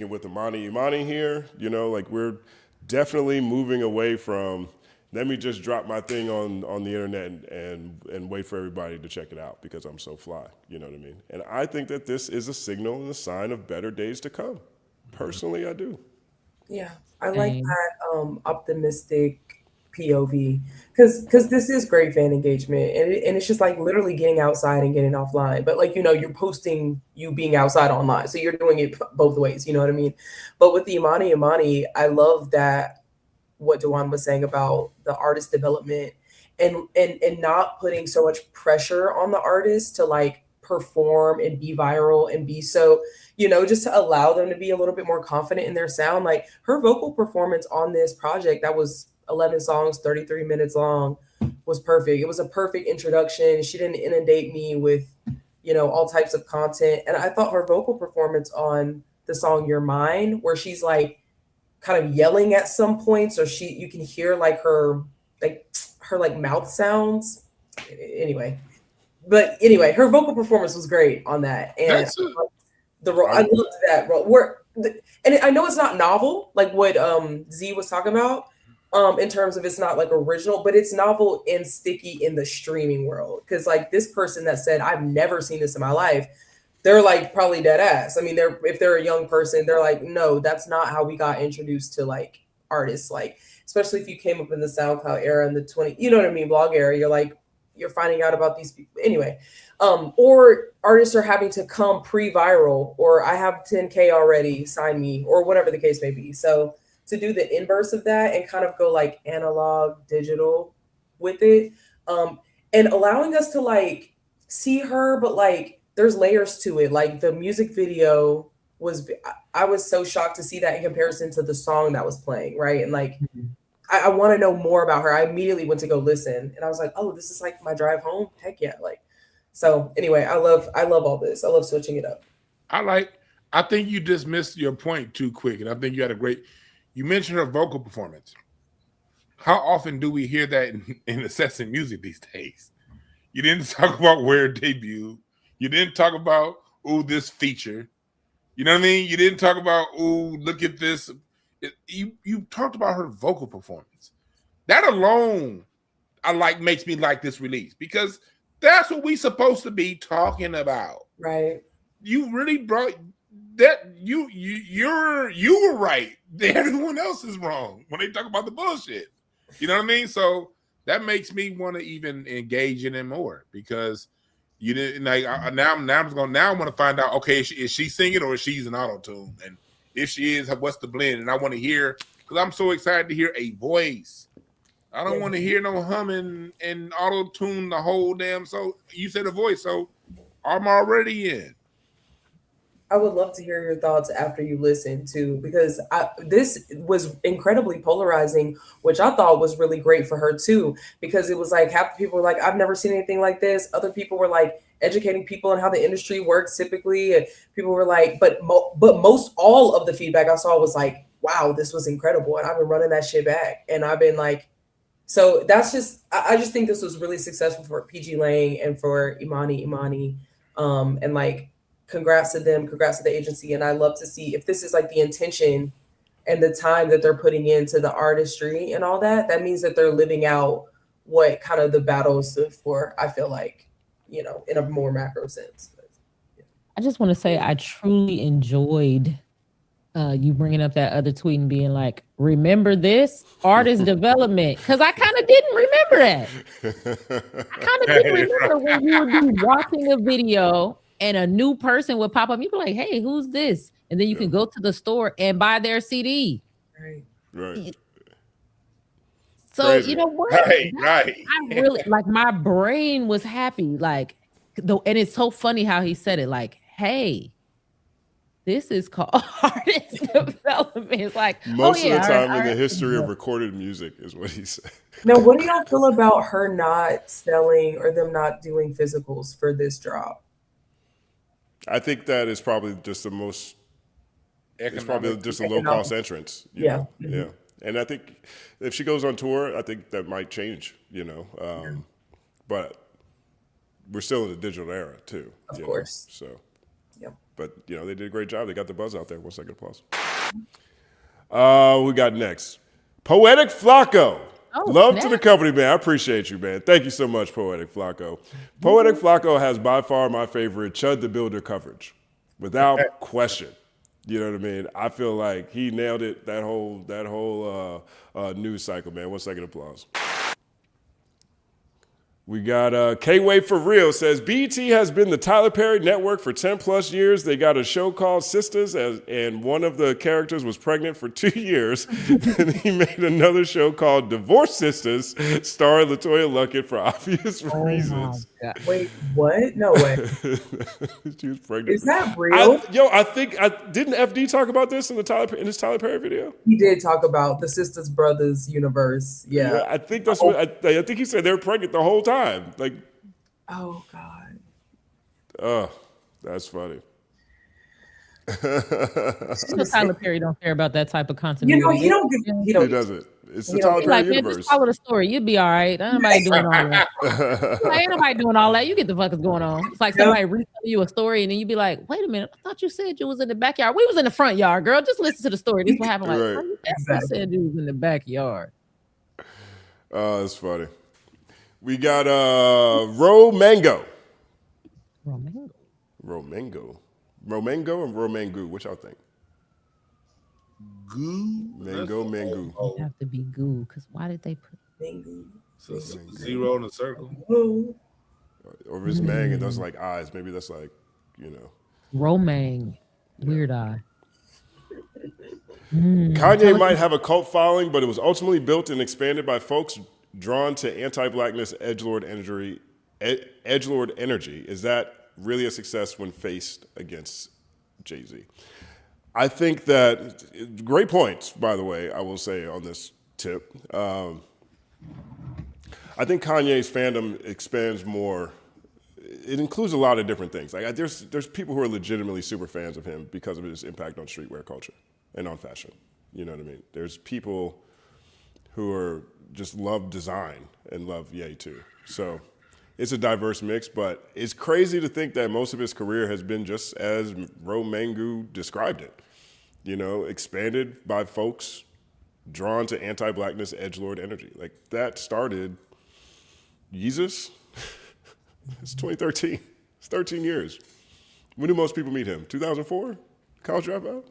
with Imani Imani here, we're definitely moving away from, let me just drop my thing on the internet and wait for everybody to check it out because I'm so fly. You know what I mean? And I think that this is a signal and a sign of better days to come. Personally, I do. Yeah, I like that optimistic POV because this is great fan engagement and it's just like literally getting outside and getting offline. But like, you're posting you being outside online. So you're doing it both ways, you know what I mean? But with the Imani Imani, I love that what Dwann was saying about the artist development and not putting so much pressure on the artist to like perform and be viral and be so, just to allow them to be a little bit more confident in their sound. Like her vocal performance on this project that was 11 songs, 33 minutes long was perfect. It was a perfect introduction. She didn't inundate me with, all types of content. And I thought her vocal performance on the song You're Mine, where she's like, kind of yelling at some points, or you can hear like her mouth sounds. Anyway, her vocal performance was great on that, and I loved that role. And I know it's not novel, like what Z was talking about, in terms of it's not like original, but it's novel and sticky in the streaming world. Because like this person that said, I've never seen this in my life, they're like probably dead ass. I mean, if they're a young person, they're like, no, that's not how we got introduced to like artists. Like, especially if you came up in the SoundCloud era in the blog era, you're finding out about these people anyway. Or artists are having to come pre-viral, or I have 10K already, sign me, or whatever the case may be. So to do the inverse of that and kind of go like analog, digital with it, and allowing us to like see her, but like, there's layers to it. Like the music video I was so shocked to see that in comparison to the song that was playing, right? And like, I want to know more about her. I immediately went to go listen, and I was like, oh, this is like my drive home. Heck yeah! Like, so anyway, I love all this. I love switching it up. I think you just missed your point too quick, and I think you had you mentioned her vocal performance. How often do we hear that in assessing music these days? You didn't talk about where it debuted. You didn't talk about, this feature. You know what I mean? You didn't talk about, look at this. You talked about her vocal performance. That alone, makes me like this release because that's what we supposed to be talking about. Right. You really brought that. You were right. Everyone else is wrong when they talk about the bullshit. You know what I mean? So that makes me want to even engage in it more because you didn't like. Now I want to find out. Okay, is she singing or is she using auto tune? And if she is, what's the blend? And I want to hear because I'm so excited to hear a voice. I don't want to hear no humming and auto tune the whole damn. So you said a voice, so I'm already in. I would love to hear your thoughts after you listen too, because this was incredibly polarizing, which I thought was really great for her too, because it was like half the people were like, I've never seen anything like this. Other people were like educating people on how the industry works typically. And people were like, but most all of the feedback I saw was like, wow, this was incredible. And I've been running that shit back. And I've been like, so that's just, I just think this was really successful for PG Lang and for Imani Imani. And like, congrats to them, congrats to the agency. And I love to see if this is like the intention and the time that they're putting into the artistry and all that, that means that they're living out what kind of the battle stood for, I feel like, you know, in a more macro sense. I just want to say I truly enjoyed you bringing up that other tweet and being like, remember this artist development, because I kind of didn't remember that. I kind of didn't remember when you would be watching a video and a new person would pop up. You'd be like, hey, who's this? And then you can go to the store and buy their CD. Right. So Crazy. you know what? Right. I really like, my brain was happy. Like, and it's so funny how he said it. Like, hey, This is called artist development. It's like, Most oh, yeah, of the time in the artist history of development. recorded music is what he said. Now, what do y'all feel about her not selling or them not doing physicals for this drop? I think that is probably just the most. It's probably just a low cost entrance. You know? Yeah. And I think if she goes on tour, I think that might change. You know, but we're still in the digital era too. Of course. So. But, you know, they did a great job. They got the buzz out there. 1 second applause. We got next. Poetic Flacco. Love to the company, man. I appreciate you, man. Thank you so much, Poetic Flacco. Poetic Flacco has by far my favorite Chud the Builder coverage. Without question. You know what I mean? I feel like he nailed it, that whole news cycle, man. 1 second applause. We got K-Way for Real says, BET has been the Tyler Perry network for 10 plus years. They got a show called Sisters, and one of the characters was pregnant for 2 years. And he made another show called Divorce Sisters, starring LaToya Luckett for obvious reasons. Wait, what? No way. She was pregnant. Is that real? I think didn't FD talk about this in his Tyler Perry video? He did talk about the Sisters Brothers universe. Yeah. I think that's what I think he said they were pregnant the whole time. Like, oh God. Oh, that's funny. Tyler Perry don't care about that type of continuity. You know, he doesn't. It's the Tyler Perry like, universe. Just follow the story. You'll be all right. Ain't nobody doing all that. Ain't nobody doing all that. You get the fuck is going on. It's like somebody retelling you a story, and then you be like, "Wait a minute, I thought you said you was in the backyard. We was in the front yard, girl. Just listen to the story. This is what happened." Like, Right. oh, you said you was in the backyard. Oh, that's funny. We got Romango. Romango and Romango. What y'all think? Mango. It have to be goo, because why did they put mango? So zero in a circle. Or if it's mang and those like eyes, maybe that's like, you know. Romang. Weird eye. Kanye might have a cult following, but it was ultimately built and expanded by folks drawn to anti-blackness, edgelord energy. Is that really a success when faced against Jay-Z? I think that, great points, by the way, I will say on this tip. I think Kanye's fandom expands more. It includes a lot of different things. Like there's people who are legitimately super fans of him because of his impact on streetwear culture and on fashion. You know what I mean? There's people who are just love design and love Ye too. So it's a diverse mix, but it's crazy to think that most of his career has been just as Romango described it. You know, expanded by folks drawn to anti-blackness, edgelord energy. Like that started Yeezus. It's 2013. It's 13 years. When do most people meet him? 2004? College dropout?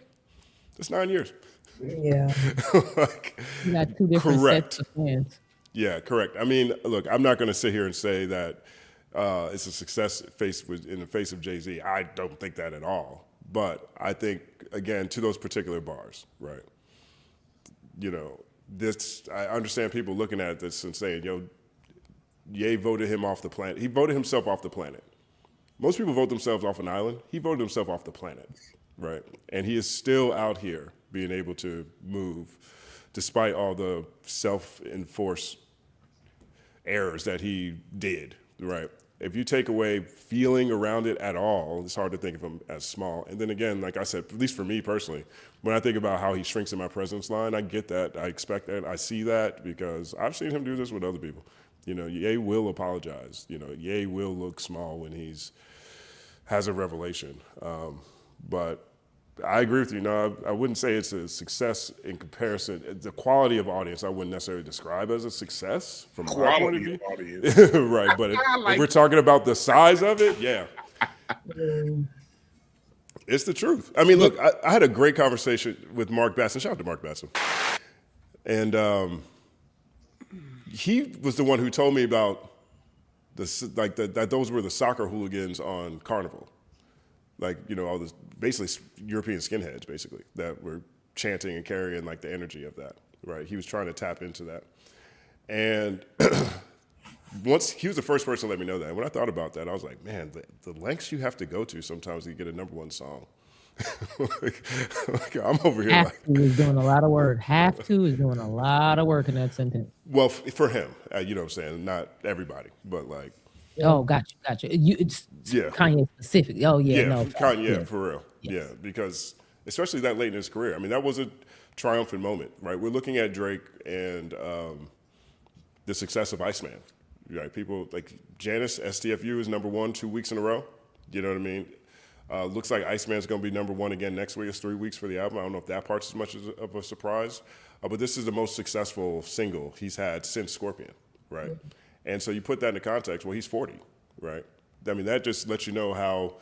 That's 9 years. Yeah. You got two different sets of fans. Yeah, correct. I mean, look, I'm not going to sit here and say that it's a success in the face of Jay-Z. I don't think that at all. But I think, again, to those particular bars, right? You know, I understand people looking at this and saying, yo, Ye voted him off the planet. He voted himself off the planet. Most people vote themselves off an island. He voted himself off the planet, right? And he is still out here being able to move despite all the self-enforced errors that he did, right? If you take away feeling around it at all, it's hard to think of him as small. And then again, like I said, at least for me personally, when I think about how he shrinks in my presence line, I get that, I expect that, I see that because I've seen him do this with other people. You know, Ye will apologize. You know, Ye will look small when has a revelation. But I agree with you. No, I wouldn't say it's a success in comparison. The quality of audience I wouldn't necessarily describe as a success from my point of view. Right, but if we're talking about the size of it, yeah. It's the truth. I mean, look, I had a great conversation with Mark Batson. Shout out to Mark Batson. And he was the one who told me about that those were the soccer hooligans on Carnival. Like, you know, all this basically European skinheads, basically, that were chanting and carrying like the energy of that, right? He was trying to tap into that. And once he was the first person to let me know that. And when I thought about that, I was like, man, the lengths you have to go to sometimes to get a #1 song. I'm over here Have to is doing a lot of work. Have to is doing a lot of work in that sentence. well, for him, you know what I'm saying? Not everybody, but like. Oh, gotcha. It's Yeah. Kanye specific. Oh yeah, Yeah, no. Kanye, for real. Yes. Yeah, because especially that late in his career. I mean, that was a triumphant moment, right? We're looking at Drake and the success of Iceman. Right? People like Janice, STFU is #1 2 weeks in a row. You know what I mean? Looks like Iceman's going to be #1 again next week. It's 3 weeks for the album. I don't know if that part's as much of a surprise. But this is the most successful single he's had since Scorpion, right? And so you put that into context. Well, he's 40, right? I mean, that just lets you know how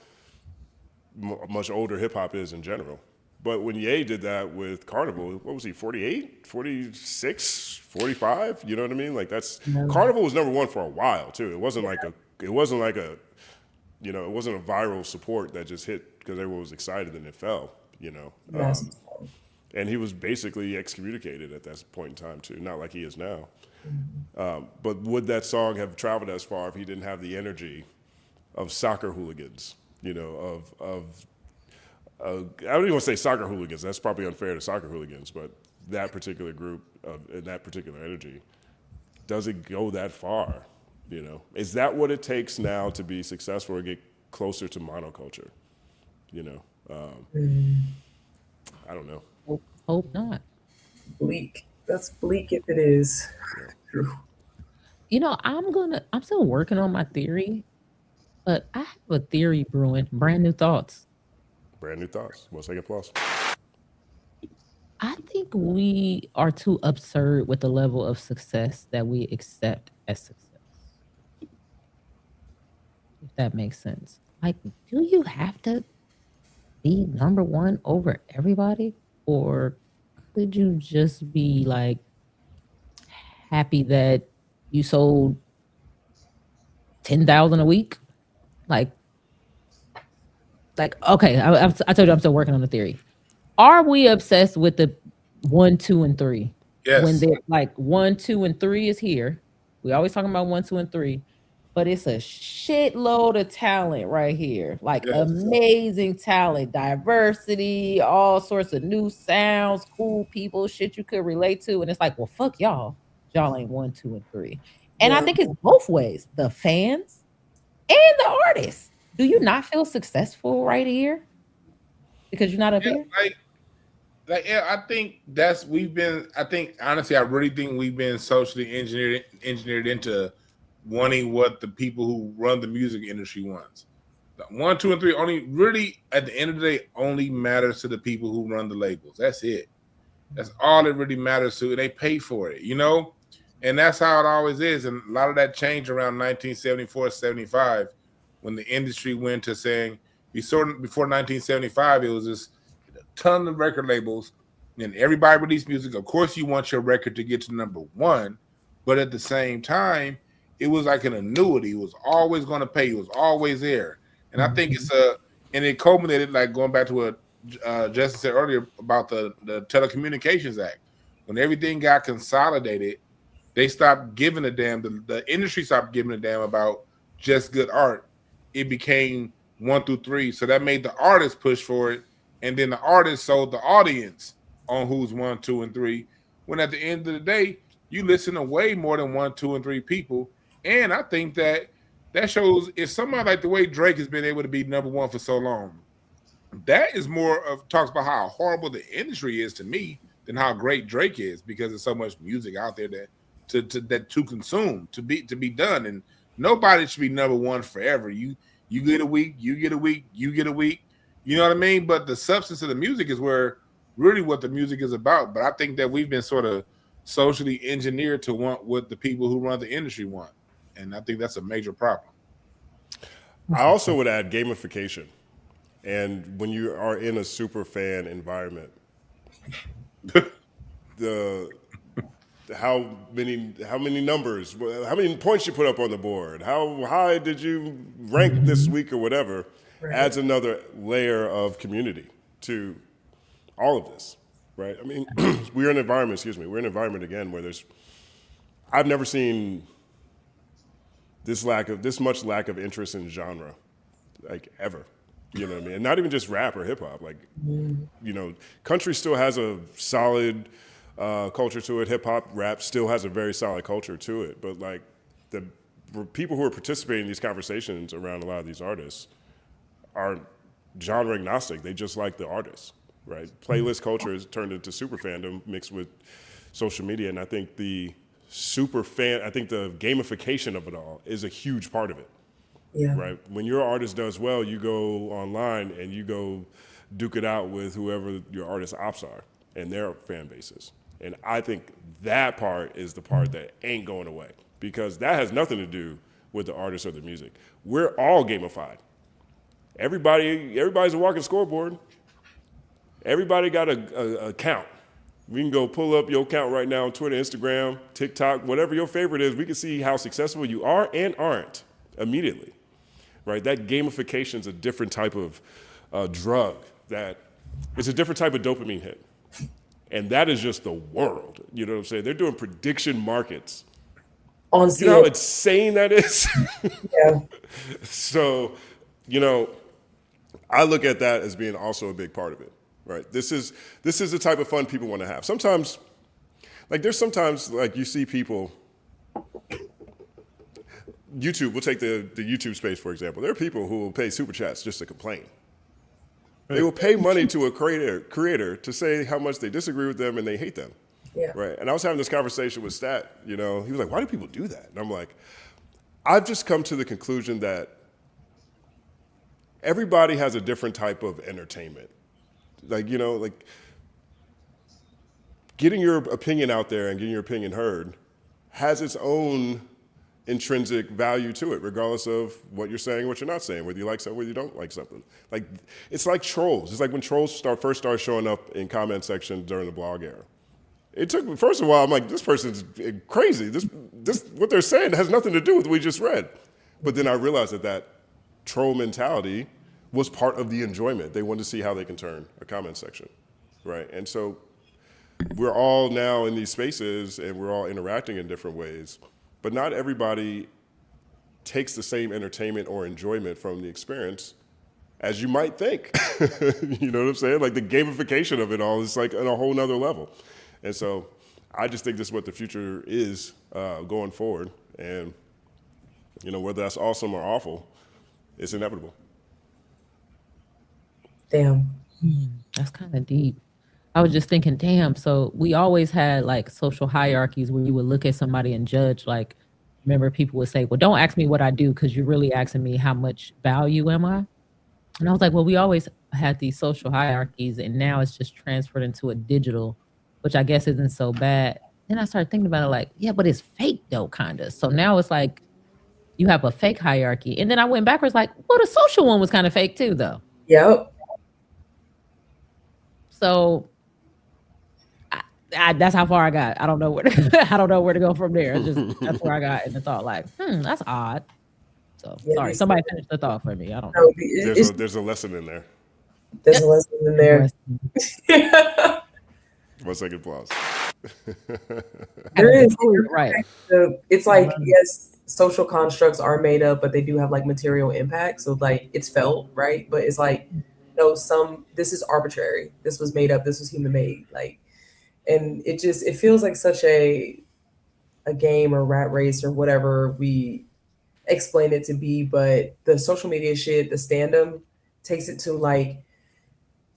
much older hip hop is in general. But when Ye did that with Carnival, what was he, 48, 46, 45? You know what I mean? Like Carnival was #1 for a while too. It wasn't like a, you know, it wasn't a viral support that just hit because everyone was excited and it fell, you know. And he was basically excommunicated at that point in time too, not like he is now. But would that song have traveled as far if he didn't have the energy of soccer hooligans, you know, I don't even want to say soccer hooligans. That's probably unfair to soccer hooligans, but that particular group and that particular energy, does it go that far? You know, is that what it takes now to be successful or get closer to monoculture? You know, I don't know. Hope not. Bleak. That's bleak if it is. You know, I'm still working on my theory, but I have a theory brewing. Brand new thoughts. Brand new thoughts. 1 second plus. I think we are too absurd with the level of success that we accept as success. If that makes sense. Like, do you have to be #1 over everybody? Or could you just be like happy that you sold 10,000 a week? Like, okay, I told you I'm still working on the theory. Are we obsessed with the 1, 2, and 3? Yes. When they're like 1, 2, and 3 is here. We always talking about 1, 2, and 3, but it's a shitload of talent right here. Like amazing talent, diversity, all sorts of new sounds, cool people, shit you could relate to. And it's like, well, fuck y'all. Y'all ain't 1, 2, and 3. And I think it's both ways, the fans and the artists. Do you not feel successful right here? Because you're not up here? I think honestly, I really think we've been socially engineered into wanting what the people who run the music industry wants. The 1, 2, and 3 only really at the end of the day only matters to the people who run the labels. That's it. That's all it really matters to. And they pay for it, you know? And that's how it always is. And a lot of that changed around 1974, 75, when the industry went to saying, before 1975, it was this ton of record labels and everybody released music. Of course, you want your record to get to #1, but at the same time, it was like an annuity. It was always going to pay. It was always there. And I think and it culminated, like going back to what Justin said earlier about the Telecommunications Act. When everything got consolidated, they stopped giving a damn. The industry stopped giving a damn about just good art. It became 1 through 3. So that made the artist push for it. And then the artist sold the audience on who's 1, 2, and 3. When at the end of the day, you listen to way more than 1, 2, and 3 people. And I think that shows if somebody like the way Drake has been able to be #1 for so long, that is more of talks about how horrible the industry is to me than how great Drake is, because there's so much music out there that to consume, to be done. And nobody should be #1 forever. You get a week, you get a week, you get a week. You know what I mean? But the substance of the music is where really what the music is about. But I think that we've been sort of socially engineered to want what the people who run the industry want. And I think that's a major problem. I also would add gamification. And when you are in a super fan environment, how many numbers, how many points you put up on the board, how high did you rank this week or whatever, adds another layer of community to all of this, right? I mean, we're in an environment again where I've never seen this much lack of interest in genre, like ever. You know what I mean? And not even just rap or hip hop. Like, you know, country still has a solid culture to it. Hip hop, rap still has a very solid culture to it. But like the people who are participating in these conversations around a lot of these artists are genre agnostic. They just like the artists, right? Playlist culture has turned into super fandom mixed with social media. And I think the gamification of it all is a huge part of it. Yeah. Right. When your artist does well, you go online and you go duke it out with whoever your artist ops are and their fan bases. And I think that part is the part that ain't going away, because that has nothing to do with the artist or the music. We're all gamified. Everybody's a walking scoreboard. Everybody got a count. We can go pull up your account right now on Twitter, Instagram, TikTok, whatever your favorite is. We can see how successful you are and aren't immediately. Right, that gamification is a different type of drug. That it's a different type of dopamine hit, and that is just the world. You know what I'm saying? They're doing prediction markets. On you know how insane that is. Yeah. So, you know, I look at that as being also a big part of it. Right. This is the type of fun people want to have. Sometimes, like you see people. YouTube, we'll take the YouTube space, for example. There are people who will pay super chats just to complain. They will pay money to a creator to say how much they disagree with them and they hate them. Yeah. Right. And I was having this conversation with Stat, you know, he was like, why do people do that? And I'm like, I've just come to the conclusion that everybody has a different type of entertainment. Like, you know, like getting your opinion out there and getting your opinion heard has its own intrinsic value to it, regardless of what you're saying, what you're not saying, whether you like something, whether you don't like something. Like, it's like trolls. It's like when trolls first started showing up in comment sections during the blog era. It took me, first of all, I'm like, this person's crazy. This what they're saying has nothing to do with what we just read. But then I realized that troll mentality was part of the enjoyment. They wanted to see how they can turn a comment section, right? And so we're all now in these spaces and we're all interacting in different ways. But not everybody takes the same entertainment or enjoyment from the experience as you might think. You know what I'm saying? Like the gamification of it all is like on a whole nother level. And so I just think this is what the future is going forward. And, you know, whether that's awesome or awful, it's inevitable. Damn. That's kind of deep. I was just thinking, damn, so we always had like social hierarchies where you would look at somebody and judge. Like, remember people would say, well, don't ask me what I do because you're really asking me how much value am I? And I was like, well, we always had these social hierarchies and now it's just transferred into a digital, which I guess isn't so bad. Then I started thinking about it like, yeah, but it's fake though, kind of. So now it's like you have a fake hierarchy. And then I went backwards like, well, the social one was kind of fake too, though. Yep. So that's how far I got. I don't know where to go from there. It's just that's where I got in the thought. Like, that's odd. So sorry, somebody finish the thought for me. I don't know. There's a lesson in there. There's a lesson in there. 1 second applause. There is, right. It's like, yes, social constructs are made up, but they do have like material impact. So like it's felt, right? But it's like, no, this is arbitrary. This was made up. This was human made. Like, and it feels like such a game or rat race or whatever we explain it to be. But the social media shit, the stand-up takes it to like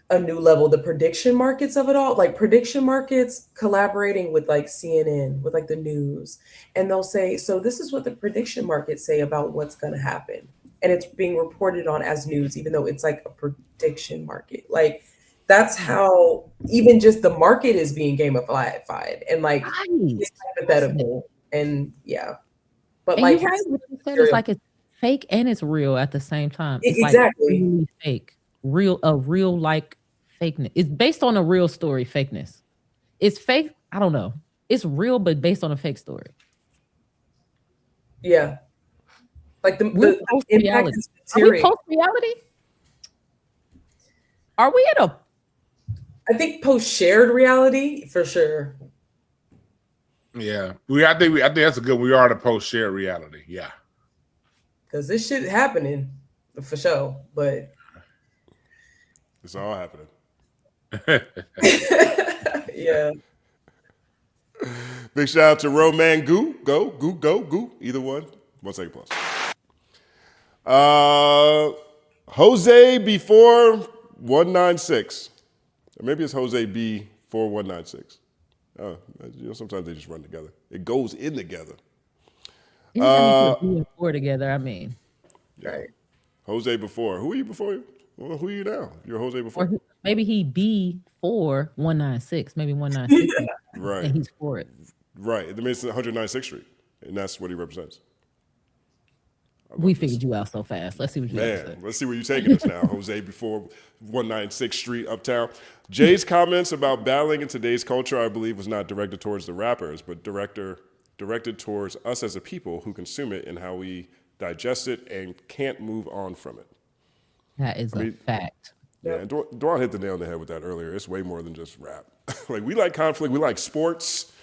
a new level. The prediction markets of it all, like prediction markets collaborating with like CNN, with like the news. And they'll say, so this is what the prediction markets say about what's going to happen. And it's being reported on as news, even though it's like a prediction market. Like, that's how even just the market is being gamified and like it's hypothetical and yeah. But and like it's like it's fake and it's real at the same time. It's exactly like really fake. A real like fakeness. It's based on a real story, fakeness. It's fake. I don't know. It's real, but based on a fake story. Yeah. Like the impact is material. Are we post-reality? Are we at a I think post-shared reality for sure. Yeah, I think that's a good. We are the post-shared reality. Yeah, because this shit happening for sure. But It's all happening. Yeah. Big shout out to Roman Goo. Go. Either one. 1 second plus. Jose before 196. Or maybe it's Jose B 4196. Sometimes they just run together. It goes in together. Anytime you put B and 4 together, I mean. Right. Jose before. Who are you before? Well, who are you now? You're Jose before. Or maybe he B4 196. Maybe 196. Right. And he's for it. Right. I mean, it's 196th Street, and that's what he represents. We figured you out so fast. Let's see what you have to say. Let's see where you're taking us now, Jose, before 196th Street, Uptown. Jay's comments about battling in today's culture, I believe, was not directed towards the rappers, but directed towards us as a people who consume it and how we digest it and can't move on from it. That is a fact. Yeah, and Dwan hit the nail on the head with that earlier. It's way more than just rap. Like, we like conflict. We like sports.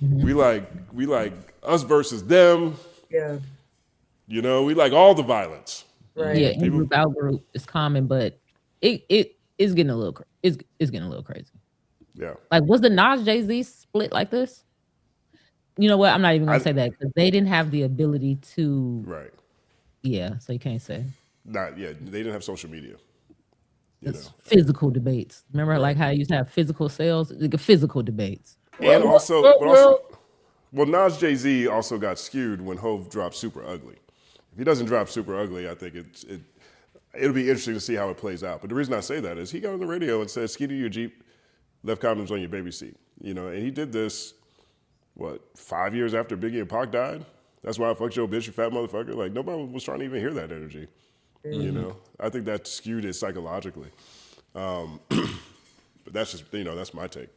Mm-hmm. We like us versus them. Yeah. You know, we like all the violence. Right. Yeah, in group out group is common, but it is getting a little it's getting a little crazy. Yeah. Like, was the Nas Jay-Z split like this? You know what? I'm not even gonna say that because they didn't have the ability to. Right. Yeah, so you can't say. They didn't have social media. It's physical debates. Remember, like how you used to have physical sales, like physical debates. And also, Nas Jay-Z also got skewed when Hov dropped Super Ugly. If he doesn't drop Super Ugly, I think it'll be interesting to see how it plays out. But the reason I say that is he got on the radio and said, "Ski to your Jeep, left condoms on your baby seat." You know, and he did this, 5 years after Biggie and Pac died? That's why I fucked your bitch, you fat motherfucker. Like, nobody was trying to even hear that energy. Mm-hmm. You know, I think that skewed it psychologically. But that's just, that's my take.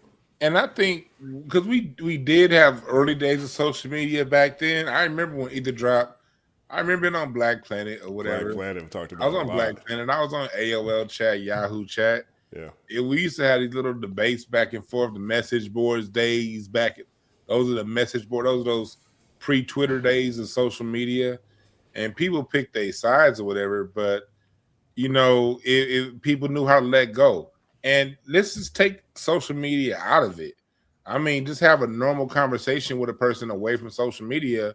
And I think because we did have early days of social media back then. I remember when Ether dropped. I remember being on Black Planet or whatever. Black Planet, we talked about. I was on Black Planet. I was on AOL chat, Yahoo chat. Yeah. We used to have these little debates back and forth. The message boards days back. Those are the message board. Those are those pre-Twitter days of social media, and people picked their sides or whatever. But people knew how to let go. And let's just take social media out of it. I mean, just have a normal conversation with a person away from social media.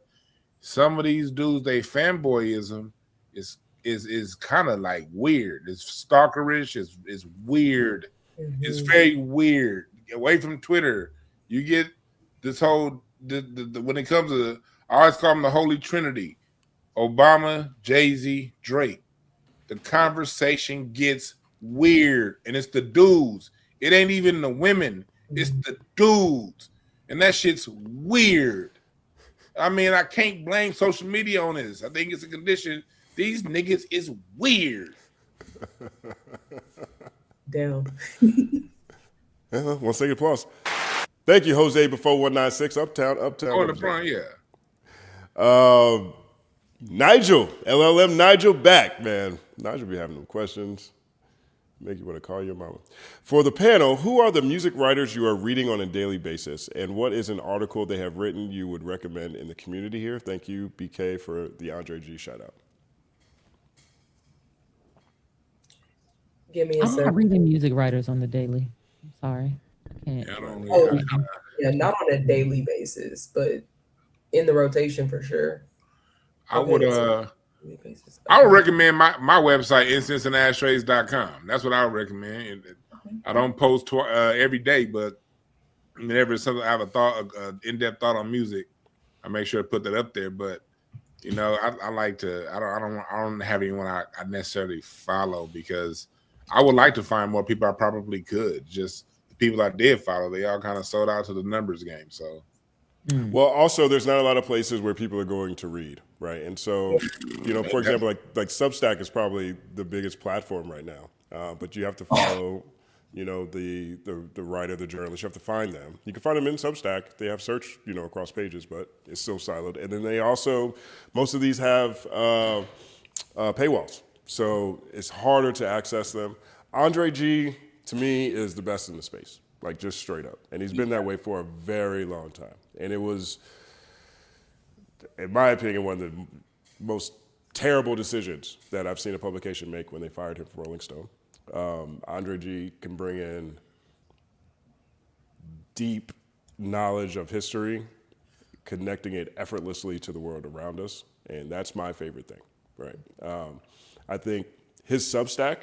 Some of these dudes, they fanboyism is kind of like weird. It's stalkerish. It's weird. Mm-hmm. It's very weird. Away from Twitter, you get this whole when it comes to, I always call them the Holy Trinity: Obama, Jay-Z, Drake. The conversation gets weird, and it's the dudes. It ain't even the women. It's the dudes, and that shit's weird. I mean, I can't blame social media on this. I think it's a condition. These niggas is weird. Damn. 1 second pause. Thank you, Jose before 196. Uptown. Oh, the front, yeah. Nigel, LLM Nigel back, man. Nigel be having them questions. Make you want to call your mama. For the panel, who are the music writers you are reading on a daily basis, and what is an article they have written you would recommend in the community here? Thank you, BK, for the Andre G shout out. Give me a I'm second. not reading music writers on the daily. I'm sorry. I can't. Not on a daily basis, but in the rotation for sure. I would recommend my website, incenseandashtrays.com. That's what I would recommend. I don't post every day, but whenever something I have a thought, in-depth thought on music, I make sure to put that up there. But I like to. I don't have anyone I necessarily follow because I would like to find more people I probably could. Just the people I did follow, they all kind of sold out to the numbers game. So. Well, also, there's not a lot of places where people are going to read, right? And so, for example, like Substack is probably the biggest platform right now. But you have to follow, the writer, the journalist. You have to find them. You can find them in Substack. They have search, across pages, but it's still siloed. And then they also, most of these have paywalls, so it's harder to access them. Andre G, to me, is the best in the space. Like, just straight up. And he's been that way for a very long time. And it was, in my opinion, one of the most terrible decisions that I've seen a publication make when they fired him from Rolling Stone. Andre G can bring in deep knowledge of history, connecting it effortlessly to the world around us, and that's my favorite thing, right? I think his Substack,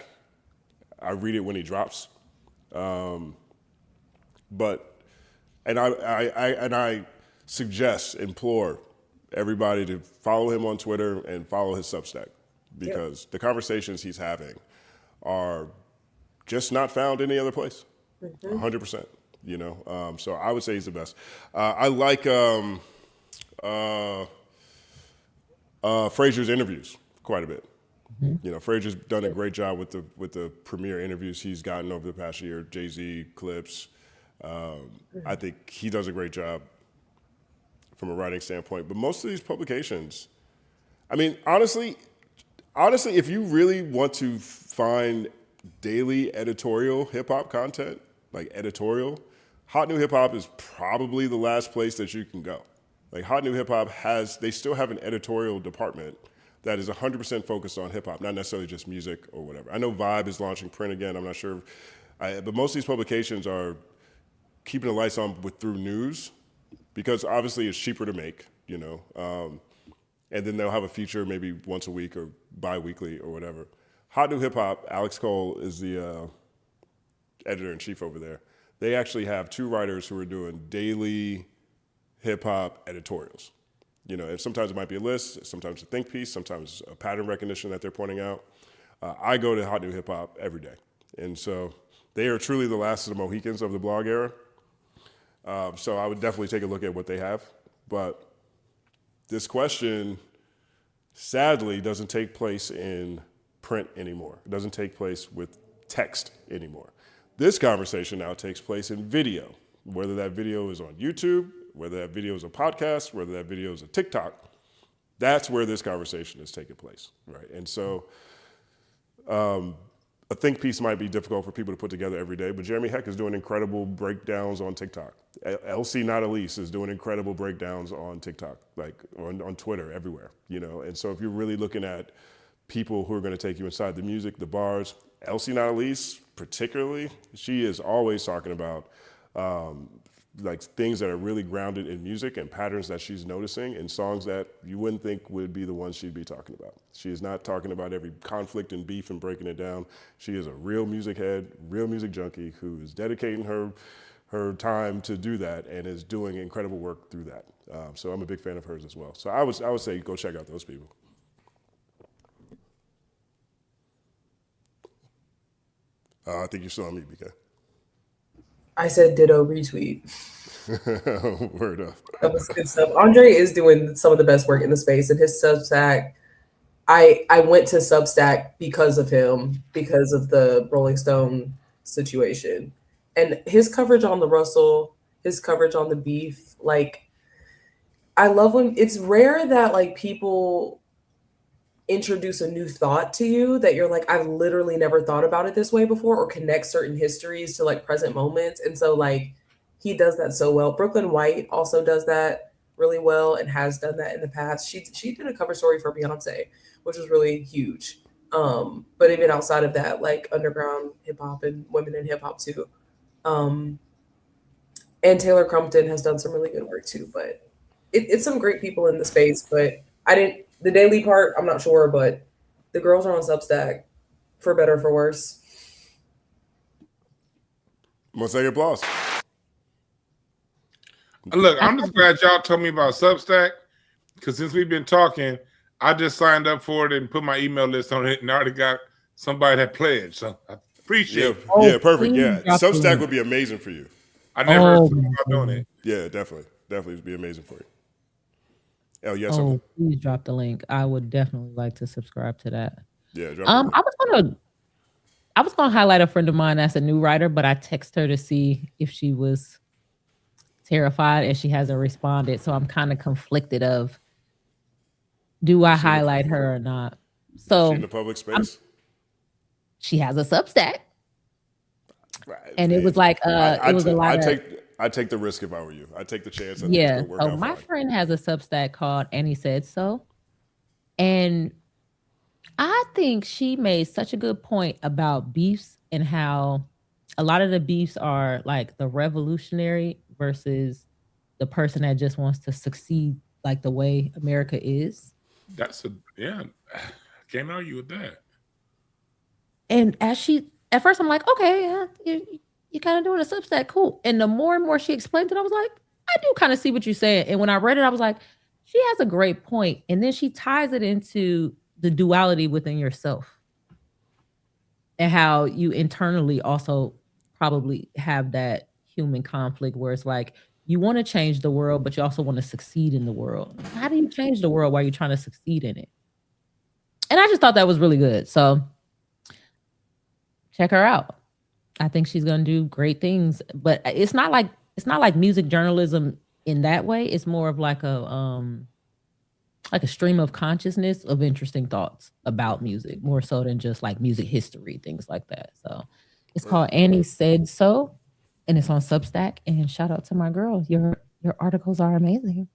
I read it when he drops, I suggest, implore everybody to follow him on Twitter and follow his Substack, because the conversations he's having are just not found any other place. 100%. You know, so I would say he's the best. I like Frazier's interviews quite a bit. You know, Frazier's done a great job with the premier interviews he's gotten over the past year. Jay-Z, Clips. I think he does a great job from a writing standpoint. But most of these publications, I mean, honestly, if you really want to find daily editorial hip hop content, like editorial, Hot New Hip Hop is probably the last place that you can go. Like Hot New Hip Hop they still have an editorial department that is 100% focused on hip hop, not necessarily just music or whatever. I know Vibe is launching print again. I'm not sure, but most of these publications are keeping the lights on through news, because obviously it's cheaper to make, you know, and then they'll have a feature maybe once a week or bi-weekly or whatever. Hot New Hip Hop, Alex Cole is the editor-in-chief over there. They actually have 2 writers who are doing daily hip-hop editorials. You know, sometimes it might be a list, sometimes a think piece, sometimes a pattern recognition that they're pointing out. I go to Hot New Hip Hop every day. And so they are truly the last of the Mohicans of the blog era. So I would definitely take a look at what they have. But this question, sadly, doesn't take place in print anymore. It doesn't take place with text anymore. This conversation now takes place in video, whether that video is on YouTube, whether that video is a podcast, whether that video is a TikTok. That's where this conversation is taking place, right? And so a think piece might be difficult for people to put together every day, but Jeremy Heck is doing incredible breakdowns on TikTok. Elle-Z Not Elise is doing incredible breakdowns on TikTok, like on Twitter, everywhere, you know? And so if you're really looking at people who are gonna take you inside the music, the bars, Elle-Z Not Elise particularly, she is always talking about like things that are really grounded in music and patterns that she's noticing in songs that you wouldn't think would be the ones she'd be talking about. She is not talking about every conflict and beef and breaking it down. She is a real music head, real music junkie who is dedicating her time to do that and is doing incredible work through that. So I'm a big fan of hers as well. So I would say go check out those people. I think you're still on mute, BK. I said ditto retweet. Word up. That was good stuff. Andre is doing some of the best work in the space, and his Substack. I went to Substack because of him, because of the Rolling Stone situation, and his coverage on the Russell, his coverage on the beef. Like, I love when it's rare that like people introduce a new thought to you that you're like, I've literally never thought about it this way before, or connect certain histories to like present moments. And so like he does that so well. Brooklyn White also does that really well and has done that in the past. She did a cover story for Beyonce, which was really huge. But even outside of that, like underground hip hop and women in hip hop too. And Taylor Crumpton has done some really good work too, but it's some great people in the space, but the daily part, I'm not sure, but the girls are on Substack, for better or for worse. Mosaic applause. Look, I'm just glad y'all told me about Substack, because since we've been talking, I just signed up for it and put my email list on it, and I already got somebody that pledged. So I appreciate it. Yeah, perfect. Yeah, Substack would be amazing for you. I never heard about doing it. Yeah, definitely would be amazing for you. Oh, yes. Oh, please drop the link. I would definitely like to subscribe to that. Yeah. I was gonna highlight a friend of mine that's a new writer, but I text her to see if she was terrified, and she hasn't responded. So I'm kind of conflicted of, do I highlight her or not? So she in the public space. She has a Substack, right, and it was like it was a lot. I take the risk if I were you. I take the chance. Yeah. So my friend has a Substack called "And He Said So," and I think she made such a good point about beefs and how a lot of the beefs are like the revolutionary versus the person that just wants to succeed like the way America is. That's can't argue with that. And at first I'm like, okay, yeah, you're kind of doing a Substack, cool. And the more and more she explained it, I was like, I do kind of see what you're saying. And when I read it, I was like, she has a great point. And then she ties it into the duality within yourself and how you internally also probably have that human conflict where it's like you want to change the world, but you also want to succeed in the world. How do you change the world while you're trying to succeed in it? And I just thought that was really good. So check her out. I think she's gonna do great things. But it's not like music journalism in that way. It's more of like a stream of consciousness of interesting thoughts about music, more so than just like music history, things like that. So it's called Annie Said So, and it's on Substack. And shout out to my girl. Your articles are amazing.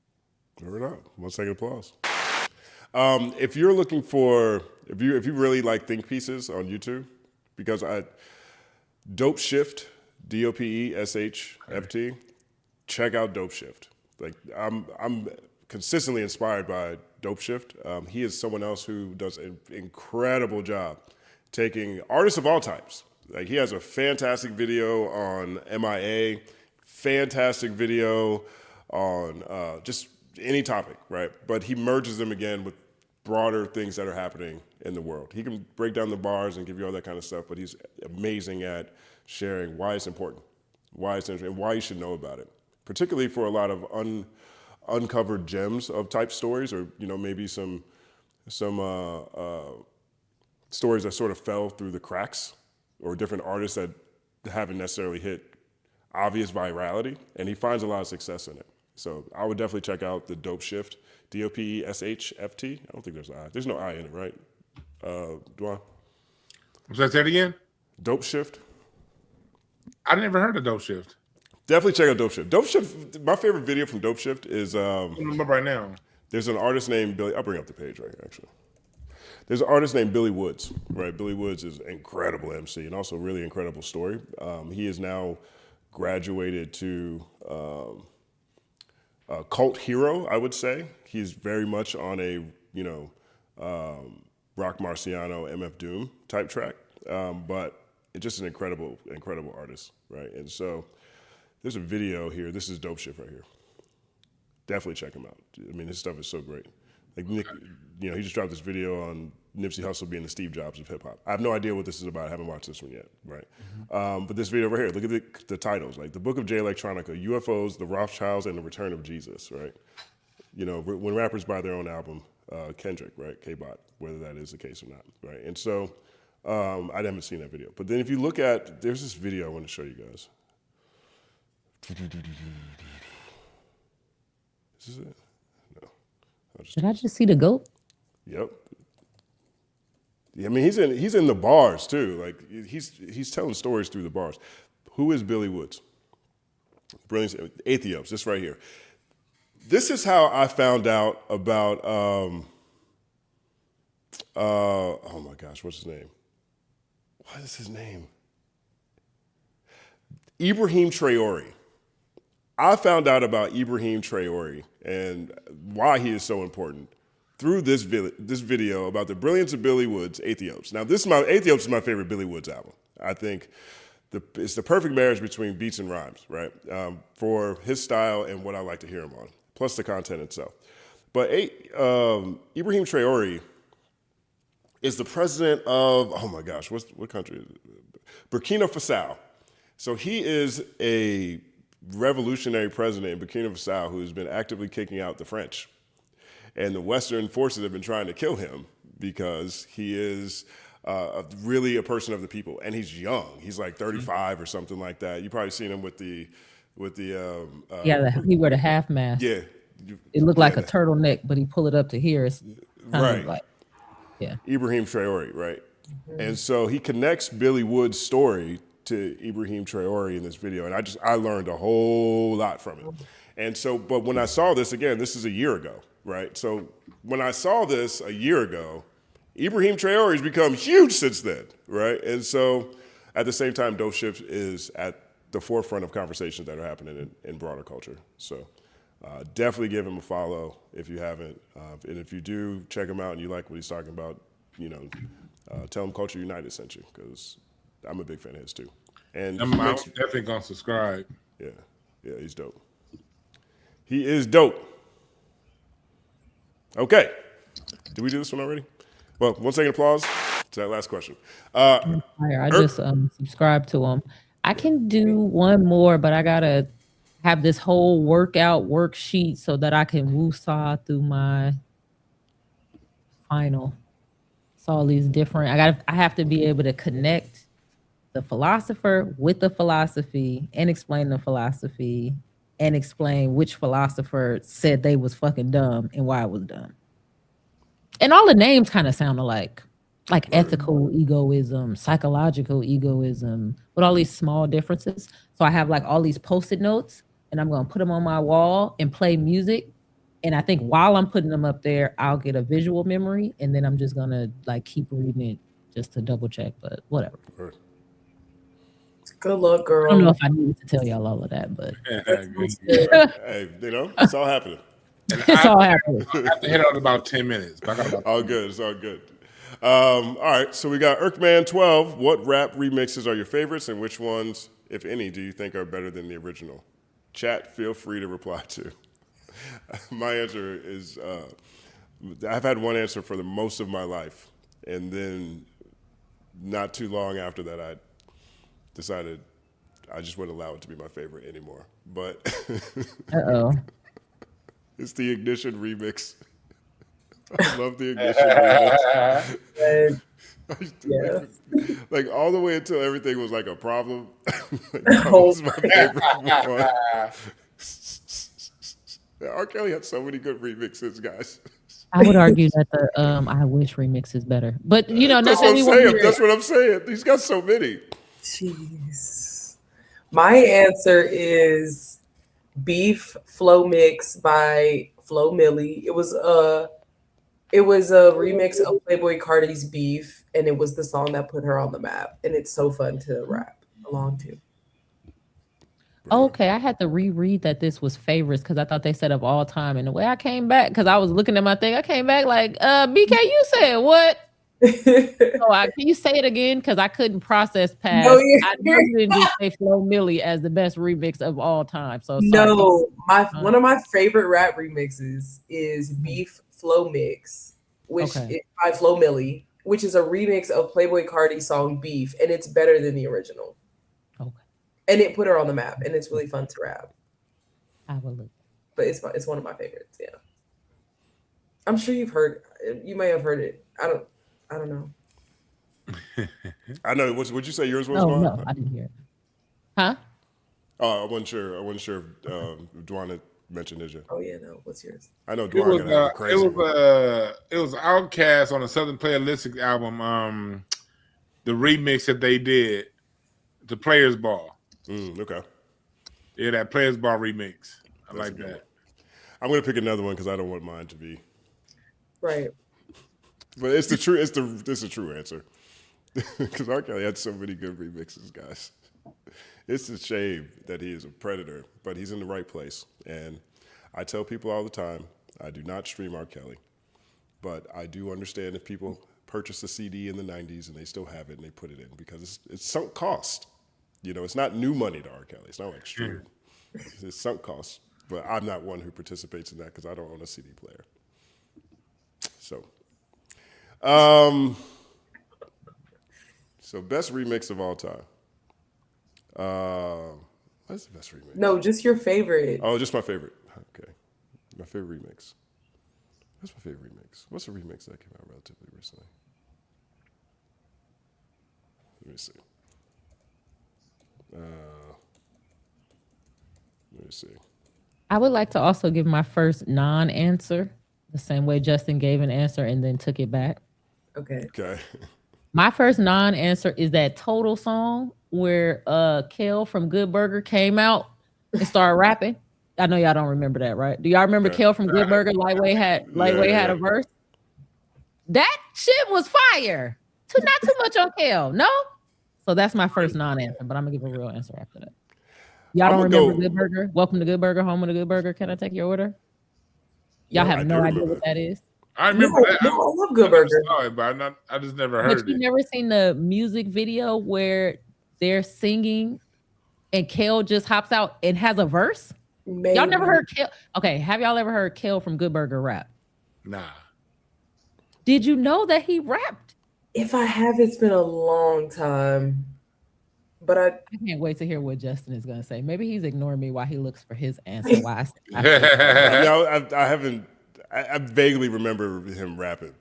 Fair enough. 1 second applause. If you're looking for, if you really like think pieces on YouTube, because Dope Shift, DOPESHFT, check out Dope Shift. Like I'm consistently inspired by Dope Shift. He is someone else who does an incredible job taking artists of all types. Like he has a fantastic video on MIA, fantastic video on just any topic, right? But he merges them again with broader things that are happening in the world. He can break down the bars and give you all that kind of stuff, but he's amazing at sharing why it's important, why it's interesting, and why you should know about it. Particularly for a lot of uncovered gems of type stories, or maybe some stories that sort of fell through the cracks, or different artists that haven't necessarily hit obvious virality, and he finds a lot of success in it. So I would definitely check out the Dope Shift, DOPESHFT. I don't think there's an I. There's no I in it, right? Dwan? Say that again? Dope Shift. I never heard of Dope Shift. Definitely check out Dope Shift. Dope Shift, my favorite video from Dope Shift is... right now. There's an artist named Billy... I'll bring up the page right here, actually. There's an artist named Billy Woods, right? Billy Woods is an incredible MC and also a really incredible story. He is now graduated to cult hero, I would say. He's very much on a, Rock Marciano, MF Doom type track, but it's just an incredible artist, right? And so there's a video here. This is Dope Shift right here. Definitely check him out. I mean, his stuff is so great. Like Nick, he just dropped this video on Nipsey Hussle being the Steve Jobs of hip hop. I have no idea what this is about. I haven't watched this one yet, right? But this video right here, look at the titles, like The Book of J Electronica, UFOs, The Rothschilds, and The Return of Jesus, right? When rappers buy their own album, Kendrick, right? K-Bot, whether that is the case or not, right? And so I haven't seen that video. But then if you look at, there's this video I want to show you guys. This is it? No. Did I just see the goat? Yep. Yeah, I mean, he's in the bars too. Like he's telling stories through the bars. Who is Billy Woods? Brilliant. Atheos. This right here. This is how I found out about. Oh my gosh, what's his name? What is his name? Ibrahim Traore. I found out about Ibrahim Traore and why he is so important through this video about the brilliance of Billy Woods, Atheos. Now, Atheos is my favorite Billy Woods album. I think it's the perfect marriage between beats and rhymes, right? For his style and what I like to hear him on, plus the content itself. But Ibrahim Traore is the president of, oh my gosh, what country is it? Burkina Faso. So he is a revolutionary president in Burkina Faso who's been actively kicking out the French. And the Western forces have been trying to kill him because he is really a person of the people. And he's young. He's like 35 or something like that. You've probably seen him with the he wear the half mask. Yeah. It looked like a turtleneck, but he pull it up to here. It's right. Like, yeah. Ibrahim Traore, right? Mm-hmm. And so he connects Billy Woods' story to Ibrahim Traore in this video. And I learned a whole lot from it. And so, but when I saw this, again, this is a year ago, right? So when I saw this a year ago, Ibrahim Traore's become huge since then, right? And so at the same time, Dope Shift is at the forefront of conversations that are happening in broader culture. So definitely give him a follow if you haven't. And if you do, check him out and you like what he's talking about, you know, tell him Culture United sent you, because I'm a big fan of his too. And I'm definitely going to subscribe. Yeah, he's dope. He is dope. Okay. Did we do this one already? Well, 1 second applause to that last question. I just subscribe to him. I can do one more, but I gotta have this whole worksheet so that I can woo-saw through my final. It's all these different. I have to be able to connect the philosopher with the philosophy and explain the philosophy and explain which philosopher said they was fucking dumb and why it was dumb. And all the names kind of sound alike, like ethical egoism, psychological egoism, with all these small differences. So I have like all these Post-it notes, and I'm going to put them on my wall and play music. And I think while I'm putting them up there, I'll get a visual memory, and then I'm just going to like keep reading it just to double check, but whatever. Good luck, girl. I don't know if I needed to tell y'all all of that, but hey, you know, it's all happening. It's all happening. I have to hit out in about 10 minutes. But I got about all good. It's all good. All right, so we got Irkman12. What rap remixes are your favorites, and which ones, if any, do you think are better than the original? Chat, feel free to reply to. My answer is I've had one answer for the most of my life, and then not too long after that, I decided I just wouldn't allow it to be my favorite anymore. But it's the Ignition remix. I love the Ignition remix. Like all the way until everything was like a problem. Like, that was my favorite one. R. Kelly had so many good remixes, guys. I would argue that the I Wish remix is better. But you know, that's what I'm saying. That's what I'm saying. He's got so many. Jeez. My answer is Beef Flow Mix by Flo Milli. It was a remix of Playboy Cardi's Beef, and it was the song that put her on the map. And it's so fun to rap along to. Okay, I had to reread that this was favorites because I thought they said of all time. And the way I came back, because I was looking at my thing, I came back like, BK, you said what? Can you say it again? Because I couldn't process past. No, yeah. I didn't just say Flo Milli as the best remix of all time. So sorry. No, one of my favorite rap remixes is Beef Flow Mix, which is by Flo Milli, which is a remix of Playboy Cardi's song Beef, and it's better than the original. And it put her on the map, and it's really fun to rap. I will look. But it's one of my favorites. Yeah, I'm sure you may have heard it. I don't know. I know. What'd you say yours was? No, I didn't hear it. Huh? Oh, I wasn't sure. If Dwan had mentioned it. Oh yeah, no. What's yours? I know Dwan gonna have a crazy. It was Outkast on the Southern Playalistic album. The remix that they did, the Players Ball. Okay. Yeah, that Players Ball remix. I like that. I'm gonna pick another one because I don't want mine to be right. But it's the true. It's the true answer. Because R. Kelly had so many good remixes, guys. It's a shame that he is a predator, but he's in the right place. And I tell people all the time, I do not stream R. Kelly, but I do understand if people purchased a CD in the 90s and they still have it and they put it in because it's sunk cost. You know, it's not new money to R. Kelly. It's not like stream. It's sunk cost. But I'm not one who participates in that because I don't own a CD player. So, best remix of all time. What's the best remix? No, just your favorite. Oh, just my favorite. Okay. My favorite remix. What's my favorite remix? What's a remix that came out relatively recently? Let me see. Let me see. I would like to also give my first non-answer the same way Justin gave an answer and then took it back. Okay. My first non-answer is that Total song where Kel from Good Burger came out and started rapping. I know y'all don't remember that, right? Do y'all remember Kel from Good Burger? Lightweight had a verse. That shit was fire. Not too much on Kale, no? So that's my first non-answer, but I'm gonna give a real answer after that. Y'all don't remember Good Burger? Welcome to Good Burger, home of the Good Burger. Can I take your order? Y'all have no idea what that is. I remember that. I love Good Burger. Saw it, but I just never heard But you it. never seen the music video where they're singing and Kale just hops out and has a verse? Maybe. Y'all never heard Kale? Okay, have y'all ever heard Kale from Good Burger rap? Nah. Did you know that he rapped? If I have, it's been a long time. But I can't wait to hear what Justin is gonna say. Maybe he's ignoring me while he looks for his answer. Why I haven't. I vaguely remember him rapping.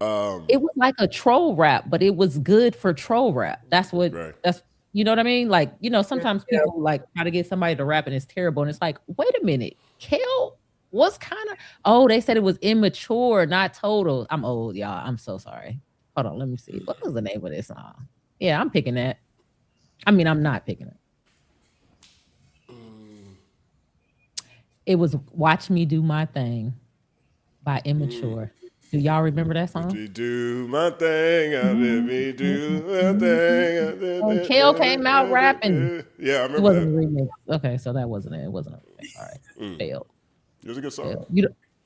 It was like a troll rap, but it was good for troll rap. That's what. That's you know what I mean. Like sometimes people like try to get somebody to rap and it's terrible, and it's like, wait a minute, Kale was kind of. Oh, they said it was immature, not total. I'm old, y'all. I'm so sorry. Hold on, let me see. What was the name of this song? Yeah, I'm picking that. I mean, I'm not picking it. It was "Watch Me Do My Thing" by Immature. Do y'all remember that song? Do my thing, let me do my thing. When Kale came out rapping. Yeah, I remember it wasn't that. a remix. Okay, so that wasn't it. It wasn't a remix. All right, failed. It was a good song.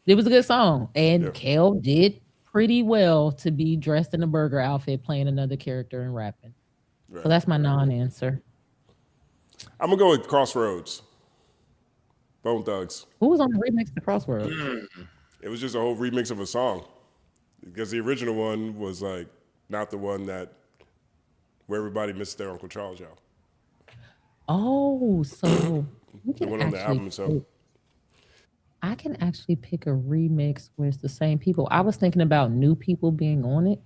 It was a good song, and Kale did pretty well to be dressed in a burger outfit, playing another character and rapping. Right. So that's my non-answer. I'm gonna go with Crossroads. Bone Thugs. Who was on the remix to Crossroads? It was just a whole remix of a song, because the original one was like not the one that where everybody missed their Uncle Charles, y'all. Oh, so The one on the album itself. I can actually pick a remix where it's the same people. I was thinking about new people being on it.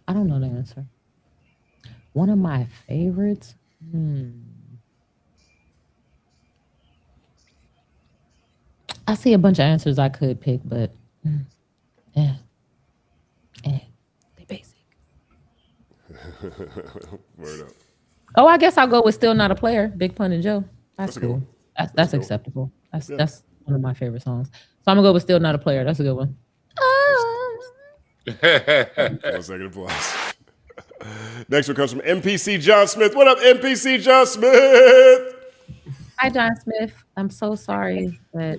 I don't know the answer. One of my favorites. I see a bunch of answers I could pick, but they basic. Word up. Oh, I guess I'll go with Still Not a Player, Big Pun and Joe. That's a good cool. one. That's acceptable. That's one of my favorite songs. So I'm gonna go with Still Not a Player. That's a good one. 1 second applause. Next one comes from MPC John Smith. What up, MPC John Smith? Hi, John Smith. I'm so sorry that.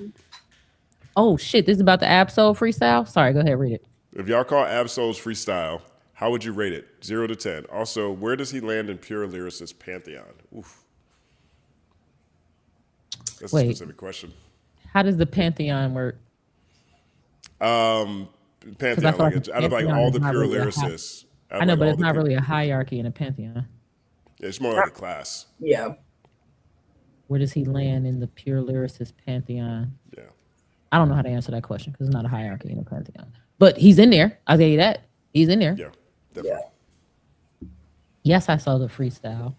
Oh shit! This is about the Absol freestyle. Sorry, go ahead, read it. If y'all call Absol's freestyle, how would you rate it? 0 to 10. Also, where does he land in pure lyricist pantheon? Oof. That's a specific question. How does the pantheon work? Pantheon, out of like all the pure lyricists. I know, but it's not really a hierarchy in a pantheon. It's more like a class. Yeah. Where does he land in the pure lyricist pantheon? Yeah. I don't know how to answer that question because it's not a hierarchy in a pantheon. But he's in there. I'll tell you that. He's in there. Yeah, definitely. Yes, I saw the freestyle.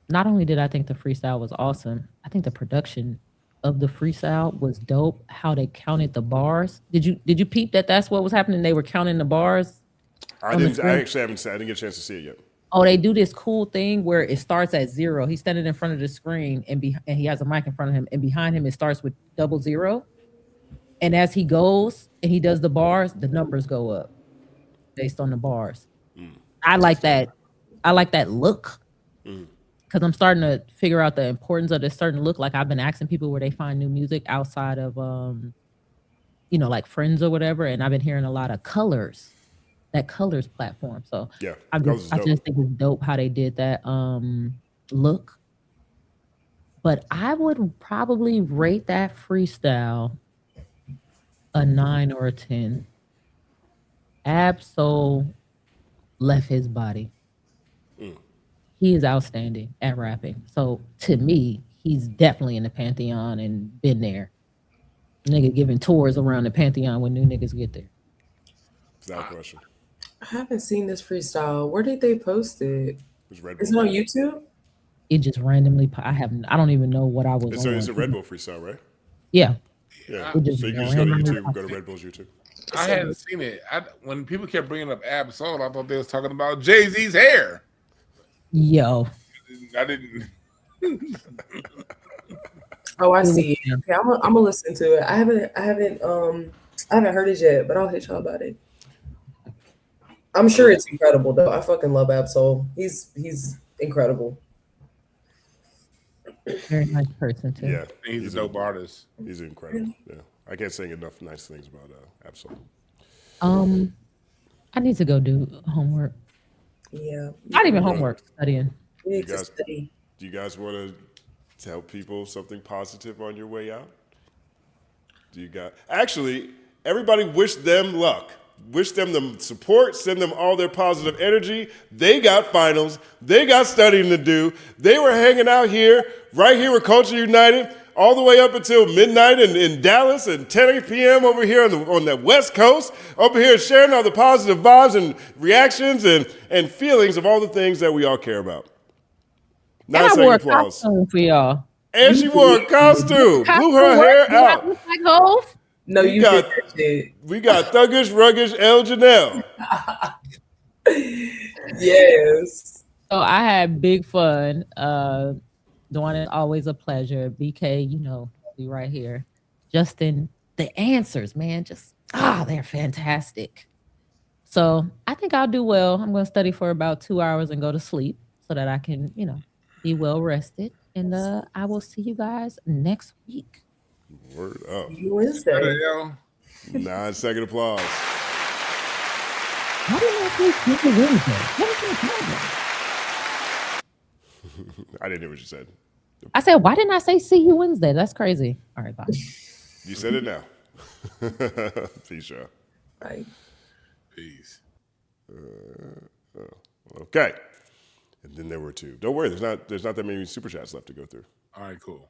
Not only did I think the freestyle was awesome, I think the production of the freestyle was dope. How they counted the bars. Did you peep that that's what was happening? They were counting the bars. I actually haven't seen. I didn't get a chance to see it yet. Oh, they do this cool thing where it starts at 0. He's standing in front of the screen and he has a mic in front of him, and behind him it starts with 00. And as he goes and he does the bars, the numbers go up based on the bars. I like that. I like that look. Because I'm starting to figure out the importance of this certain look. Like I've been asking people where they find new music outside of, like Friends or whatever. And I've been hearing a lot of Colors, that Colors platform. So yeah, I just think it's dope how they did that look. But I would probably rate that freestyle a 9 or a 10. Absol left his body. He is outstanding at rapping. So to me, he's definitely in the pantheon and been there. Nigga giving tours around the pantheon when new niggas get there. Without question. I haven't seen this freestyle. Where did they post it? Is it on YouTube? It just randomly. I don't even know what I was. It's a Red Bull freestyle, right? Yeah. Yeah. So you can just go to YouTube, go to Red Bull's YouTube. I hadn't seen it. When people kept bringing up Absol, I thought they was talking about Jay-Z's hair. Yo, I didn't. Oh, I see. Okay, I'm gonna listen to it. I haven't heard it yet, but I'll hit y'all about it. I'm sure it's incredible though. I fucking love Absol. He's incredible. Very nice person too. Yeah, He's a dope artist. He's incredible. Yeah, I can't say enough nice things about Absol. I need to go do homework. Yeah. Not even homework, studying. We need to study. Do you guys want to tell people something positive on your way out? Do you got actually? Everybody wish them luck. Wish them the support. Send them all their positive energy. They got finals. They got studying to do. They were hanging out here, right here with Culture United, all the way up until midnight in Dallas and 10 p.m. over here on the West Coast, over here sharing all the positive vibes and reactions and feelings of all the things that we all care about. And I wore a costume for y'all. And she wore a costume, blew her hair out. Look like Hov? No, we got Thuggish, Ruggish, Elle Janelle. Yes. So I had big fun. Dwayne, is always a pleasure. BK, you know, be right here. Justin, the answers, man, just they're fantastic. So I think I'll do well. I'm going to study for about 2 hours and go to sleep so that I can, you know, be well rested. And I will see you guys next week. Word up. Wednesday. 9-second applause. How did I say see you Wednesday? What is your problem? I didn't hear what you said. I said, why didn't I say see you Wednesday? That's crazy. All right, bye. You said it now. Peace, y'all. Bye. Peace. Okay. And then there were two. Don't worry, there's not that many super chats left to go through. All right, cool.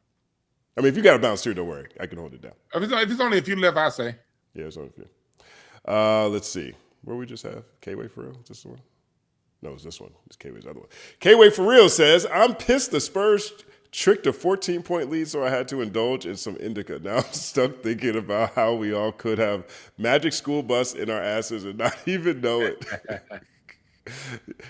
I mean, if you got to bounce through, don't worry. I can hold it down. If it's only a few left, I say. Yeah, it's only a few. Let's see. Where we just have? K-Way for real? Is this the one? No, it's this one. It's K-Way's other one. K-Way for real says, I'm pissed the Spurs tricked a 14-point lead, so I had to indulge in some indica. Now I'm stuck thinking about how we all could have Magic School Bus in our asses and not even know it.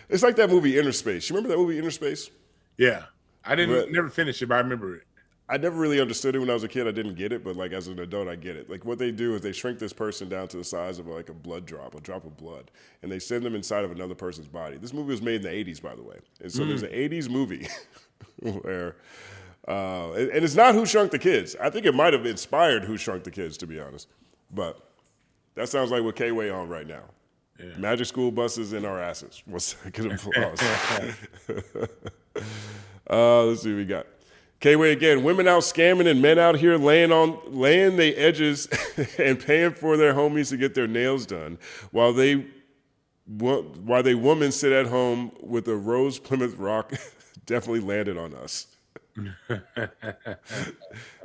It's like that movie Inner Space. You remember that movie Inner Space? Yeah. I never finished it, but I remember it. I never really understood it when I was a kid. I didn't get it, but like as an adult, I get it. Like what they do is they shrink this person down to the size of like a drop of blood, and they send them inside of another person's body. This movie was made in the 80s, by the way. And so there's an 80s movie where, and it's not Who Shrunk the Kids. I think it might have inspired Who Shrunk the Kids, to be honest. But that sounds like what K-Way on right now. Yeah. Magic School Buses in our asses. What's good applause? Let's see what we got. K-Way again, women out scamming and men out here laying the edges and paying for their homies to get their nails done while they women sit at home with a rose Plymouth Rock definitely landed on us.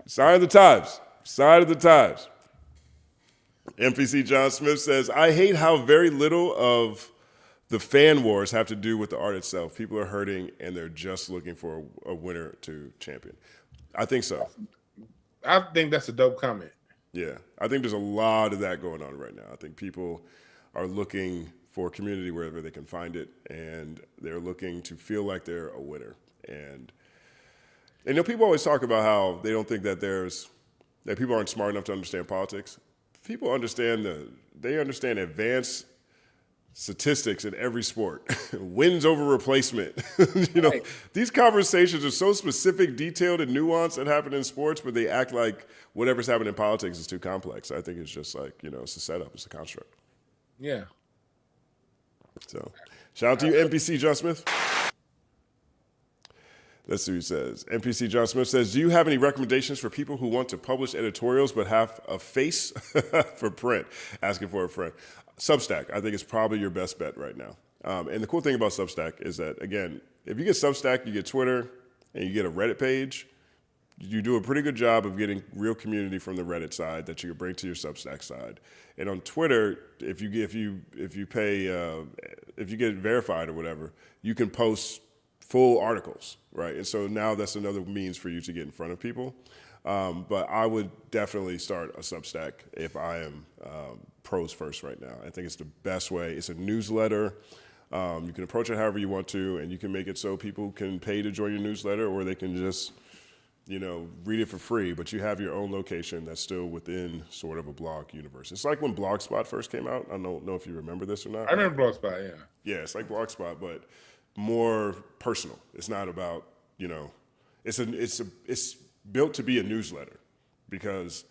Sign of the times. Sign of the times. MPC John Smith says, I hate how very little of the fan wars have to do with the art itself. People are hurting and they're just looking for a winner to champion. I think so. I think that's a dope comment. Yeah. I think there's a lot of that going on right now. I think people are looking for community wherever they can find it, and they're looking to feel like they're a winner. And you know, people always talk about how they don't think that that people aren't smart enough to understand politics. People understand they understand advanced statistics in every sport, wins over replacement. You know, right. These conversations are so specific, detailed, and nuanced that happen in sports, but they act like whatever's happening in politics is too complex. I think it's just like, you know, it's a setup, it's a construct. Yeah. So, shout out to you, NPC John Smith. Let's see what he says. NPC John Smith says, do you have any recommendations for people who want to publish editorials but have a face for print? Asking for a friend. Substack, I think, is probably your best bet right now. And the cool thing about Substack is that, again, if you get Substack, you get Twitter, and you get a Reddit page, you do a pretty good job of getting real community from the Reddit side that you can bring to your Substack side. And on Twitter, if you get verified or whatever, you can post full articles, right? And so now that's another means for you to get in front of people. But I would definitely start a Substack if I am pros first right now. I think it's the best way. It's a newsletter. You can approach it however you want to, and you can make it so people can pay to join your newsletter, or they can just, read it for free. But you have your own location that's still within sort of a blog universe. It's like when Blogspot first came out. I don't know if you remember this or not. I remember Blogspot, yeah. Yeah, it's like Blogspot, but more personal. It's not about, it's built to be a newsletter because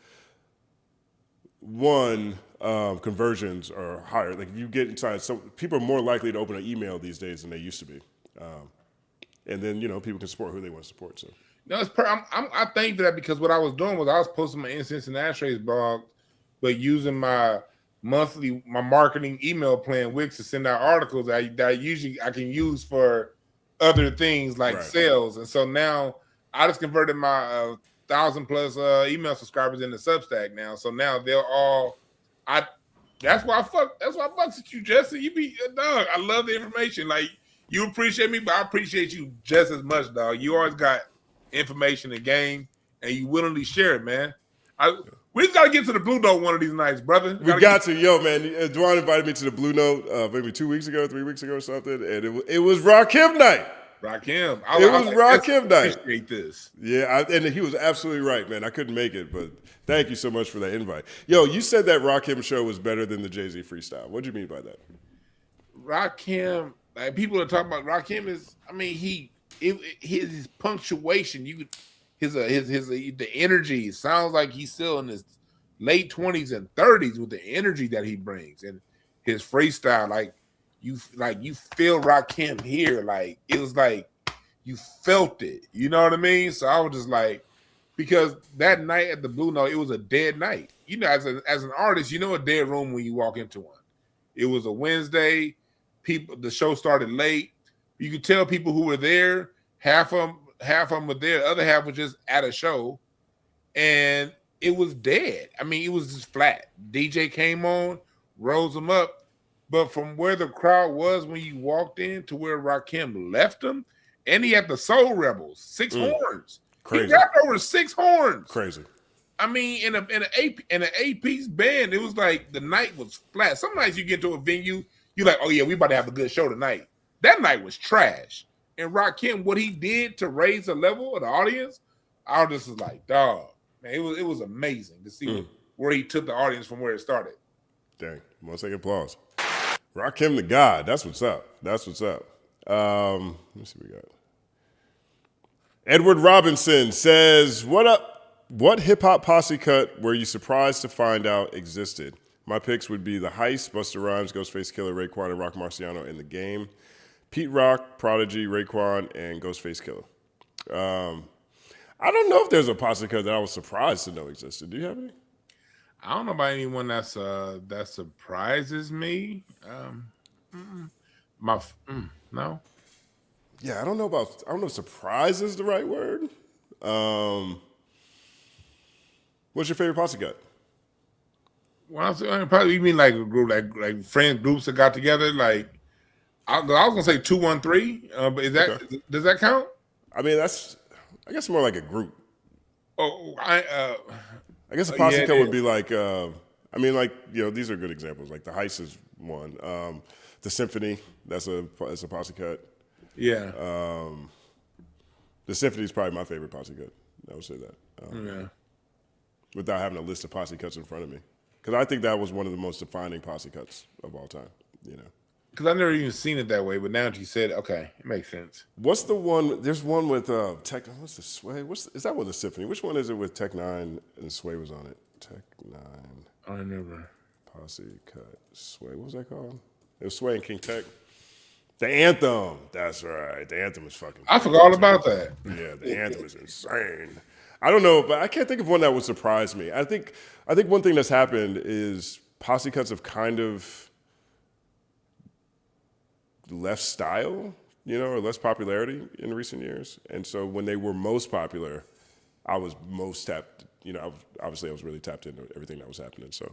one, conversions are higher. Like if you get inside, so people are more likely to open an email these days than they used to be. And then, people can support who they want to support. So. No, I thank for that because what I was doing was I was posting my Incense and Ashtrays blog, but using my marketing email plan Wix to send out articles that usually I can use for other things like sales. And so now I just converted my 1,000+ email subscribers into Substack now. So now they're all that's why I fuck with you, Jesse. You be a dog. I love the information. Like you appreciate me, but I appreciate you just as much, dog. You always got information and game, and you willingly share it, man. We just gotta get to the Blue Note one of these nights, brother. We got to, yo, man. Dwann invited me to the Blue Note maybe 2 weeks ago, 3 weeks ago or something, and it was Rakim night. Rakim. It was Rakim night. Appreciate this. Yeah, and he was absolutely right, man. I couldn't make it, but thank you so much for that invite. Yo, you said that Rakim show was better than the Jay-Z freestyle. What do you mean by that? Rakim, like people are talking about Rakim is, I mean, his punctuation, the energy sounds like he's still in his late 20s and 30s with the energy that he brings, and his freestyle, like you feel Rakim here, like it was like you felt it, you know what I mean? So I was just like, because that night at the Blue Note, it was a dead night. As an artist, a dead room when you walk into one. It was a Wednesday. The show started late. You could tell people who were there. Half of them were there. The other half was just at a show, and it was dead. I mean, it was just flat. DJ came on, rose them up, but from where the crowd was when you walked in to where Rakim left them, and he had the Soul Rebels, 6 horns. Crazy. He rapped over 6 horns. Crazy. I mean, in an 8-piece band, it was like the night was flat. Some nights you get to a venue, you're like, oh yeah, we about to have a good show tonight. That night was trash. And Rakim, what he did to raise the level of the audience, I just was like, dog, man, it was amazing to see where he took the audience from where it started. Dang, 1 second applause. Rakim the God, that's what's up. That's what's up. Let me see what we got. Edward Robinson says, what up? What hip-hop posse cut were you surprised to find out existed? My picks would be The Heist, Busta Rhymes, Ghostface Killer, Raekwon, and Rock Marciano in the Game. Pete Rock, Prodigy, Raekwon, and Ghostface Killer. I don't know if there's a posse cut that I was surprised to know existed. Do you have any? I don't know about anyone that surprises me. No. Yeah, I don't know if surprise is the right word. What's your favorite posse cut? Well, probably you mean like a group, like friend groups that got together. Like I was gonna say 213, but does that count? I mean, I guess more like a group. Oh, I guess a posse cut would be like, these are good examples. Like the Heist is one. The Symphony, that's a posse cut. Yeah. The Symphony is probably my favorite posse cut. I would say that. Yeah. Without having a list of posse cuts in front of me. Because I think that was one of the most defining posse cuts of all time, Because I've never even seen it that way, but now that you said it, okay, it makes sense. What's the one? There's one with Tech. What's the Sway? Is that one the Symphony? Which one is it with Tech 9 and Sway was on it? Tech 9. I remember. Posse cut. Sway. What was that called? It was Sway and King Tech. The Anthem. That's right. The Anthem is fucking. I forgot all about that. Yeah, the Anthem is insane. I don't know, but I can't think of one that would surprise me. I think one thing that's happened is posse cuts have kind of left style, or less popularity in recent years. And so when they were most popular, I was most tapped. Obviously I was really tapped into everything that was happening. So,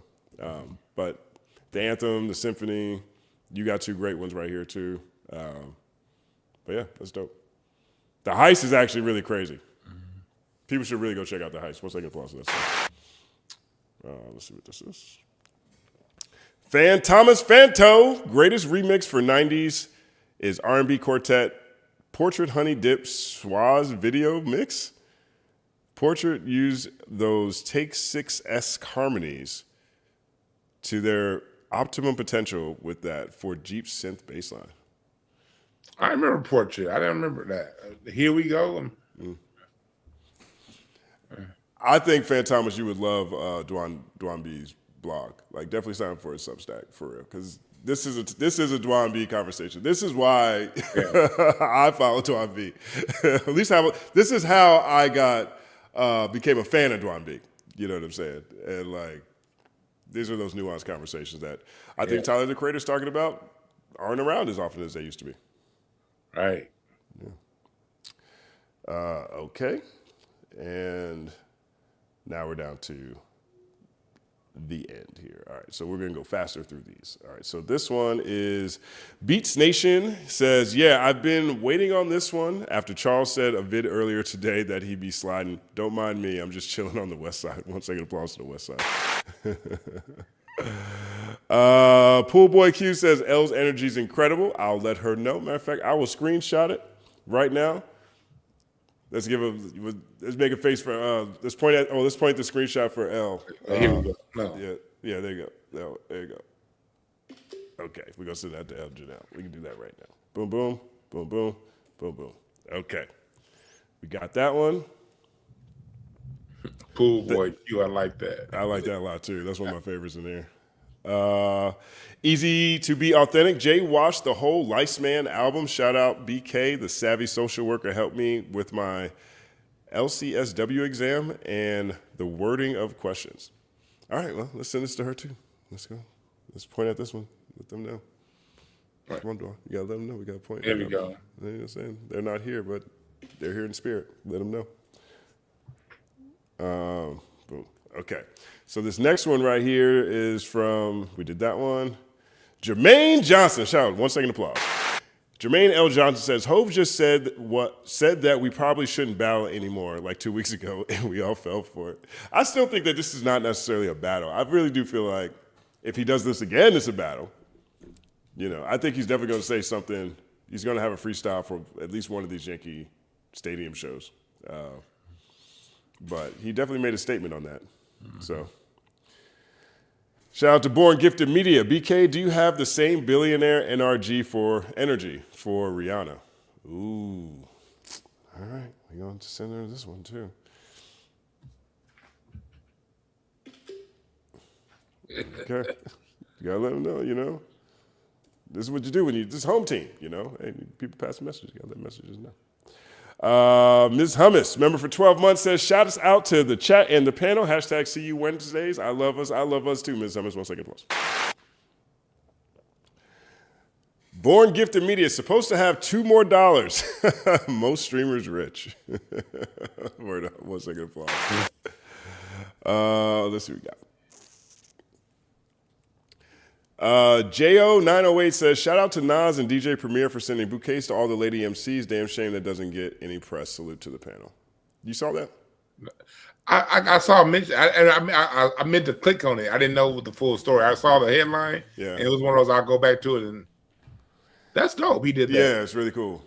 but the Anthem, the Symphony, you got 2 great ones right here too. But yeah, that's dope. The Heist is actually really crazy. People should really go check out The Heist. 1 second applause for that stuff. Let's see what this is. Thomas Fanto, greatest remix for 90s is R&B quartet Portrait Honey Dip Swaz video mix. Portrait used those Take 6 harmonies to their optimum potential with that for Jeep synth bassline. I remember Portrait. I didn't remember that. Here we go. I think, Fan Thomas, you would love DwannB's blog. Like, definitely sign up for his Substack for real, because this is a DwannB conversation. This is why I follow DwannB. At least this is how I became a fan of DwannB. You know what I'm saying? And like, these are those nuanced conversations that I think Tyler the Creator's talking about aren't around as often as they used to be. Right. Yeah. Okay. And now we're down to the end here. All right, so we're gonna go faster through these. All right, so this one is Beats Nation says, yeah, I've been waiting on this one after Charles said a vid earlier today that he'd be sliding. Don't mind me, I'm just chilling on the west side. 1 second applause to the west side. Pool Boy Q says, Elle's energy is incredible. I'll let her know. Matter of fact, I will screenshot it right now. Let's make a face for let's point the screenshot for Elle. Here we go. No. Yeah, there you go. There you go. Okay, we're gonna send that to Elle now. We can do that right now. Boom, boom, boom, boom, boom, boom. Okay. We got that one. Pool Boy Q, I like that. I like that a lot too. That's one of my favorites in there. Easy to be authentic. Jay watched the whole Liceman album. Shout out BK, the savvy social worker, helped me with my LCSW exam and the wording of questions. All right, well, let's send this to her too. Let's go. Let's point at this one. Let them know. Right. Come on, Dwan. You gotta let them know. We gotta point. There we go. You know what I'm saying? They're not here, but they're here in spirit. Let them know. Boom. Okay. So this next one right here is from, we did that one. Jermaine Johnson, shout out, 1 second applause. Jermaine L. Johnson says, Hove just said that we probably shouldn't battle anymore like 2 weeks ago, and we all fell for it. I still think that this is not necessarily a battle. I really do feel like if he does this again, it's a battle. You know, I think he's definitely going to say something. He's going to have a freestyle for at least one of these Yankee Stadium shows. But he definitely made a statement on that. So. Shout out to Born Gifted Media. BK, do you have the same billionaire NRG for energy for Rihanna? Ooh. All right. We're going to send her this one too. Okay. You got to let them know, you know. This is what you do when this home team, you know. Hey, people pass messages. You got to let messages know. Ms. Hummus, member for 12 months, says, shout us out to the chat and the panel. Hashtag see you Wednesdays. I love us. I love us too, Ms. Hummus. 1 second applause. Born Gifted Media is supposed to have $2 more. Most streamers rich. Word up. 1 second applause. Let's see what we got. JO908 says, shout out to Nas and DJ Premier for sending bouquets to all the lady MCs. Damn shame that doesn't get any press. Salute to the panel. You saw that? I saw a mention, I meant to click on it. I didn't know the full story. I saw the headline. Yeah. And it was one of those, I'll go back to it. And that's dope. He did that. Yeah, it's really cool.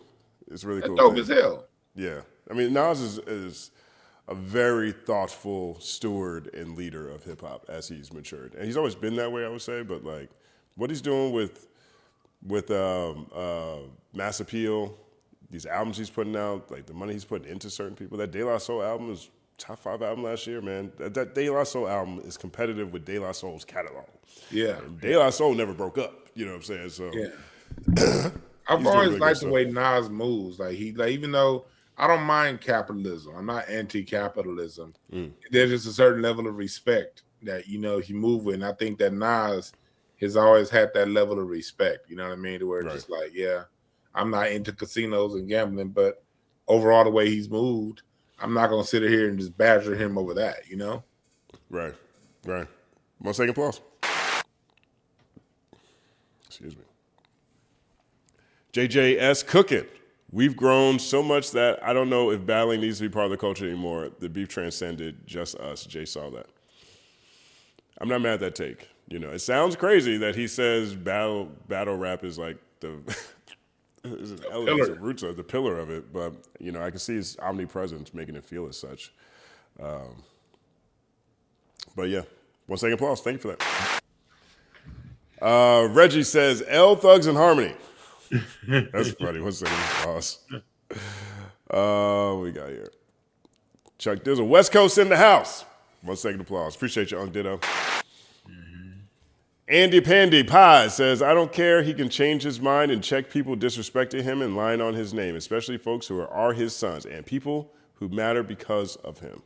It's really cool. Dope as hell. Yeah. I mean, Nas is a very thoughtful steward and leader of hip hop as he's matured. And he's always been that way, I would say, but like, what he's doing with Mass Appeal, these albums he's putting out, like the money he's putting into certain people. That De La Soul album was top 5 album last year, man. That De La Soul album is competitive with De La Soul's catalog. Yeah. And De La Soul never broke up. You know what I'm saying? So yeah. I've always liked the way Nas moves. Like even though I don't mind capitalism, I'm not anti-capitalism. There's just a certain level of respect that you move with. And I think that Nas has always had that level of respect, you know what I mean? To where it's just like, yeah, I'm not into casinos and gambling, but overall the way he's moved, I'm not gonna sit here and just badger him over that, you know? Right. 1 second applause. Excuse me. JJS Cooking. We've grown so much that I don't know if battling needs to be part of the culture anymore. The beef transcended just us. Jay saw that. I'm not mad at that take. You know, it sounds crazy that he says battle rap is like the Is the roots of the pillar of it, but you know, I can see his omnipresence making it feel as such. But yeah, 1 second applause. Thank you for that. Reggie says, L Thugs and Harmony. That's funny. 1 second applause. We got here. Chuck, there's a West Coast in the house. 1 second applause. Appreciate you, Unc Ditto. Andy Pandy Pie says, I don't care. He can change his mind and check people disrespecting him and lying on his name, especially folks who are his sons and people who matter because of him.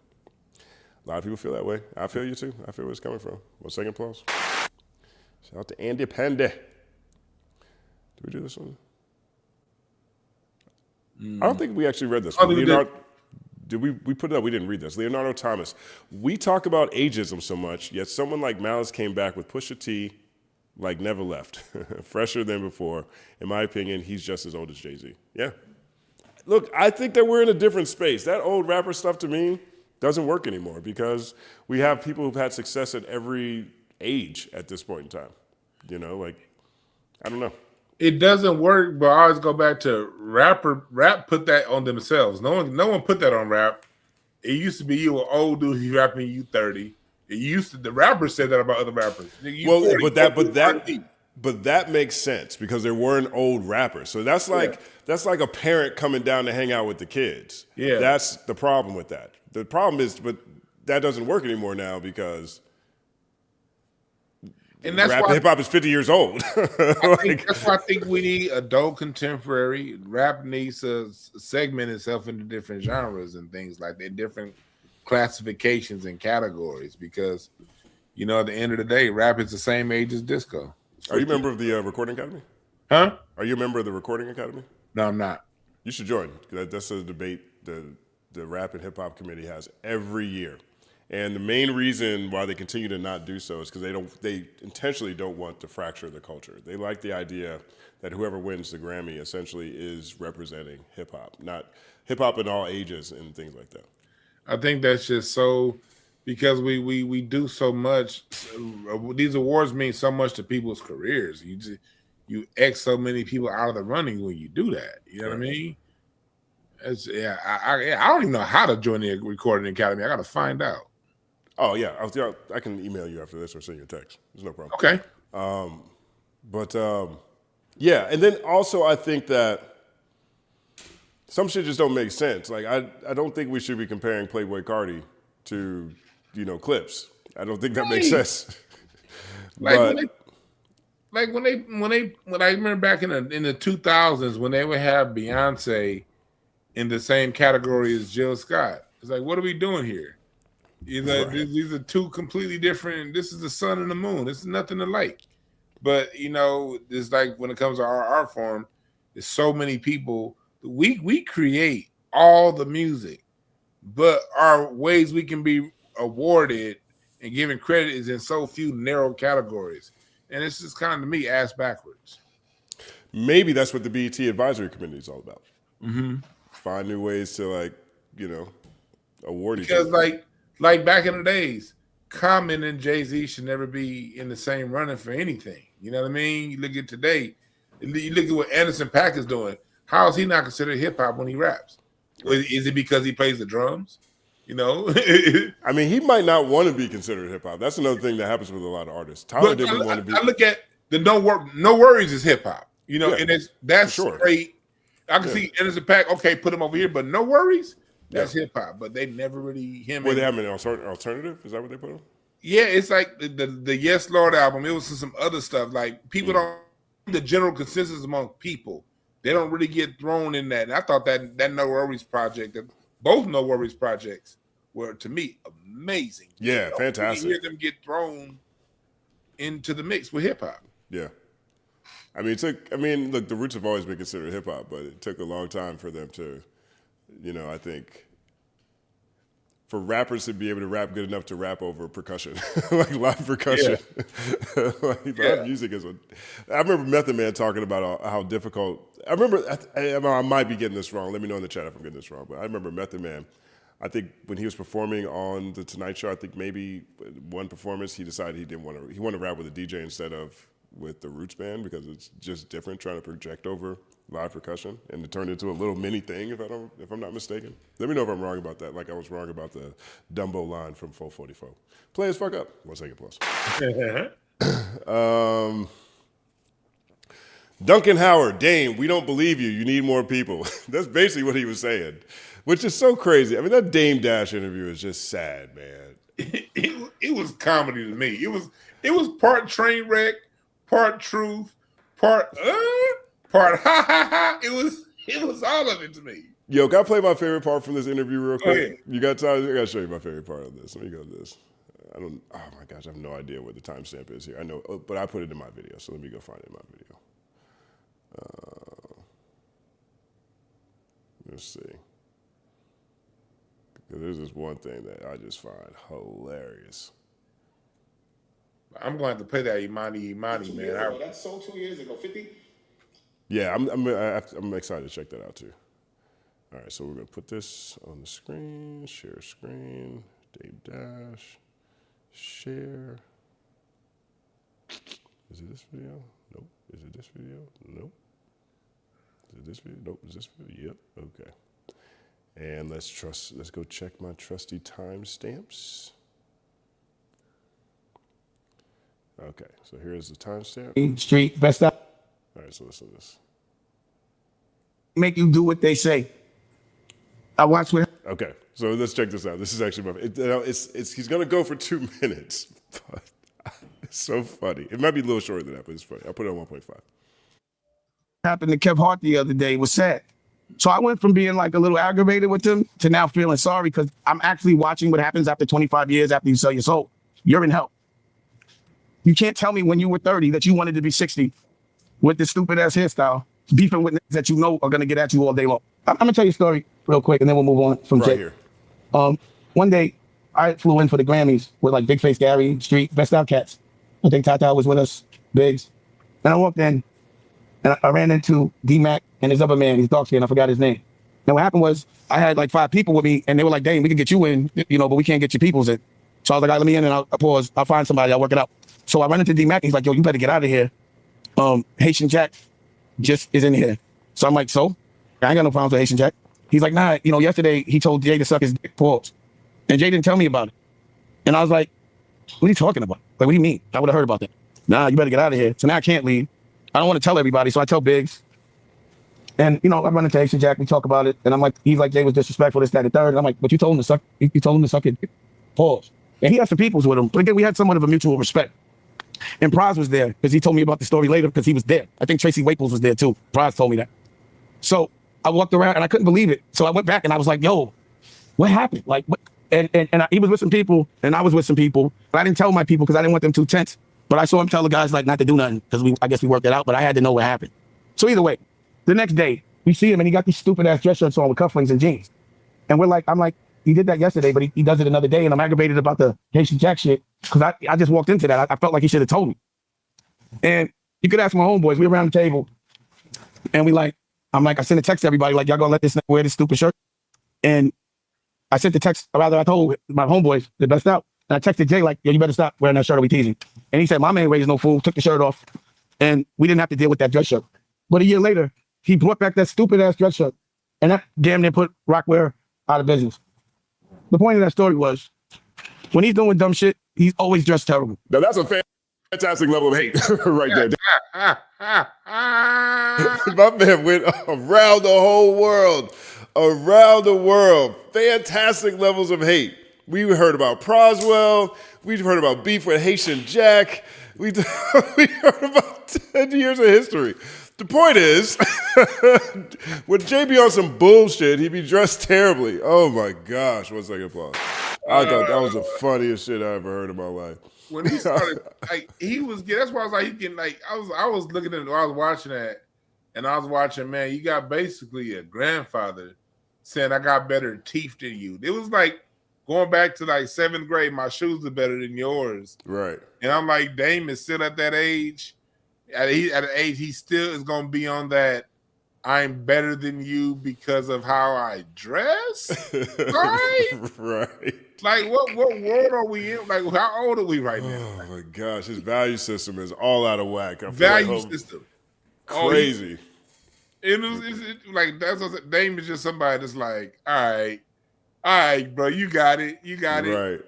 A lot of people feel that way. I feel you too. I feel where it's coming from. 1 second applause. Shout out to Andy Pandy. Did we do this one? I don't think we actually read this one. Leonardo, did we put it up? We didn't read this. Leonardo Thomas. We talk about ageism so much, yet someone like Malice came back with Pusha T like never left. Fresher than before. In my opinion, he's just as old as Jay-Z. Yeah. Look, I think that we're in a different space. That old rapper stuff to me doesn't work anymore because we have people who've had success at every age at this point in time. You know, like, I don't know. It doesn't work, but I always go back to rap put that on themselves. No one put that on rap. It used to be you were old dude, you rapping, you 30. It used to, the rappers said that about other rappers. Well, 40, but that makes sense because there weren't old rappers. So that's like a parent coming down to hang out with the kids. Yeah. That's the problem with that. The problem is, but that doesn't work anymore now because and that's hip hop is 50 years old. That's why I think we need adult contemporary. Rap needs to segment itself into different genres and things like that, different classifications and categories. Because, you know, at the end of the day, rap is the same age as disco. Are you a member of the Recording Academy? Huh? Are you a member of the Recording Academy? No, I'm not. You should join. That's a debate the Rap and Hip Hop Committee has every year. And the main reason why they continue to not do so is because they intentionally don't want to fracture the culture. They like the idea that whoever wins the Grammy essentially is representing hip hop, not hip hop in all ages and things like that. I think that's just so because we do so much. These awards mean so much to people's careers. You X so many people out of the running when you do that. You know what I mean? I don't even know how to join the Recording Academy. I got to find out. Oh yeah, I can email you after this or send you a text. There's no problem. Okay. Yeah, and then also I think that some shit just don't make sense. Like I don't think we should be comparing Playboy Cardi to Clips. I don't think that makes sense. When I remember back in the 2000s when they would have Beyonce in the same category as Jill Scott. It's like, what are we doing here? These are two completely different. This is the sun and the moon. This is nothing alike. But it's like when it comes to our art form, there's so many people. We create all the music, but our ways we can be awarded and given credit is in so few narrow categories, and it's just kind of to me ass backwards. Maybe that's what the BET Advisory Committee is all about. Mm-hmm. Find new ways to award each because other. Like back in the days, Common and Jay-Z should never be in the same running for anything. You know what I mean? You look at today, you look at what Anderson .Paak is doing. How is he not considered hip hop when he raps? Is it because he plays the drums? I mean, he might not want to be considered hip hop. That's another thing that happens with a lot of artists. Tyler didn't want to be. I look at the No Worries is hip hop. And that's sure. Straight. I can see Anderson .Paak. Okay, put him over here, but No Worries. That's hip hop, but they never really Well, they have an alternative. Is that what they put on? Yeah, it's like the Yes Lord album. It was some other stuff. Like people don't the general consensus among people. They don't really get thrown in that. And I thought that No Worries project, both No Worries projects, were to me amazing. Yeah, fantastic. You hear them get thrown into the mix with hip hop. Yeah. Look, the Roots have always been considered hip hop, but it took a long time for them to. I think for rappers to be able to rap good enough to rap over percussion, like live percussion, live music is what. I remember Method Man talking about how difficult. I might be getting this wrong. Let me know in the chat if I'm getting this wrong. But I remember Method Man. I think when he was performing on the Tonight Show, I think maybe one performance he decided he wanted to rap with a DJ instead of with the Roots band because it's just different trying to project over live percussion, and it turned into a little mini thing. If I'm not mistaken, let me know if I'm wrong about that. Like I was wrong about the Dumbo line from 444. Play as fuck up. 1 second plus. Duncan Howard, Dame, we don't believe you. You need more people. That's basically what he was saying, which is so crazy. I mean, that Dame Dash interview is just sad, man. It was comedy to me. It was part train wreck, part truth, part ha ha ha. It was all of it to me. Yo, can I play my favorite part from this interview real quick? You got time? I gotta show you my favorite part of this. Let me go to this. Oh my gosh, I have no idea where the timestamp is here. I know, but I put it in my video, so let me go find it in my video. Let's see. There's this one thing that I just find hilarious. I'm going to play that Imani Imani, man. That's sold 2 years ago. 50. Yeah, I'm excited to check that out too. All right, so we're gonna put this on the screen. Share screen. Dame Dash. Share. Is it this video? Nope. Is it this video? Nope. Is it this video? Nope. Is this video? Yep. Okay. And let's go check my trusty timestamps. Okay, so here's the timestamp. Street, best up. All right, so listen to this. Make you do what they say. I watch with. Okay, so let's check this out. This is actually he's gonna go for 2 minutes, but it's so funny. It might be a little shorter than that, but it's funny. I'll put it on 1.5. Happened to Kev Hart the other day. It was sad. So I went from being like a little aggravated with him to now feeling sorry because I'm actually watching what happens after 25 years after you sell your soul. You're in hell. You can't tell me when you were 30 that you wanted to be 60 with this stupid ass hairstyle, beefing with niggas that you know are gonna get at you all day long. I'm gonna tell you a story real quick and then we'll move on from right Jay. Here. One day I flew in for the Grammys with like Big Face Gary, Street, Best Out Cats. I think Tata was with us, Biggs. And I walked in and I ran into D-Mac and his other man, he's dark skinned, I forgot his name. And what happened was I had like 5 people with me and they were like, dang, we can get you in, but we can't get your peoples in. So I was like, all right, let me in and I'll pause. I'll find somebody, I'll work it out. So I run into D-Mac, he's like, yo, you better get out of here. Haitian Jack just is in here. So I'm like, so? I ain't got no problems with Haitian Jack. He's like, nah, yesterday he told Jay to suck his dick, pause. And Jay didn't tell me about it. And I was like, what are you talking about? Like, what do you mean? I would have heard about that. Nah, you better get out of here. So now I can't leave. I don't want to tell everybody, so I tell Biggs. And, I run into Haitian Jack, we talk about it. And I'm like, he's like, Jay was disrespectful, this, that, and the third. And I'm like, but you told him to suck it, pause. And he had some peoples with him. But again, we had somewhat of a mutual respect. And Praz was there because he told me about the story later because he was there. I think Tracy Waples was there too. Praz told me that. So I walked around and I couldn't believe it. So I went back and I was like, yo, what happened? Like, what? And he was with some people and I was with some people. But I didn't tell my people because I didn't want them too tense. But I saw him tell the guys like not to do nothing because I guess we worked it out. But I had to know what happened. So either way, the next day we see him and he got these stupid ass dress shirts on with cufflinks and jeans. And I'm like, he did that yesterday, but he does it another day. And I'm aggravated about the Haitian Jack shit because I just walked into that. I felt like he should have told me. And you could ask my homeboys. We were around the table and I sent a text to everybody like, y'all gonna let this wear this stupid shirt? And I sent the text, or rather I told my homeboys, the best out. And I texted Jay like, yo, you better stop wearing that shirt or we teasing. And he said, my man raised no fool, took the shirt off. And we didn't have to deal with that dress shirt. But a year later, he brought back that stupid ass dress shirt. And that damn near put Rockwear out of business. The point of that story was, when he's doing dumb shit, he's always dressed terrible. Now that's a fantastic level of hate right there. My man went around the whole world. Around the world. Fantastic levels of hate. We heard about Proswell. We heard about beef with Haitian Jack. We heard about 10 years of history. The point is, when Jay be on some bullshit, he be dressed terribly. Oh my gosh, 1 second applause. I thought that was the funniest shit I ever heard in my life. When he started, that's why I was like, he's getting like, I was looking at it, I was watching that, and I was watching, man, you got basically a grandfather saying, I got better teeth than you. It was like going back to like 7th grade, my shoes are better than yours. Right. And I'm like, Dame is still at that age. At an age, he still is going to be on that, I'm better than you because of how I dress? Right? Right. Like, what world are we in? Like, how old are we right now? Oh my gosh, his value system is all out of whack. I feel Value like system. crazy. Like that's what I'm Dame is just somebody that's like, all right, bro, you got it. Right.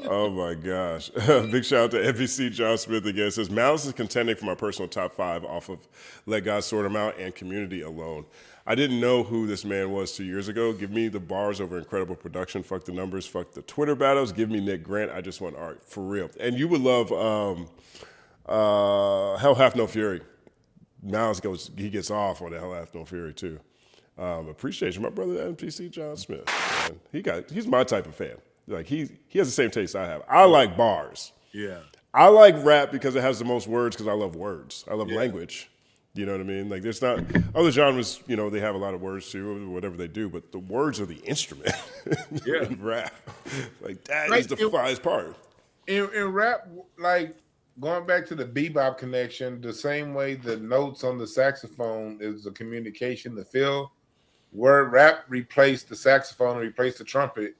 Oh my gosh. Big shout out to NBC John Smith again. It says Malice is contending for my personal top 5 off of Let God Sort Him Out and Community alone. I didn't know who this man was 2 years ago. Give me the bars over incredible production. Fuck the numbers. Fuck the Twitter battles. Give me Nick Grant. I just want art. For real. And you would love Hell Hath No Fury. Malice he gets off on the Hell Hath No Fury too. Appreciate you, my brother NPC John Smith. Man. He's my type of fan. Like he has the same taste I have. I like bars. Yeah. I like rap because it has the most words because I love words. I love language. You know what I mean? Like there's not other genres, you know, they have a lot of words too, whatever they do, but the words are the instrument in rap. Like that is the finest part. In rap, like going back to the bebop connection, the same way the notes on the saxophone is the communication, the feel, where rap replaced the saxophone, replaced the trumpet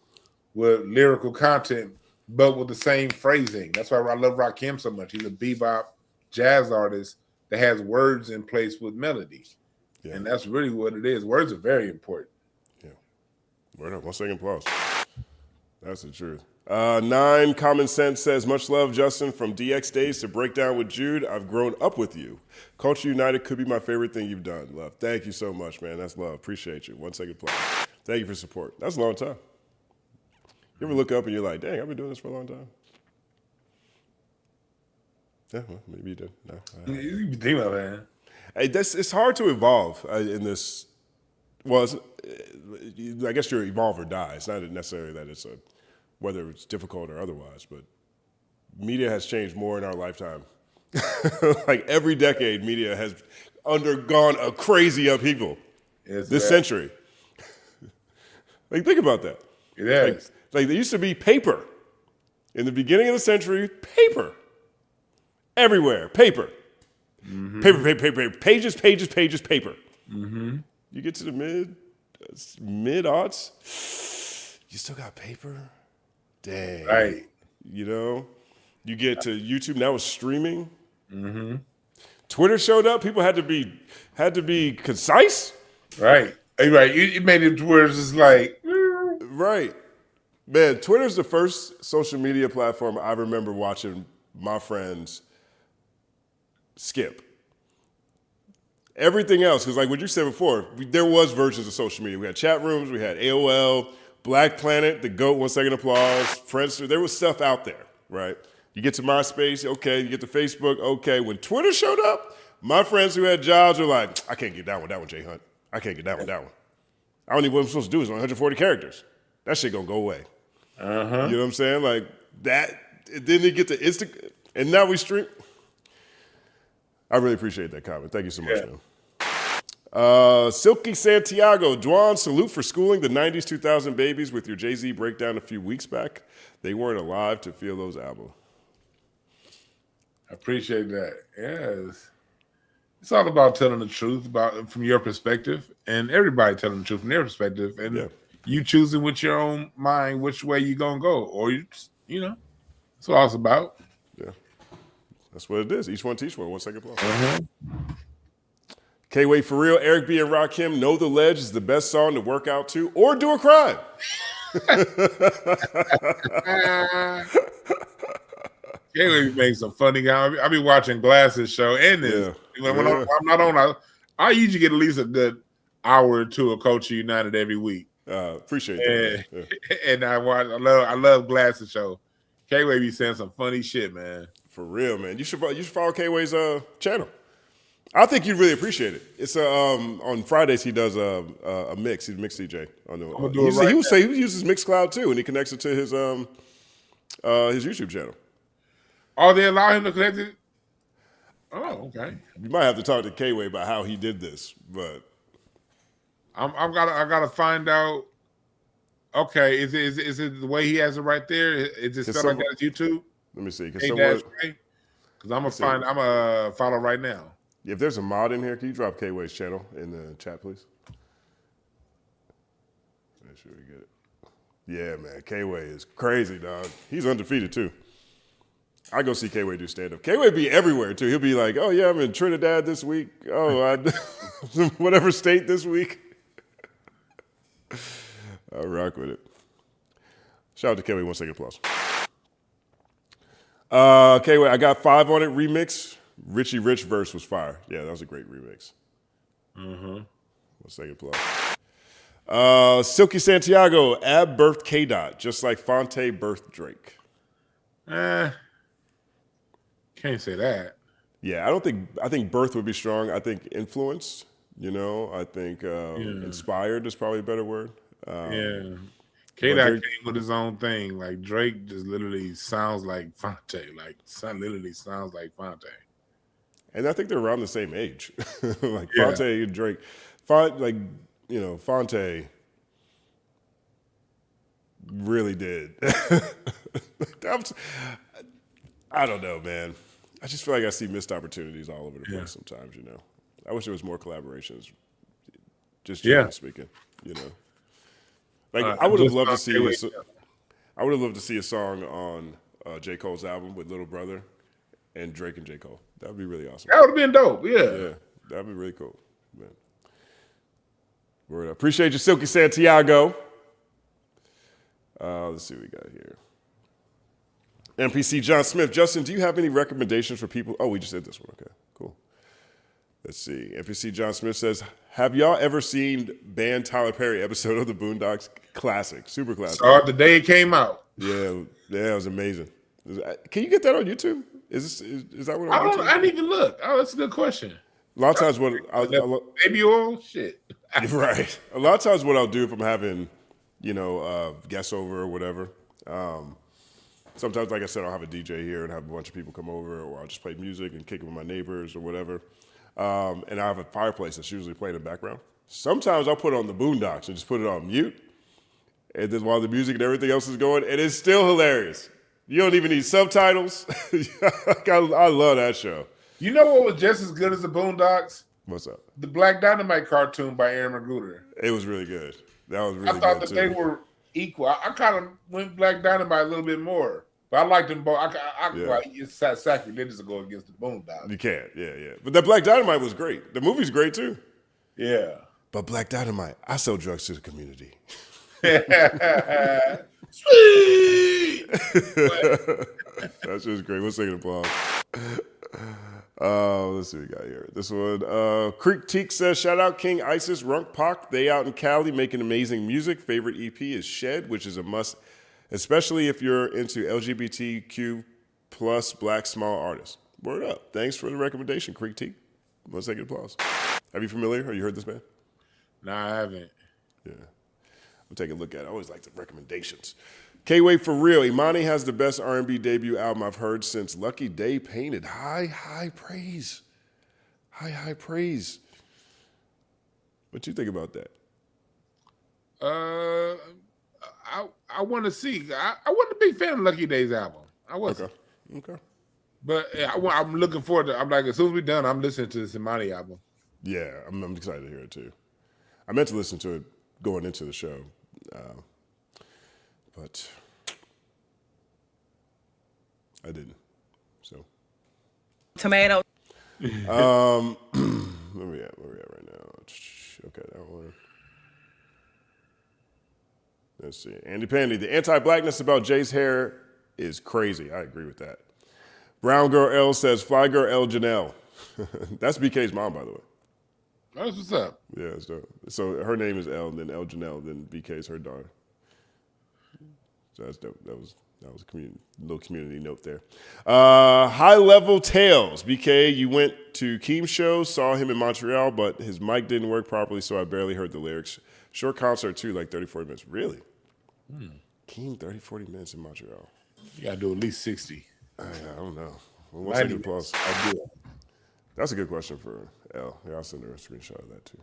with lyrical content, but with the same phrasing. That's why I love Rakim so much. He's a bebop jazz artist that has words in place with melody. Yeah. And that's really what it is. Words are very important. Yeah. Word up. 1 second applause. That's the truth. 9 Common Sense says, much love, Justin. From DX days to Breakdown with Jude, I've grown up with you. Culture United could be my favorite thing you've done. Love. Thank you so much, man. That's love. Appreciate you. 1 second applause. Thank you for support. That's a long time. You ever look up and you're like, dang, I've been doing this for a long time? Yeah, well, maybe you did. No, you think about it, man. Hey, it's hard to evolve in this. Well, I guess you're evolve or die. It's not necessarily that it's whether it's difficult or otherwise, but media has changed more in our lifetime. Like every decade, media has undergone a crazy upheaval this century. Like think about that. It is. Like there used to be paper. In the beginning of the century, paper. Everywhere, paper. Mm-hmm. Paper. Pages, paper. Mm-hmm. You get to the mid-aughts, you still got paper? Dang. Right. You know? You get to YouTube, now it's streaming. Mm-hmm. Twitter showed up, people had to be concise. Right. Right. You made it to where it's just like right. Man, Twitter's the first social media platform I remember watching my friends skip. Everything else, because like what you said before, there was versions of social media. We had chat rooms, we had AOL, Black Planet, The GOAT, 1 second applause, Friendster. There was stuff out there, right? You get to MySpace, okay. You get to Facebook, okay. When Twitter showed up, my friends who had jobs were like, I can't get down with that one, Jay Hunt. I can't get down with that one. I don't even know what I'm supposed to do. It's 140 characters. That shit gonna go away. Uh-huh. You know what I'm saying? Like that, then they get to Instagram, and now we stream. I really appreciate that comment. Thank you so much, man. Silky Santiago, Dwan, salute for schooling the 90s, 2000 babies with your Jay-Z breakdown a few weeks back. They weren't alive to feel those albums. I appreciate that. Yes. It's all about telling the truth from your perspective, and everybody telling the truth from their perspective, and you choosing with your own mind which way you gonna go, or you know, that's what it's about. Yeah, that's what it is. Each one teach one. 1 second applause. K-Way for real. Eric B and Rakim, Know the Ledge is the best song to work out to or do a crime. K-Way make some funny guys. I be watching Glasses show and this. When I'm not on, I usually get at least a good hour or two of Culture United every week. Appreciate that. And I love Glasses show. K-Way be saying some funny shit, man. For real, man. You should follow K-Way's channel. I think you'd really appreciate it. It's on Fridays he does a mix. He's a mix DJ. He uses Mixcloud too, and he connects it to his YouTube channel. Oh, they allow him to connect it? Oh, okay. You might have to talk to K-Way about how he did this, but I gotta find out. Okay, is it the way he has it right there? Is it spelled like that as YouTube? Let me see. Because I'm gonna follow right now. If there's a mod in here, can you drop K-Way's channel in the chat, please? Make sure we get it. Yeah, man, K-Way is crazy, dog. He's undefeated, too. I go see K-Way do stand-up. K-Way be everywhere, too. He'll be like, oh, yeah, I'm in Trinidad this week. Oh, whatever state this week. I'll rock with it. Shout out to K-Way, 1 second applause. K-Way, I got 5 on it remix. Richie Rich verse was fire. Yeah, that was a great remix. 1 second applause. Silky Santiago, Ab birthed K-Dot, just like Fonte birthed Drake. Can't say that. Yeah, I think birth would be strong. I think influenced, you know. I think inspired is probably a better word. Yeah. K-Dot came with his own thing. Like Drake just literally sounds like Fonte. Like son literally sounds like Fonte. And I think they're around the same age. Like Fonte and Drake. Fonte really did. I don't know, man. I just feel like I see missed opportunities all over the place sometimes, you know. I wish there was more collaborations, just generally speaking, you know. Like I would have loved to see I would have loved to see a song on J. Cole's album with Little Brother and Drake and J. Cole. That would be really awesome. That would have been dope, yeah. Yeah, that would be really cool, man. Word up. Appreciate you, Silky Santiago. Let's see what we got here. NPC John Smith. Justin, do you have any recommendations for people? Oh, we just did this one. Okay, cool. Let's see. NPC John Smith says, have y'all ever seen band Tyler Perry episode of the Boondocks? Classic, super classic. Saw it the day it came out. Yeah, it was amazing. Can you get that on YouTube? Is that what I didn't even look. Oh, that's a good question. A lot of times baby oil? Shit. Right. A lot of times what I'll do if I'm having, guests over or whatever, sometimes, like I said, I'll have a DJ here and have a bunch of people come over, or I'll just play music and kick it with my neighbors or whatever. And I have a fireplace that's usually playing in the background. Sometimes I'll put on the Boondocks and just put it on mute. And then while the music and everything else is going, and it's still hilarious. You don't even need subtitles. I love that show. You know what was just as good as the Boondocks? What's up? The Black Dynamite cartoon by Aaron McGruder. It was really good. That was really good. I thought that they were equal. I kind of went Black Dynamite a little bit more. But I liked them both. It's sacrilegious to go against the Boondocks. You can't, yeah. But that Black Dynamite was great. The movie's great too. Yeah. But Black Dynamite, I sell drugs to the community. Sweet. That's just great. We'll take an applause. Let's see what we got here. This one. Creek Teak says, shout out King Isis, Runk Pac. They out in Cali making amazing music. Favorite EP is Shed, which is a must, especially if you're into LGBTQ plus black small artists. Word up. Thanks for the recommendation, Creek Teak. Let's take an applause. Are you familiar? Or you heard this band? No, I haven't. Yeah. We'll take a look at it. I always like the recommendations. K-Way for real. Imani has the best R&B debut album I've heard since Lucky Day Painted. High praise. High praise. What you think about that? I want to see. I wasn't a big fan of Lucky Day's album. I wasn't. Okay. But I'm looking forward to. I'm like, as soon as we're done, I'm listening to this Imani album. Yeah, I'm excited to hear it too. I meant to listen to it going into the show, but I didn't. So tomato. Where we at right now? Okay, that one. Let's see. Andy Pandy, the anti-blackness about Jay's hair is crazy. I agree with that. Brown Girl L says, Fly Girl L Janelle. That's BK's mom, by the way. That's what's up. Yeah, it's dope. So her name is Elle, and then Elle Janelle, then BK's her daughter. So that's dope. That was a little community note there. High Level Tales. BK, you went to Keem's show, saw him in Montreal, but his mic didn't work properly, so I barely heard the lyrics. Short concert too, like 30, 40 minutes. Really? Keem, 30, 40 minutes in Montreal. You gotta do at least 60. I don't know. Well, what's a good plus? I do. That's a good question for Elle. Yeah, I'll send her a screenshot of that too.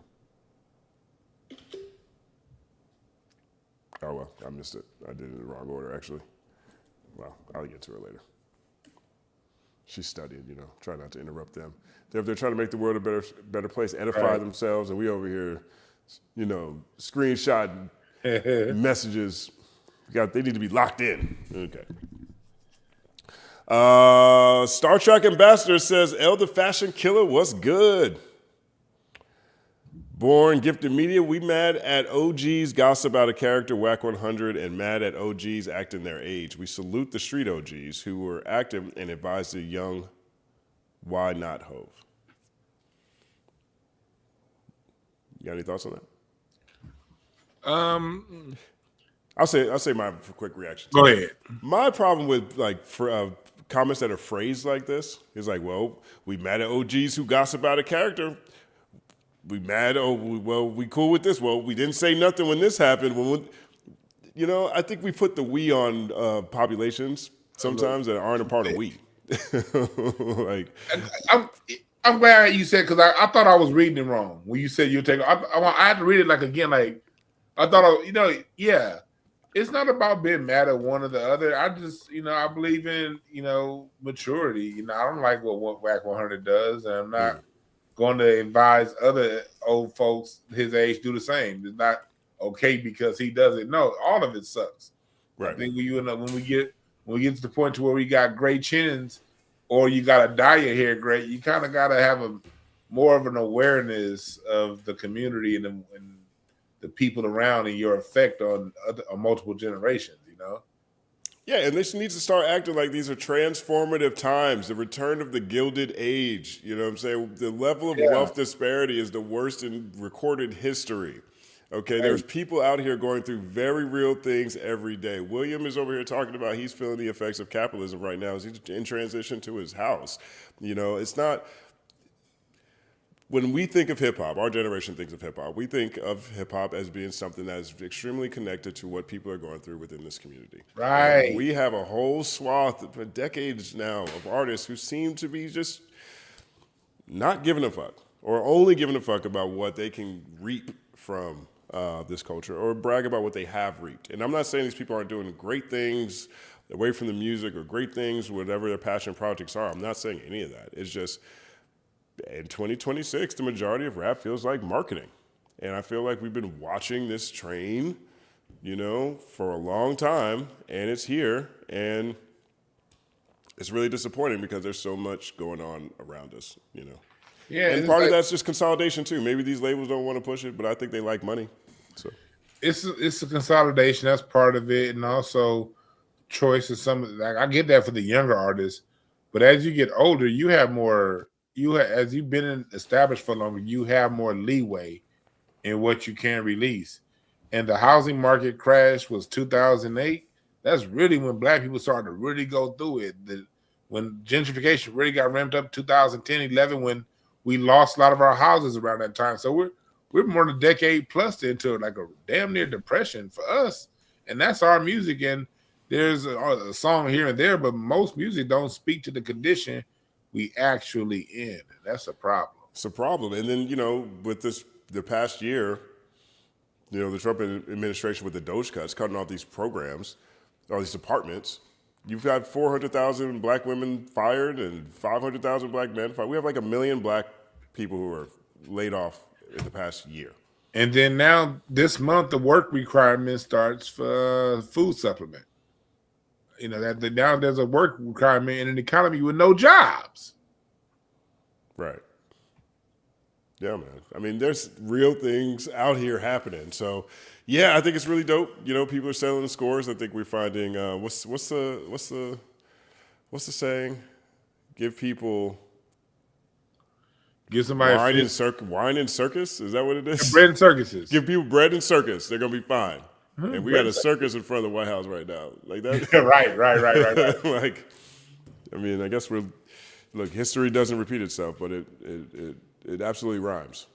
Oh, well, I missed it. I did it in the wrong order, actually. Well, I'll get to her later. She's studying, try not to interrupt them. They're trying to make the world a better place, edify themselves, and we over here, screenshotting messages. They need to be locked in. Okay. Star Trek Ambassador says, El the Fashion Killer, what's good? Born Gifted Media, we mad at OGs gossip out a character, Whack 100, and mad at OGs acting their age. We salute the street OGs who were active and advise the young, why not Hove? You got any thoughts on that? I'll say my quick reaction. Go ahead. My problem with comments that are phrased like this is like, well, we mad at OGs who gossip out a character. We mad. We cool with this. Well, we didn't say nothing when this happened. I think we put the we on populations sometimes that aren't a part of we. I'm glad you said, because I thought I was reading it wrong when you said you take. I had to read it again. I thought, yeah. It's not about being mad at one or the other. I just, I believe in, maturity. I don't like what Whack 100 does, and I'm not going to advise other old folks his age do the same. It's not okay because he does it. No, all of it sucks. Right. I think when we get to the point to where we got gray chins, or you got to dye your hair gray, you kind of got to have more of an awareness of the community and the people around and your effect on multiple generations. Yeah, and this needs to start acting like these are transformative times, the return of the Gilded Age. You know what I'm saying? The level of wealth disparity is the worst in recorded history. Okay, there's people out here going through very real things every day. William is over here talking about he's feeling the effects of capitalism right now as he's in transition to his house. It's not... When we think of hip-hop, our generation thinks of hip-hop, we think of hip-hop as being something that is extremely connected to what people are going through within this community. Right. We have a whole swath for decades now of artists who seem to be just not giving a fuck, or only giving a fuck about what they can reap from this culture, or brag about what they have reaped. And I'm not saying these people aren't doing great things away from the music, or great things, whatever their passion projects are. I'm not saying any of that. It's just... in 2026, the majority of rap feels like marketing. And I feel like we've been watching this train, for a long time, and it's here, and it's really disappointing because there's so much going on around us, Yeah, and part of that's just consolidation too. Maybe these labels don't want to push it, but I think they like money. So it's a consolidation. That's part of it, and also choice of some. I get that for the younger artists, but as you get older, you have more. As you've been established for longer, you have more leeway in what you can release. And the housing market crash was 2008. That's really when Black people started to really go through it. When gentrification really got ramped up 2010, 11, when we lost a lot of our houses around that time. So we're more than a decade plus into like a damn near depression for us. And that's our music. And there's a song here and there, but most music don't speak to the condition we actually in. That's a problem. It's a problem. And then, with the past year, the Trump administration with the Doge cuts, cutting off these programs, all these departments, you've got 400,000 Black women fired and 500,000 Black men fired. We have like 1 million Black people who are laid off in the past year. And then now this month, the work requirement starts for food supplement. That now there's a work requirement in an economy with no jobs. Right. Yeah, man. I mean, there's real things out here happening. So, yeah, I think it's really dope. People are selling the scores. I think we're finding what's the saying? Give somebody wine and circus. Is that what it is? Bread and circuses. Give people bread and circus. They're gonna be fine. And we got a circus in front of the White House right now, like that. right. I guess look. History doesn't repeat itself, but it absolutely rhymes.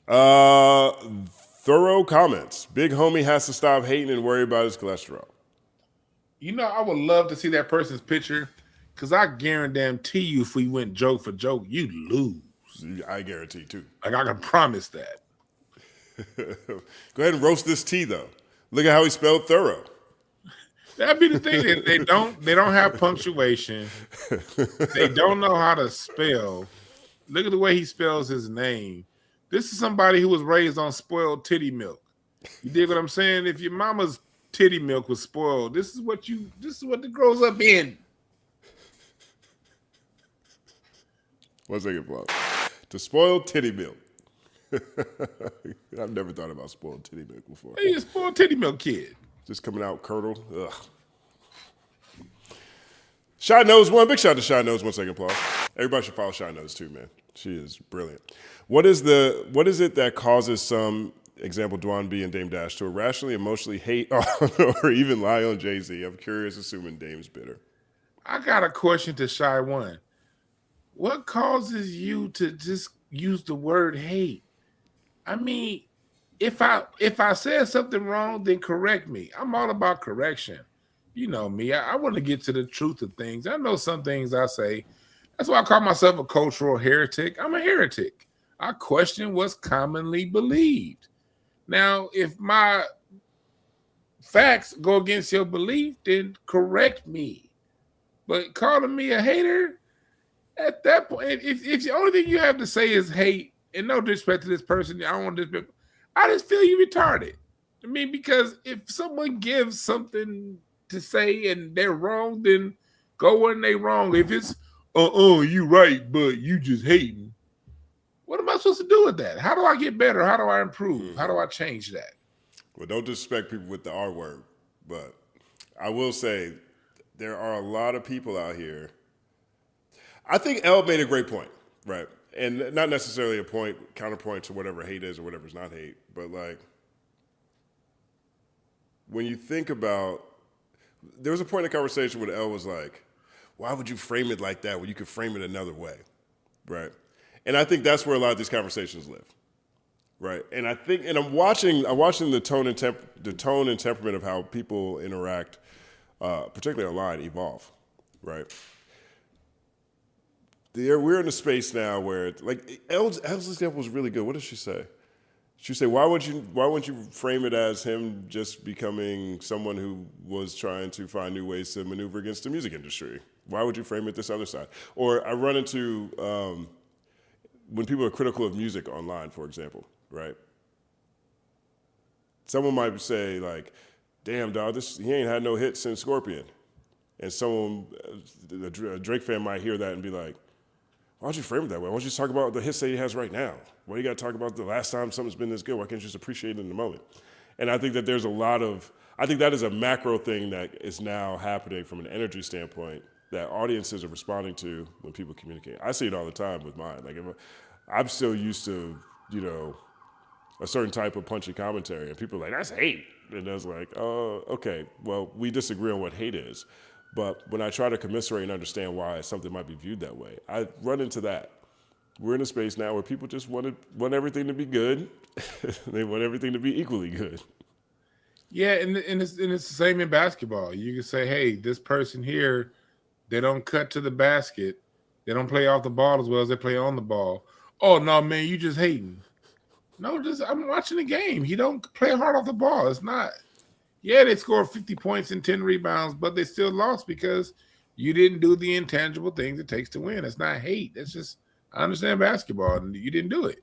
Thorough comments. Big homie has to stop hating and worry about his cholesterol. I would love to see that person's picture, because I guarantee you, if we went joke for joke, you lose. I guarantee too. Like, I can promise that. Go ahead and roast this tea, though. Look at how he spelled thorough. That'd be the thing. They don't have punctuation. They don't know how to spell. Look at the way he spells his name. This is somebody who was raised on spoiled titty milk. You dig what I'm saying? If your mama's titty milk was spoiled, this is what it grows up in. 1 second, Paul. To spoiled titty milk. I've never thought about spoiled titty milk before. Hey, a spoiled titty milk kid. Just coming out curdled. Ugh. Shy Nose 1. Big shout out to Shy Nose. 1 second, applause. Everybody should follow Shy Nose too, man. She is brilliant. What is it that causes some, example, DwannB and Dame Dash, to irrationally, emotionally hate on or even lie on Jay-Z? I'm curious, assuming Dame's bitter. I got a question to Shy One. What causes you to just use the word hate? I mean, if I said something wrong, then correct me. I'm all about correction. You know me. I want to get to the truth of things. I know some things I say. That's why I call myself a cultural heretic. I'm a heretic. I question what's commonly believed. Now, if my facts go against your belief, then correct me. But calling me a hater, at that point, if the only thing you have to say is hate, and no disrespect to this person, I don't want to disrespect, I just feel you retarded. I mean, because if someone gives something to say and they're wrong, then go when they wrong. If it's you right, but you just hating, what am I supposed to do with that? How do I get better? How do I improve? How do I change that? Well, don't disrespect people with the R word, but I will say there are a lot of people out here. I think Elle made a great point, right? And not necessarily a counterpoint to whatever hate is or whatever's not hate, but like when you think about, there was a point in the conversation where Elle was like, why would you frame it like that when you could frame it another way, right? And I think that's where a lot of these conversations live, right? And I think, and I'm watching the tone and temperament of how people interact, particularly online, evolve, right? We're in a space now where, like, Elle-Z example was really good. What did she say? She said, why wouldn't you frame it as him just becoming someone who was trying to find new ways to maneuver against the music industry? Why would you frame it this other side? Or I run into when people are critical of music online, for example, right? Someone might say like, damn, dog, he ain't had no hits since Scorpion. And a Drake fan might hear that and be like, why don't you frame it that way? Why don't you just talk about the hits that he has right now? Why do you got to talk about the last time something's been this good? Why can't you just appreciate it in the moment? And I think that there's I think that is a macro thing that is now happening from an energy standpoint that audiences are responding to when people communicate. I see it all the time with mine. Like, I'm still used to, a certain type of punchy commentary, and people are like, that's hate. And I was like, oh, okay, well, we disagree on what hate is. But when I try to commiserate and understand why something might be viewed that way, I run into that. We're in a space now where people just want everything to be good. They want everything to be equally good. Yeah, and it's the same in basketball. You can say, hey, this person here, they don't cut to the basket. They don't play off the ball as well as they play on the ball. Oh, no, man, you just hating. No, I'm watching the game. He don't play hard off the ball. It's not. Yeah, they scored 50 points and 10 rebounds, but they still lost because you didn't do the intangible things it takes to win. It's not hate. It's just, I understand basketball, and you didn't do it.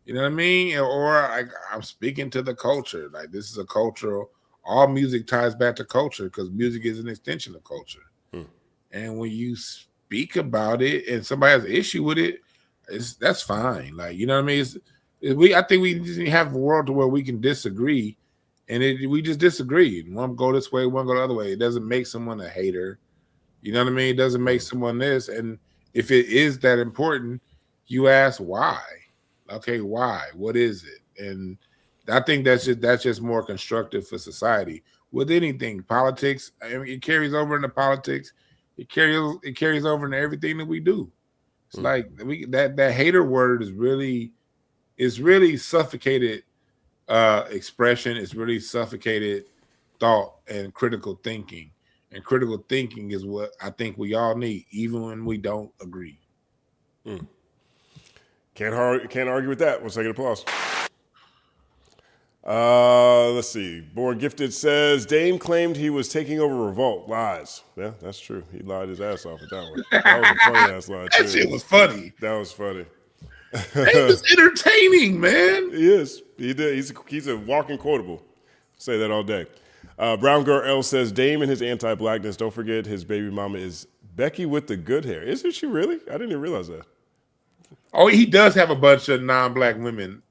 You know what I mean? Or I'm speaking to the culture. Like, this is a cultural, all music ties back to culture because music is an extension of culture. And when you speak about it and somebody has an issue with it, that's fine. Like, you know what I mean? I think we just have a world to where we can disagree. And we just disagree. One go this way, one go the other way. It doesn't make someone a hater. You know what I mean? It doesn't make someone this. And if it is that important, you ask why. Okay, why? What is it? And I think that's just more constructive for society. With anything, politics, I mean, it carries over into politics. It carries over into everything that we do. It's like that hater word is really suffocated expression. It's really suffocated thought and critical thinking. And critical thinking is what I think we all need, even when we don't agree. Can't argue with that. 1 second applause. Let's see. Born Gifted says, Dame claimed he was taking over Revolt. Lies. Yeah, that's true. He lied his ass off with that one. That was a funny ass lie, too. That shit was funny. That was funny. Dame is entertaining, man. He is. He did. He's a walking quotable. Say that all day. Brown Girl L says, Dame and his anti-blackness. Don't forget his baby mama is Becky with the good hair. Isn't she really? I didn't even realize that. Oh, he does have a bunch of non-black women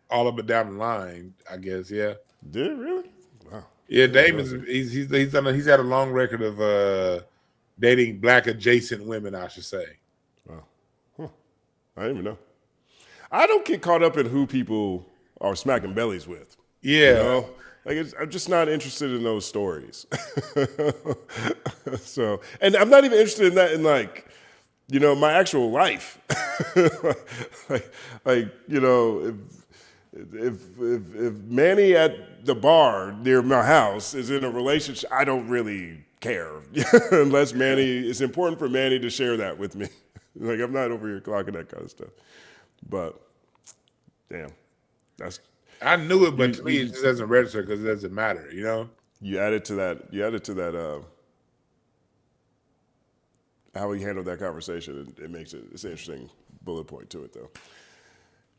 all up and down the line, I guess. Yeah. Did it really? Wow. Yeah, Dame is he's had a long record of dating black adjacent women, I should say. Wow. Huh. I didn't even know. I don't get caught up in who people are smacking bellies with. Yeah. You know? Like I'm just not interested in those stories. So, and I'm not even interested in that in like, you know, my actual life. like, you know, if Manny at the bar near my house is in a relationship, I don't really care unless it's important for Manny to share that with me. Like I'm not over here clocking that kind of stuff. But damn, I knew it, but to me, it just doesn't register because it doesn't matter, you know? You added to that, how he handled that conversation. It makes it's an interesting bullet point to it, though.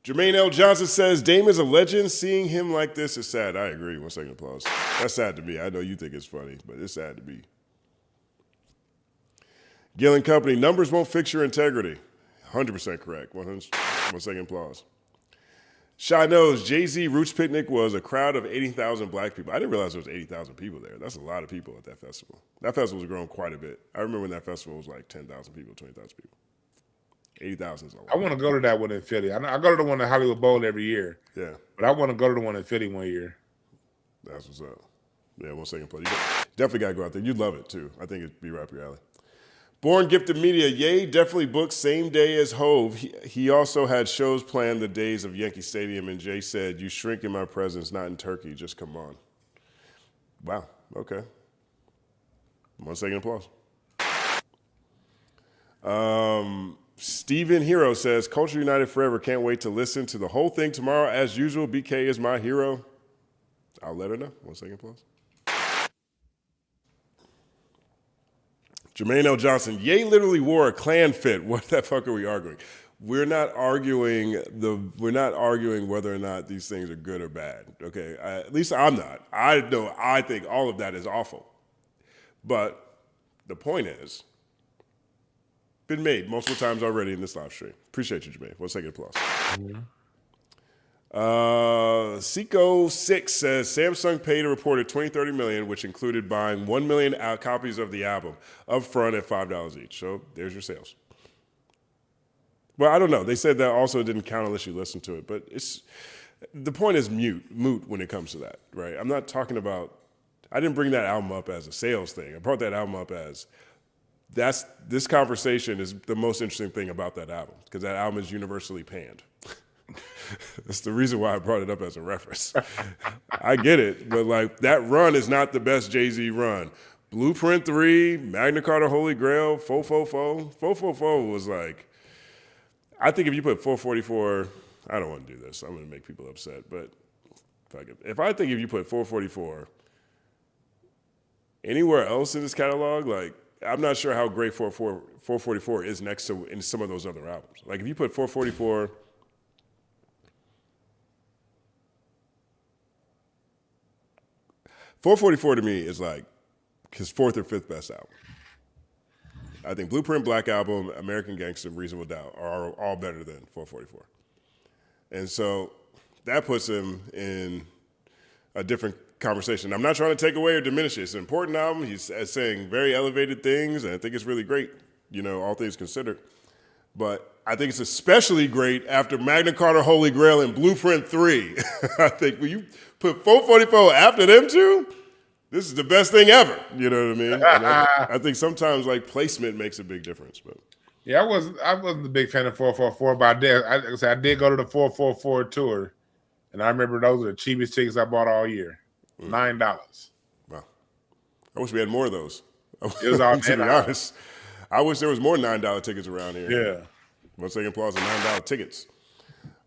Jermaine L. Johnson says, Dame is a legend. Seeing him like this is sad. I agree. 1 second applause. That's sad to me. I know you think it's funny, but it's sad to me. Gill and Company, numbers won't fix your integrity. 100% correct. 1 second applause. Shy knows Jay-Z Roots Picnic was a crowd of 80,000 black people. I didn't realize there was 80,000 people there. That's a lot of people at that festival. That festival's grown quite a bit. I remember when that festival was like 10,000 people, 20,000 people. 80,000 is a lot. I want to go to that one in Philly. I go to the one at Hollywood Bowl every year. Yeah. But I want to go to the one in Philly one year. That's what's up. Yeah, 1 second applause. You definitely got to go out there. You'd love it, too. I think it'd be right up your alley. Born Gifted Media, Ye definitely booked same day as Hove. He also had shows planned the days of Yankee Stadium, and Jay said, you shrink in my presence, not in Turkey, just come on. Wow, okay. 1 second applause. Steven Hero says, Culture United Forever, can't wait to listen to the whole thing tomorrow. As usual, BK is my hero. I'll let her know. 1 second applause. Jermaine L. Johnson, Ye literally wore a Klan fit. What the fuck are we arguing? We're not arguing whether or not these things are good or bad. Okay, at least I'm not. I think all of that is awful. But the point is, been made multiple times already in this live stream. Appreciate you, Jermaine. 1 second applause. Seco6 says Samsung paid a reported $20-30 million, which included buying 1 million copies of the album up front at $5 each. So there's your sales. Well, I don't know. They said that also didn't count unless you listen to it, but the point is moot when it comes to that, right? I'm not talking about. I didn't bring that album up as a sales thing. I brought that album up as this conversation is the most interesting thing about that album because that album is universally panned. That's the reason why I brought it up as a reference. I get it, but like that run is not the best Jay-Z run. Blueprint 3, Magna Carta Holy Grail, 444. 444 was like, I think if you put 444, I don't want to do this. I'm going to make people upset, but if I think if you put 444 anywhere else in this catalog, like I'm not sure how great 444 is next to in some of those other albums. Like if you put 444. 444 to me is like his 4th or 5th best album. I think Blueprint, Black Album, American Gangster, Reasonable Doubt are all better than 444. And so that puts him in a different conversation. I'm not trying to take away or diminish it. It's an important album. He's saying very elevated things, and I think it's really great, you know, all things considered. But I think it's especially great after Magna Carta Holy Grail and Blueprint 3. I think when you put 444 after them two, this is the best thing ever. You know what I mean? And I think sometimes like placement makes a big difference. But yeah, I wasn't a big fan of 444, but I did go to the 444 tour, and I remember those are the cheapest tickets I bought all year. $9. Wow. I wish we had more of those. It was all to be honest. I wish there was more $9 tickets around here. Yeah. 1 second applause and $9 tickets.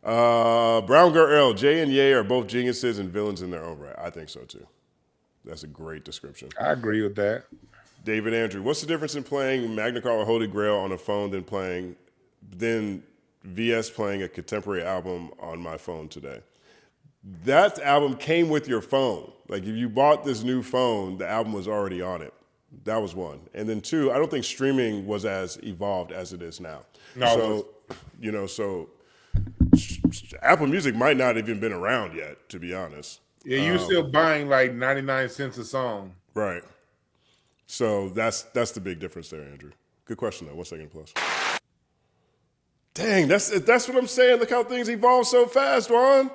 Brown Girl Earl, Jay and Ye are both geniuses and villains in their own right. I think so too. That's a great description. I agree with that. David Andrew, what's the difference in playing Magna Carta Holy Grail on a phone than VS playing a contemporary album on my phone today? That album came with your phone. Like if you bought this new phone, the album was already on it. That was one. And then two, I don't think streaming was as evolved as it is now. No. So Apple Music might not even been around yet, to be honest. Yeah, you're still buying like 99 cents a song. Right. So that's the big difference there, Andrew. Good question though. 1 second plus. Dang, that's what I'm saying. Look how things evolve so fast, Dwan.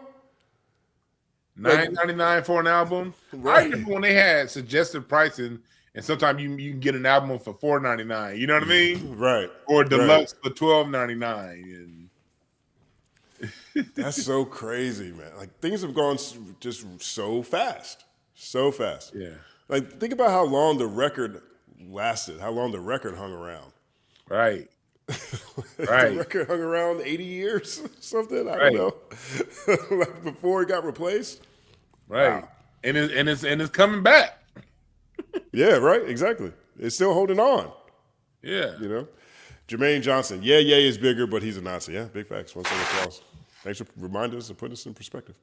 $9.99 for an album. Right. I remember when they had suggested pricing, and sometimes you can get an album for $4.99. You know what I mean? Right. Or deluxe for $12.99. That's so crazy, man. Like things have gone just so fast, so fast. Yeah. Like think about how long the record lasted, how long the record hung around. Right. The record hung around 80 years, something. I don't know. Like before it got replaced. Right. Wow. And it's coming back. Yeah. Right. Exactly. It's still holding on. Yeah. You know. Jermaine Johnson. Yeah, is bigger, but he's a Nazi. Yeah. Big facts. 1 second applause. Thanks for reminding us and putting us in perspective.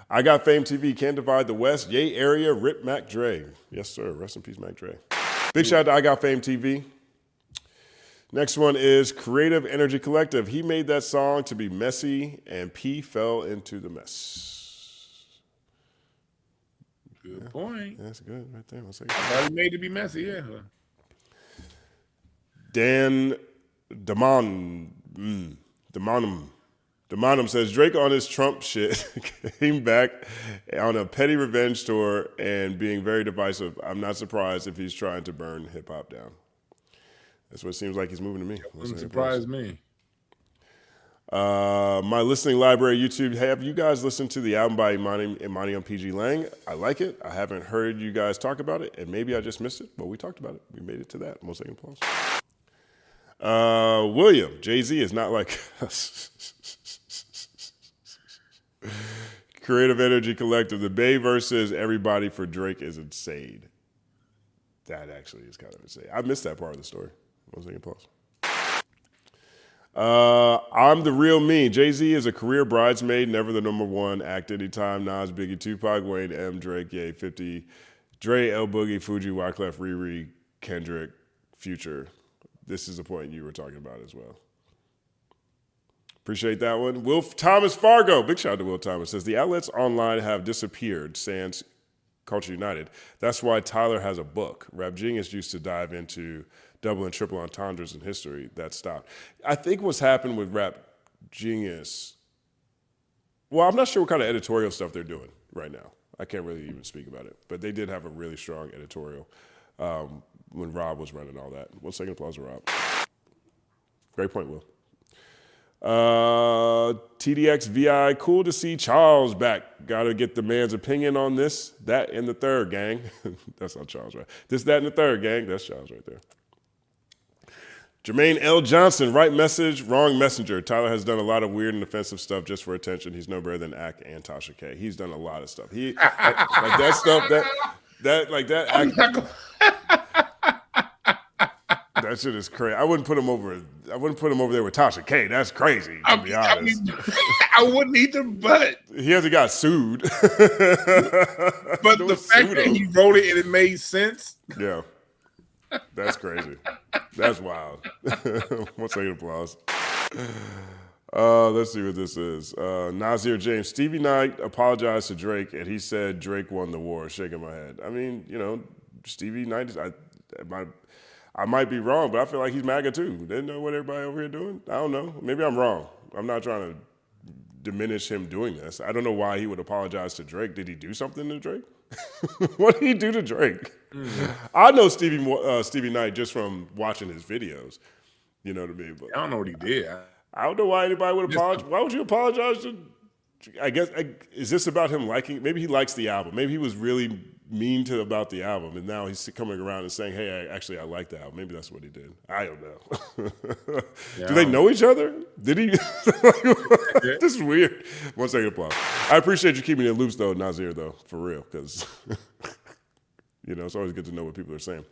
I Got Fame TV, Can't Divide the West. Yay area, Rip Mac Dre. Yes, sir. Rest in peace, Mac Dre. Big shout out to I Got Fame TV. Next one is Creative Energy Collective. He made that song to be messy, and P fell into the mess. Good point. That's good right there. 1 second. I thought he made to be messy, yeah. Dan Demonum says Drake on his Trump shit came back on a petty revenge tour and being very divisive. I'm not surprised if he's trying to burn hip hop down. That's what it seems like he's moving to me. Wouldn't surprise me. My listening library YouTube. Have you guys listened to the album by Imani on PG Lang? I like it. I haven't heard you guys talk about it, and maybe I just missed it, but we talked about it. We made it to that. 1 second applause. William, Jay-Z is not like us. Creative Energy Collective. The Bay versus everybody for Drake is insane. That actually is kind of insane. I missed that part of the story. 1 second pause. I'm the real me. Jay-Z is a career bridesmaid, never the number one act anytime. Nas, Biggie, Tupac, Wayne, M, Drake, Ye, 50, Dre, L Boogie, Fuji, Wyclef, Riri, Kendrick, Future. This is the point you were talking about as well. Appreciate that one. Will Thomas Fargo, big shout out to Will Thomas, says the outlets online have disappeared sans Culture United. That's why Tyler has a book. Rap Genius used to dive into double and triple entendres in history. That stopped. I think what's happened with Rap Genius, well, I'm not sure what kind of editorial stuff they're doing right now. I can't really even speak about it. But they did have a really strong editorial when Rob was running all that. 1 second applause to Rob. Great point, Will. TDX VI, cool to see Charles back. Gotta get the man's opinion on this, that, and the third, gang. That's not Charles, right? This, that, and the third, gang. That's Charles right there. Jermaine L. Johnson, right message, wrong messenger. Tyler has done a lot of weird and offensive stuff just for attention. He's no better than Ak and Tasha K. He's done a lot of stuff. He like that stuff that shit is crazy. I wouldn't put him over there with Tasha K. That's crazy, to be honest. I wouldn't either, but he hasn't got sued. But the fact that he wrote it and it made sense. Yeah. That's crazy. That's wild. 1 second applause. Let's see what this is. Nazir James. Stevie Knight apologized to Drake and he said Drake won the war. Shaking my head. I mean, you know, Stevie Knight is, I might be wrong, but I feel like he's MAGA too. Didn't know what everybody over here doing? I don't know. Maybe I'm wrong. I'm not trying to diminish him doing this. I don't know why he would apologize to Drake. Did he do something to Drake? What did he do to Drake? Mm-hmm. I know Stevie Knight just from watching his videos. You know what I mean? But I don't know what he did. I don't know why anybody would apologize. Why would you apologize to I guess, is this about him liking? Maybe he likes the album. Maybe he was really mean about the album, and now he's coming around and saying, "Hey, I like the album." Maybe that's what he did. I don't know. Yeah. Do they know each other? Did he? This is weird. 1 second applause. I appreciate you keeping it loose, though, Nazir, though, for real, because it's always good to know what people are saying.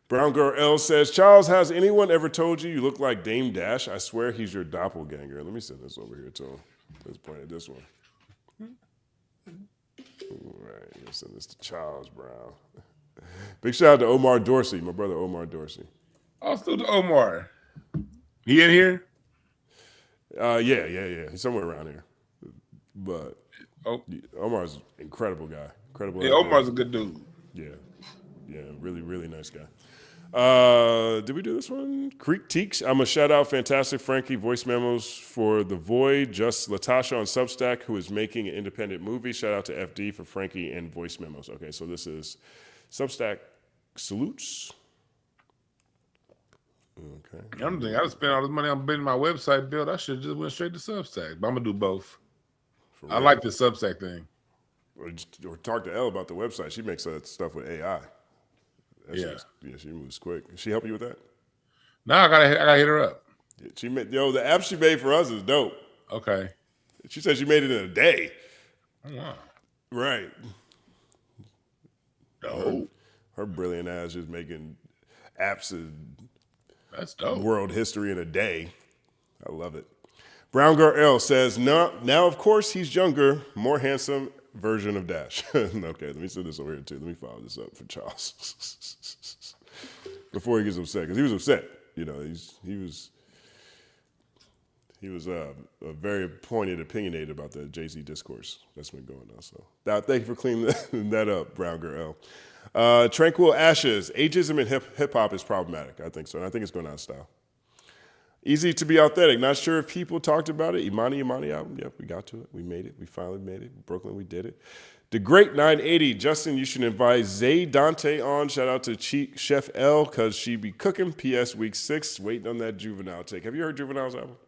Brown Girl L says, Charles, has anyone ever told you look like Dame Dash? I swear he's your doppelganger. Let me send this over here to him. Let's point at this one. All right, let's send this to Charles Brown. Big shout out to Omar Dorsey, my brother Omar Dorsey. Oh, still to Omar. He in here? Yeah. He's somewhere around here. But Omar's an incredible guy. Yeah, Omar's a good dude. Yeah, really, really nice guy. Did we do this one? Creek Teeks. I'm a shout out Fantastic Frankie voice memos for The Void. Just Latasha on Substack, who is making an independent movie. Shout out to FD for Frankie and voice memos. Okay, so this is Substack salutes. Okay. I'm thinking I spent all this money on building my website build. I should have just went straight to Substack. But I'm gonna do both. I like the Substack thing. Or talk to Elle about the website. She makes that stuff with AI. Yeah, she moves quick. She help you with that? No, I gotta hit her up. Yeah, she made the app she made for us is dope. Okay. She said she made it in a day. Oh, wow. Right. Dope. Her brilliant ass just making apps of That's dope. World history in a day. I love it. Brown Girl L says, no, now of course he's younger, more handsome version of Dash. Okay, let me send this over here too. Let me follow this up for Charles. Before he gets upset, because he was upset. He was very pointed, opinionated about the Jay-Z discourse that's been going on. So thank you for cleaning that up, Brown Girl L. Tranquil Ashes, ageism in hip hop is problematic. I think so, and I think it's going out of style. Easy to be authentic. Not sure if people talked about it. Imani Imani album. Yep, we got to it. We made it. We finally made it. Brooklyn, we did it. The Great 980. Justin, you should invite Zay Dante on. Shout out to Chef L, because she be cooking. PS Week 6. Waiting on that Juvenile take. Have you heard Juvenile's album?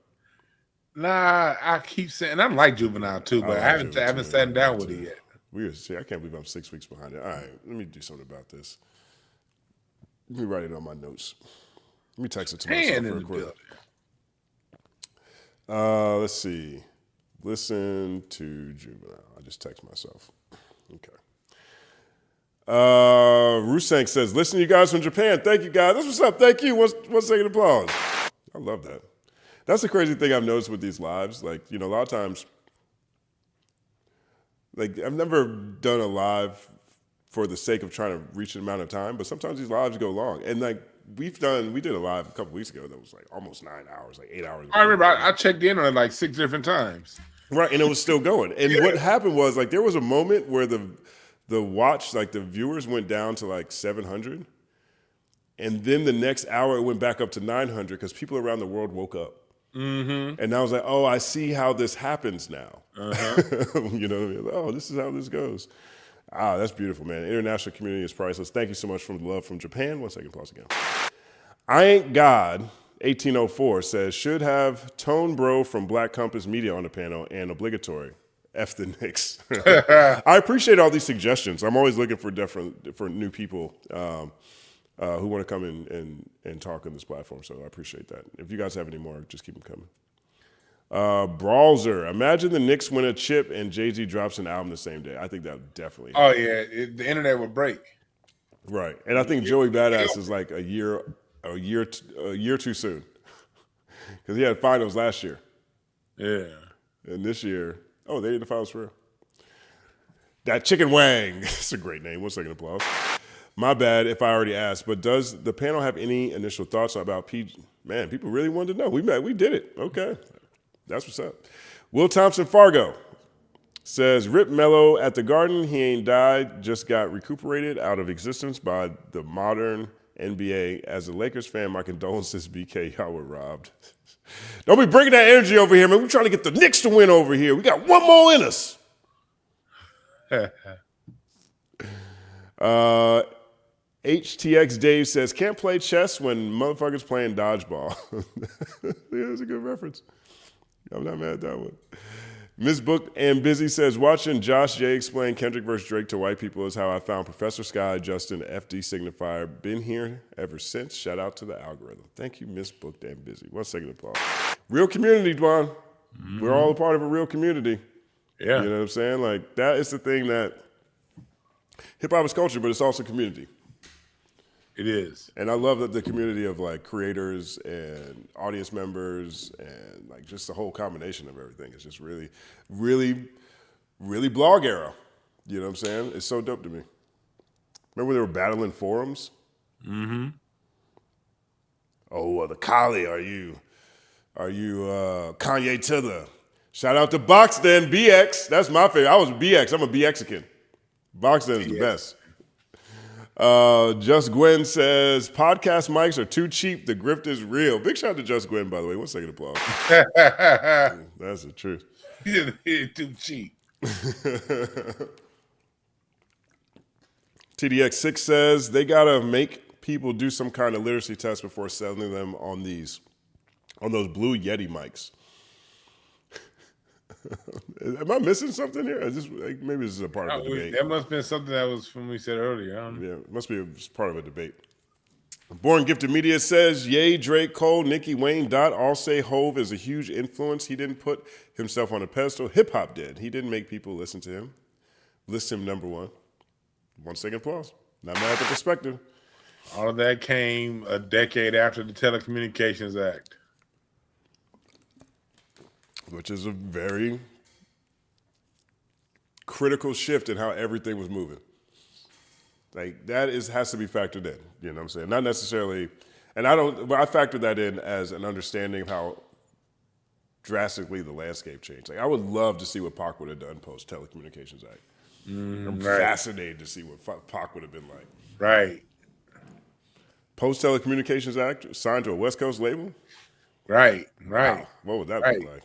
Nah, I keep saying, and I like Juvenile too, but I haven't sat down with it yet. Weird. See, I can't believe I'm 6 weeks behind it. All right, let me do something about this. Let me write it on my notes. Let me text it to myself real quick. Let's see. Listen to Juvenile. I just text myself. Okay. Rusank says, listen to you guys from Japan. Thank you, guys. That's what's up. Thank you. One second applause. I love that. That's the crazy thing I've noticed with these lives. Like, a lot of times, like, I've never done a live for the sake of trying to reach an amount of time, but sometimes these lives go long. And, like, we did a live a couple weeks ago that was, like, almost 9 hours, like 8 hours. I remember I checked in on it, like, 6 different times. Right, and it was still going. And what happened was, like, there was a moment where the watch, like, the viewers went down to, like, 700. And then the next hour, it went back up to 900 because people around the world woke up. Mm-hmm. And I was like, oh, I see how this happens now. You know what I mean? Oh, this is how this goes. Ah, that's beautiful, man. International community is priceless. Thank you so much for the love from Japan. 1 second, pause again. I Ain't God, 1804, says, should have Tone Bro from Black Compass Media on the panel and obligatory. F the Knicks. I appreciate all these suggestions. I'm always looking for new people who want to come in and talk on this platform. So I appreciate that. If you guys have any more, just keep them coming. Brawlzer, imagine the Knicks win a chip and Jay-Z drops an album the same day. I think that would definitely happen. Oh, yeah. The internet would break. Right. And I think Joey Badass is like a year too soon. Because he had finals last year. Yeah. And this year, they're in the finals for real. That Chicken Wang. That's a great name. 1 second applause. My bad if I already asked, but does the panel have any initial thoughts about PG? Man, people really wanted to know. We did it. Okay. That's what's up. Will Thompson Fargo says, Rip Mello at the Garden. He ain't died, just got recuperated out of existence by the modern NBA. As a Lakers fan, my condolences, BK. Y'all were robbed. Don't be bringing that energy over here, man. We're trying to get the Knicks to win over here. We got one more in us. HTX Dave says, can't play chess when motherfuckers playing dodgeball. Yeah, that's a good reference. I'm not mad at that one. Miss Booked and Busy says, watching Josh J explain Kendrick versus Drake to white people is how I found Professor Sky, Justin, FD Signifier. Been here ever since. Shout out to the algorithm. Thank you, Miss Booked and Busy. 1 second applause. Real community, Dwan. We're all a part of a real community. Yeah. You know what I'm saying? Like, that is the thing that hip-hop is culture, but it's also community. It is. And I love that the community of like creators and audience members and like just the whole combination of everything is just really, really, really blog era. You know what I'm saying? It's so dope to me. Remember they were battling forums? Mm-hmm. Oh, the Kali, are you Kanye to the? Shout out to Boxden BX. That's my favorite. I was BX. I'm a BXican. Boxden is the best. Just Gwen says, podcast mics are too cheap. The grift is real. Big shout out to Just Gwen, by the way. 1 second applause. That's the truth. It's too cheap. TDX6 says, they got to make people do some kind of literacy test before selling them on those blue Yeti mics. Am I missing something here? Maybe this is a part of the debate. That must have been something that was from we said earlier. Yeah, it must be part of a debate. Born Gifted Media says, Ye, Drake, Cole, Nicki, Wayne, Dot all say Hove is a huge influence. He didn't put himself on a pedestal. Hip-hop did. He didn't make people listen to him. List him number one. 1 second applause. Not mad at the perspective. All of that came a decade after the Telecommunications Act. Which is a very critical shift in how everything was moving. Like that has to be factored in. You know what I'm saying? Not necessarily, but I factor that in as an understanding of how drastically the landscape changed. Like I would love to see what Pac would have done post Telecommunications Act. I'm fascinated to see what Pac would have been like. Right. Post Telecommunications Act, signed to a West Coast label. Right. Wow. What would that be like?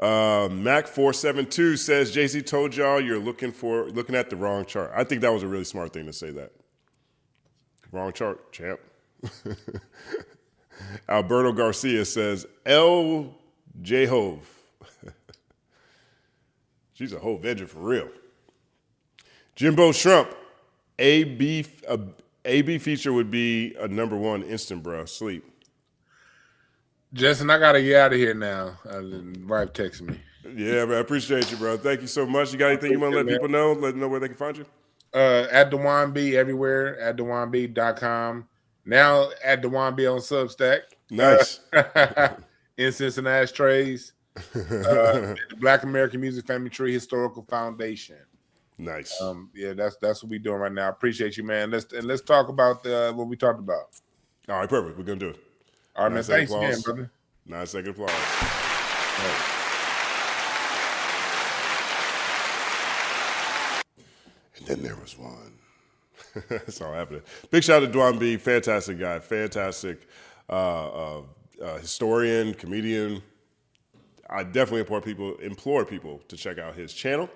Mac472 says Jay-Z told y'all you're looking at the wrong chart. I think that was a really smart thing to say that. Wrong chart, champ. Alberto Garcia says L.J. Hove. She's a Hovenger for real. Jimbo Shrimp. AB feature would be a number one instant, bro. Sleep. Justin, I gotta get out of here now. Wife texting me. Yeah, man, I appreciate you, bro. Thank you so much. You got anything you want to let people know? Let them know where they can find you? At DwannB everywhere, at DwannB.com. Now at DwannB on Substack. Nice. Incense and Ashtrays. The Black American Music Family Tree Historical Foundation. Nice. Yeah, that's what we're doing right now. I appreciate you, man. Let's talk about what we talked about. All right, perfect. We're gonna do it. All right, man. Thanks again, brother. 9 second applause. And then there was one. That's all happening. Big shout out to DwannB. Fantastic guy. Fantastic historian, comedian. I definitely implore people to check out his channel.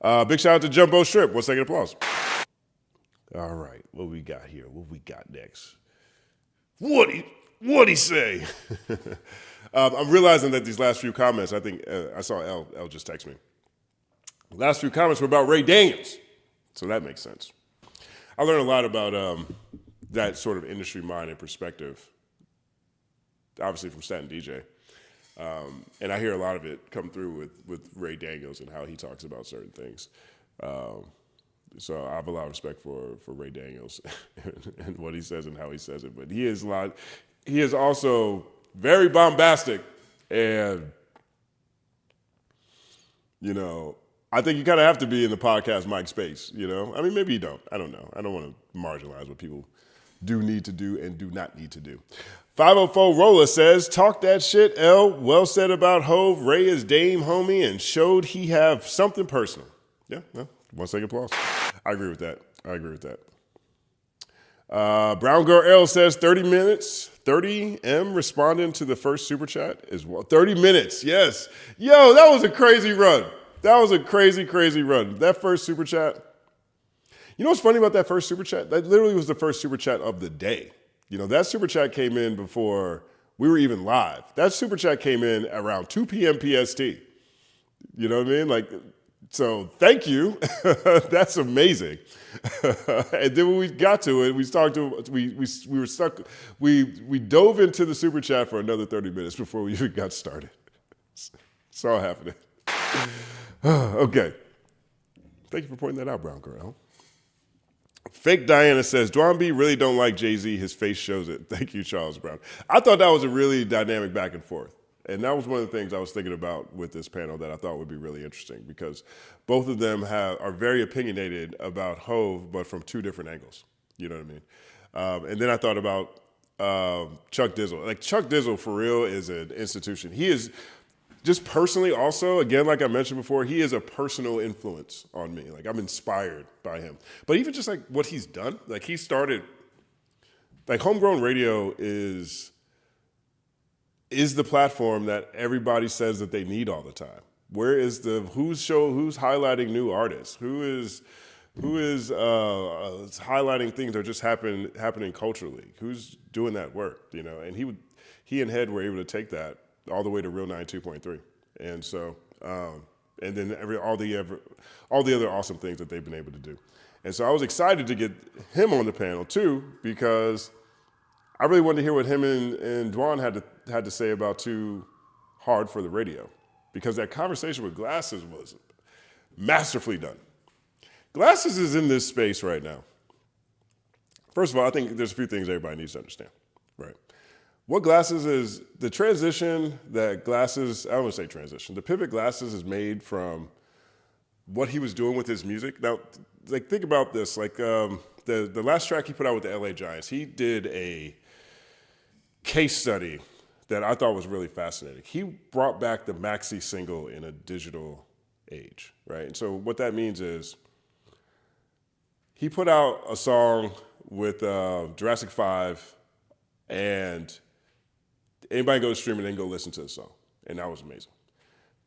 Big shout out to Jumbo Strip. 1 second applause. All right, what we got here? What we got next? What'd he say? I'm realizing that these last few comments, I think I saw Elle just text me. The last few comments were about Ray Daniels, so that makes sense. I learned a lot about that sort of industry mind and perspective, obviously from Stat and DJ. And I hear a lot of it come through with Ray Daniels and how he talks about certain things. So I have a lot of respect for Ray Daniels and what he says and how he says it. But he is also very bombastic, and I think you kind of have to be in the podcast mic space. I mean, maybe you don't. I don't know. I don't want to marginalize what people do need to do and do not need to do. 504 Roller says, talk that shit, L. Well said about Hove. Ray is Dame homie and showed he have something personal. Yeah, 1 second applause. I agree with that. Brown Girl L says 30 minutes. 30M responding to the first super chat as well. 30 minutes, yes. Yo, that was a crazy run. That first super chat. You know what's funny about that first super chat? That literally was the first super chat of the day. That super chat came in before we were even live. That super chat came in around 2 p.m. PST. You know what I mean? Like, so thank you. That's amazing. And then when we got to it, we were stuck. We dove into the super chat for another 30 minutes before we even got started. It's all happening. Okay. Thank you for pointing that out, Brown Girl. Fake Diana says, DwannB really don't like Jay-Z. His face shows it. Thank you, Charles Brown. I thought that was a really dynamic back and forth. And that was one of the things I was thinking about with this panel that I thought would be really interesting because both of them are very opinionated about Hov, but from two different angles. You know what I mean? And then I thought about Chuck Dizzle. Like, Chuck Dizzle, for real, is an institution. He is just personally also, again, like I mentioned before, he is a personal influence on me. Like, I'm inspired by him. But even just like what he's done, like he started, like Homegrown Radio is the platform that everybody says that they need all the time. Where is who's highlighting new artists? Who is highlighting things that are just happening culturally? Who's doing that work? You know, and he and Head were able to take that all the way to Real 92.3, and so and then all the other awesome things that they've been able to do, and so I was excited to get him on the panel too because I really wanted to hear what him and Dwan had to say about Too Hard for the Radio, because that conversation with Glasses was masterfully done. Glasses is in this space right now. First of all, I think there's a few things everybody needs to understand, right? What Glasses is, the transition that Glasses, I don't want to say transition, the pivot Glasses is made from what he was doing with his music. Now, like, think about this, like the last track he put out with the LA Giants, he did a case study that I thought was really fascinating. He brought back the maxi single in a digital age, right? And so what that means is he put out a song with Jurassic 5, and anybody go stream it and go listen to the song, and that was amazing.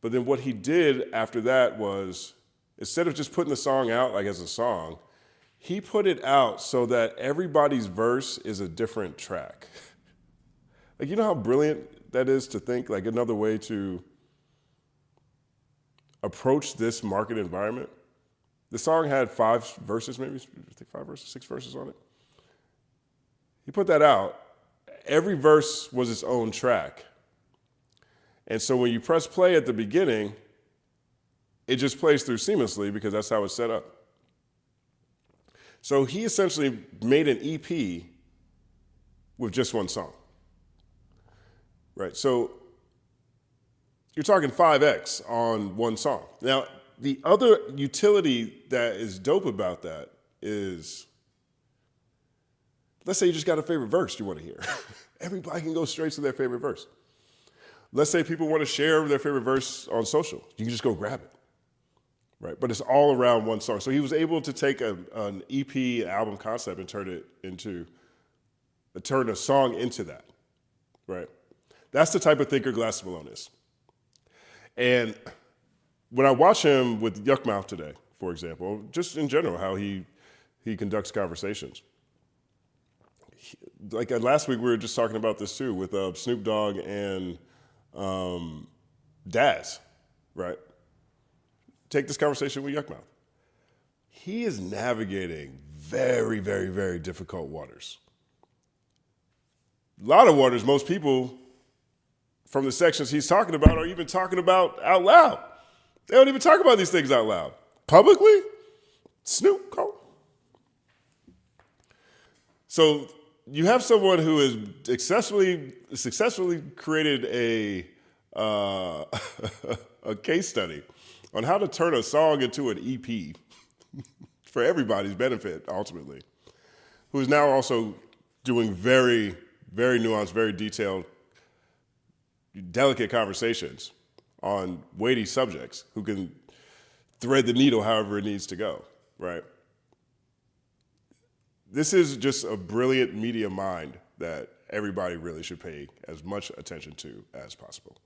But then what he did after that was, instead of just putting the song out like as a song, he put it out so that everybody's verse is a different track. Like, you know how brilliant that is to think, like, another way to approach this market environment? The song had 5 verses, maybe, I think 5 verses, 6 verses on it. He put that out. Every verse was its own track. And so when you press play at the beginning, it just plays through seamlessly because that's how it's set up. So he essentially made an EP with just one song. Right, so you're talking 5X on one song. Now, the other utility that is dope about that is, let's say you just got a favorite verse you want to hear. Everybody can go straight to their favorite verse. Let's say people want to share their favorite verse on social. You can just go grab it, right? But it's all around one song. So he was able to take an EP album concept and turn a song into that, right? That's the type of thinker Glasses Malone is. And when I watch him with Yuckmouth today, for example, just in general, how he conducts conversations. Like last week, we were just talking about this too with Snoop Dogg and Daz, right? Take this conversation with Yuckmouth. He is navigating very, very, very difficult waters. A lot of waters most people from the sections he's talking about are even talking about out loud. They don't even talk about these things out loud. Publicly, Snoop, go. So you have someone who has successfully created a case study on how to turn a song into an EP for everybody's benefit, ultimately, who is now also doing very, very nuanced, very detailed, delicate conversations on weighty subjects, who can thread the needle however it needs to go, right? This is just a brilliant media mind that everybody really should pay as much attention to as possible.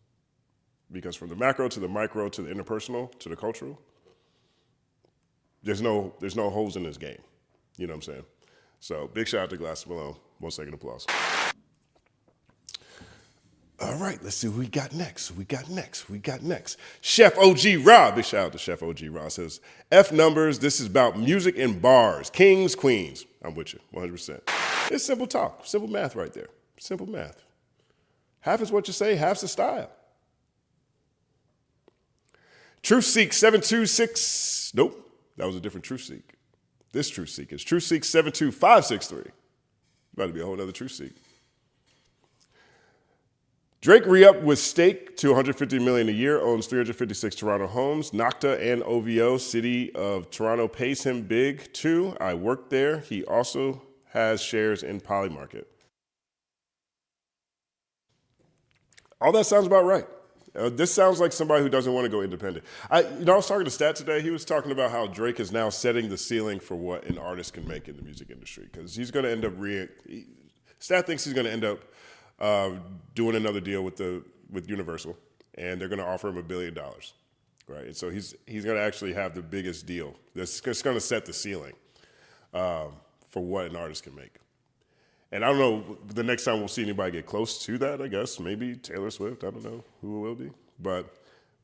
Because from the macro to the micro to the interpersonal to the cultural, there's no holes in this game. You know what I'm saying? So big shout out to Glasses Malone. 1 second applause. All right, let's see who we got next. Chef OG Rob. Big shout out to Chef OG Rob. Says, F numbers, this is about music and bars. Kings, queens. I'm with you, 100%. It's simple talk, simple math right there. Simple math. Half is what you say, half's the style. Truth Seek 726. Nope, that was a different Truth Seek. This Truth Seek is Truth Seek 72563. About to be a whole other Truth Seek. Drake re-up with stake to $150 million a year, owns 356 Toronto homes. Nocta and OVO, City of Toronto, pays him big too. I worked there. He also has shares in Polymarket. All that sounds about right. This sounds like somebody who doesn't want to go independent. I was talking to Stat today. He was talking about how Drake is now setting the ceiling for what an artist can make in the music industry, because he's going to end up Stat thinks he's going to end up doing another deal with Universal, and they're going to offer him $1 billion, right? And so he's going to actually have the biggest deal. That's going to set the ceiling for what an artist can make. And I don't know, the next time we'll see anybody get close to that, I guess, maybe Taylor Swift, I don't know who it will be. But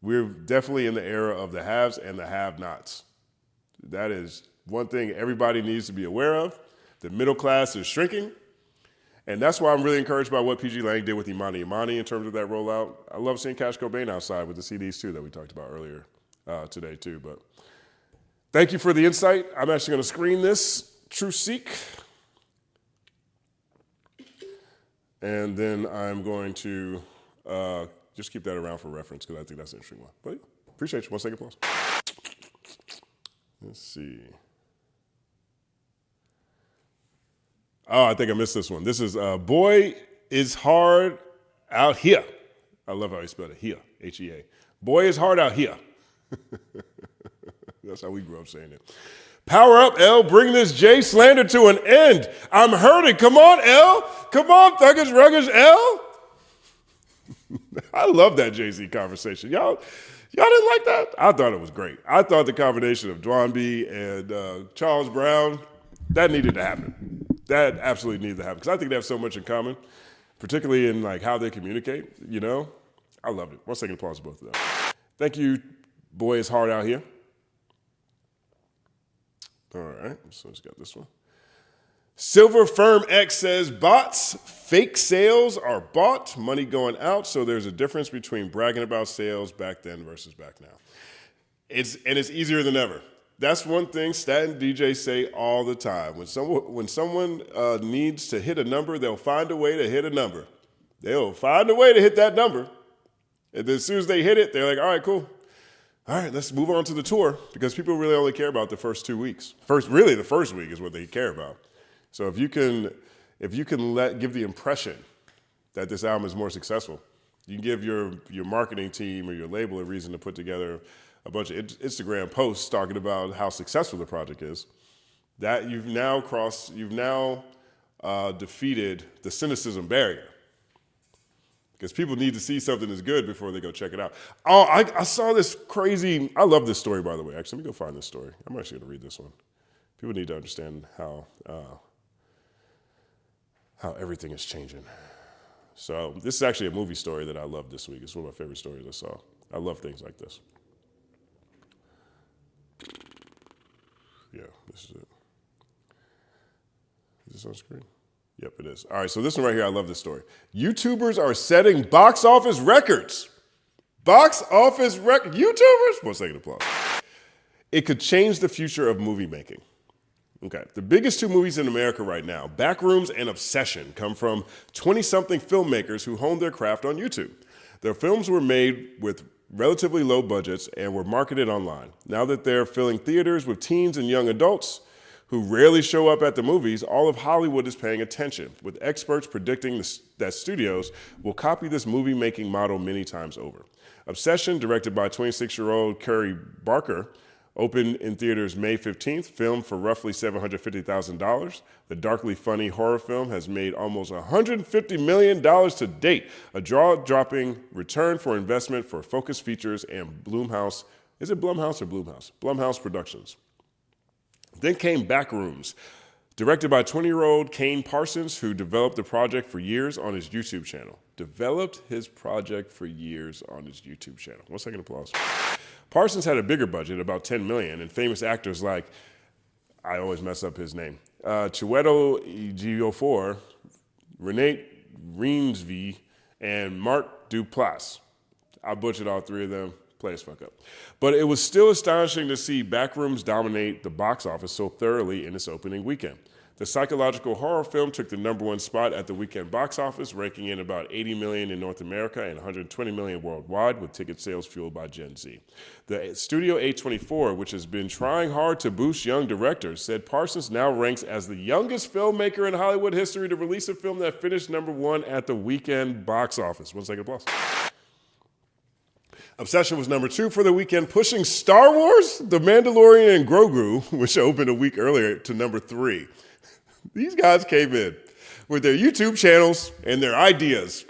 we're definitely in the era of the haves and the have-nots. That is one thing everybody needs to be aware of. The middle class is shrinking. And that's why I'm really encouraged by what PG Lang did with Imani Imani in terms of that rollout. I love seeing Cash Cobain outside with the CDs too that we talked about earlier today too. But thank you for the insight. I'm actually going to screen this Truth Seek. And then I'm going to just keep that around for reference because I think that's an interesting one. But yeah, appreciate you. 1 second applause. Let's see. Oh, I think I missed this one. This is Boy is Hard Out Here. I love how he spelled it. Here, H-E-A. Boy is hard out here. That's how we grew up saying it. Power up, Elle. Bring this Jay slander to an end. I'm hurting. Come on, Elle. Come on, Thuggish Ruggish Elle. I love that Jay-Z conversation. Y'all didn't like that? I thought it was great. I thought the combination of DwannB and Charles Brown, that needed to happen. That absolutely needed to happen because I think they have so much in common, particularly in like how they communicate, you know? I loved it. 1 second applause to both of them. Thank you, Boy is Hard Out Here. All right, so it's got this one. Silver Firm X says, bots, fake sales are bought, money going out, so there's a difference between bragging about sales back then versus back now. It's easier than ever. That's one thing Stat and DJ say all the time. When someone needs to hit a number, they'll find a way to hit a number. They'll find a way to hit that number. And then as soon as they hit it, they're like, all right, cool. All right, let's move on to the tour because people really only care about the first 2 weeks. Really, the first week is what they care about. So if you can give the impression that this album is more successful, you can give your marketing team or your label a reason to put together a bunch of Instagram posts talking about how successful the project is. That you've now defeated the cynicism barrier. Because people need to see something that's good before they go check it out. Oh, I saw this crazy, I love this story, by the way. Actually, let me go find this story. I'm actually going to read this one. People need to understand how everything is changing. So this is actually a movie story that I love this week. It's one of my favorite stories I saw. I love things like this. Yeah, this is it. Is this on screen? Yep, it is. All right, so this one right here, I love this story. YouTubers are setting box office records. Box office record. YouTubers? 1 second applause. It could change the future of movie making. Okay, the biggest 2 movies in America right now, Backrooms and Obsession, come from 20-something filmmakers who honed their craft on YouTube. Their films were made with relatively low budgets and were marketed online. Now that they're filling theaters with teens and young adults who rarely show up at the movies, all of Hollywood is paying attention, with experts predicting that studios will copy this movie-making model many times over. Obsession, directed by 26-year-old Curry Barker, opened in theaters May 15th, filmed for roughly $750,000. The darkly funny horror film has made almost $150 million to date, a jaw-dropping return for investment for Focus Features and Blumhouse. Is it Blumhouse or Blumhouse? Blumhouse Productions. Then came Backrooms, Directed by 20-year-old Kane Parsons, who developed the project for years on his YouTube channel. Developed his project for years on his YouTube channel. 1 second applause. Parsons had a bigger budget, about $10 million, and famous actors like, I always mess up his name, Chiwetel Ejiofor, Renee Reamsby, and Mark Duplass. I butchered all three of them. Players fuck up. But it was still astonishing to see Backrooms dominate the box office so thoroughly in its opening weekend. The psychological horror film took the #1 spot at the weekend box office, ranking in about 80 million in North America and 120 million worldwide, with ticket sales fueled by Gen Z. The Studio A24, which has been trying hard to boost young directors, said Parsons now ranks as the youngest filmmaker in Hollywood history to release a film that finished #1 at the weekend box office. 1 second applause. Obsession was #2 for the weekend, pushing Star Wars, The Mandalorian, and Grogu, which opened a week earlier, to #3. These guys came in with their YouTube channels and their ideas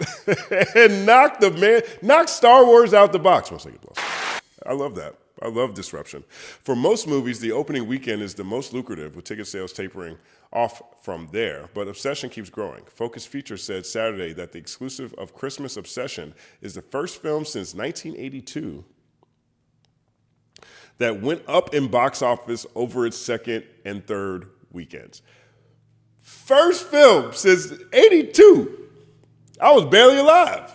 and knocked Star Wars out the box. 1 second applause. I love that. I love disruption. For most movies, the opening weekend is the most lucrative, with ticket sales tapering off from there, but Obsession keeps growing. Focus Features said Saturday that the exclusive of Christmas Obsession is the first film since 1982 that went up in box office over its second and third weekends. First film since 82. I was barely alive.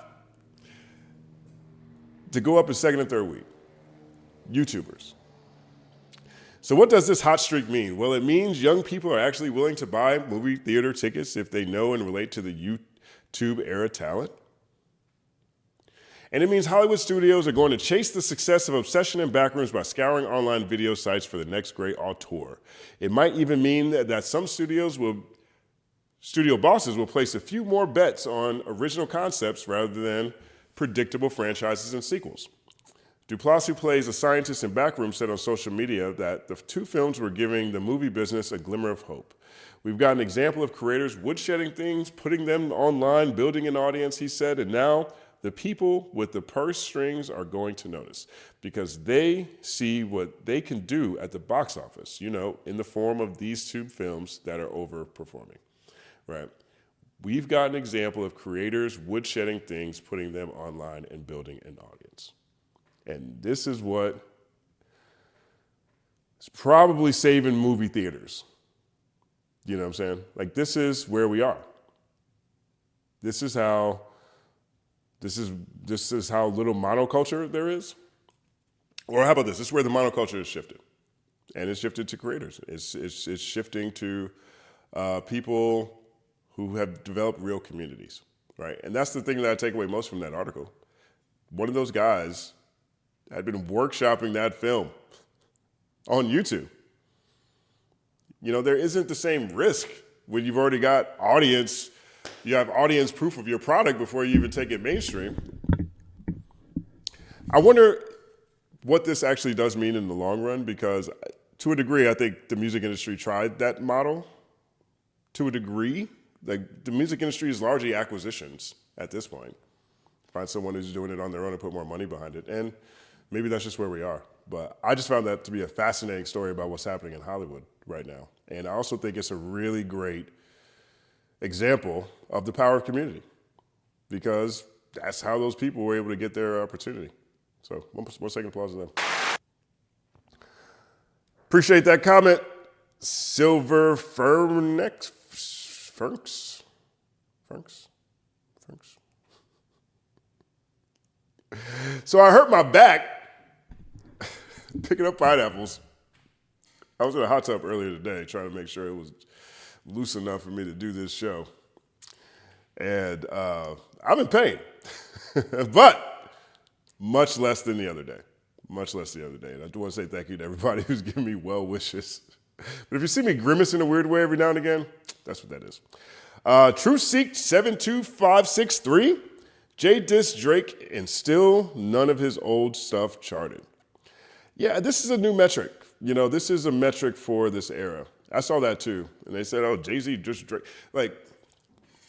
To go up in second and third week. YouTubers. So what does this hot streak mean? Well, it means young people are actually willing to buy movie theater tickets if they know and relate to the YouTube era talent. And it means Hollywood studios are going to chase the success of Obsession and Backrooms by scouring online video sites for the next great auteur. It might even mean that some studio bosses will place a few more bets on original concepts rather than predictable franchises and sequels. Duplass, who plays a scientist in Backrooms, said on social media that the two films were giving the movie business a glimmer of hope. We've got an example of creators woodshedding things, putting them online, building an audience, he said, and now the people with the purse strings are going to notice because they see what they can do at the box office, in the form of these two films that are overperforming, right? We've got an example of creators woodshedding things, putting them online, and building an audience. And this is what is probably saving movie theaters. You know what I'm saying? Like, this is where we are. This is how little monoculture there is. Or how about this? This is where the monoculture has shifted. And it's shifted to creators. It's shifting to people who have developed real communities, right? And that's the thing that I take away most from that article. One of those guys had been workshopping that film on YouTube. There isn't the same risk when you've already got audience. You have audience proof of your product before you even take it mainstream. I wonder what this actually does mean in the long run, because to a degree, I think the music industry tried that model. To a degree, like, the music industry is largely acquisitions at this point. Find someone who's doing it on their own and put more money behind it. And maybe that's just where we are. But I just found that to be a fascinating story about what's happening in Hollywood right now. And I also think it's a really great example of the power of community, because that's how those people were able to get their opportunity. So 1 second applause to them. Appreciate that comment. Silver Fernex. Funks. So I hurt my back picking up pineapples. I was in a hot tub earlier today trying to make sure it was loose enough for me to do this show. And I'm in pain, but much less than the other day. Much less the other day. And I do want to say thank you to everybody who's giving me well wishes. But if you see me grimace in a weird way every now and again, that's what that is. TrueSeek 72563. Jay dissed Drake and still none of his old stuff charted. Yeah, this is a new metric. This is a metric for this era. I saw that too. And they said, oh, Jay-Z just Drake. Like,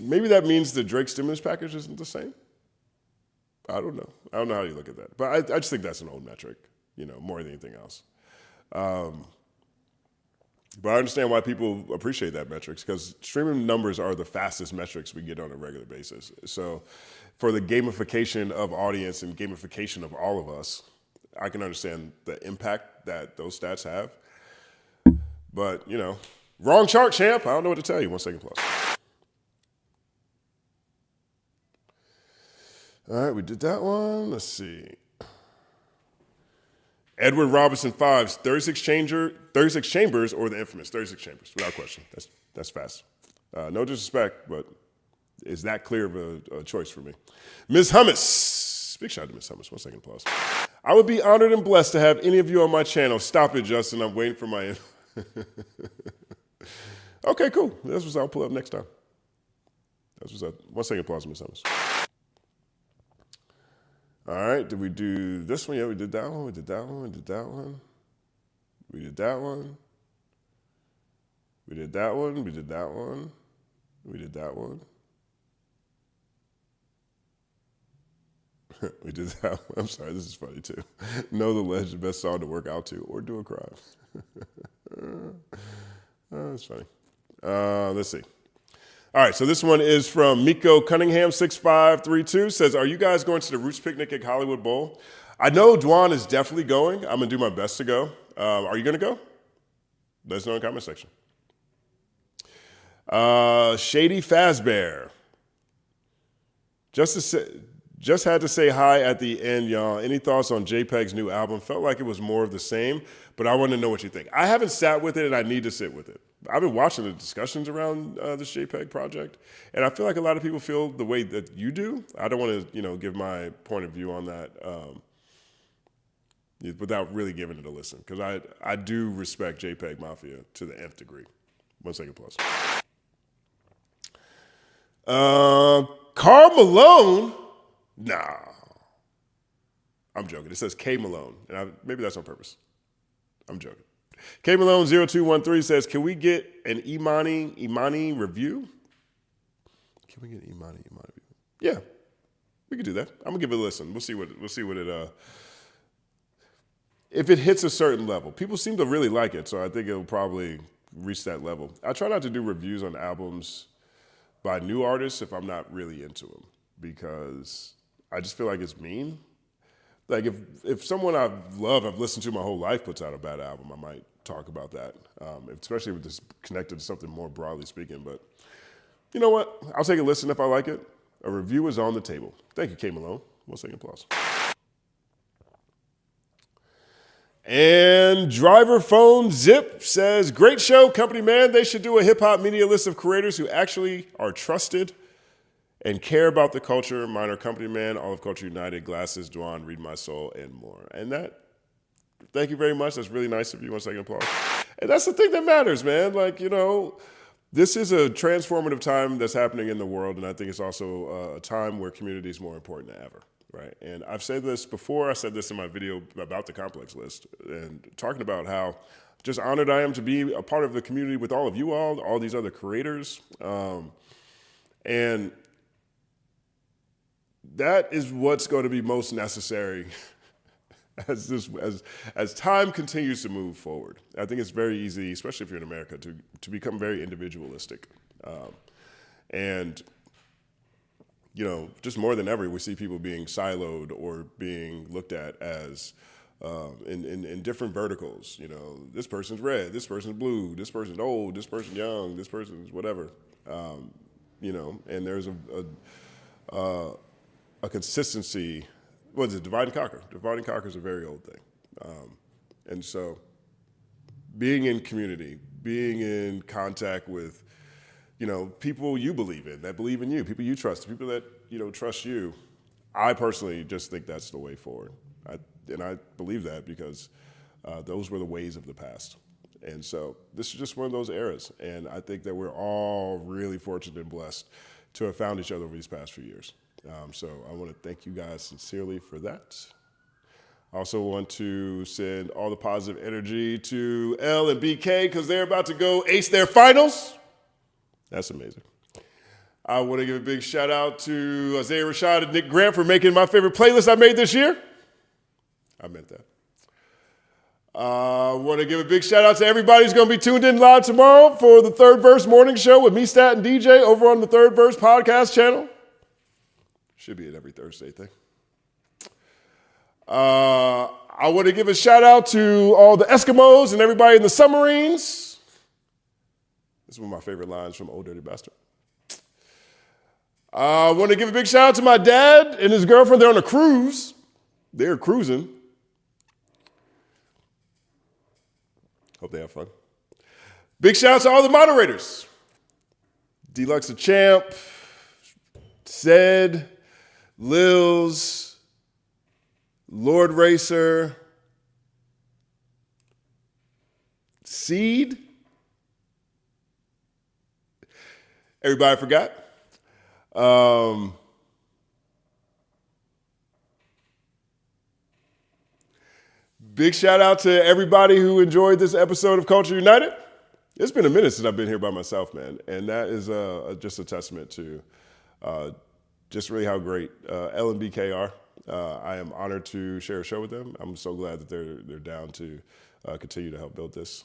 maybe that means the Drake stimulus package isn't the same. I don't know. I don't know how you look at that. But I just think that's an old metric, more than anything else. But I understand why people appreciate that metrics, because streaming numbers are the fastest metrics we get on a regular basis. So for the gamification of audience and gamification of all of us, I can understand the impact that those stats have. But, you know, wrong chart, champ. I don't know what to tell you. 1 second plus. All right, we did that one. Let's see. Edward Robinson 5's 36 Chambers or the infamous 36 Chambers, without question. That's fast. No disrespect, but is that clear of a choice for me? Ms. Hummus. Big shout out to Ms. Hummus. 1 second applause. I would be honored and blessed to have any of you on my channel. Stop it, Justin. I'm waiting for my... Okay, cool. That's what I'll pull up next time. That's what's up. 1 second applause, Ms. Hummus. All right, did we do this one? Yeah, we did that one. We did that one. We did that one. We did that one. We did that one. We did that one. We did that one. We did that one. I'm sorry, this is funny too. Know the Ledge, the best song to work out to or do a crime. That's funny. Let's see. All right, so this one is from Miko Cunningham 6532. Says, are you guys going to the Roots Picnic at Hollywood Bowl? I know Dwan is definitely going. I'm gonna do my best to go. Are you gonna go? Let us know in the comment section. Shady Fazbear. Just had to say hi at the end, y'all. Any thoughts on JPEG's new album? Felt like it was more of the same, but I want to know what you think. I haven't sat with it, and I need to sit with it. I've been watching the discussions around this JPEG project, and I feel like a lot of people feel the way that you do. I don't want to, give my point of view on that without really giving it a listen, because I do respect JPEG Mafia to the nth degree. 1 second plus. Karl Malone? Nah. I'm joking. It says K Malone, and maybe that's on purpose. I'm joking. K Malone 0213 says, can we get an Imani review? Can we get an Imani review? Yeah, we can do that. I'm gonna give it a listen. We'll see what it if it hits a certain level. People seem to really like it, so I think it'll probably reach that level. I try not to do reviews on albums by new artists if I'm not really into them, because I just feel like it's mean. Like if someone I've listened to my whole life puts out a bad album, I might talk about that, especially if it's connected to something more broadly speaking. But you know what? I'll take a listen if I like it. A review is on the table. Thank you, K Malone. 1 second applause. And Driver Phone Zip says, great show, company man. They should do a hip-hop media list of creators who actually are trusted and care about the culture. Mine are Company Man, All of Culture United, Glasses, Dwan, Read My Soul, and more. And thank you very much. That's really nice of you. 1 second applause. And that's the thing that matters, man. Like, this is a transformative time that's happening in the world, and I think it's also a time where community is more important than ever, right? And I've said this before. I said this in my video about the complex list, and talking about how just honored I am to be a part of the community with all of you all these other creators. And that is what's going to be most necessary as time continues to move forward. I think it's very easy, especially if you're in America, to become very individualistic. And, just more than ever, we see people being siloed or being looked at as in different verticals. This person's red, this person's blue, this person's old, this person's young, this person's whatever. And there's a consistency. What is it? Divide and conquer. Divide and conquer is a very old thing. And so being in community, being in contact with, people you believe in, that believe in you, people you trust, people that, trust you, I personally just think that's the way forward. And I believe that because those were the ways of the past. And so this is just one of those eras. And I think that we're all really fortunate and blessed to have found each other over these past few years. So I want to thank you guys sincerely for that. I also want to send all the positive energy to Elle and BK because they're about to go ace their finals. That's amazing. I want to give a big shout out to Isaiah Rashad and Nick Grant for making my favorite playlist I made this year. I meant that. Want to give a big shout out to everybody who's going to be tuned in live tomorrow for the Third Verse Morning Show with me, Stat, and DJ over on the Third Verse podcast channel. Should be an every Thursday thing. I want to give a shout out to all the Eskimos and everybody in the submarines. This is one of my favorite lines from Old Dirty Bastard. I want to give a big shout out to my dad and his girlfriend. They're on a cruise. They're cruising. Hope they have fun. Big shout out to all the moderators. Deluxe the Champ, Zed, Lils, Lord Racer, Seed. Everybody forgot. Big shout out to everybody who enjoyed this episode of Culture United. It's been a minute since I've been here by myself, man. And that is just a testament to just really how great Elle-Z are. I am honored to share a show with them. I'm so glad that they're down to continue to help build this.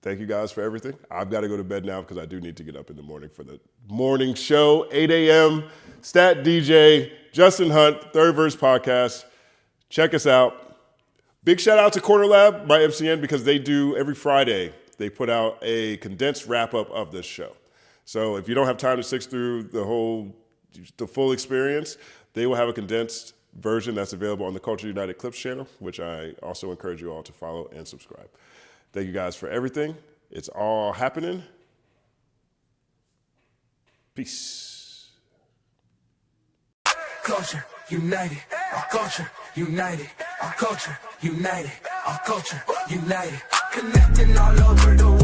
Thank you guys for everything. I've got to go to bed now because I do need to get up in the morning for the morning show, 8 a.m. Stat DJ, Justin Hunt, Third Verse Podcast. Check us out. Big shout out to Corner Lab by MCN because they do every Friday. They put out a condensed wrap up of this show. So if you don't have time to sit through the full experience, they will have a condensed version that's available on the Culture United Clips channel, which I also encourage you all to follow and subscribe. Thank you guys for everything. It's all happening. Peace. Culture united, our culture united, our culture united, our culture united, connecting all over the world.